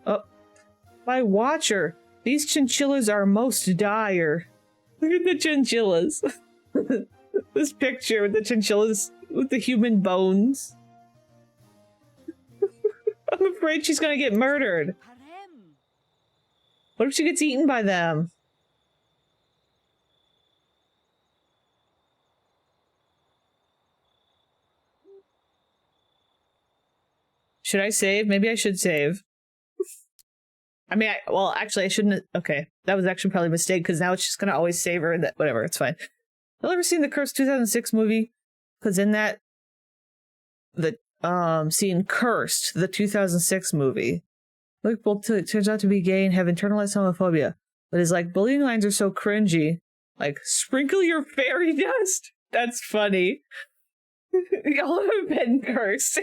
Oh. My watcher. These chinchillas are most dire. Look at the chinchillas. This picture with the chinchillas with the human bones. I'm afraid she's gonna get murdered. What if she gets eaten by them? Should I save? Maybe I should save. I mean, well, actually, I shouldn't. Okay, that was actually probably a mistake because now it's just gonna always save her. That whatever, it's fine. Y'all ever seen the Cursed 2006 movie? Because in that, the scene Cursed, the 2006 movie, Luke Bolt turns out to be gay and have internalized homophobia, but his like bullying lines are so cringy. Like, sprinkle your fairy dust. That's funny. Y'all ever been cursed?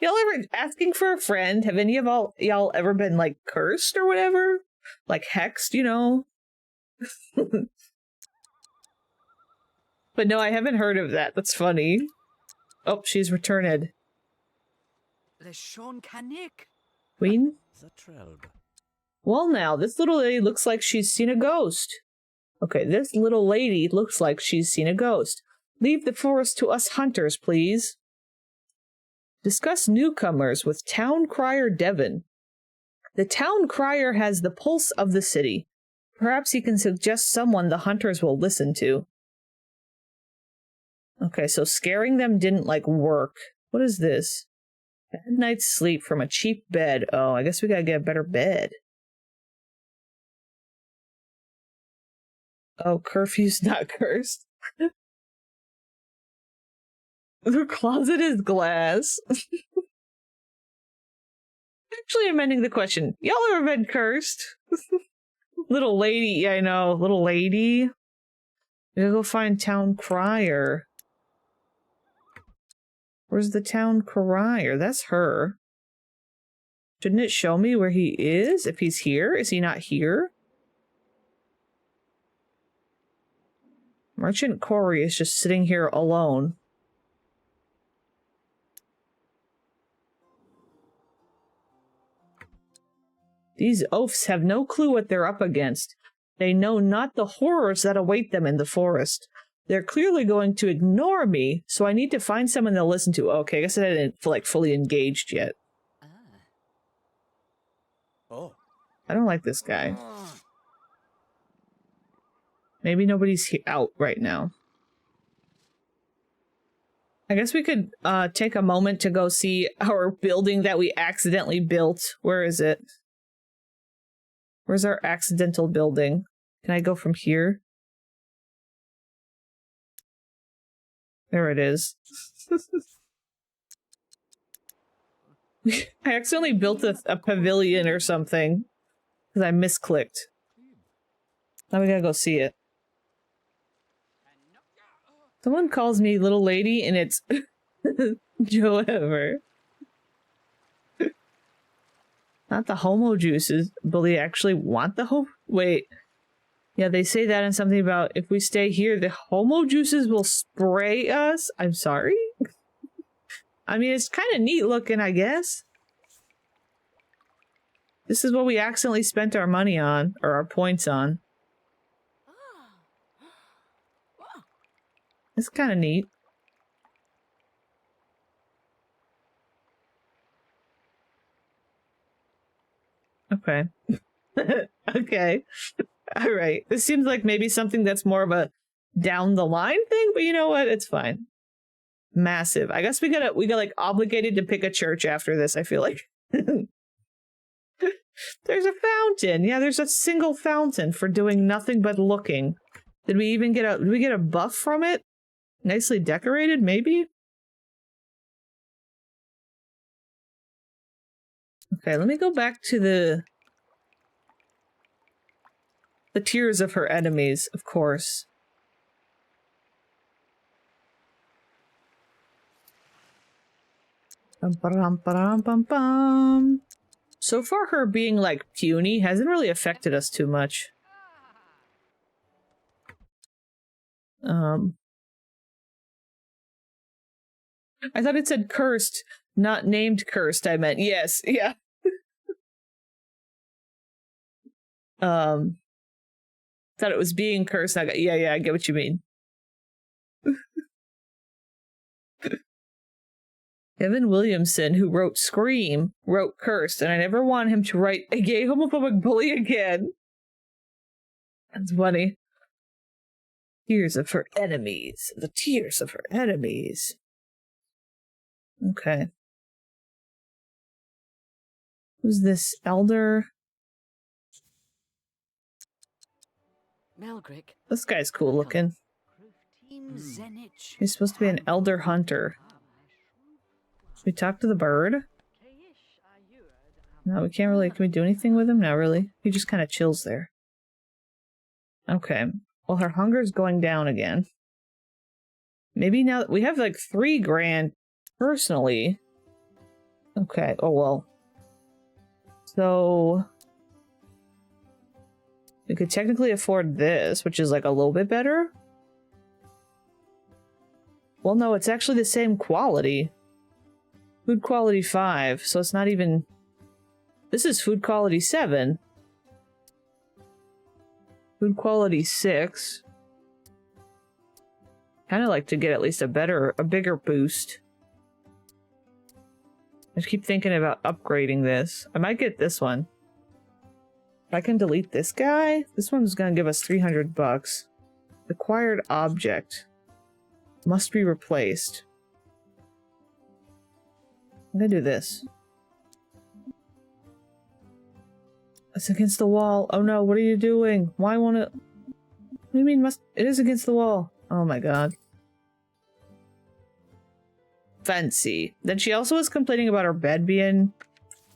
Y'all ever asking for a friend? Have any of y'all ever been like cursed or whatever? Like hexed, you know? But no, I haven't heard of that. That's funny. Oh, she's returned. Queen? Well now, this little lady looks like she's seen a ghost. Okay, this little lady looks like she's seen a ghost. Leave the forest to us hunters, please. Discuss newcomers with Town Crier Devon. The Town Crier has the pulse of the city. Perhaps he can suggest someone the hunters will listen to. Okay, so scaring them didn't, like, work. What is this? Bad night's sleep from a cheap bed. Oh, I guess we gotta get a better bed. Oh, curfew's not cursed. The closet is glass. Actually, I'm ending the question. Y'all ever been cursed? Little lady, yeah, I know. Little lady. We gotta go find Town Crier. Where's the Town Crier? That's her. Didn't it show me where he is? If he's here? Is he not here? Merchant Corey is just sitting here alone. These oafs have no clue what they're up against. They know not the horrors that await them in the forest. They're clearly going to ignore me, so I need to find someone they'll listen to. Okay, I guess I didn't feel like fully engaged yet. Oh. I don't like this guy. Maybe nobody's out right now. I guess we could take a moment to go see our building that we accidentally built. Where is it? Where's our accidental building? Can I go from here? There it is. I accidentally built a pavilion or something because I misclicked. Now we gotta go see it. Someone calls me little lady and it's Joe Ever. Not the homo juices, but they actually want the homo. Wait. Yeah, they say that and something about if we stay here, the homo juices will spray us. I'm sorry? I mean, it's kind of neat looking, I guess. This is what we accidentally spent our money on, or our points on. It's kind of neat. Okay. Okay. All right. This seems like maybe something that's more of a down the line thing, but you know what? It's fine. Massive. I guess we got like obligated to pick a church after this, I feel like. There's a fountain. Yeah, there's a single fountain for doing nothing but looking. Did we get a buff from it? Nicely decorated, maybe? Okay, let me go back to the tears of her enemies, of course. Bum. So far, her being, like, puny hasn't really affected us too much. I thought it said cursed, not named cursed, I meant. Yes, yeah. Thought it was being cursed. Yeah, I get what you mean. Evan Williamson, who wrote Scream, wrote Cursed, and I never want him to write a gay homophobic bully again. That's funny. Tears of her enemies. The tears of her enemies. Okay. Who's this elder? Melgrick. This guy's cool looking. He's supposed to be an elder hunter. Should we talk to the bird? No, we can't really. Can we do anything with him? Not really. He just kind of chills there. Okay. Well, her hunger's going down again. Maybe now we have like 3 grand personally. Okay. Oh, well. So We could technically afford this, which is like a little bit better. Well, no, it's actually the same quality. Food quality 5, so it's not even... This is food quality 7. Food quality 6. Kind of like to get at least a bigger boost. I just keep thinking about upgrading this. I might get this one. If I can delete this guy, this one's gonna give us 300 bucks. Acquired object. Must be replaced. I'm gonna do this. It's against the wall. Oh no, what are you doing? Why won't it? What do you mean must? It is against the wall. Oh my god. Fancy. Then she also was complaining about her bed being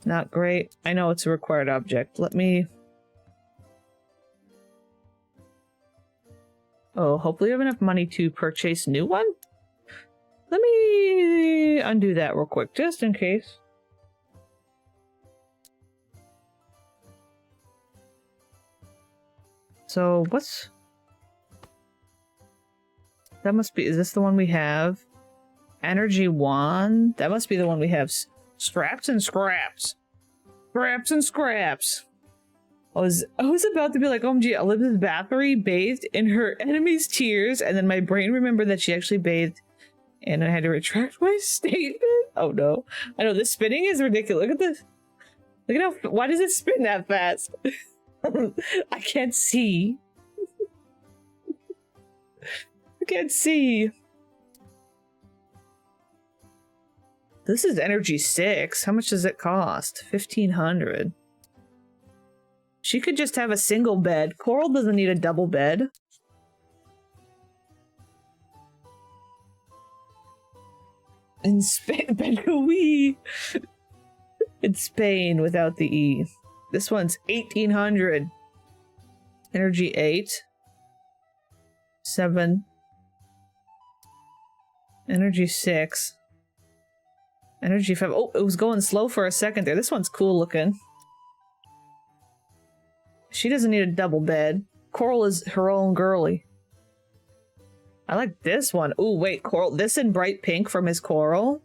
not great. I know it's a required object. Let me... Oh, hopefully I have enough money to purchase a new one. Let me undo that real quick, just in case. So, what's... That must be... Is this the one we have? Energy 1? That must be the one we have. Scraps and scraps. Scraps and scraps. I was about to be like, OMG, Elizabeth Bathory bathed in her enemy's tears, and then my brain remembered that she actually bathed, and I had to retract my statement. Oh no. I know, this spinning is ridiculous. Look at this. Look at how... Why does it spin that fast? I can't see. I can't see. This is energy 6. How much does it cost? 1,500. She could just have a single bed. Coral doesn't need a double bed. In Spain, in Spain without the E. This one's 1,800. Energy 8. 7. Energy 6. Energy 5. Oh, it was going slow for a second there. This one's cool looking. She doesn't need a double bed. Coral is her own girly. I like this one. Oh, wait, Coral. This in bright pink from his Coral.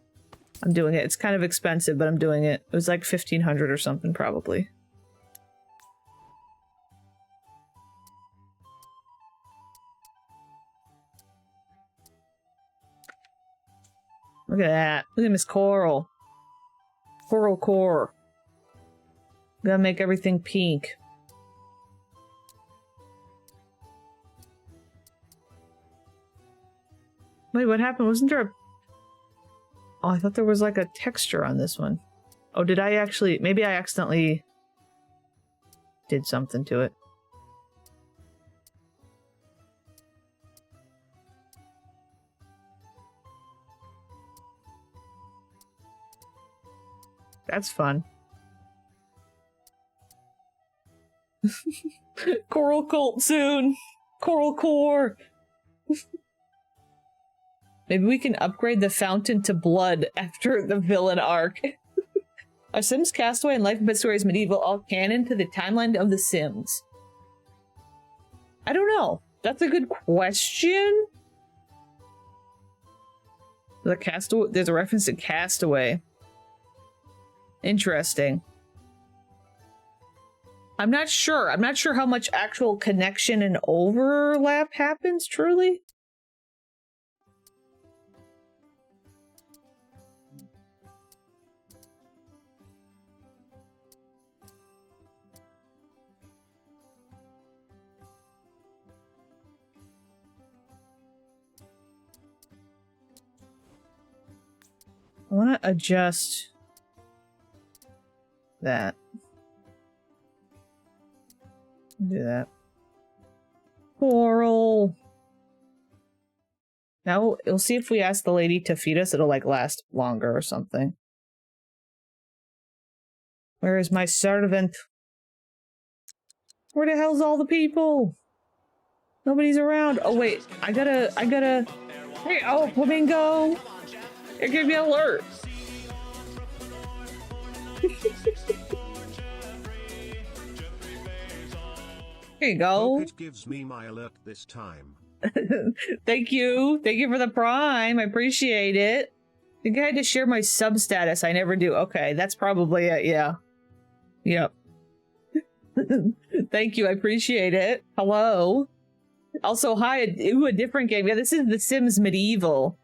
I'm doing it. It's kind of expensive, but I'm doing it. It was like 1,500 or something, probably. Look at that. Look at Miss Coral. Coral core. Gotta make everything pink. Wait, what happened? Wasn't there a... Oh, I thought there was like a texture on this one. Oh, did I actually... Maybe I accidentally did something to it. That's fun. Coral cult soon. Coral core. Maybe we can upgrade the fountain to blood after the villain arc. Are Sims Castaway and Life of Pet Stories Medieval all canon to the timeline of The Sims? I don't know. That's a good question. There's a reference to Castaway. Interesting. I'm not sure. I'm not sure how much actual connection and overlap happens, truly. I want to adjust that. Do that. Coral. Now we'll see if we ask the lady to feed us, it'll like last longer or something. Where is my servant? Where the hell's all the people? Nobody's around. Oh wait, I gotta. Hey, oh, flamingo! It gave me an alert. Here you Hope go. it gives me my alert this time. Thank you. Thank you for the prime. I appreciate it. I think I had to share my sub status. I never do. Okay, that's probably it. Yeah. Yep. Thank you. I appreciate it. Hello. Also, hi. Ooh, a different game. Yeah, this is The Sims Medieval.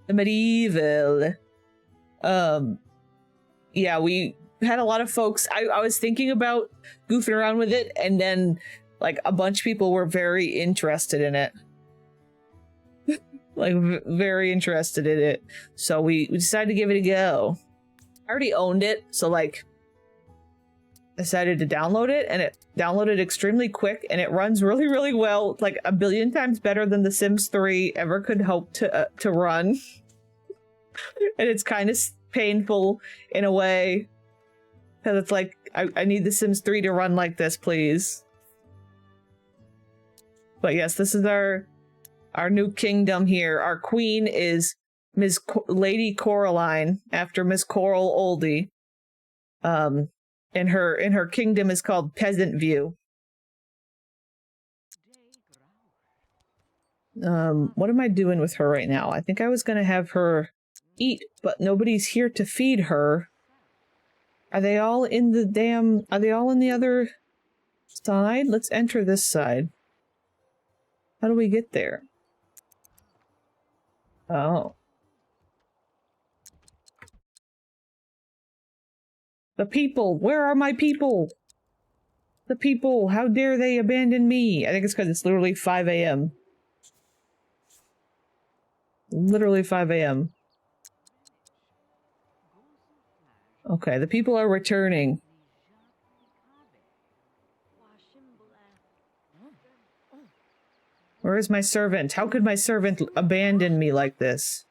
The Medieval. Yeah, we had a lot of folks. I was thinking about goofing around with it, and then like a bunch of people were very interested in it. Like very interested in it. So we decided to give it a go. I already owned it, so like decided to download it, and it downloaded extremely quick, and it runs really, really well, like a billion times better than The Sims 3 ever could hope to run. And it's kind of painful in a way, because it's like I need The Sims 3 to run like this, please. But yes, this is our new kingdom here. Our queen is Lady Coraline, after Miss Coral Oldie. And her kingdom is called Peasant View. What am I doing with her right now? I think I was gonna have her eat, but nobody's here to feed her. Are they all in the are they all in the other side? Let's enter this side. How do we get there? Oh. The people! Where are my people? The people! How dare they abandon me? I think it's because it's literally 5 a.m. Literally 5 a.m. Okay, the people are returning. Where is my servant? How could my servant abandon me like this?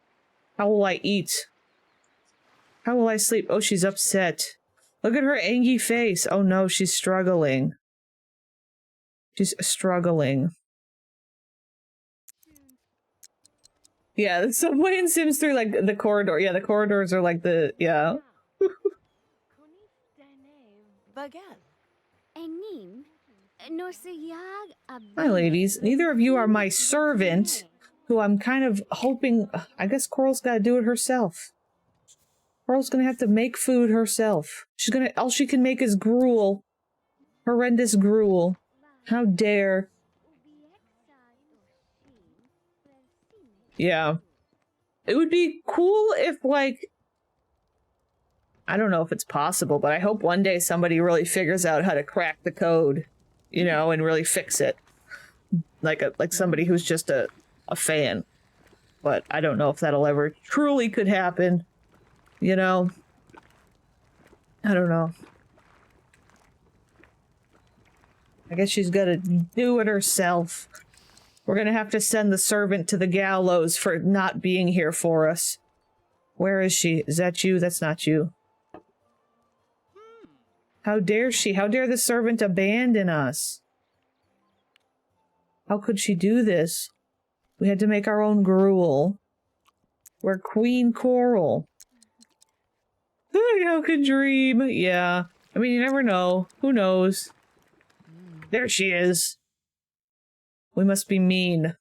How will I eat? How will I sleep? Oh, she's upset. Look at her angry face. Oh no, she's struggling. She's struggling. Yeah, the subway in Sims 3, like the corridor. Yeah, the corridors are like the, yeah. Hi, ladies. Neither of you are my servant, who I'm kind of hoping... I guess Coral's gotta do it herself. Coral's gonna have to make food herself. She's gonna... All she can make is gruel. Horrendous gruel. How dare. Yeah. It would be cool if, like... I don't know if it's possible, but I hope one day somebody really figures out how to crack the code, you know, and really fix it. Like somebody who's just a fan. But I don't know if that'll ever truly could happen. You know? I don't know. I guess she's gotta do it herself. We're gonna have to send the servant to the gallows for not being here for us. Where is she? Is that you? That's not you. How dare she? How dare the servant abandon us? How could she do this? We had to make our own gruel. We're Queen Coral. How could dream? Yeah. I mean, you never know. Who knows? There she is. We must be mean.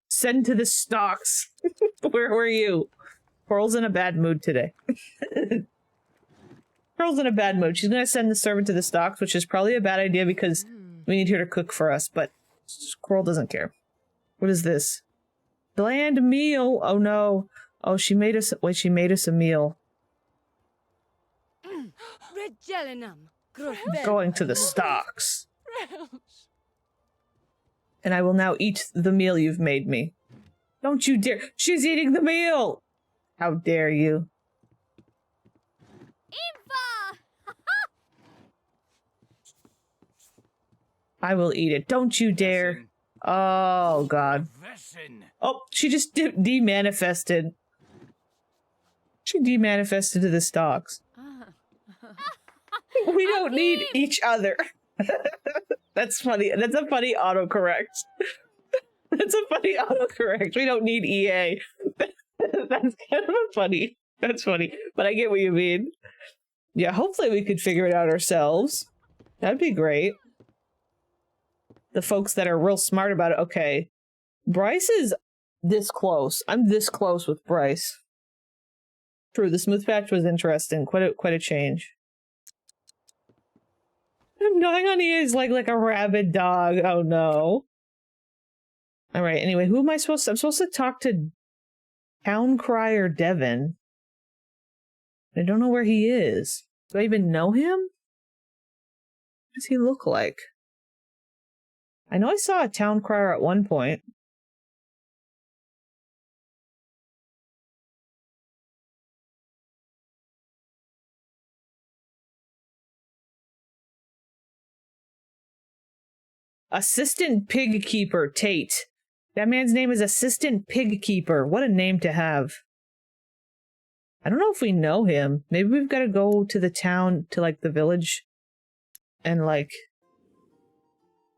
Send to the stocks. Where were you? Coral's in a bad mood today. Coral's in a bad mood. She's gonna send the servant to the stocks, which is probably a bad idea because we need her to cook for us, but Coral doesn't care. What is this? Bland meal! Oh no. Oh, she made us- wait, she made us a meal. Going to the stocks. And I will now eat the meal you've made me. Don't you dare- She's eating the meal! How dare you? I will eat it. Don't you dare. Oh, God. Oh, she just de-manifested. She de-manifested to the stocks. We don't need each other. That's funny. That's a funny autocorrect. That's a funny autocorrect. We don't need EA. That's kind of funny. That's funny. But I get what you mean. Yeah, hopefully we could figure it out ourselves. That'd be great. The folks that are real smart about it. Okay. Bryce is this close. I'm this close with Bryce. True, the smooth patch was interesting. Quite a change. I'm gnawing on ears like a rabid dog. Oh no. Alright, anyway, who am I supposed to... I'm supposed to talk to Town Crier Devin. I don't know where he is. Do I even know him? What does he look like? I know I saw a Town Crier at one point. Assistant Pig Keeper Tate. That man's name is Assistant Pig Keeper. What a name to have. I don't know if we know him. Maybe we've got to go to the town, to like the village. And like...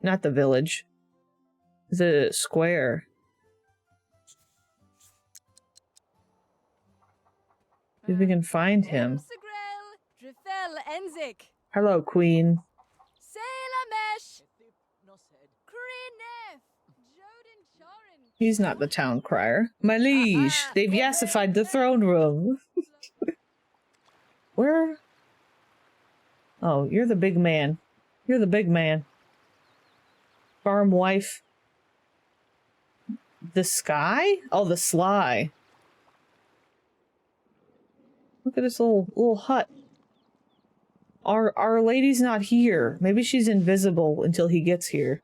Not the village. The square. See if we can find him. Hello, Queen. He's not the town crier. My liege, they've yassified the throne room. Where? Oh, you're the big man. You're the big man. Farm wife. The sky? Oh, the sly. Look at this little hut. Our lady's not here. Maybe she's invisible until he gets here.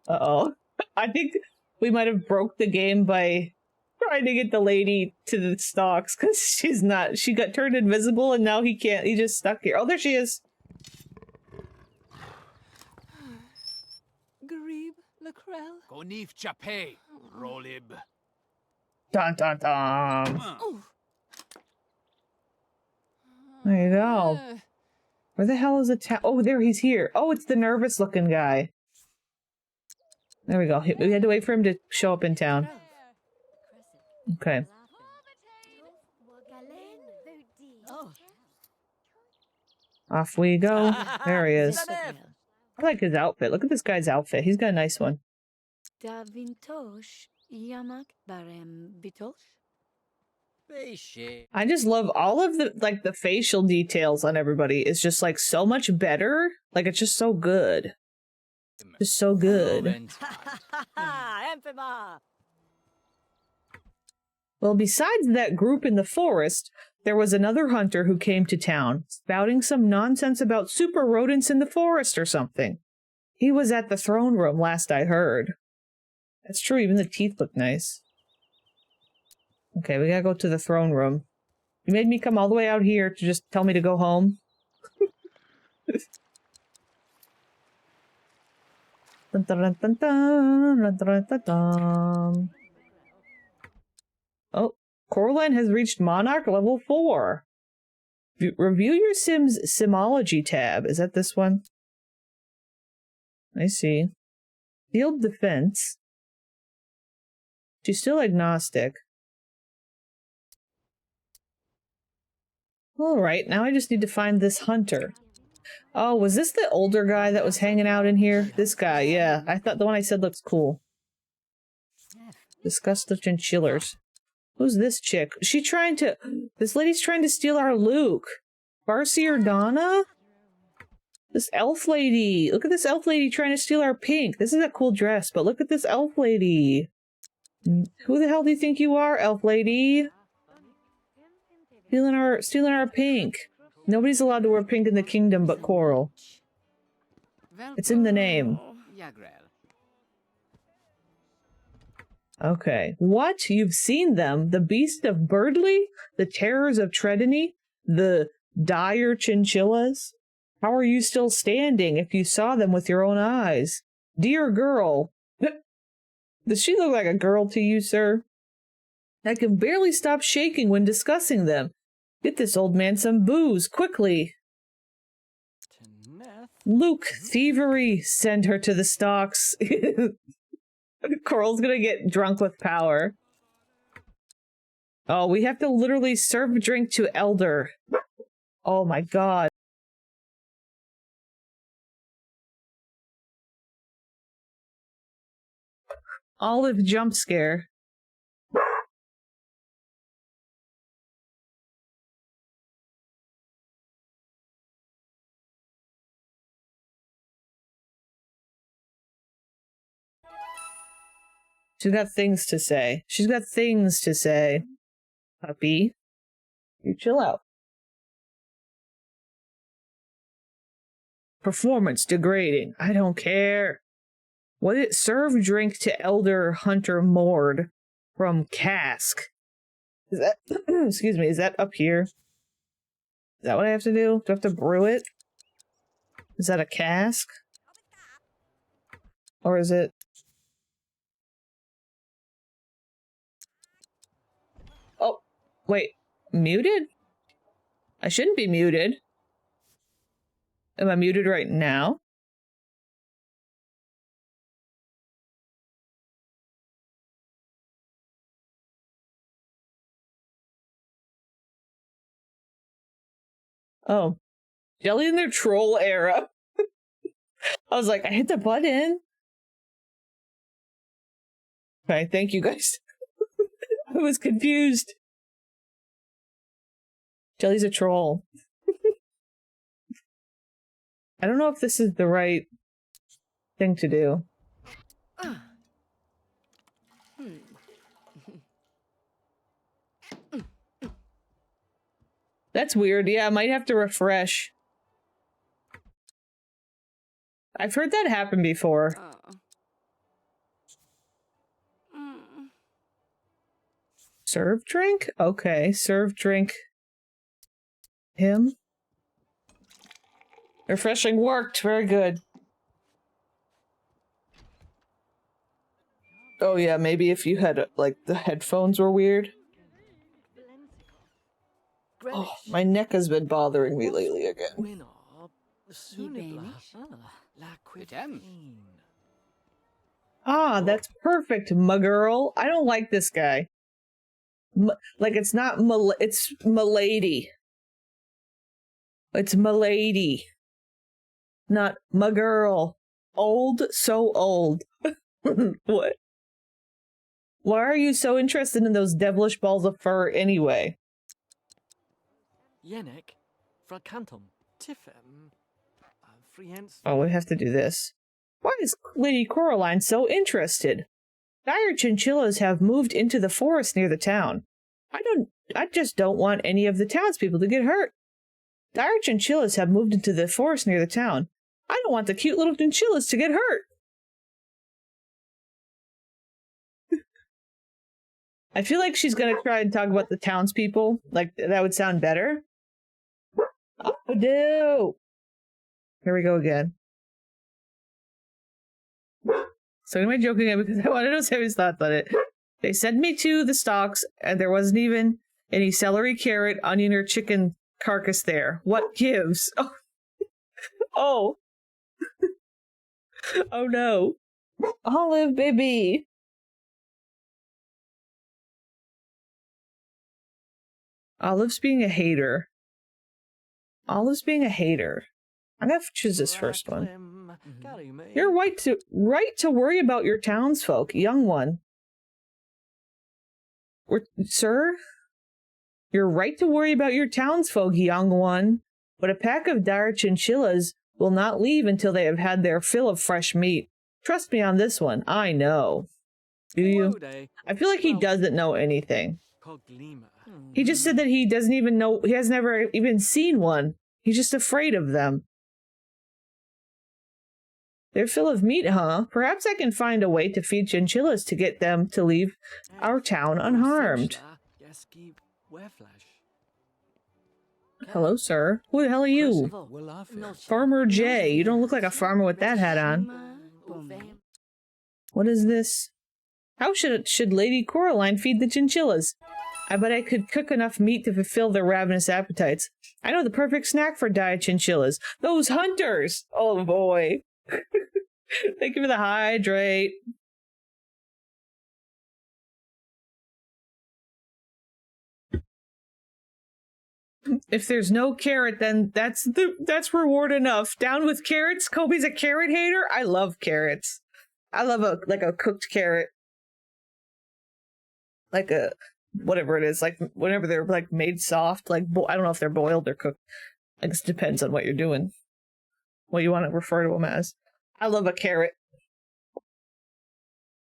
Uh-oh. I think we might have broke the game by trying to get the lady to the stalks, because she's not. She got turned invisible and now he can't. He just stuck here. Oh, there she is. Garib, Lacrel. Konif Chape, Rolib. Dun dun dun. There you go. Where the hell is the town? Oh, there, he's here. Oh, it's the nervous looking guy. There we go. We had to wait for him to show up in town. Okay. Off we go. There he is. I like his outfit. Look at this guy's outfit. He's got a nice one. I just love all of the facial details on everybody. It's just like so much better. Like it's just so good. Just so good. Well, besides that group in the forest, there was another hunter who came to town, spouting some nonsense about super rodents in the forest or something. He was at the throne room last I heard. That's true, even the teeth look nice. Okay, we gotta go to the throne room. You made me come all the way out here to just tell me to go home? Dun, dun, dun, dun, dun, dun, dun, dun. Oh, Coraline has reached Monarch level 4. Review your Sim's Simology tab. Is that this one? I see. Field defense. She's still agnostic. Alright, now I just need to find this hunter. Oh, was this the older guy that was hanging out in here? This guy, yeah. I thought the one I said looks cool. Disgust of chinchillers. Who's this chick? Is she trying to... This lady's trying to steal our Luke. Farsi or Donna? This elf lady. Look at this elf lady trying to steal our pink. This is a cool dress, but look at this elf lady. Who the hell do you think you are, elf lady? Stealing our pink. Nobody's allowed to wear pink in the kingdom but Coral. It's in the name. Okay. What? You've seen them? The Beast of Birdley? The Terrors of Tredeny? The dire chinchillas? How are you still standing if you saw them with your own eyes? Dear girl. Does she look like a girl to you, sir? I can barely stop shaking when discussing them. Get this old man some booze, quickly. Luke, thievery, send her to the stocks. Coral's gonna get drunk with power. Oh, we have to literally serve a drink to Elder. Oh my god. Olive jump scare. She's got things to say. She's got things to say. Puppy, you chill out. Performance degrading. I don't care. What did it serve drink to Elder Hunter Mord from Cask? Is that excuse me, is that up here? Is that what I have to do? Do I have to brew it? Is that a cask? Or is it? Oh, wait. Muted? I shouldn't be muted. Am I muted right now? Oh. Jelly in their troll era. I was like, I hit the button. Okay, thank you guys. I was confused. Jelly's a troll. I don't know if this is the right thing to do. That's weird. Yeah, I might have to refresh. I've heard that happen before. Serve drink? Okay, serve drink. Him? Refreshing worked. Very good. Oh yeah, maybe if you had, like, the headphones were weird. Oh, my neck has been bothering me lately again. Ah, that's perfect, my girl. I don't like this guy. Like, it's not it's Milady. It's Milady. Not my girl. Old, so old. What? Why are you so interested in those devilish balls of fur anyway? Oh, we have to do this. Why is Lady Coraline so interested? Dire chinchillas have moved into the forest near the town. I just don't want any of the townspeople to get hurt. Dire chinchillas have moved into the forest near the town. I don't want the cute little chinchillas to get hurt. I feel like she's gonna try and talk about the townspeople. Like, that would sound better. Oh, no! Here we go again. So am I joking again because I want to know Sammy's thoughts on it. They sent me to the stocks and there wasn't even any celery, carrot, onion, or chicken carcass there. What gives? Oh. Oh. Oh no. Olive, baby. Olive's being a hater. Olive's being a hater. I'm gonna choose this first one. You're right to worry about your townsfolk, young one. Sir? You're right to worry about your townsfolk, young one. But a pack of dire chinchillas will not leave until they have had their fill of fresh meat. Trust me on this one. I know. Do you? I feel like he doesn't know anything. He just said that he doesn't even know. He has never even seen one. He's just afraid of them. They're full of meat, huh? Perhaps I can find a way to feed chinchillas to get them to leave our town unharmed. Hello, sir. Who the hell are you? Farmer J. You don't look like a farmer with that hat on. What is this? How should Lady Coraline feed the chinchillas? I bet I could cook enough meat to fulfill their ravenous appetites. I know the perfect snack for diet chinchillas. Those hunters! Oh boy. Thank you for the hydrate. If there's no carrot, then that's reward enough. Down with carrots. Kobe's a carrot hater. I love carrots. I love a cooked carrot. Like a whatever it is, like whenever they're like made soft, like I don't know if they're boiled or cooked. It just depends on what you're doing. What you want to refer to them as. I love a carrot.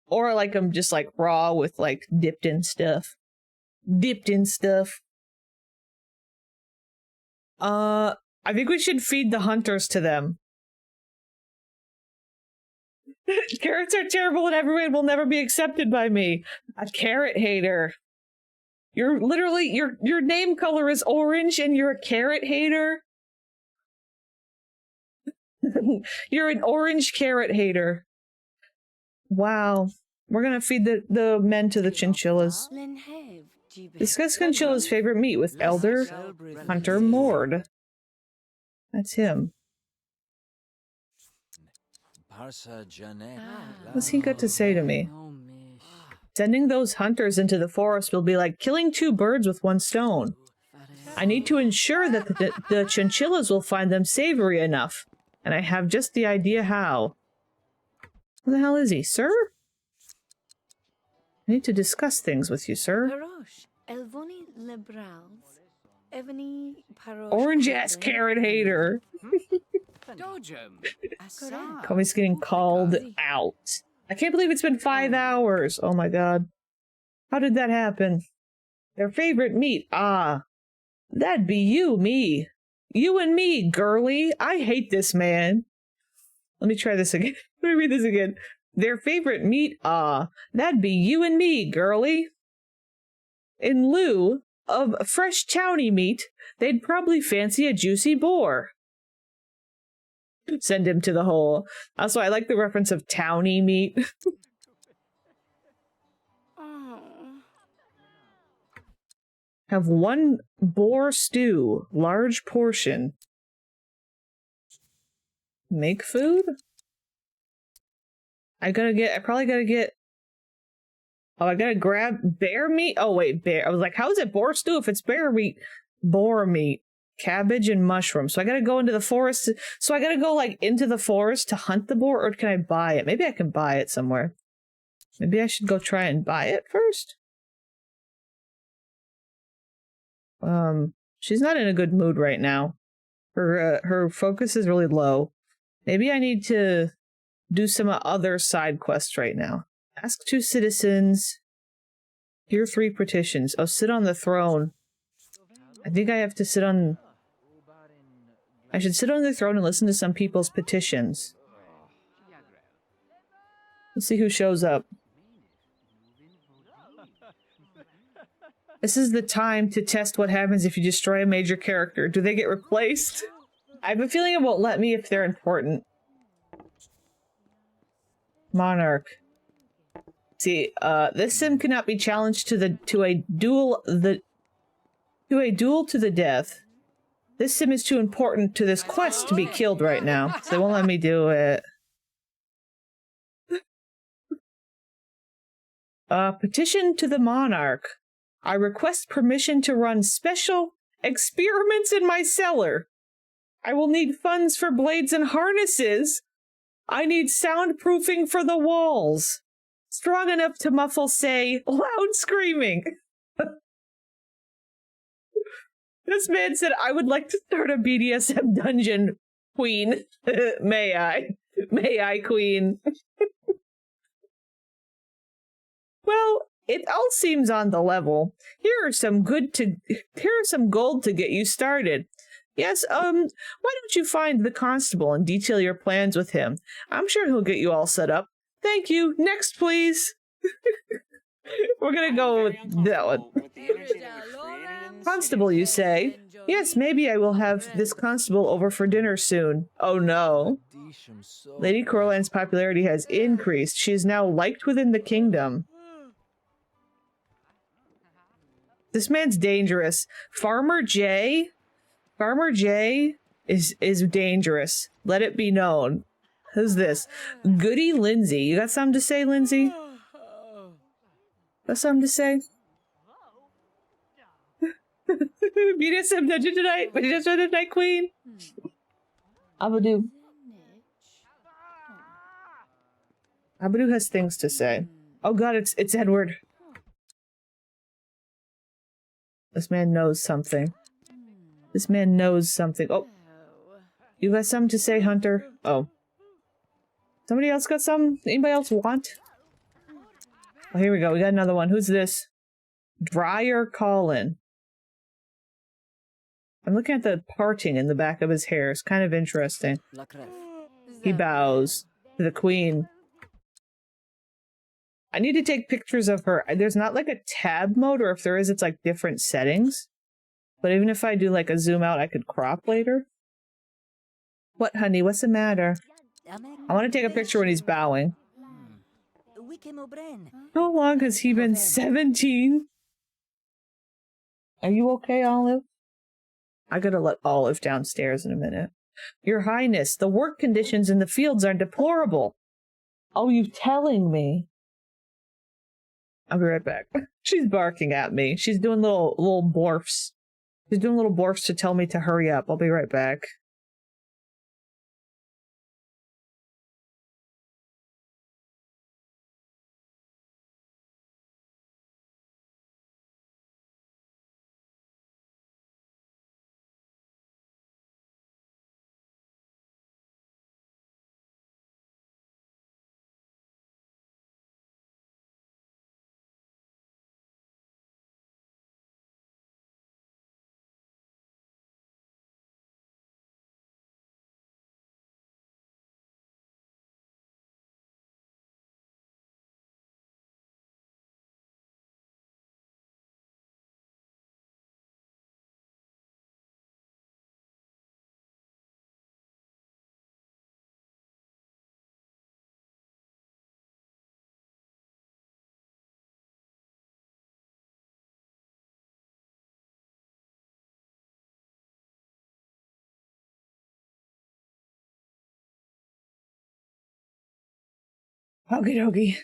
Or I like them just like raw with like dipped in stuff. I think we should feed the hunters to them. Carrots are terrible and everyone will never be accepted by me. A carrot hater. You're literally, your name color is orange and you're a carrot hater? You're an orange carrot hater. Wow. We're gonna feed the men to the chinchillas. Discuss chinchilla's favorite meat with Elder Hunter Mord. That's him. What's he got to say to me? Sending those hunters into the forest will be like killing two birds with one stone. I need to ensure that the chinchillas will find them savory enough. And I have just the idea how. Who the hell is he, sir? I need to discuss things with you, sir. Orange-ass carrot hater. Kobe's getting called out. I can't believe it's been 5 hours. Oh my god. How did that happen? Their favorite meat. Ah. That'd be me. You and me, girly. I hate this man. Let me try this again. Let me read this again. Their favorite meat. Ah. That'd be you and me, girly. In lieu of fresh towny meat, they'd probably fancy a juicy boar. Send him to the hole. Also, I like the reference of towny meat. Have one boar stew, large portion. Make food? I probably gotta get... Oh, I gotta grab bear meat? Oh, wait, bear. I was like, how is it boar stew if it's bear meat? Boar meat. Cabbage and mushrooms. So I gotta go into the forest. So I gotta go, like, into the forest to hunt the boar, or can I buy it? Maybe I can buy it somewhere. Maybe I should go try and buy it first? She's not in a good mood right now. Her focus is really low. Maybe I need to do some other side quests right now. Ask 2 citizens. Hear 3 petitions. Oh, sit on the throne. I think I have to sit on... I should sit on the throne and listen to some people's petitions. Let's see who shows up. This is the time to test what happens if you destroy a major character. Do they get replaced? I have a feeling it won't let me if they're important. Monarch. See, this sim cannot be challenged to a duel to the death. This sim is too important to this quest to be killed right now, so they won't let me do it. Petition to the Monarch. I request permission to run special experiments in my cellar. I will need funds for blades and harnesses. I need soundproofing for the walls. Strong enough to muffle, say, loud screaming. This man said, I would like to start a BDSM dungeon, queen. May I? May I, queen? Well, it all seems on the level. Here are some gold to get you started. Yes, why don't you find the constable and detail your plans with him? I'm sure he'll get you all set up. Thank you. Next, please. We're gonna go with that one. Constable, you say? Yes, maybe I will have this constable over for dinner soon. Oh no. Lady Coraline's popularity has increased. She is now liked within the kingdom. This man's dangerous. Farmer J is dangerous. Let it be known. Who's this? Goody Lindsay. You got something to say, Lindsay? Got something to say? BDSM dungeon tonight. But you just read the Night Queen. Abadu. Abadu has things to say. Oh god, it's Edward. This man knows something. This man knows something. Oh. You got something to say, Hunter? Oh. Somebody else got some? Anybody else want? Oh, here we go. We got another one. Who's this? Dryer Colin. I'm looking at the parting in the back of his hair. It's kind of interesting. He bows to the queen. I need to take pictures of her. There's not like a tab mode, or if there is, it's like different settings. But even if I do like a zoom out, I could crop later. What, honey? What's the matter? I want to take a picture when he's bowing. How long has he been 17? Are you okay, Olive? I gotta let Olive downstairs in a minute. Your Highness, the work conditions in the fields are deplorable. Oh, you telling me? I'll be right back. She's barking at me. She's doing little borfs. She's doing little borfs to tell me to hurry up. I'll be right back. Okie dokie.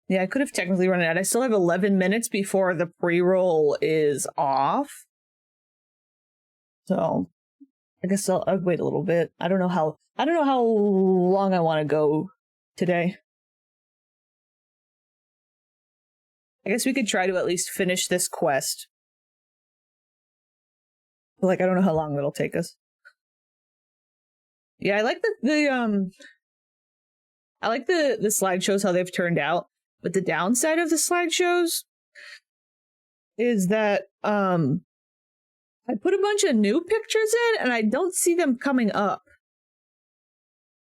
Yeah, I could have technically run it out. I still have 11 minutes before the pre-roll is off. So I guess I'll wait a little bit. I don't know how long I want to go today. I guess we could try to at least finish this quest. Like, I don't know how long it'll take us. Yeah, I like the slideshows, how they've turned out. But the downside of the slideshows is that I put a bunch of new pictures in and I don't see them coming up.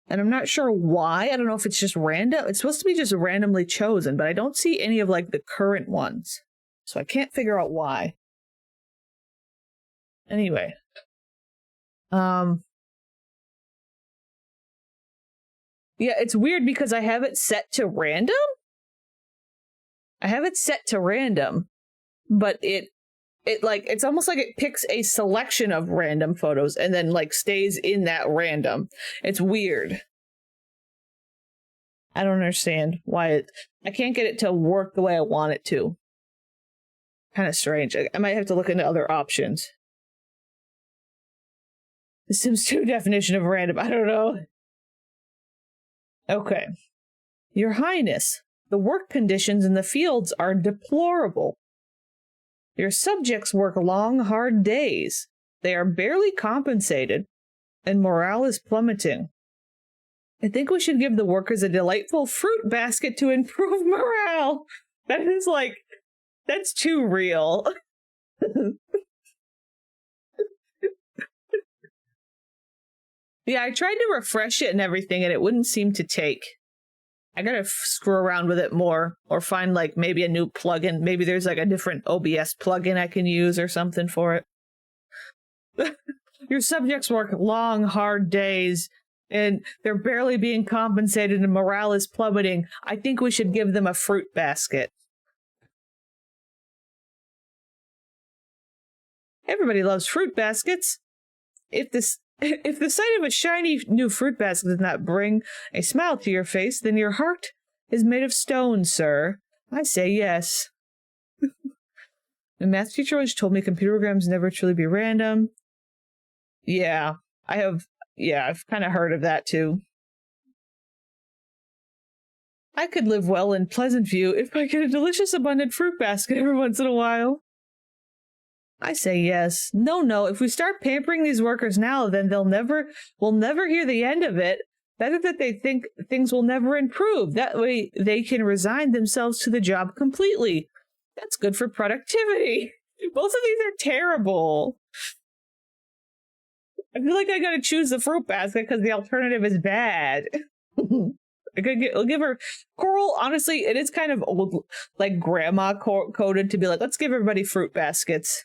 And I'm not sure why. I don't know if it's just random. It's supposed to be just randomly chosen, but I don't see any of like the current ones. So I can't figure out why. Anyway. Yeah, it's weird because I have it set to random. But it's almost like it picks a selection of random photos and then like stays in that random. It's weird. I don't understand why I can't get it to work the way I want it to. Kind of strange. I might have to look into other options. The Sims 2 definition of random, I don't know. Okay. Your Highness, the work conditions in the fields are deplorable. Your subjects work long, hard days. They are barely compensated, and morale is plummeting. I think we should give the workers a delightful fruit basket to improve morale. That's too real. Yeah, I tried to refresh it and everything, and it wouldn't seem to take. I gotta screw around with it more, or find like maybe a new plugin. Maybe there's like a different OBS plugin I can use or something for it. Your subjects work long, hard days, and they're barely being compensated and morale is plummeting. I think we should give them a fruit basket. Everybody loves fruit baskets. If the sight of a shiny new fruit basket does not bring a smile to your face, then your heart is made of stone, sir. I say yes. My math teacher always told me computer programs never truly be random. Yeah, I've kind of heard of that too. I could live well in Pleasant View if I get a delicious abundant fruit basket every once in a while. I say yes. No, if we start pampering these workers now, then we'll never hear the end of it. Better that they think things will never improve. That way they can resign themselves to the job completely. That's good for productivity. Both of these are terrible. I feel like I gotta choose the fruit basket because the alternative is bad. I'll give her Coral. Honestly, it is kind of old, like grandma coded to be like, let's give everybody fruit baskets.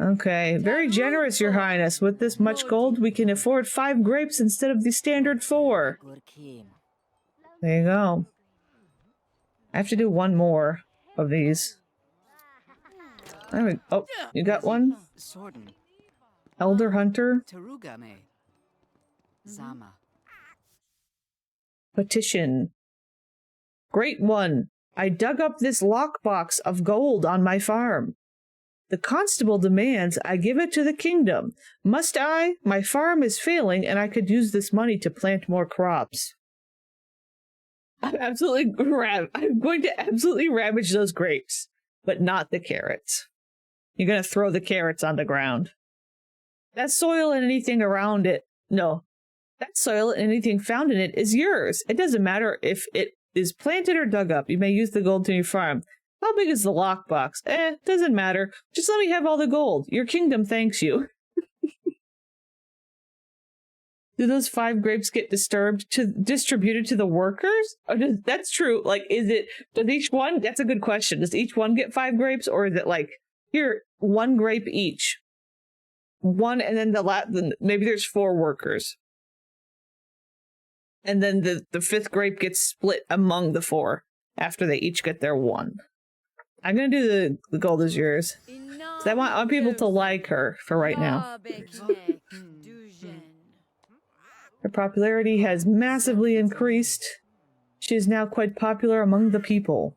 Okay, very generous, Your Highness. With this much gold, we can afford 5 grapes instead of the standard 4. There you go. I have to do 1 more of these. Oh, you got one? Elder Hunter? Petition. Great one. I dug up this lockbox of gold on my farm. The constable demands I give it to the kingdom. Must I? My farm is failing and I could use this money to plant more crops. I'm going to absolutely ravage those grapes, but not the carrots. You're going to throw the carrots on the ground. That soil and anything around it, no. That soil and anything found in it is yours. It doesn't matter if it is planted or dug up. You may use the gold to your farm. How big is the lockbox? Doesn't matter. Just let me have all the gold. Your kingdom thanks you. Do those 5 grapes get distributed to the workers? That's true. Like, does each one, that's a good question. Does each one get 5 grapes? Or is it like, here, 1 grape each? 1, and then maybe there's 4 workers. And then the 5th grape gets split among the 4 after they each get their 1. I'm going to do the gold is yours. Because I want people to like her for right now. Her popularity has massively increased. She is now quite popular among the people.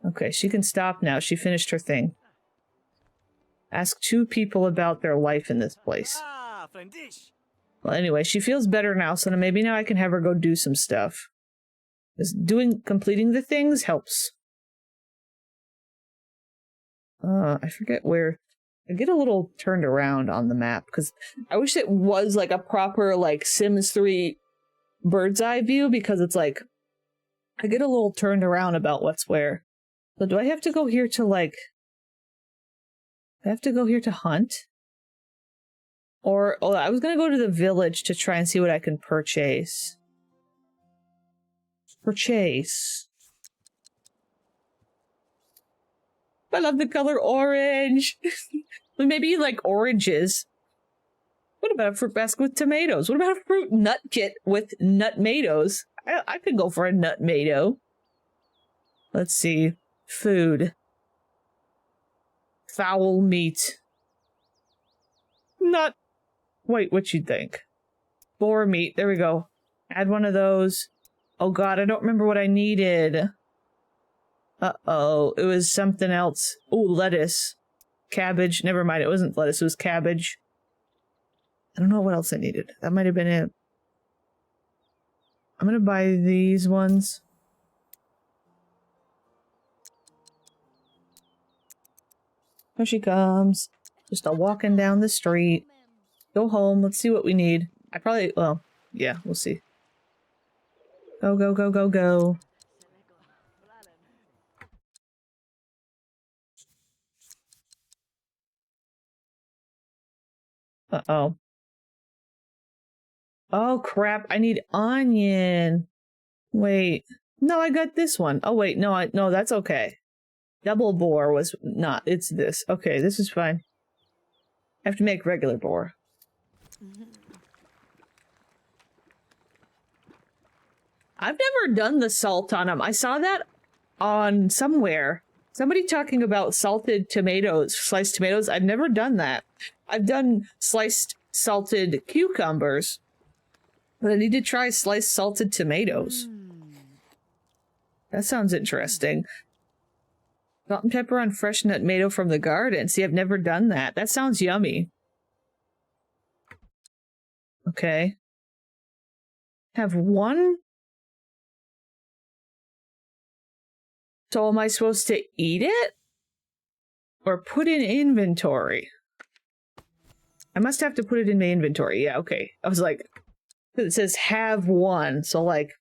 Okay, she can stop now. She finished her thing. Ask 2 people about their life in this place. Well, anyway, she feels better now, so maybe now I can have her go do some stuff. Because completing the things helps. I forget where. I get a little turned around on the map, because I wish it was like a proper, like, Sims 3 bird's eye view, because it's like, I get a little turned around about what's where. So do I have to go here to, like, I have to go here to hunt? Or, I was gonna go to the village to try and see what I can purchase. I love the color orange. Maybe you like oranges. What about a fruit basket with tomatoes? What about a fruit nut kit with nutmatos? I could go for a nutmato. Let's see. Food. Fowl meat. Wait, what you think? Boar meat. There we go. Add one of those. Oh god, I don't remember what I needed. Uh-oh, it was something else. Ooh, lettuce. Cabbage. Never mind, it wasn't lettuce, it was cabbage. I don't know what else I needed. That might have been it. I'm gonna buy these ones. Here she comes. Just a walking down the street. Go home, let's see what we need. Well, yeah, we'll see. Go, go, go, go, go. Uh-oh. Oh, crap. I need onion. Wait. No, I got this one. Oh, wait. No, that's okay. Double boar was not. It's this. Okay, this is fine. I have to make regular boar. I've never done the salt on them. I saw that on somewhere. Somebody talking about salted tomatoes, sliced tomatoes. I've never done that. I've done sliced salted cucumbers, but I need to try sliced salted tomatoes. That sounds interesting. Salt and pepper on fresh nut tomato from the garden. See, I've never done that. That sounds yummy. Okay. Have one. So am I supposed to eat it? Or put in inventory? I must have to put it in my inventory. Yeah, okay. I was like, it says have one. So like,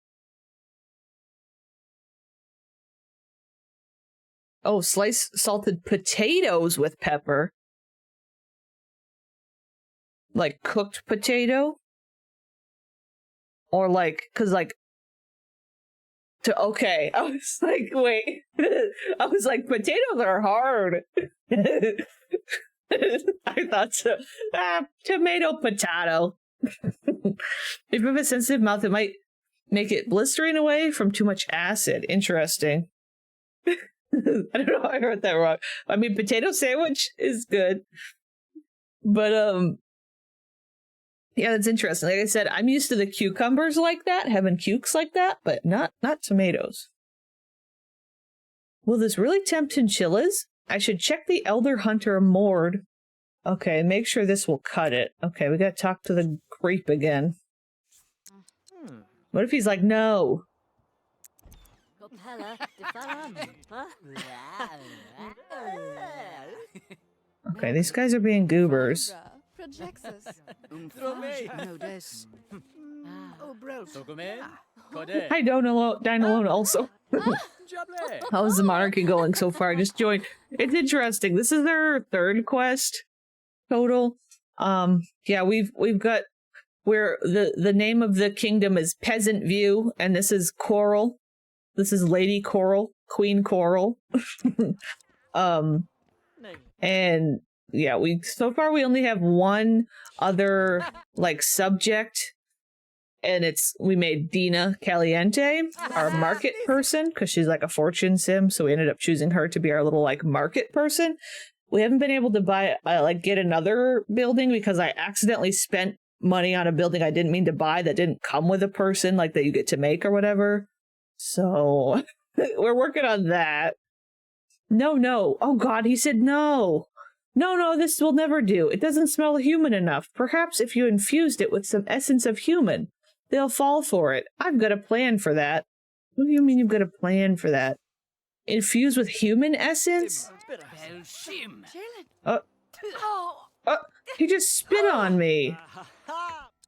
oh, slice salted potatoes with pepper. Like cooked potato? Or like, cause like, okay. I was like, wait. I was like, potatoes are hard. I thought so. Tomato, potato. If you have a sensitive mouth, it might make it blistering away from too much acid. Interesting. I don't know how I heard that wrong. I mean, potato sandwich is good. But, yeah, that's interesting. Like I said, I'm used to the cucumbers like that, having cukes like that, but not tomatoes. Will this really tempt chinchillas? I should check the elder hunter Mord. Okay, make sure this will cut it. Okay, we gotta talk to the creep again. What if he's like, no? Okay, these guys are being goobers. Hi, Dinalone also. How's the monarchy going so far? Just joined. It's interesting. This is their third quest total. Yeah, we've got where the name of the kingdom is Peasant View, and this is Coral. This is Lady Coral, Queen Coral. And yeah, so far we only have one other like subject, and we made Dina Caliente our market person because she's like a fortune sim, so we ended up choosing her to be our little like market person. We haven't been able to buy get another building because I accidentally spent money on a building I didn't mean to buy that didn't come with a person like that you get to make or whatever. So we're working on that. No. Oh God, he said no. No, this will never do. It doesn't smell human enough. Perhaps if you infused it with some essence of human, they'll fall for it. I've got a plan for that. What do you mean you've got a plan for that? Infused with human essence? He just spit on me.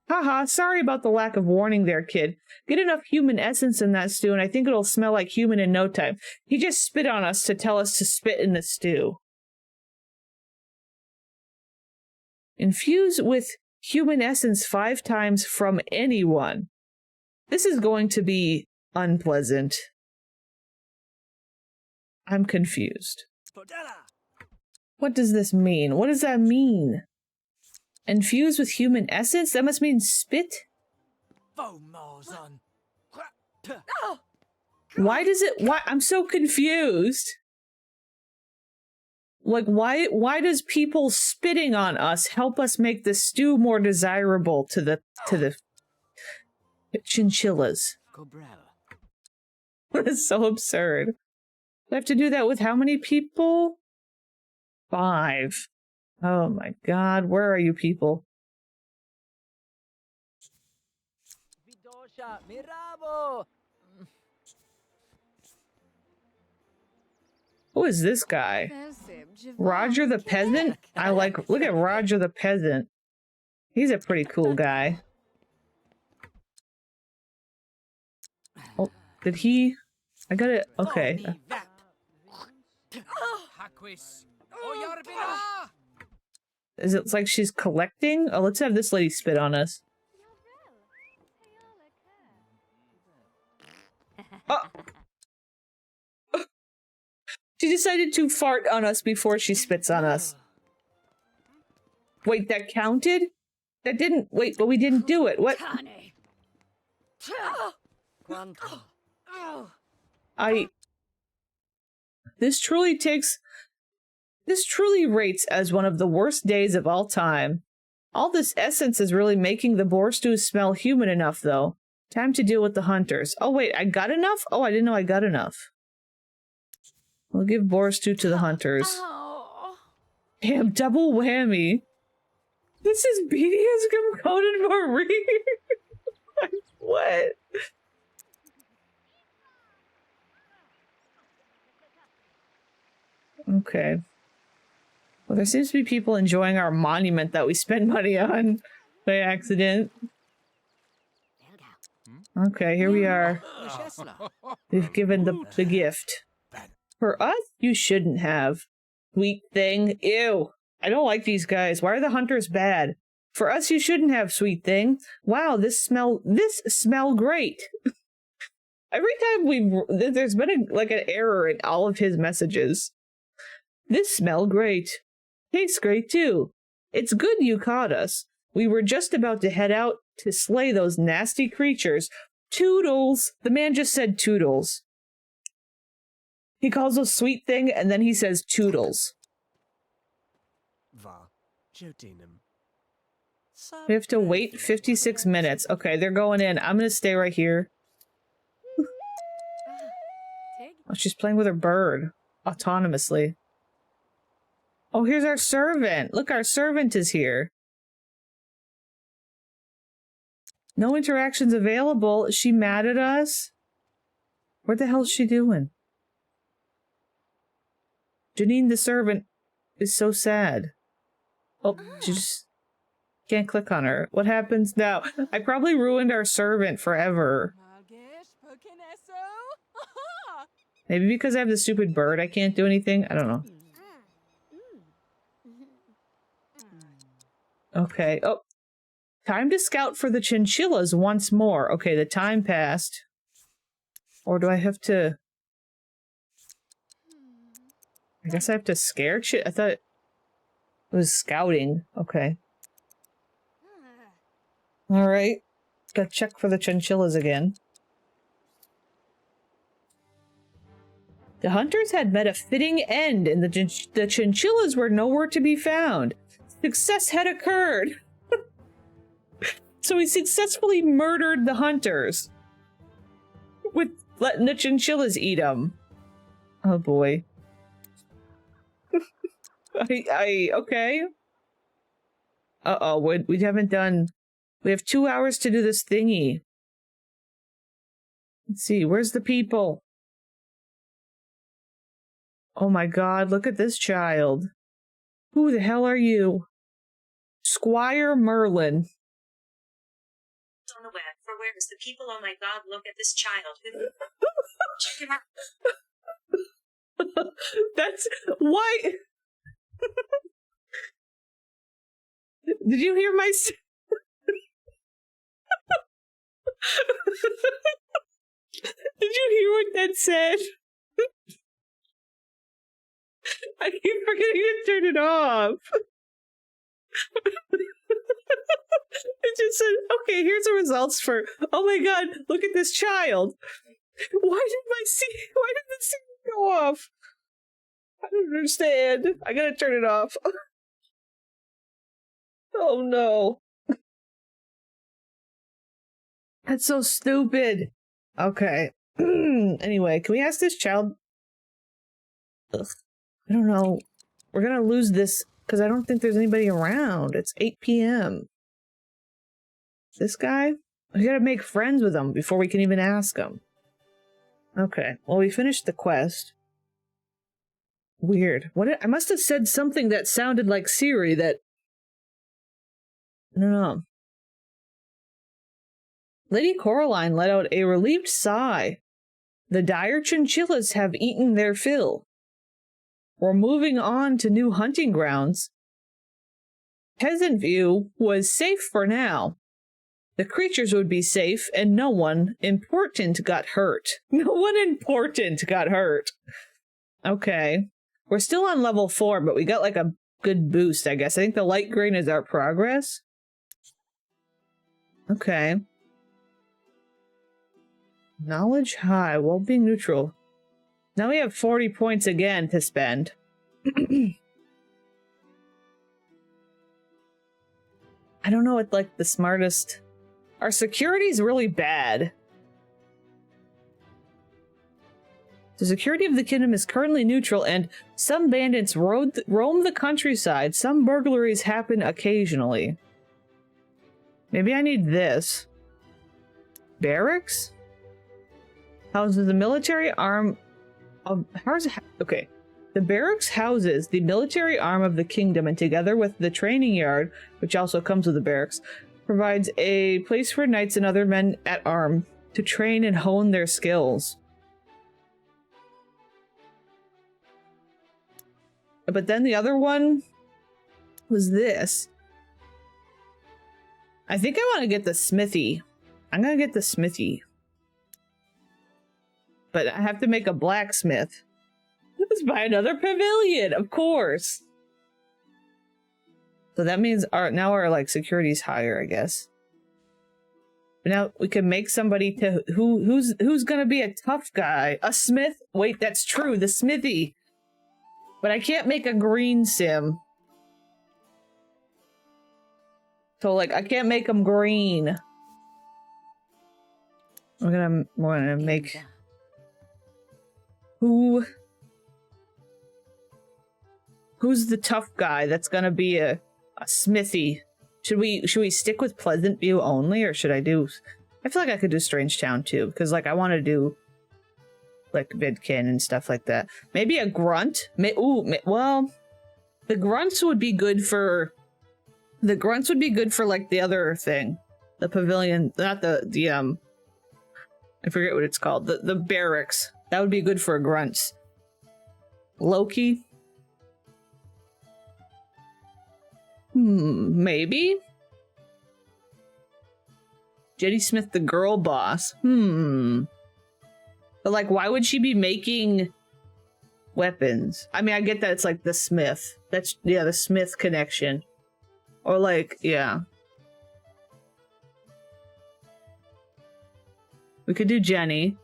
Haha, sorry about the lack of warning there, kid. Get enough human essence in that stew and I think it'll smell like human in no time. He just spit on us to tell us to spit in the stew. Infuse with human essence 5 times from anyone. This is going to be unpleasant. I'm confused. What does this mean? What does that mean? Infuse with human essence? That must mean spit? Why does it... Why? I'm so confused. Like, why does people spitting on us help us make the stew more desirable to the chinchillas? That's so absurd. I have to do that with how many people? 5. Oh my God, where are you people? Who is this guy? Roger the Peasant? Look at Roger the Peasant. He's a pretty cool guy. Oh, did he? I got it. Okay. Is it like she's collecting? Oh, let's have this lady spit on us. Oh. She decided to fart on us before she spits on us. Wait, that counted? That didn't... Wait, but we didn't do it. What? This truly rates as one of the worst days of all time. All this essence is really making the boar stew smell human enough, though. Time to deal with the hunters. Oh, wait, I got enough? Oh, I didn't know I got enough. We'll give Boris 2 to the hunters. Oh. Damn, double whammy. This is BDSM Conan Marie. What? Okay. Well, there seems to be people enjoying our monument that we spent money on by accident. Okay, here we are. We've given the gift. For us, you shouldn't have. Sweet thing. Ew. I don't like these guys. Why are the hunters bad? For us, you shouldn't have, sweet thing. Wow, this smell great. Every time there's been an error in all of his messages. This smell great. Tastes great too. It's good you caught us. We were just about to head out to slay those nasty creatures. Toodles. The man just said toodles. He calls us sweet thing and then he says toodles. We have to wait 56 minutes. Okay, they're going in. I'm gonna stay right here. Oh, she's playing with her bird autonomously. Oh, here's our servant. Look, our servant is here. No interactions available. Is she mad at us? What the hell is she doing? Janine the servant is so sad. Oh, she just can't click on her. What happens now? I probably ruined our servant forever. Maybe because I have the stupid bird, I can't do anything? I don't know. Okay. Oh. Time to scout for the chinchillas once more. Okay, the time passed. Or do I have to... I guess I have to scare I thought it was scouting. Okay. Alright. Gotta check for the chinchillas again. The hunters had met a fitting end, and the chinchillas were nowhere to be found. Success had occurred. So we successfully murdered the hunters. With letting the chinchillas eat them. Oh boy. Okay. Uh-oh, we haven't done... We have 2 hours to do this thingy. Let's see, where's the people? Oh my god, look at this child. Who the hell are you? Squire Merlin. On the web for where is the people? Oh my god, look at this child. Check him out. That's why. Did you hear my Did you hear what that said? I keep forgetting to turn it off. It just said, okay, here's the results for, oh my god, look at this child. Why did this thing go off? I don't understand. I gotta turn it off. Oh no. That's so stupid. Okay. Anyway, can we ask this child? Ugh. I don't know. We're gonna lose this because I don't think there's anybody around. It's 8 p.m. This guy? We gotta make friends with him before we can even ask him. Okay. Well, we finished the quest. Weird. I must have said something that sounded like Siri that... I don't know. Lady Coraline let out a relieved sigh. The dire chinchillas have eaten their fill. We're moving on to new hunting grounds. Peasant View was safe for now. The creatures would be safe, and no one important got hurt. No one important got hurt. Okay. We're still on level 4, but we got like a good boost, I guess. I think the light green is our progress. Okay. Knowledge high, well-being neutral. Now we have 40 points again to spend. I don't know what, like, the smartest... Our security's really bad. The security of the kingdom is currently neutral, and some bandits roam the countryside. Some burglaries happen occasionally. Maybe I need this. Barracks? Houses the military arm of... Okay. The barracks houses the military arm of the kingdom, and together with the training yard, which also comes with the barracks, provides a place for knights and other men at arm to train and hone their skills. But then the other one was this. I think I want to get the smithy. I'm gonna get the smithy. But I have to make a blacksmith. Let's buy another pavilion, of course. So that means our like security's higher, I guess. But now we can make somebody to who's gonna be a tough guy. A smith? Wait, that's true, the smithy. But I can't make a green sim. So like I can't make them green. We're gonna make who's the tough guy that's gonna be a smithy? Should we stick with Pleasant View only, or should I do? I feel like I could do Strange Town too, because like I want to do like Vidkin and stuff like that. Maybe a grunt. Well, the grunts would be good for. The grunts would be good for like the other thing, the pavilion, not the I forget what it's called. The barracks. That would be good for grunts. Loki. Maybe. Jenny Smith, the girl boss. But like, why would she be making weapons? I mean, I get that it's like the Smith. That's, yeah, the Smith connection. Or like, yeah. We could do Jenny.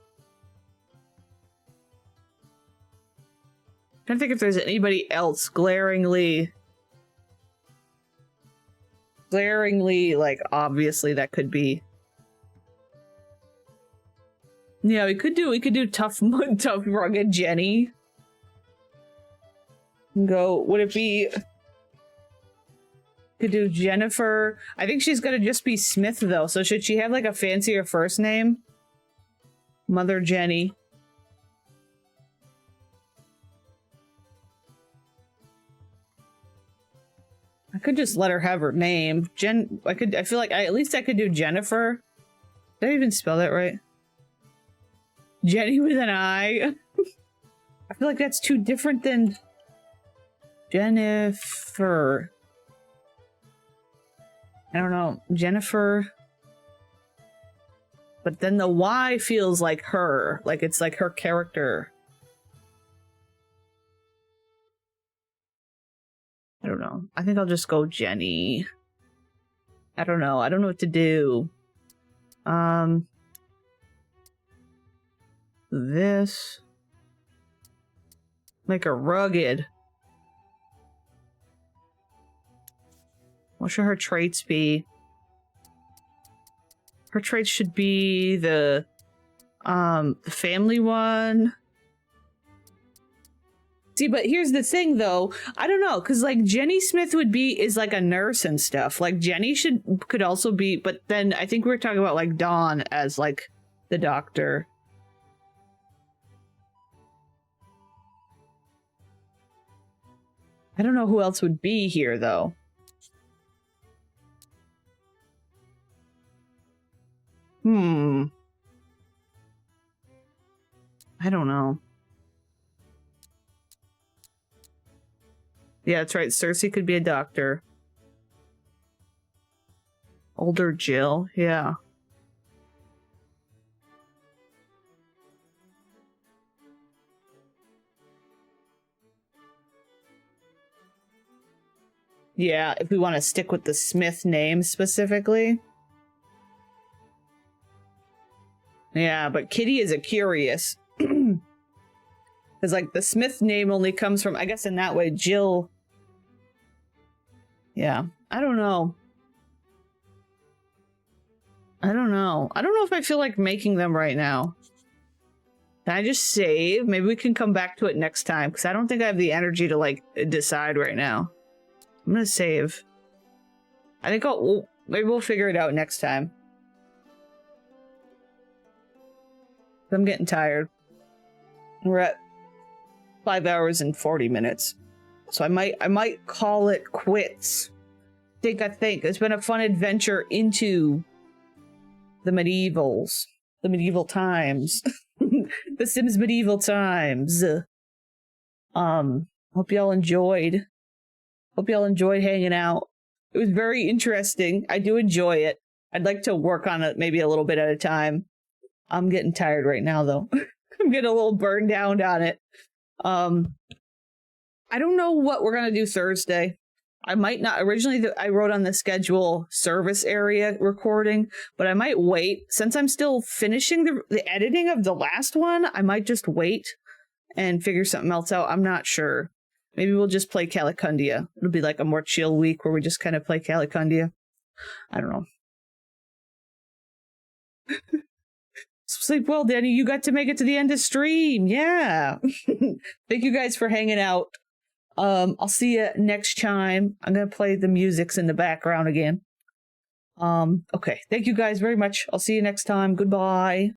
I'm trying to think if there's anybody else glaringly, like, obviously that could be. Yeah, we could do tough rugged Jenny. Go, would it be, could do Jennifer. I think she's gonna just be Smith though, so should she have like a fancier first name? Mother Jenny. I could just let her have her name. I feel like at least I could do Jennifer. Did I even spell that right? Jenny with an I. I feel like that's too different than Jennifer. I don't know. Jennifer. But then the Y feels like her. Like it's like her character. I don't know. I think I'll just go Jenny. I don't know. I don't know what to do. This. Make her rugged. What should her traits be? Her traits should be the family one. See, but here's the thing though. I don't know, because like Jenny Smith is like a nurse and stuff. Like Jenny could also be, but then I think we were talking about like Dawn as like the doctor. I don't know who else would be here though. I don't know. Yeah, that's right. Cersei could be a doctor. Older Jill, yeah. Yeah, if we want to stick with the Smith name specifically. Yeah, but Kitty is a curious. Because, like, the Smith name only comes from, I guess in that way, Jill. Yeah, I don't know. I don't know. I don't know if I feel like making them right now. Can I just save? Maybe we can come back to it next time, because I don't think I have the energy to, like, decide right now. I'm gonna save. I think maybe we'll figure it out next time. I'm getting tired. We're at 5 hours and 40 minutes. So I might call it quits. I think. It's been a fun adventure into the medievals. The medieval times. The Sims medieval times. Hope y'all enjoyed. Hope y'all enjoyed hanging out. It was very interesting. I do enjoy it. I'd like to work on it maybe a little bit at a time. I'm getting tired right now, though. I'm getting a little burned down on it. I don't know what we're going to do Thursday. I might not. Originally, I wrote on the schedule service area recording, but I might wait. Since I'm still finishing the editing of the last one, I might just wait and figure something else out. I'm not sure. Maybe we'll just play Calicandia. It'll be like a more chill week where we just kind of play Calicandia. I don't know. Sleep well, Danny. You got to make it to the end of stream. Yeah. Thank you guys for hanging out. I'll see you next time. I'm going to play the musics in the background again. Okay. Thank you guys very much. I'll see you next time. Goodbye.